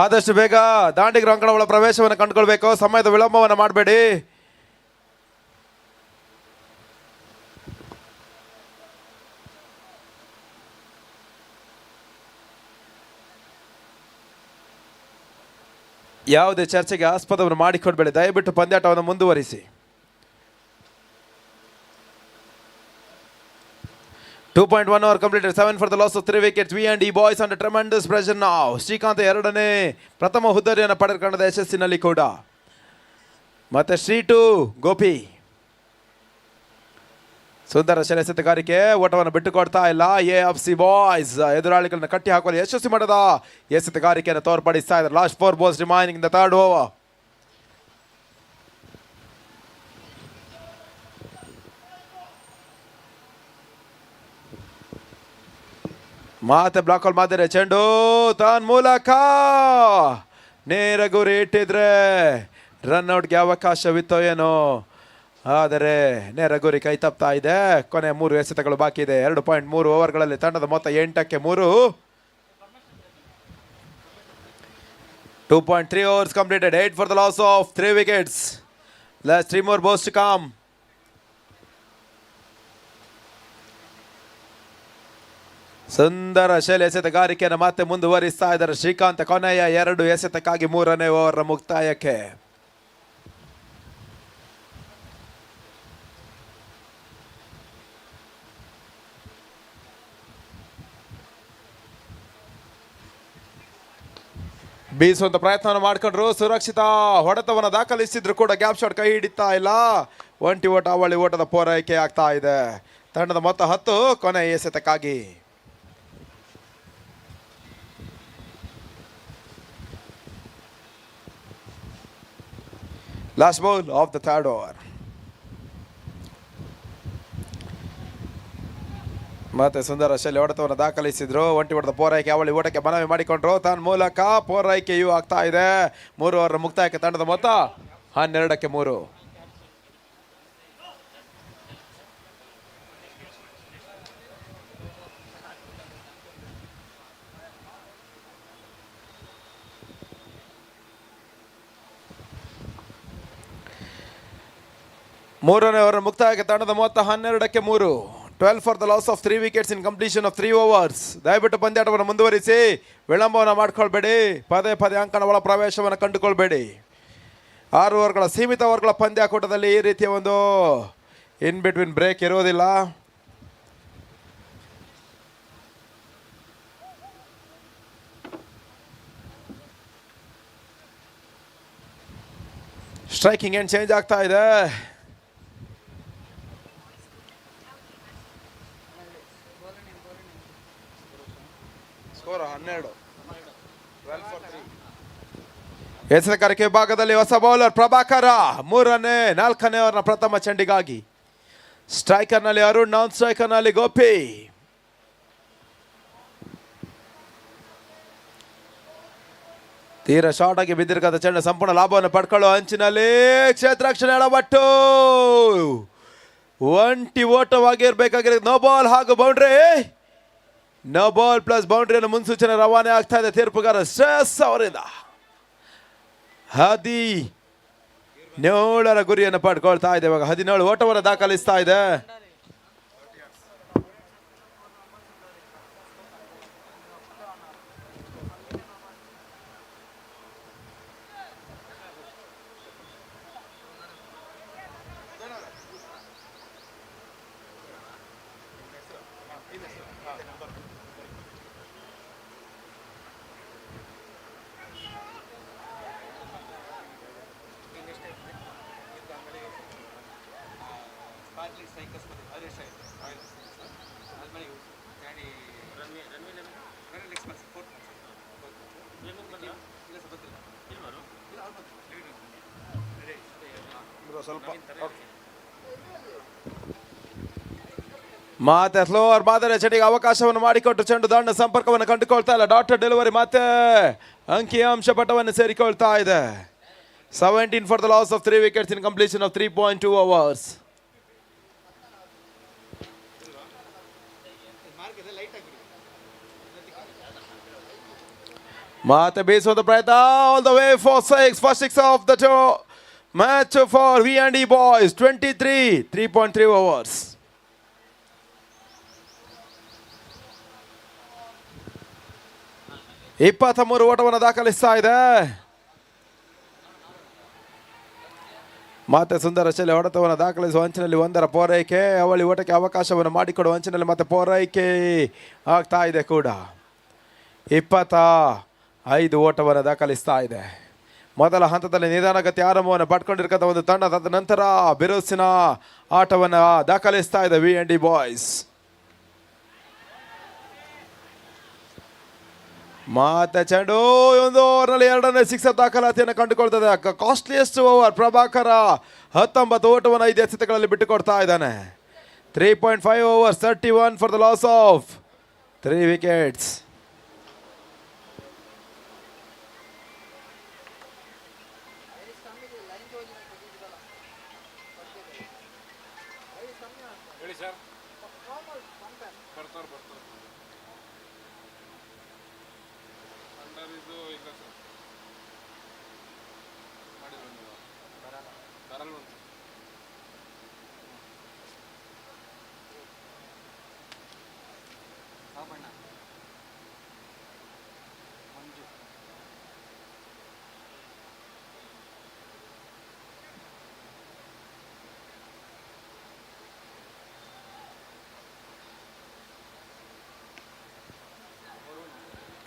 ಆದಷ್ಟು ಬೇಗ ದಾಂಡಿಗ ರಂಗಣ ಒಳ ಪ್ರವೇಶವನ್ನು ಕಂಡುಕೊಳ್ಬೇಕು. ಸಮಯದ ವಿಳಂಬವನ್ನು ಮಾಡಬೇಡಿ. ಯಾವುದೇ ಚರ್ಚೆಗೆ ಆಸ್ಪದವನ್ನು ಮಾಡಿಕೊಡ್ಬೇಡಿ. ದಯವಿಟ್ಟು ಪಂದ್ಯಾಟವನ್ನು ಮುಂದುವರಿಸಿ. 2.1 over completed. 7 for the loss of 3 wickets. V&E boys under tremendous pressure now. Srikanth 2ನೇ ಪ್ರಥಮ ಹುದ್ದರಿಯನ್ನು ಪಡೆದುಕೊಂಡ ಯಶಸ್ಸಿನಲ್ಲಿ ಕೂಡ. ಮತ್ತೆ ಶ್ರೀಟು ಗೋಪಿ ಸುಂದರ ಎಸೆತಗಾರಿಕೆ. ಓಟವನ್ನು ಬಿಟ್ಟುಕೊಡ್ತಾ ಇಲ್ಲ. AFC ಬಾಯ್ಸ್ ಎದುರಾಳಿಗಳನ್ನ ಕಟ್ಟಿ ಹಾಕಲು ಯಶಸ್ವಿ ಮಾಡದ ಎಸೆತಗಾರಿಕೆಯನ್ನು ತೋರ್ಪಡಿಸ್ತಾ ಇದ್ದಾರೆ. Last 4 balls remaining in the third over. ಮತ್ತೆ ಬ್ಲಾಕ್ ಹಾಲ್ ಮಾಡಿದರೆ ಚೆಂಡು ತಾನ್ ಮೂಲಕ ನೇರ ಗುರಿ ಇಟ್ಟಿದ್ರೆ ರನ್ಔಟ್ಗೆ ಅವಕಾಶವಿತ್ತೋ ಏನೋ, ಆದರೆ ನೇರ ಗುರಿ ಕೈ ತಪ್ತಾ ಇದೆ. ಕೊನೆ 3 ಎಸೆತಗಳು ಬಾಕಿ ಇದೆ. 2.3 ಓವರ್ಗಳಲ್ಲಿ ತಂಡದ ಮೊತ್ತ 8ಕ್ಕೆ 3. 2.3 overs completed. 8 for the loss of 3 wickets. Last 3 more balls to come. ಸುಂದರ ಶೈಲಿ ಎಸೆತಗಾರಿಕೆಯನ್ನು ಮತ್ತೆ ಮುಂದುವರಿಸ್ತಾ ಇದ್ದಾರೆ ಶ್ರೀಕಾಂತ್. ಕೊನೆಯ 2 ಎಸೆತಕ್ಕಾಗಿ 3ನೇ ಓವರ್ ಮುಕ್ತಾಯಕ್ಕೆ. ಬೀಸುವಂತ ಪ್ರಯತ್ನವನ್ನು ಮಾಡಿಕೊಂಡ್ರು. ಸುರಕ್ಷಿತ ಹೊಡೆತವನ್ನು ದಾಖಲಿಸಿದ್ರು ಕೂಡ ಗ್ಯಾಪ್ ಶಾಟ್ ಕೈ ಹಿಡಿತಾ ಇಲ್ಲ. ಒಂಟಿ ಓಟ ಅವಳಿ ಓಟದ ಪೂರೈಕೆ ಆಗ್ತಾ ಇದೆ. ತಂಡದ ಮೊತ್ತ 10 ಕೊನೆಯ ಎಸೆತಕ್ಕಾಗಿ. Last ball of the third over. ಮತ್ತೆ ಸುಂದರ ಶೈಲಿ ಹೊಡೆತವನ್ನು ದಾಖಲಿಸಿದ್ರು. ಒಂಟಿ ಹೊಡೆದ ಪೂರೈಕೆ ಅವಳಿ ಓಟಕ್ಕೆ ಮನವಿ ಮಾಡಿಕೊಂಡ್ರು. ತನ್ನ ಮೂಲಕ ಪೂರೈಕೆಯೂ ಆಗ್ತಾ ಇದೆ. 3 ಓವರ್ ಮುಕ್ತಾಯಕ್ಕೆ ತಂಡದ ಮೊತ್ತ 12ಕ್ಕೆ 3. ಮೂರನೇ ಓವರ್ ಮುಕ್ತಾಯಕ್ಕೆ ತಂಡದ ಮೊತ್ತ 12ಕ್ಕೆ 3. 12 for the loss of 3 wickets in completion of 3 overs. ದಯವಿಟ್ಟು ಪಂದ್ಯಾಟವನ್ನು ಮುಂದುವರಿಸಿ. ವಿಳಂಬವನ್ನು ಮಾಡ್ಕೊಳ್ಬೇಡಿ. ಪದೇ ಪದೇ ಅಂಕಣ ಒಳ ಪ್ರವೇಶವನ್ನು ಕಂಡುಕೊಳ್ಬೇಡಿ. 6 ಓವರ್ಗಳ ಸೀಮಿತ ಓವರ್ಗಳ ಪಂದ್ಯಾಕೂಟದಲ್ಲಿ ಈ ರೀತಿಯ ಒಂದು ಇನ್ ಬಿಟ್ವೀನ್ ಬ್ರೇಕ್ ಇರೋದಿಲ್ಲ. ಸ್ಟ್ರೈಕಿಂಗ್ ಎಂಡ್ ಚೇಂಜ್ ಆಗ್ತಾ ಇದೆ. ಸ್ಕೋರ್ 12. ಎಸೆತಗಾರಿಕೆ ವಿಭಾಗದಲ್ಲಿ ಹೊಸ ಬೌಲರ್ ಪ್ರಭಾಕರ 3ನೇ 4ನೇ ಓವರ್ನ ಪ್ರಥಮ ಚೆಂಡಿಗಾಗಿ. ಸ್ಟ್ರೈಕರ್ನಲ್ಲಿ ಅರುಣ್, ನಾನ್ ಸ್ಟ್ರೈಕರ್ನಲ್ಲಿ ಗೋಪಿ. ತೀರ ಶಾರ್ಟ್ ಆಗಿ ಬಿದ್ದಿರಕಂತ ಚೆಂಡು ಸಂಪೂರ್ಣ ಲಾಭವನ್ನು ಪಡ್ಕೊಳ್ಳುವ ಅಂಚಿನಲ್ಲಿ ಕ್ಷೇತ್ರರಕ್ಷಣೆ ಎಡಬಟ್ಟು ಒಂಟಿ ಓಟವಾಗಿರ್ಬೇಕಾಗಿರೋದು ನೋ ಬಾಲ್ ಹಾಗೂ ಬೌಂಡ್ರಿ. ನೋ ಬಾಲ್ ಪ್ಲಸ್ ಬೌಂಡ್ರಿಯನ್ನು ಮುನ್ಸೂಚನೆ ರವಾನೆ ಆಗ್ತಾ ಇದೆ ತೀರ್ಪುಗಾರ ಶ್ರೇಯಸ್ ಅವರಿಂದ. 17ರ ಗುರಿಯನ್ನು ಪಡ್ಕೊಳ್ತಾ ಇದೆ. ಇವಾಗ 17 ಓಟವನ್ನು ದಾಖಲಿಸ್ತಾ ಇದೆ. ಮತ್ತೆ ಸ್ಲೋವರ್ ಮಾದರಿ ಚೆಂಡಿಗೆ ಅವಕಾಶವನ್ನು ಮಾಡಿಕೊಟ್ಟು ಚೆಂಡು ದಂಡ ಸಂಪರ್ಕವನ್ನು ಕಂಡುಕೊಳ್ತಾ ಇಲ್ಲ. ಡಾಟರ್ ಡೆಲಿವರಿ ಮತ್ತೆ ಅಂಕಿಅಂಶ ಪಟವನ್ನು ಸೇರಿಕೊಳ್ತಾ ಇದೆ. 17 for the loss of 3 wickets in completion of 3.2 overs. ಮತ್ತೆ ಬೀಸುವಂತ ಪ್ರಯತ್ನ all the way for 6. First 6 of the match for V&E boys. 3.3 overs. ಇಪ್ಪತ್ಮೂರು ಓಟವನ್ನು ದಾಖಲಿಸ್ತಾ ಇದೆ. ಮತ್ತೆ ಸುಂದರ ಶೈಲಿ ಹೊಡೆತವನ್ನು ದಾಖಲಿಸುವ ಅಂಚಿನಲ್ಲಿ ಒಂದರ ಪೂರೈಕೆ, ಅವಳಿ ಓಟಕ್ಕೆ ಅವಕಾಶವನ್ನು ಮಾಡಿಕೊಡುವ ಅಂಚಿನಲ್ಲಿ ಮತ್ತೆ ಪೂರೈಕೆ ಆಗ್ತಾ ಇದೆ ಕೂಡ. 25 ಓಟವನ್ನು ದಾಖಲಿಸ್ತಾ ಇದೆ. ಮೊದಲ ಹಂತದಲ್ಲಿ ನಿಧಾನಗತಿ ಆರಂಭವನ್ನು ಪಡ್ಕೊಂಡಿರ್ತಕ್ಕಂಥ ಒಂದು ತಂಡ ತದ ನಂತರ ಬಿರುಸಿನ ಆಟವನ್ನು ದಾಖಲಿಸ್ತಾ ಇದೆ V&D ಬಾಯ್ಸ್. ಮತ್ತೆ ಚೆಂಡು ಒಂದು ಓವರ್ನಲ್ಲಿ 2ನೇ 6 ದಾಖಲಾತಿಯನ್ನು ಕಂಡುಕೊಳ್ತದೆ. ಕಾಸ್ಟ್ಲಿಯೆಸ್ಟ್ ಓವರ್ ಪ್ರಭಾಕರ 19 ಓಟವನ್ನು 5 ಎಸೆತಗಳಲ್ಲಿ ಬಿಟ್ಟುಕೊಡ್ತಾ ಇದ್ದಾನೆ. 3.5 overs, 31 for the loss of 3 wickets.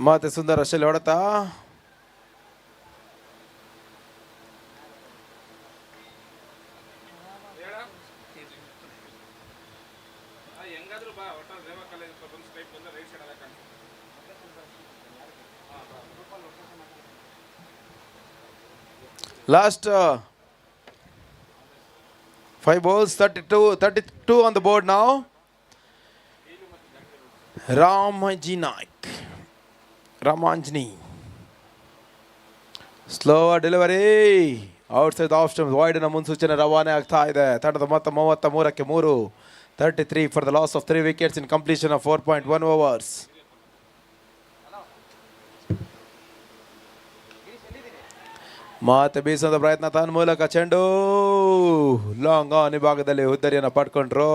ಮತ್ತೆ ಸುಂದರ ಶೈಲಿ ಹೊಡೆತ last 5 balls, 32 on the board now. Ramanjani. Slower delivery. Outside the off stump. Wide ನ ಮುನ್ಸೂಚನೆ ರವಾನೆ ಆಗ್ತಾ ಇದೆ. ತಂಡದ ಮೊತ್ತ 33ಕ್ಕೆ 3. 33 for the loss of 3 wickets in completion of 4.1 overs. ಮತ್ತೆ ಬೀಸೋದ ಪ್ರಯತ್ನ ತನ್ನ ಮೂಲಕ ಚೆಂಡು ಲಾಂಗ್ ಆನ್ ವಿಭಾಗದಲ್ಲಿ ಹುದ್ದರಿಯನ್ನು ಪಡ್ಕೊಂಡ್ರು.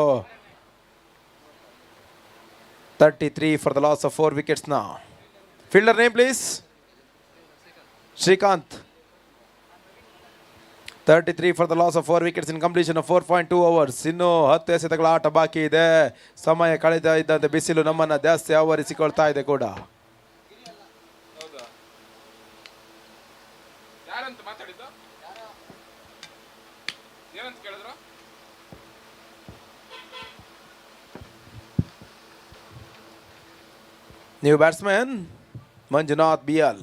33 for the loss of 4 wickets now. Fielder name please. Srikanth. 33 for the loss of 4 wickets in completion of 4.2 overs. ಇನ್ನು 10 ಎಸೆತಗಳ ಆಟ ಬಾಕಿ ಇದೆ. ಸಮಯ ಕಳೆದ ಇದ್ದಂತೆ ಬಿಸಿಲು ನಮ್ಮನ್ನ ಜಾಸ್ತಿ ಆವರಿಸಿಕೊಳ್ತಾ ಇದೆ ಕೂಡ. New batsman Manjunath BL.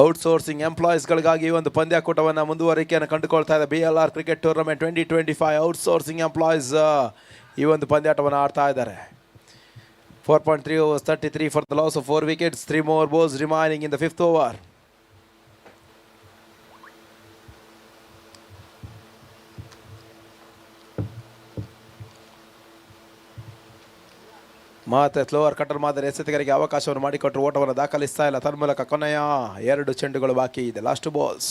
Outsourcing ಎಂಪ್ಲಾಯೀಸ್ಗಳಿಗಾಗಿ ಈ ಒಂದು ಪಂದ್ಯಾಕೂಟವನ್ನು ಮುಂದುವರಿಕೆಯನ್ನು ಕಂಡುಕೊಳ್ತಾ ಇದೆ BLR cricket tournament 2025. Outsourcing employees ಈ ಒಂದು ಪಂದ್ಯಾಟವನ್ನು ಆಡ್ತಾ ಇದ್ದಾರೆ. 4.3 overs, 33 for the loss of 4 wickets. 3 more balls remaining in the 5th over. ಮತ್ತೆ ಸ್ಲೋವರ್ ಕಟರ್ ಮಾದರಿ ಎಸೆತಗಾರರಿಗೆ ಅವಕಾಶವನ್ನು ಮಾಡಿಕೊಟ್ಟರು, ಓಟವನ್ನು ದಾಖಲಿಸ್ತಾ ಇಲ್ಲ. ತನ್ಮೂಲಕ ಕೊನೆಯ 2 ಚೆಂಡುಗಳು ಬಾಕಿ ಇದೆ. Last balls.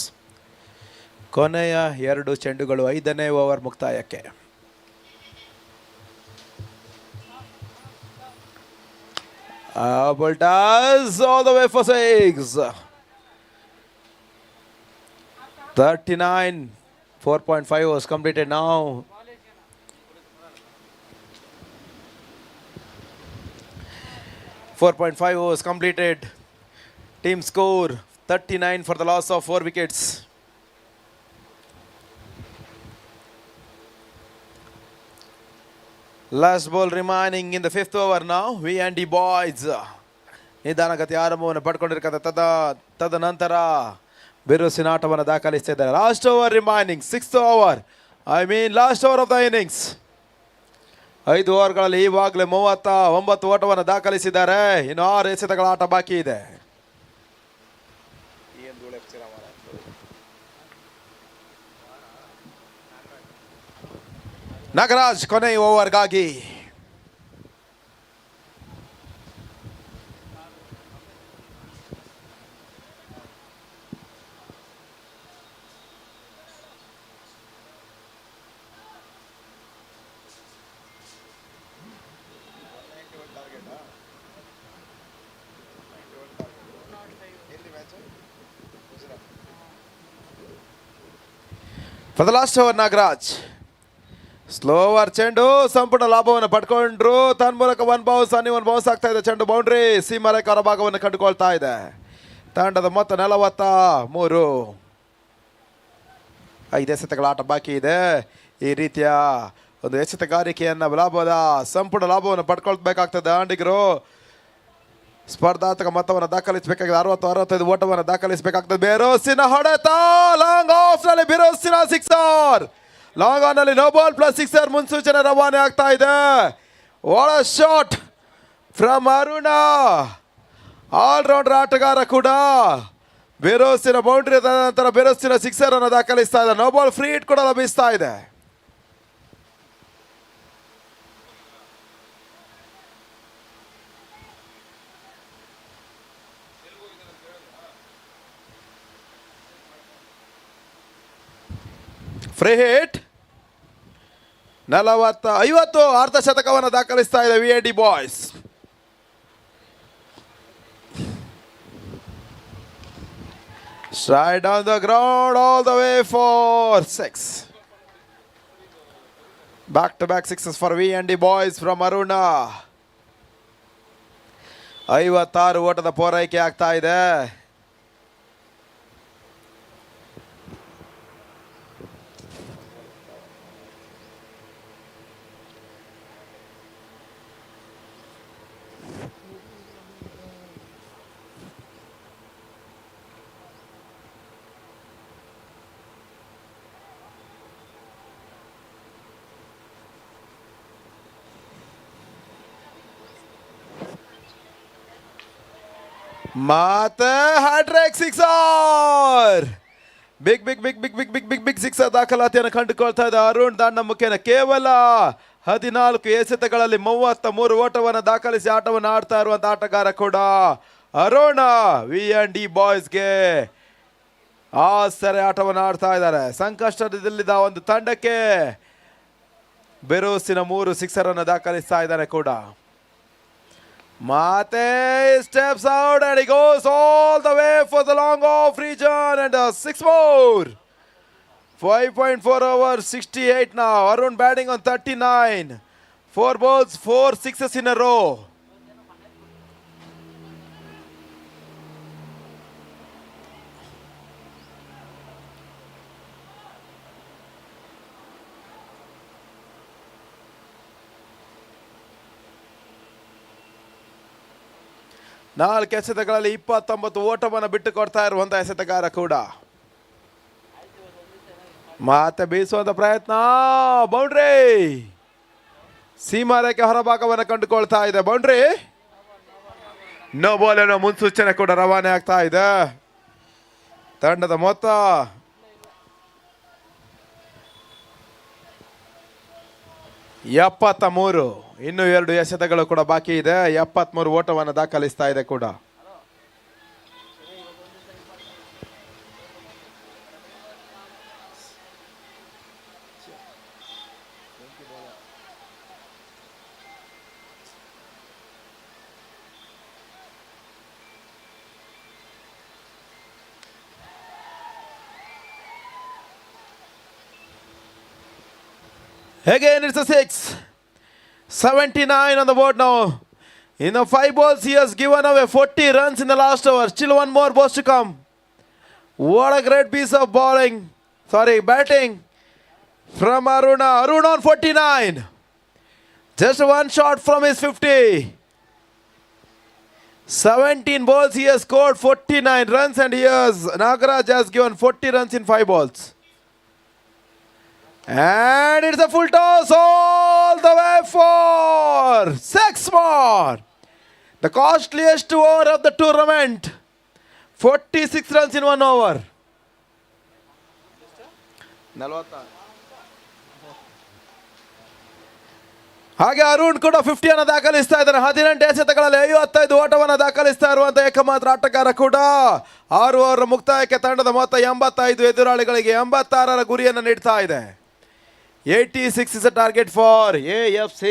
ಕೊನೆಯ 2 ಚೆಂಡುಗಳು 5ನೇ ಓವರ್ ಮುಕ್ತಾಯಕ್ಕೆ. Ball does all the way for 6. 39. 4.5 overs completed now. 4.5 overs completed. Team score 39 for the loss of 4 wickets. Last ball remaining in the 5th over now. V&D boys ನಿಧಾನಗತಿ ಆರಂಭವನ್ನು ಪಡ್ಕೊಂಡಿರ್ತಕ್ಕಂಥ ತದನಂತರ ಬಿರುಸಿನ ಆಟವನ್ನು ದಾಖಲಿಸ್ತಾ ಇದ್ದಾರೆ. Last over remaining 6th over, last over of the innings. 5 ಓವರ್ಗಳಲ್ಲಿ ಈವಾಗಲೇ 39 ಓಟವನ್ನು ದಾಖಲಿಸಿದ್ದಾರೆ. ಇನ್ನು 6 ಎಸೆತಗಳ ಆಟ ಬಾಕಿ ಇದೆ. ನಾಗರಾಜ್ ಕೊನೆಯ ಓವರ್ಗಾಗಿ. For the last over, Nagaraj slower ಚೆಂಡು, ಸಂಪೂರ್ಣ ಲಾಭವನ್ನು ಪಡ್ಕೊಂಡ್ರು. ತನ್ಮೂಲಕ 1 ಬೌನ್ಸ್ ಆಗ್ತಾ ಇದೆ. ಚೆಂಡು ಬೌಂಡ್ರಿ ಸೀಮಾರೇಖೆ ಹೊರಭಾಗವನ್ನು ಕಂಡುಕೊಳ್ತಾ ಇದೆ. ತಂಡದ ಮೊತ್ತ 43. 5 ಎಸೆತಗಳ ಆಟ ಬಾಕಿ ಇದೆ. ಈ ರೀತಿಯ ಒಂದು ಎಸೆತಗಾರಿಕೆಯನ್ನು ಸಂಪೂರ್ಣ ಲಾಭವನ್ನು ಪಡ್ಕೊಳ್ಬೇಕಾಗ್ತದೆ ಆಂಡಿಗರು. ಸ್ಪರ್ಧಾತ್ಮಕ ಮೊತ್ತವನ್ನು ದಾಖಲಿಸಬೇಕಾಗಿದೆ. 60-65 ಓಟವನ್ನು ದಾಖಲಿಸಬೇಕಾಗ್ತದೆ. ಬೇರೋಸಿನ ಹೊಡೆತ ಲಾಂಗ್ ಆಫ್ ನಲ್ಲಿ ಬೇರೋಸಿನ ಸಿಕ್ಸರ್. ಲಾಂಗ್ ಆನ್ ನಲ್ಲಿ ನೋ ಬಾಲ್ ಪ್ಲಸ್ ಸಿಕ್ಸರ್ ಮುನ್ಸೂಚನೆ ರವಾನೆ ಆಗ್ತಾ ಇದೆ. What a shot from Aruna. Allrounder ಆಟಗಾರ ಕೂಡ ಬೇರೋಸಿನ ಬೌಂಡ್ರಿ ನಂತರ ಬೇರೋಸಿನ ಸಿಕ್ಸರ್ ಅನ್ನು ದಾಖಲಿಸ್ತಾ ಇದೆ. ನೋ ಬಾಲ್ ಫ್ರೀ ಹಿಟ್ ಕೂಡ ಲಭಿಸ್ತಾ ಇದೆ. ಫ್ರೀ ಹಿಟ್ 50 ಅರ್ಧ ಶತಕವನ್ನು ದಾಖಲಿಸ್ತಾ ಇದೆ V&D boys. Straight down the ground all the way for 6. Back-to-back sixes for V&D boys from Aruna. 56 ಓಟದ ಪೂರೈಕೆ ಆಗ್ತಾ ಇದೆ. ಮತ್ತೆ ಹ್ಯಾಟ್ರಿಕ್ ಸಿಕ್ಸರ್. ಬಿಗ್ ಸಿಕ್ಸರ್ ದಾಖಲಾತಿಯನ್ನು ಕಂಡುಕೊಳ್ತಾ ಇದೆ ಅರುಣ್ ದಾಂಡ ಮುಖೇನ. ಕೇವಲ 14 ಎಸೆತಗಳಲ್ಲಿ 33 ಓಟವನ್ನು ದಾಖಲಿಸಿ ಆಟವನ್ನು ಆಡ್ತಾ ಇರುವಂತ ಆಟಗಾರ ಕೂಡ ಅರುಣ. V&D ಬಾಯ್ಸ್ಗೆ ಸರಿ ಆಟವನ್ನು ಆಡ್ತಾ ಇದ್ದಾರೆ. ಸಂಕಷ್ಟದಲ್ಲಿದ್ದ ಒಂದು ತಂಡಕ್ಕೆ ಬೆರೋಸಿನ 3 ಸಿಕ್ಸರ್ ಅನ್ನು ದಾಖಲಿಸ್ತಾ ಇದ್ದಾರೆ ಕೂಡ. Mate steps out and he goes all the way for the long off region and 6 more. 5.4 overs, 68 now. Arun batting on 39. 4 balls, 4 sixes in a row. ನಾಲ್ಕು ಎಸೆತಗಳಲ್ಲಿ 29 ಓಟವನ್ನು ಬಿಟ್ಟು ಕೊಡ್ತಾ ಇರುವಂತ ಎಸೆತಗಾರ ಕೂಡ. ಮತ್ತೆ ಬೀಸುವಂತ ಪ್ರಯತ್ನ, ಬೌಂಡ್ರಿ ಸೀಮಾರೇಖೆ ಹೊರಭಾಗವನ್ನು ಕಂಡುಕೊಳ್ತಾ ಇದೆ. ಬೌಂಡ್ರಿ ನೋ ಬಾಲ್ ಅನ್ನೋ ಮುನ್ಸೂಚನೆ ಕೂಡ ರವಾನೆ ಆಗ್ತಾ ಇದೆ. ತಂಡದ ಮೊತ್ತ 73. ಇನ್ನು 2 ಎಸೆತಗಳು ಕೂಡ ಬಾಕಿ ಇದೆ. 73 ಓಟವನ್ನು ದಾಖಲಿಸ್ತಾ ಇದೆ ಕೂಡ. Again, it's a 6. 79 on the board now. In the 5 balls, he has given away 40 runs in the last over. Still one more ball to come. What a great piece of batting from Aruna. Aruna on 49. Just one shot from his 50. 17 balls, he has scored 49 runs, and Nagaraj has given 40 runs in 5 balls. And it's a full toss all the way for 6 more. The costliest over of the tournament. 46 runs in 1 over. ಹಾಗೆ ಅರುಣ್ ಕೂಡ 50 ಅನ್ನು ದಾಖಲಿಸ್ತಾ ಇದ್ದಾರೆ. 18 ಎಸೆತಗಳಲ್ಲಿ 55 ಓಟವನ್ನು ದಾಖಲಿಸ್ತಾ ಇರುವಂತಹ ಏಕಮಾತ್ರ ಆಟಗಾರ ಕೂಡ. 6 over ಮುಕ್ತಾಯಕ್ಕೆ ತಂಡದ ಮೊತ್ತ 85, ಎದುರಾಳಿಗಳಿಗೆ 86ರ ಗುರಿಯನ್ನು ನೀಡ್ತಾ ಇದೆ. 86 is a target for AFC.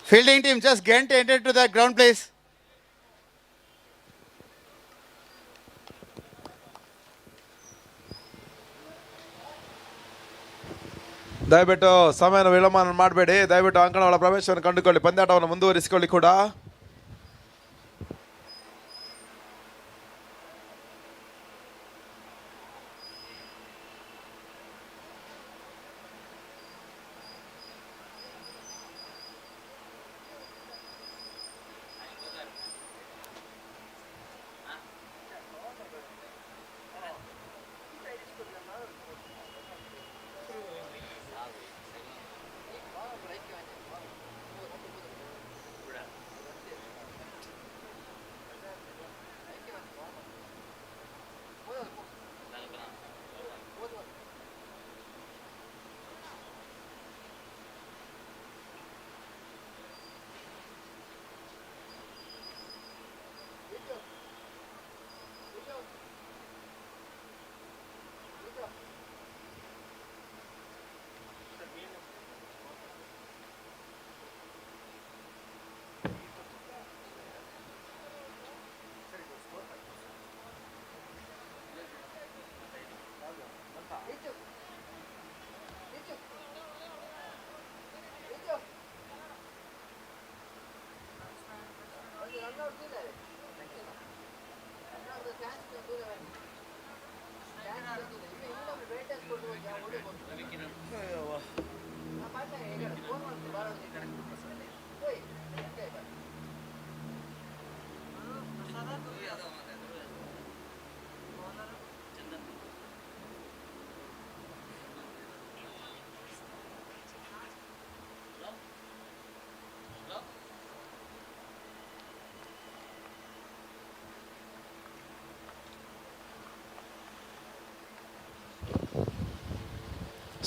Fielding team, just get entered to the ground, please. ದಯವಿಟ್ಟು ಸಮಯನ ವಿಳಂಬ ಮಾಡಬೇಡಿ. ದಯವಿಟ್ಟು ಅಂಕಣಗಳ ಪ್ರವೇಶವನ್ನು ಕಂಡುಕೊಳ್ಳಿ. ಪಂದ್ಯಾಟವನ್ನು ಮುಂದುವರಿಸಿಕೊಳ್ಳಿ ಕೂಡ.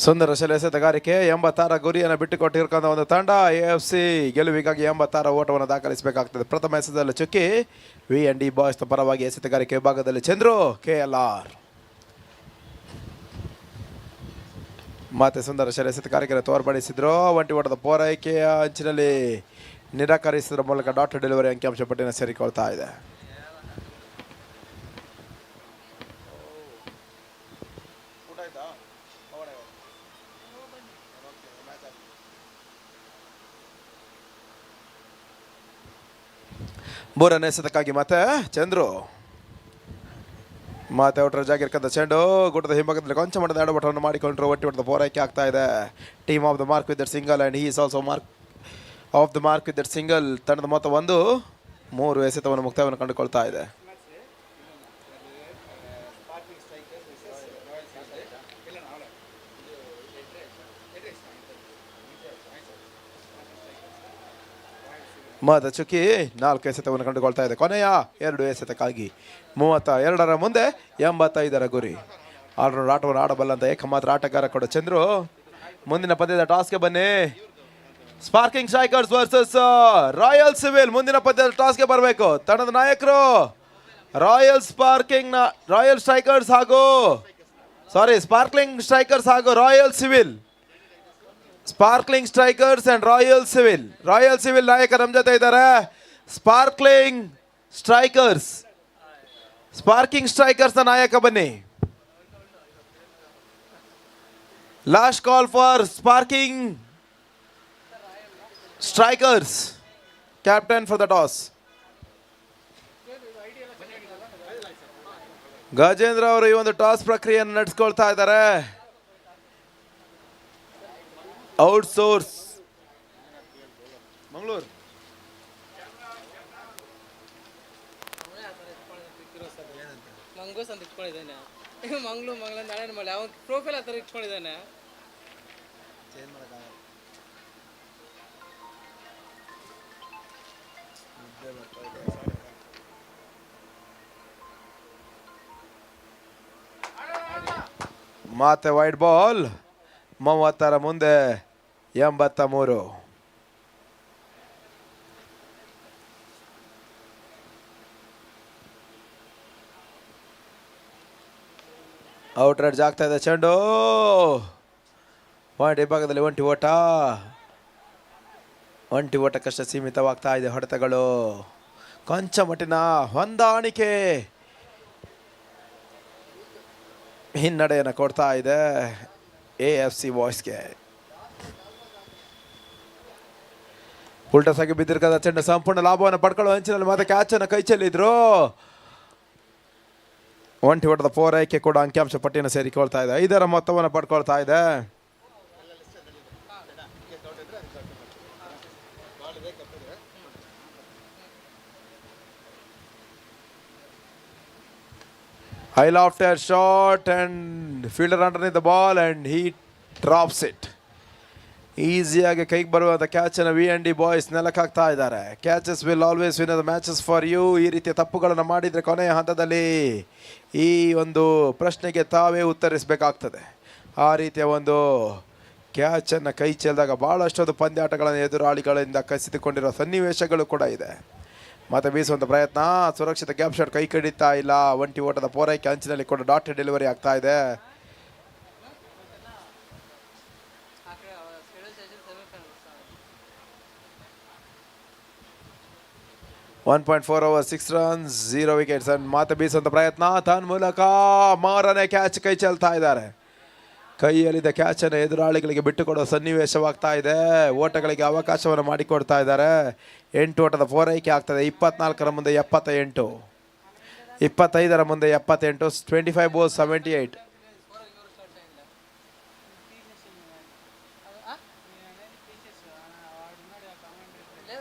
ಸುಂದರ ಎಸೆತಗಾರಿಕೆ 86 ಗುರಿಯನ್ನು ಬಿಟ್ಟುಕೊಟ್ಟಿರ್ತಕ್ಕಂಥ ಒಂದು ತಂಡ AFC ಗೆಲುವಿಗಾಗಿ 86 ಓಟವನ್ನು ದಾಖಲಿಸಬೇಕಾಗ್ತದೆ. ಪ್ರಥಮ ಎಸೆತದಲ್ಲಿ ಚುಕ್ಕಿ V&D ಬಾಯ್ಸ್ ಪರವಾಗಿ ಎಸೆತಗಾರಿಕೆ ವಿಭಾಗದಲ್ಲಿ ಚಂದ್ರು KLR. ಮತ್ತೆ ಸುಂದರ ಎಸೆತಗಾರಿಕೆಯನ್ನು ತೋರ್ಪಡಿಸಿದ್ರು. ಒಂಟಿ ಓಟದ ಪೂರೈಕೆಯ ಅಂಚಿನಲ್ಲಿ ನಿರಾಕರಿಸಿದ್ರ ಮೂಲಕ ಡಾಟ್ ಡೆಲಿವರಿ ಅಂಕಿಅಂಶ ಪಟ್ಟಿನ ಸೇರಿಕೊಳ್ತಾ ಇದೆ. ಮೂರನೇ ಎಸೆತಕ್ಕಾಗಿ ಮತ್ತೆ ಚಂದ್ರು ಮತ್ತೆ ಔಟರ್ ಜಾಗಿರ್ತಕ್ಕಂಥ ಚೆಂಡು ಗುಡ್ಡದ ಹಿಂಭಾಗದಲ್ಲಿ ಕೊಂಚ ಮಟ್ಟದ ಎಡಬಟವನ್ನು ಮಾಡಿಕೊಂಡ್ರು. ಒಟ್ಟಿ ಹೊಡೆದ ಪೂರೈಕೆ ಆಗ್ತಾ ಇದೆ. Team off the mark with that single and he is also mark of the mark with that single. ತಂಡದ ಮೊತ್ತ 1-3 ಎಸೆತವನ್ನು ಮುಕ್ತಾಯವನ್ನು ಕಂಡುಕೊಳ್ತಾ ಇದೆ. ಮದ ಚುಕ್ಕಿ 4 ಎಸೆತವನ್ನು ಕಂಡುಕೊಳ್ತಾ ಇದೆ. ಕೊನೆಯ 2 ಎಸೆತಕ್ಕಾಗಿ 32ರ ಮುಂದೆ 85ರ ಗುರಿ. ಆಲ್ರೌಂಡ್ ಆಟವನ್ನು ಆಡಬಲ್ಲಂತ ಏಕಮಾತ್ರ ಆಟಗಾರ ಕೂಡ ಚಂದ್ರು. ಮುಂದಿನ ಪಂದ್ಯದ ಟಾಸ್ಗೆ ಬನ್ನಿ. Sparking strikers versus royal civil. ಮುಂದಿನ ಪಂದ್ಯದ ಟಾಸ್ಗೆ ಬರಬೇಕು. ತಂಡದ ನಾಯಕರು ರಾಯಲ್ ಸ್ಟ್ರೈಕರ್ಸ್ ಹಾಗೂ ಸ್ಪಾರ್ಕ್ಲಿಂಗ್ ಸ್ಟ್ರೈಕರ್ಸ್ ಹಾಗೂ royal civil. Sparkling strikers and royal civil ನಾಯಕ ನಮ್ಮ ಜೊತೆ ಇದ್ದಾರೆ. ಸ್ಪಾರ್ಕಿಂಗ್ ಸ್ಟ್ರೈಕರ್ಸ್ ನ ನಾಯಕ ಬನ್ನಿ. Last call for sparking strikers. Captain for the toss Gajendra ಅವರು ಈ ಒಂದು ಟಾಸ್ ಪ್ರಕ್ರಿಯೆಯನ್ನು ನಡೆಸ್ಕೊಳ್ತಾ ಇದ್ದಾರೆ. ಔಟ್ಸೋರ್ಸ್ ಮಂಗಳೂರು ಮಂಗೋಸ್ ಅಂತ ಇಟ್ಕೊಂಡಿದ್ದಾನೆ. ಮಂಗಳೂರು ನಾಳೆ ಮಾಡಿ ಅವನ ಪ್ರೊಫೈಲ್ ಆ ಥರ ಇಟ್ಕೊಂಡಿದ್ದಾನೆ. ಮತ್ತೆ ವೈಡ್ ಬಾಲ್ 30ರ ಮುಂದೆ 83. ಔಟ್ ರೈಡ್ ಆಗ್ತಾ ಇದೆ ಚೆಂಡು. ಪಾಯಿಂಟ್ ವಿಭಾಗದಲ್ಲಿ ಒಂಟಿ ಓಟಕ್ಕಷ್ಟೇ ಸೀಮಿತವಾಗ್ತಾ ಇದೆ. ಹೊಡೆತಗಳು ಕೊಂಚ ಮಟ್ಟಿನ ಹೊಂದಾಣಿಕೆ ಹಿನ್ನಡೆಯನ್ನು ಕೊಡ್ತಾ ಇದೆ AFC ಬಾಯ್ಸ್ಗೆ. ಉಲ್ಟಾಸಾಗಿ ಬಿದ್ದಿರ್ಕದ ಚೆಂಡು ಸಂಪೂರ್ಣ ಲಾಭವನ್ನು ಪಡ್ಕೊಳ್ಳೋ ಅಂಚಿನಲ್ಲಿ ಮತ್ತೆ ಕ್ಯಾಚನ್ನು ಕೈ ಚೆಲ್ಲಿದ್ರು. ಒಂಟಿ ಓಟದ ಪೂರೈಕೆ ಕೂಡ ಅಂಕಿಅಂಶ ಪಟ್ಟಿಯನ್ನು ಸೇರಿಕೊಳ್ತಾ ಇದೆ. 5ರ ಮೊತ್ತವನ್ನು ಪಡ್ಕೊಳ್ತಾ ಇದೆ. High lofted shot and fielder underneath the ball and he drops it. ಈಸಿಯಾಗಿ ಕೈಗೆ ಬರುವಂಥ ಕ್ಯಾಚನ್ನು V&D ಬಾಯ್ಸ್ ನೆಲಕ್ಕೆ ಹಾಕ್ತಾ ಇದ್ದಾರೆ. Catches will always win the matches for you. ಈ ರೀತಿಯ ತಪ್ಪುಗಳನ್ನು ಮಾಡಿದರೆ ಕೊನೆಯ ಹಂತದಲ್ಲಿ ಈ ಒಂದು ಪ್ರಶ್ನೆಗೆ ತಾವೇ ಉತ್ತರಿಸಬೇಕಾಗ್ತದೆ. ಆ ರೀತಿಯ ಒಂದು ಕ್ಯಾಚನ್ನು ಕೈ ಚೆಲ್ಲಿದಾಗ ಭಾಳಷ್ಟೊಂದು ಪಂದ್ಯಾಟಗಳನ್ನು ಎದುರಾಳಿಗಳಿಂದ ಕಸಿದುಕೊಂಡಿರೋ ಸನ್ನಿವೇಶಗಳು ಕೂಡ ಇದೆ. ಮತ್ತೆ ಬೀಸುವಂಥ ಪ್ರಯತ್ನ, ಸುರಕ್ಷಿತ ಗ್ಯಾಪ್ ಶಾಟ್ ಕೈ ಕಡಿತಾ ಇಲ್ಲ. ಒಂಟಿ ಓಟದ ಪೂರೈಕೆ ಅಂಚಿನಲ್ಲಿ ಕೂಡ ಡಾಟ್ ಡೆಲಿವರಿ ಆಗ್ತಾ ಇದೆ. .4 overs 6 runs 0 wickets. ಮತ್ತೆ ಬೀಸುವಂಥ ಪ್ರಯತ್ನ ತನ್ನ ಮೂಲಕ 3ನೇ ಕ್ಯಾಚ್ ಕೈ ಚೆಲ್ತಾ ಇದ್ದಾರೆ. ಕೈಯಲ್ಲಿದ್ದ ಕ್ಯಾಚನ್ನು ಎದುರಾಳಿಗಳಿಗೆ ಬಿಟ್ಟುಕೊಡೋ ಸನ್ನಿವೇಶವಾಗ್ತಾ ಇದೆ. ಓಟಗಳಿಗೆ ಅವಕಾಶವನ್ನು ಮಾಡಿಕೊಡ್ತಾ ಇದ್ದಾರೆ. 8 ಓಟದ ಪೂರೈಕೆ ಆಗ್ತದೆ. 24ರ ಮುಂದೆ 78. 25 ಮುಂದೆ 78, 25 balls 78.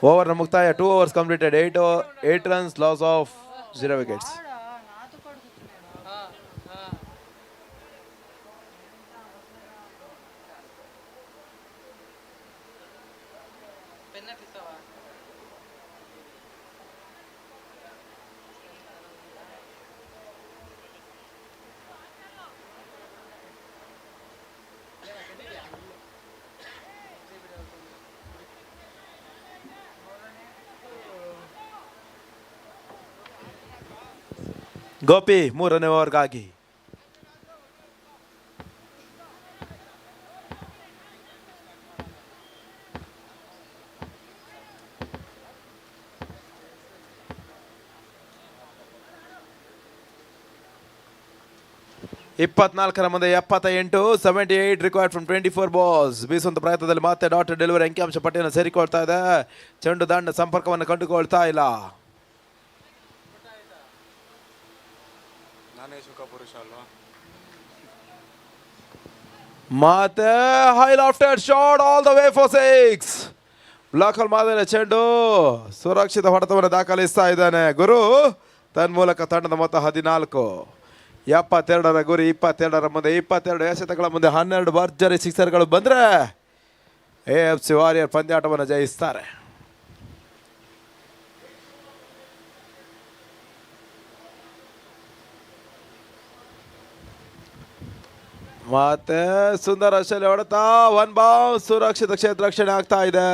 ಓವರ್ ಮುಕ್ತಾಯ, 2 overs completed, 8 runs, loss of 0 wickets. Gopi 3ನೇ ಓವರ್ಗಾಗಿ. ಇಪ್ಪತ್ನಾಲ್ಕರ ಮುಂದೆ 78, 78 ರಿಕ್ವೈರ್ಡ್ ಫ್ರಮ್ 24 balls. ಬೀಸುವಂತ ಪ್ರಯತ್ನದಲ್ಲಿ ಮತ್ತೆ ಡಾಟ್ ಡೆಲಿವರಿ ಅಂಕಿಅಂಶ ಪಟ್ಟಿಯನ್ನು ಸೇರಿಕೊಳ್ತಾ ಇದೆ. ಚೆಂಡು ದಂಡ ಸಂಪರ್ಕವನ್ನು ಕಂಡುಕೊಳ್ತಾ ಇಲ್ಲ. ಮತ್ತೆ high lofted shot all the way for 6. Block hole ಮಾಡಿದ ಚೆಂಡು ಸುರಕ್ಷಿತ ಹೊಡೆತವನ್ನು ದಾಖಲಿಸ್ತಾ ಇದ್ದಾನೆ ಗುರು. ತನ್ಮೂಲಕ ತಂಡದ ಮೊತ್ತ 14. 72ರ ಗುರಿ, 22ರ ಮುಂದೆ 22 ಎಸೆತಗಳ ಮುಂದೆ 12 ಭರ್ಜರಿ ಸಿಕ್ಸರ್ಗಳು ಬಂದರೆ AFC ವಾರಿಯರ್ ಪಂದ್ಯಾಟವನ್ನು ಜಯಿಸ್ತಾರೆ. ಮತ್ತೆ ಸುಂದರ ಶೈಲಿ ಹೊಡೆತ, 1 ಬೌನ್ಸ್, ಸುರಕ್ಷಿತ ಕ್ಷೇತ್ರ ರಕ್ಷಣೆ ಆಗ್ತಾ ಇದೆ.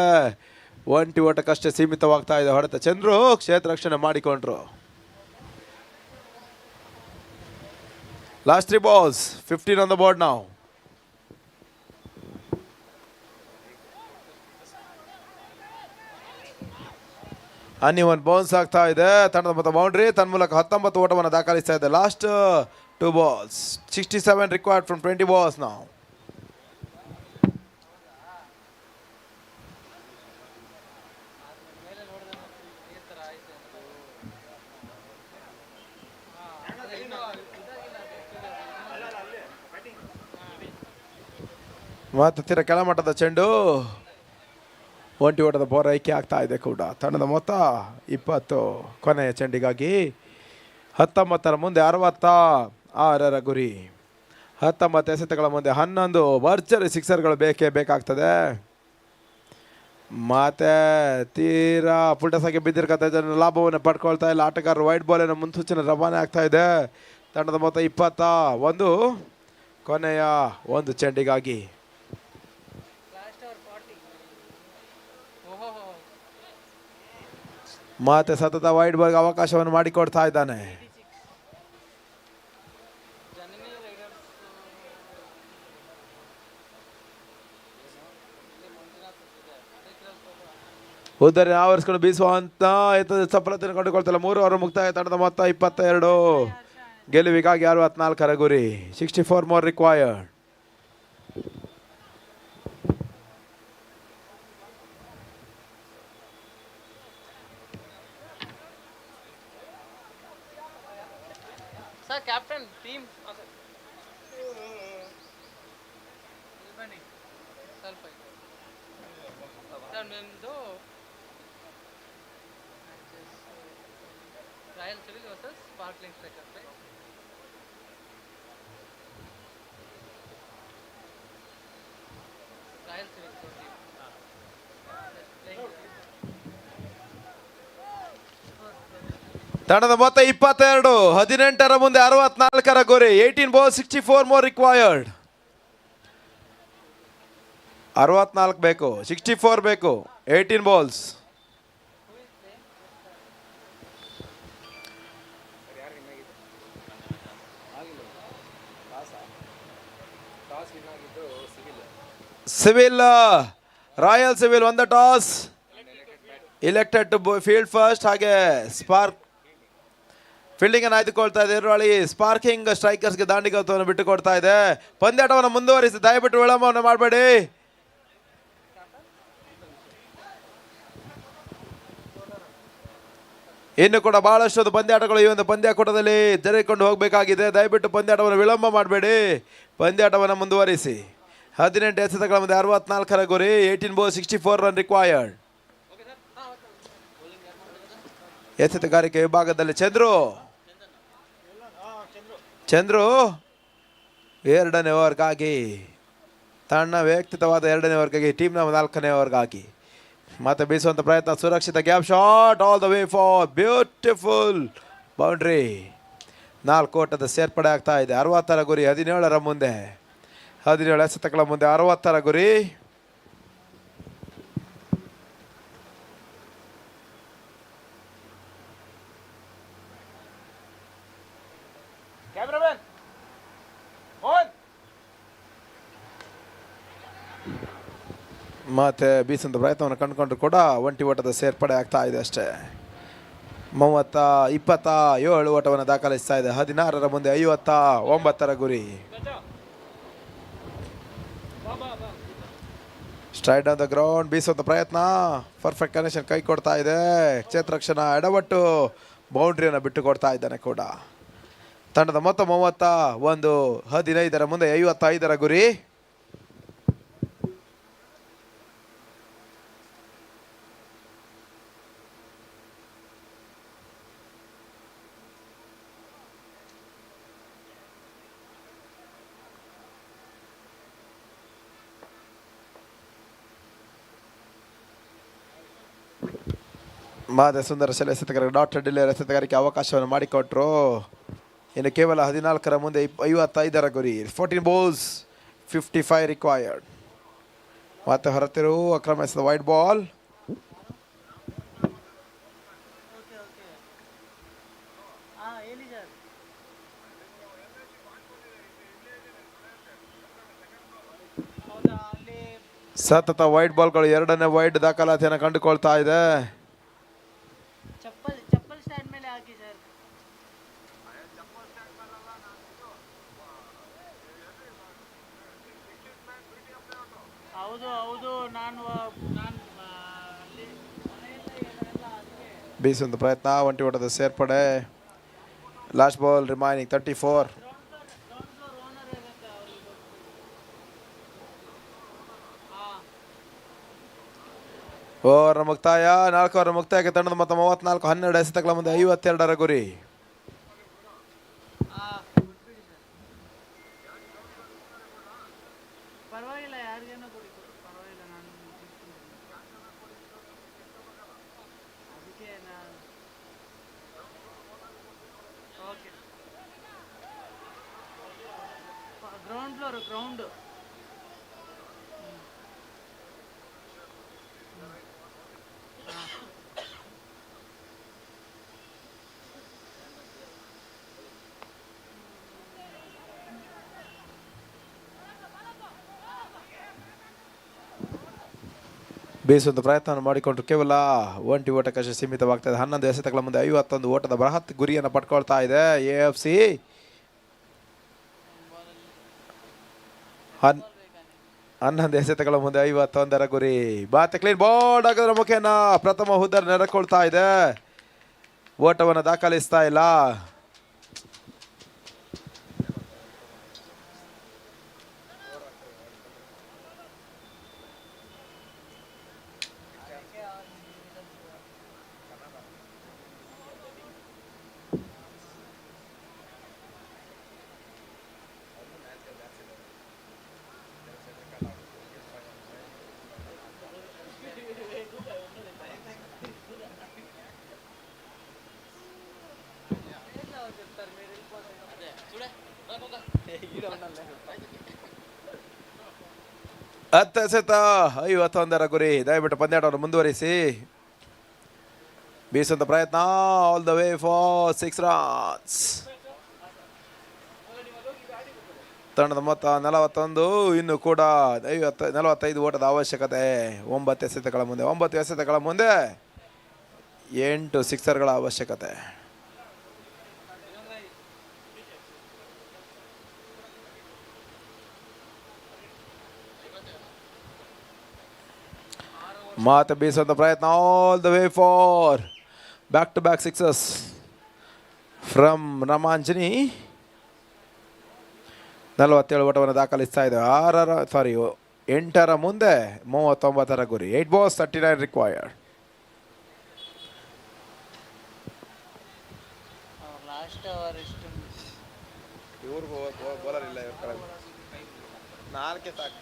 ಒಂಟಿ ಓಟಕ್ಕಷ್ಟೇ ಸೀಮಿತವಾಗ್ತಾ ಇದೆ ಹೊಡೆತ. ಚಂದ್ರು ಕ್ಷೇತ್ರ ರಕ್ಷಣೆ ಮಾಡಿಕೊಂಡ್ರು. Last 3 balls, 15 on the board now. Uneven bounce ಆಗ್ತಾ ಇದೆ. ತಂಡದ ಮೊತ್ತ ಬೌಂಡ್ರಿ, ತನ್ಮೂಲಕ 19 ಓಟವನ್ನು ದಾಖಲಿಸ್ತಾ ಇದೆ. Last 2 balls, 67 required from 20 balls now. ಮತ್ತೆ ತೀರ ಕೆಳಮಟ್ಟದ ಚೆಂಡು, ಒಂಟಿ ಓಟದ ಪೂರೈಕೆ ಆಗ್ತಾ ಇದೆ ಕೂಡ. ತಂಡದ ಮೊತ್ತ 20. ಕೊನೆಯ ಚೆಂಡಿಗಾಗಿ 19ರ ಮುಂದೆ 66ರ ಗುರಿ. 19 ಎಸೆತಗಳ ಮುಂದೆ 11 ಭರ್ಜರಿ ಸಿಕ್ಸರ್ಗಳು ಬೇಕೇ ಬೇಕಾಗ್ತದೆ. ಮತ್ತೆ ತೀರಾ ಪುಟಸಾಗಿ ಬಿದ್ದಿರಕತ್ತ ಲಾಭವನ್ನು ಪಡ್ಕೊಳ್ತಾ ಇಲ್ಲ ಆಟಗಾರರು. ವೈಟ್ ಬಾಲಿನ ಮುನ್ಸೂಚನೆ ರವಾನೆ ಆಗ್ತಾ ಇದೆ. ತಂಡದ ಮೊತ್ತ 21. ಕೊನೆಯ ಒಂದು ಚೆಂಡಿಗಾಗಿ ಮತ್ತೆ ಸತತ ವೈಡ್ ಬಾಲ್ಗೆ ಅವಕಾಶವನ್ನು ಮಾಡಿಕೊಡ್ತಾ ಇದ್ದಾನೆ. ಉದ್ದರಿನ ಆವರಿಸ್ಕೊಂಡು ಬೀಸುವಂತ ಸಫಲತೆಯನ್ನು ಕಂಡುಕೊಳ್ತಲ್ಲ. 3 ಓವರ್ ಮುಕ್ತಾಯ. ತಂಡದ ಮೊತ್ತ 22. ಗೆಲುವಿಗಾಗಿ 64ರ ಗುರಿ. 64 more required. Sir captain team ಸ್ವಲ್ಪ ಸರ್ ನಿಮ್ಮದು royal civil versus sparkling striker royal civil ತಂಡದ ಮೊತ್ತ 22. 18ರ ಮುಂದೆ 64ರ ಗುರಿ. 18 balls, 64 more required. 64 ಬೇಕು, 64 ಬೇಕು. 18 balls. Civil, royal civil on the toss. Elected to field first. ಹಾಗೆ ಸ್ಪಾರ್ಕ್ ಫೀಲ್ಡಿಂಗ್ ಅನ್ನು ಆಯ್ದುಕೊಳ್ತಾ ಇದೆ. ಎದುರಾಳಿ ಸ್ಪಾರ್ಕಿಂಗ್ ಸ್ಟ್ರೈಕರ್ಸ್ಗೆ ದಾಂಡಿಗತ್ವವನ್ನು ಬಿಟ್ಟು ಕೊಡ್ತಾ ಇದೆ. ಪಂದ್ಯಾಟವನ್ನು ಮುಂದುವರಿಸಿ, ದಯವಿಟ್ಟು ವಿಳಂಬವನ್ನು ಮಾಡಬೇಡಿ. ಇನ್ನು ಕೂಡ ಬಹಳಷ್ಟು ಪಂದ್ಯಾಟಗಳು ಈ ಒಂದು ಪಂದ್ಯಾಕೂಟದಲ್ಲಿ ಜರುಗಿಕೊಂಡು ಹೋಗಬೇಕಾಗಿದೆ. ದಯವಿಟ್ಟು ಪಂದ್ಯಾಟವನ್ನು ವಿಳಂಬ ಮಾಡಬೇಡಿ, ಪಂದ್ಯಾಟವನ್ನು ಮುಂದುವರಿಸಿ. 18 ಎಸೆತಗಳ ಮುಂದೆ 64 ಗುರಿ. 18 balls 64 ರನ್ ರಿಕ್ವೈರ್ಡ್. ಎಸೆತಗಾರಿಕೆ ವಿಭಾಗದಲ್ಲಿ ಚಂದ್ರು ಎರಡನೇ ಓವರ್ಗಾಗಿ, ತನ್ನ ವ್ಯಕ್ತಿತ್ವವಾದ ಎರಡನೇ ಓವರ್ಗಾಗಿ, ಟೀಮ್ನ 4ನೇ ಓವರ್ಗಾಗಿ ಮತ್ತೆ ಬೀಸುವಂಥ ಪ್ರಯತ್ನ. ಸುರಕ್ಷಿತ gap shot all the way for beautiful boundary. 4 ಓಟದ ಸೇರ್ಪಡೆ ಆಗ್ತಾ ಇದೆ. 60 ಗುರಿ 17ರ ಮುಂದೆ, 17 ಎಸೆತಗಳ ಮುಂದೆ 60 ಗುರಿ. ಮತ್ತೆ ಬೀಸಂತ ಪ್ರಯತ್ನವನ್ನು ಕಂಡುಕೊಂಡ್ರು ಕೂಡ 1 ಓಟದ ಸೇರ್ಪಡೆ ಆಗ್ತಾ ಇದೆ ಅಷ್ಟೇ. 27 ಓಟವನ್ನು ದಾಖಲಿಸ್ತಾ ಇದೆ. 16ರ ಮುಂದೆ 59 ಗುರಿ. Straight on the ground. ಬೀಸುವಂಥ ಪ್ರಯತ್ನ, ಪರ್ಫೆಕ್ಟ್ ಕನೆಕ್ಷನ್ ಕೈ ಕೊಡ್ತಾ ಇದೆ. ಕ್ಷೇತ್ರಕ್ಷಣ ಎಡವಟ್ಟು ಬೌಂಡ್ರಿಯನ್ನು ಬಿಟ್ಟು ಕೊಡ್ತಾ ಇದ್ದಾನೆ ಕೂಡ. ತಂಡದ ಮೊತ್ತ 31, 15ರ ಮುಂದೆ 55 ಗುರಿ. ಮಾದ ಸುಂದರ ಶೈಲ ಎಸೆತಗಾರರಿಗೆ ಡಾಕ್ಟರ್ ಡಿಲ್ಲರ್ ಎಸೆತಗಾರಿಕೆ ಅವಕಾಶವನ್ನು ಮಾಡಿಕೊಟ್ರು. ಇನ್ನು ಕೇವಲ 14ರ ಮುಂದೆ 55 ಗುರಿ. 14 balls 55 ರಿಕ್ವೈರ್ಡ್. ಮತ್ತೆ ಹೊರತಿರು ಅಕ್ರಮ ಎಸೆದ ವೈಡ್ ಬಾಲ್. ಸತತ ವೈಡ್ ಬಾಲ್ಗಳು, 2ನೇ ವೈಡ್ ದಾಖಲಾತಿಯನ್ನು ಕಂಡುಕೊಳ್ತಾ ಇದೆ. ಬೀಸುವಂಥ ಪ್ರಯತ್ನ, 1 ಓಟದ ಸೇರ್ಪಡೆ. Last ball remaining 34. ಓವರ್ ಮುಕ್ತಾಯ. 4 ಓವರ್ ಮುಕ್ತಾಯಕ್ಕೆ ತಂಡದ ಮೊತ್ತ 34, 12 ಎಸೆತಗಳ ಮುಂದೆ 52 ಗುರಿ. ಗ್ರೌಂಡ್ ಬೀಸುವಂಥ ಪ್ರಯತ್ನವನ್ನು ಮಾಡಿಕೊಂಡ್ರು. ಕೇವಲ 1 ಓಟಕ್ಕೆ ಸೀಮಿತವಾಗ್ತಾ ಇದೆ. 11 ಎಸೆತಗಳ ಮುಂದೆ 51 ಓಟದ ಬೃಹತ್ ಗುರಿಯನ್ನು ಪಡ್ಕೊಳ್ತಾ ಇದೆ AFC. 11 ಎಸೆತಗಳ ಮುಂದೆ 51 ಗುರಿ. ಬಾತ್ ಕ್ಲೀನ್ ಬಾಲ್ ಆಗೋದ್ರ ಮುಖೇನ ಪ್ರಥಮ ಹುದ್ದರ್ ನೆರೆಕೊಳ್ತಾ ಇದೆ. ಓಟವನ್ನು ದಾಖಲಿಸ್ತಾ ಇಲ್ಲ. ಹತ್ತು ಎಸೆತ 51 ಗುರಿ. ದಯವಿಟ್ಟು ಪಂದ್ಯಾಟವನ್ನು ಮುಂದುವರಿಸಿ. ಬೀಸುವಂಥ ಪ್ರಯತ್ನ all the way for 6 runs. ತಂಡದ ಮೊತ್ತ 41. ಇನ್ನು ಕೂಡ 45 ಓಟದ ಅವಶ್ಯಕತೆ. 9 ಎಸೆತಗಳ ಮುಂದೆ 9 ಎಸೆತಗಳ ಮುಂದೆ 8 ಸಿಕ್ಸರ್ಗಳ ಅವಶ್ಯಕತೆ. ಮಾತು ಬೀಸುವಂಥ ಪ್ರಯತ್ನ all the way for back-to-back sixes from Ramanjani. 47 ಓಟವನ್ನು ದಾಖಲಿಸ್ತಾ ಇದೆ. 8ರ ಮುಂದೆ 39ರ ಗುರಿ. 8 balls 39 required. ಲಾಸ್ಟ್ ಓವರ್ ಎಷ್ಟು ಇವ್ರಿಗೂ ಬೌಲರ್ ಇಲ್ಲ ಇವ್ರ ಕಡೆ. 4 ಸಾಕು.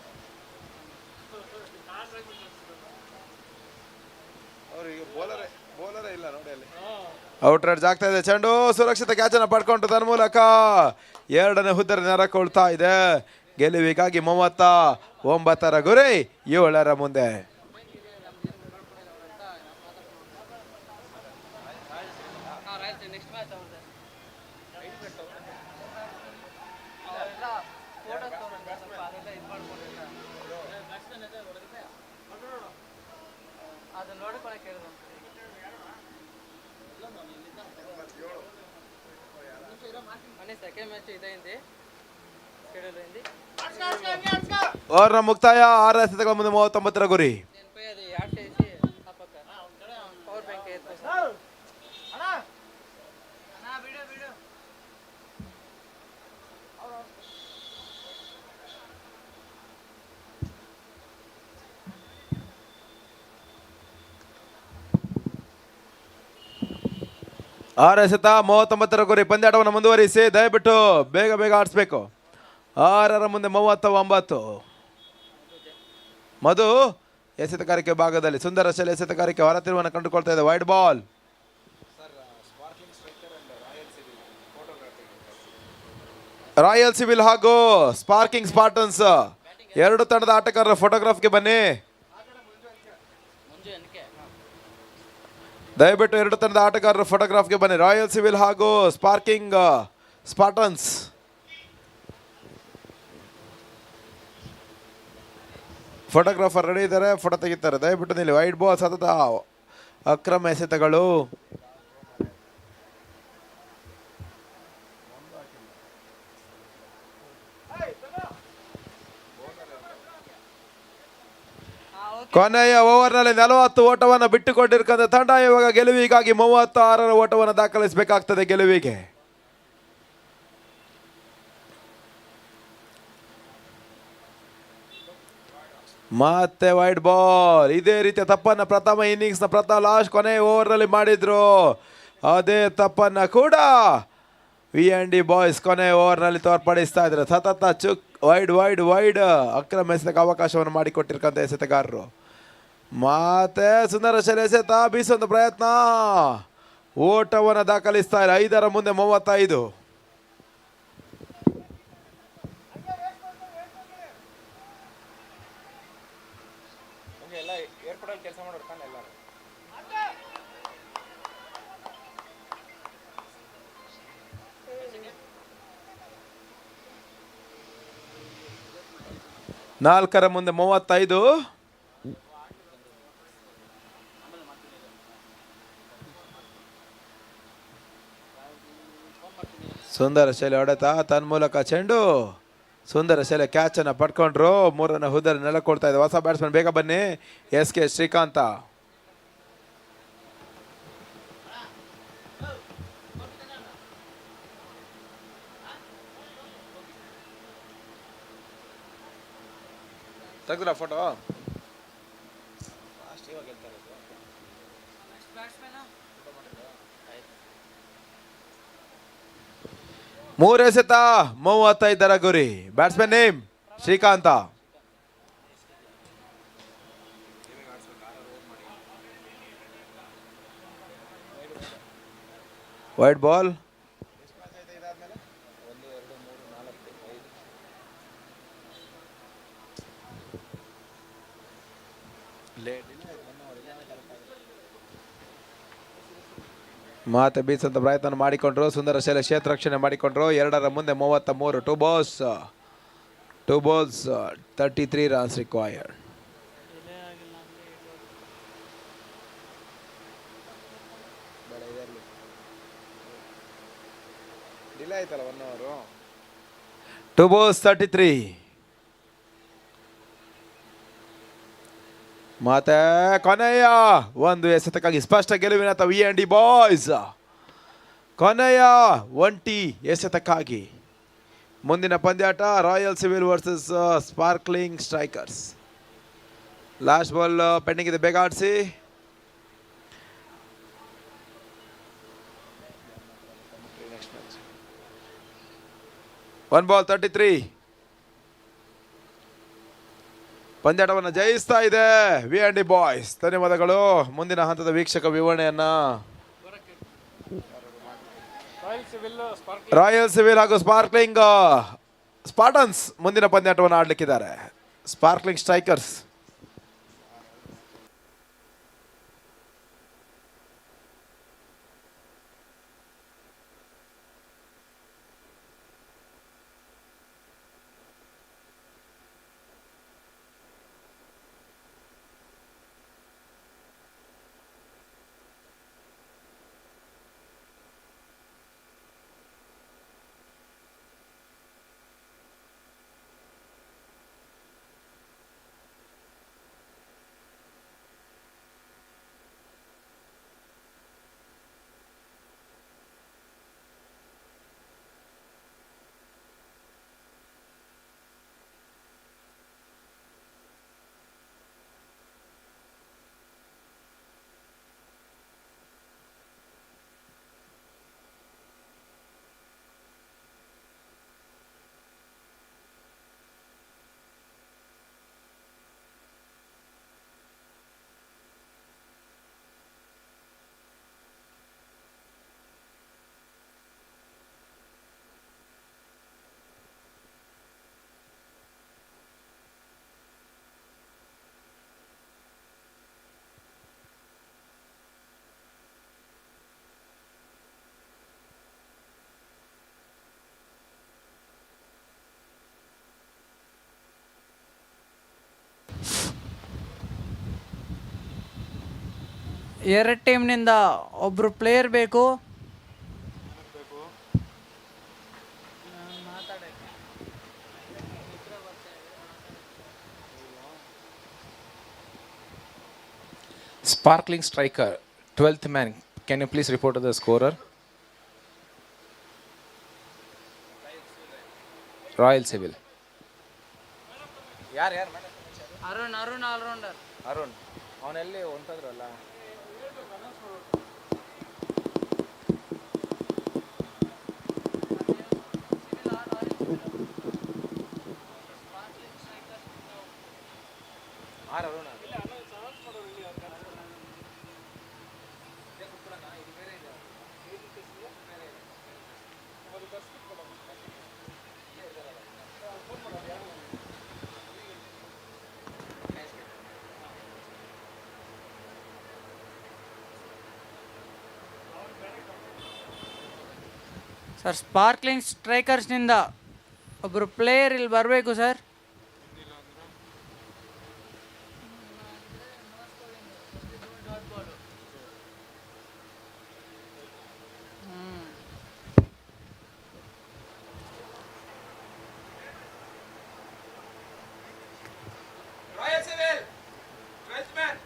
ಅವ್ರಿಗೆ ಬೌಲರೇ ಇಲ್ಲ ನೋಡಿ ಅಲ್ಲಿ. ಔಟ್ ರೈಡ್ ಆಗ್ತಾ ಇದೆ. ಚೆಂಡು ಸುರಕ್ಷಿತ ಕ್ಯಾಚ್ ಅನ್ನು ಪಡ್ಕೊಂಡು ತನ್ನ ಮೂಲಕ 2ನೇ ಹುದ್ದರ ನೆರಕೊಳ್ತಾ ಇದೆ. ಗೆಲುವಿಗಾಗಿ 39ರ ಗುರಿ 7ರ ಮುಂದೆ. ಓವರ್ನ ಮುಕ್ತಾಯ. 6 ಎಸೆತಗಳ ಮುಂದೆ 39ರ ಗುರಿ. ಆರು ಎಸೆತ 39ರ ಗುರಿ. ಪಂದ್ಯಾಟವನ್ನು ಮುಂದುವರಿಸಿ ದಯವಿಟ್ಟು ಬೇಗ ಬೇಗ ಆಡಿಸ್ಬೇಕು. 6ರ ಮುಂದೆ 39. ಮಧು ಎಸೆತಗಾರಿಕೆ ಭಾಗದಲ್ಲಿ ಸುಂದರ ಶೈಲಿ ಎಸೆತಗಾರಿಕೆ ಹೊರತಿರುವನ್ನು ಕಂಡುಕೊಳ್ತಾ ಇದೆ. Wide ball. ರಾಯಲ್ ಸಿವಿಲ್ ಹಾಗೂ ಸ್ಪಾರ್ಕಿಂಗ್ ಸ್ಪಾರ್ಟನ್ಸ್ 2 ತಂಡದ ಆಟಗಾರರ ಫೋಟೋಗ್ರಾಫ್ಗೆ ಬನ್ನಿ. ದಯವಿಟ್ಟು 2 ತಂಡದ ಆಟಗಾರರ ಫೋಟೋಗ್ರಾಫ್ಗೆ ಬನ್ನಿ. ರಾಯಲ್ ಸಿವಿಲ್ ಹಾಗೂ ಸ್ಪಾರ್ಕಿಂಗ್ ಸ್ಪಾರ್ಟನ್ಸ್. ಫೋಟೋಗ್ರಾಫರ್ ರೆಡಿ ಇದ್ದಾರೆ, ಫೋಟೋ ತೆಗಿತಾರೆ. ದಯವಿಟ್ಟು ನಿಲ್ಲಿ. ವೈಡ್ ಬಾಲ್ ಸತತ ಅಕ್ರಮ ಎಸೆತಗಳು. ಕೊನೆಯ ಓವರ್ನಲ್ಲಿ 40 ಓಟವನ್ನು ಬಿಟ್ಟುಕೊಂಡಿರ್ತಕ್ಕಂಥ ತಂಡ ಇವಾಗ ಗೆಲುವಿಗಾಗಿ 36ರ ಓಟವನ್ನು ದಾಖಲಿಸಬೇಕಾಗ್ತದೆ. ಗೆಲುವಿಗೆ ಮತ್ತೆ ವೈಡ್ ಬಾಲ್. ಇದೇ ರೀತಿಯ ತಪ್ಪನ್ನು ಪ್ರಥಮ ಇನ್ನಿಂಗ್ಸ್ನ ಲಾಸ್ಟ್ ಕೊನೆಯ ಓವರ್ನಲ್ಲಿ ಮಾಡಿದ್ರು. ಅದೇ ತಪ್ಪನ್ನು ಕೂಡ V&D ಬಾಯ್ಸ್ ಕೊನೆಯ ಓವರ್ನಲ್ಲಿ ತೋರ್ಪಡಿಸ್ತಾ ಇದ್ರು. ಸತತ ವೈಡ್ ಅಕ್ರಮ ಎಸೆತಕ್ಕೆ ಅವಕಾಶವನ್ನು ಮಾಡಿಕೊಟ್ಟಿರ್ತಕ್ಕಂಥ ಎಸೆತಗಾರರು. ಮತ್ತೆ ಸುಂದರ ಶೈಲಿ ಎಸೆತ, ಬೀಸೊಂದು ಪ್ರಯತ್ನ, ಓಟವನ್ನು ದಾಖಲಿಸ್ತಾ ಇಲ್ಲ. 5ರ ಮುಂದೆ 35. ನಾಲ್ಕರ ಮುಂದೆ 35. ಸುಂದರ ಶೈಲಿ ಹೊಡೆತ, ತನ್ಮೂಲಕ ಚೆಂಡು. ಸುಂದರ ಶೈಲಿ ಕ್ಯಾಚ್ ಅನ್ನು ಪಡ್ಕೊಂಡ್ರು. 3ನೇ ಹುದ್ದರ ನೆಲಕೊಳ್ತಾ ಇದೆ. ಹೊಸ ಬ್ಯಾಟ್ಸ್ಮನ್ ಬೇಗ ಬನ್ನಿ. SK ಶ್ರೀಕಾಂತ. ತೆಗೆದ್ರ ಫೋಟೋ. ಮೂರು ಎಸೆತ 35ರ ಗುರಿ. Batsman name Srikanth. Wide ball. ಮಾತೆ ಬೀಸಂತ ಪ್ರಯತ್ನ ಮಾಡಿಕೊಂಡ್ರು. ಸುಂದರ ಶೈಲಿ ಕ್ಷೇತ್ರ ರಕ್ಷಣೆ ಮಾಡಿಕೊಂಡ್ರು. 2ರ ಮುಂದೆ 33. 2 balls 33 runs required. ಡಿಲೇ ಆಯ್ತಲ್ಲ 1 hour. 2 balls 33. ಮತ್ತೆ ಕೊನೆಯ ಒಂದು ಎಸೆತಕ್ಕಾಗಿ ಸ್ಪಷ್ಟ ಗೆಲುವಿನತ್ತ ವಿ&ಡಿ ಬಾಯ್ಸ್. ಕೊನೆಯ ಒಂಟಿ ಎಸೆತಕ್ಕಾಗಿ ಮುಂದಿನ ಪಂದ್ಯಾಟ royal civil versus sparkling strikers. Last ball pending ಇದೆ, ಬೇಗ ಆಡಿಸಿ. 1 ball 33. ಪಂದ್ಯಾಟವನ್ನು ಜಯಿಸ್ತಾ ಇದೆ ವಿ&ಡಿ ಬಾಯ್ಸ್. ಧನ್ಯವಾದಗಳು. ಮುಂದಿನ ಹಂತದ ವೀಕ್ಷಕ ವಿವರಣೆಯನ್ನ ರಾಯಲ್ ಸಿವಿಲ್ ಹಾಗೂ ಸ್ಪಾರ್ಕ್ಲಿಂಗ್ ಸ್ಪಾರ್ಟನ್ಸ್ ಮುಂದಿನ ಪಂದ್ಯಾಟವನ್ನು ಆಡಲಿಕ್ಕಿದ್ದಾರೆ. ಸ್ಪಾರ್ಕ್ಲಿಂಗ್ ಸ್ಟ್ರೈಕರ್ಸ್ ಎರಡು ಟೀಮ್ನಿಂದ ಒಬ್ಬರು ಪ್ಲೇಯರ್ ಬೇಕು. Sparkling striker, 12th man. Can you please report to the scorer? Royal Civil. ಯಾರು ಅರುಣ್ ಆಲ್ರೌಂಡರ್. ಅರುಣ್ ಅವನೆಲ್ಲಿ ಹೊಂಟದ್ರಲ್ಲ. ಅರುಣ ಸರ್, ಸ್ಪಾರ್ಕ್ಲಿಂಗ್ ಸ್ಟ್ರೈಕರ್ಸ್ನಿಂದ ಒಬ್ಬರು ಪ್ಲೇಯರ್ ಇಲ್ಲಿ ಬರಬೇಕು sir. Royal civil 12th man.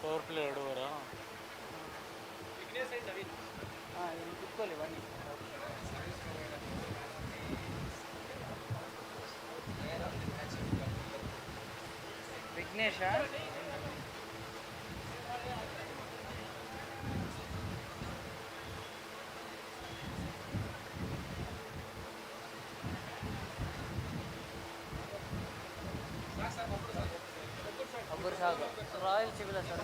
Power play ಆಡುವರಾ? ವಿಘ್ನೇಶ ಒಬ್ಬರು ಸಾಕು. Royal civil sir.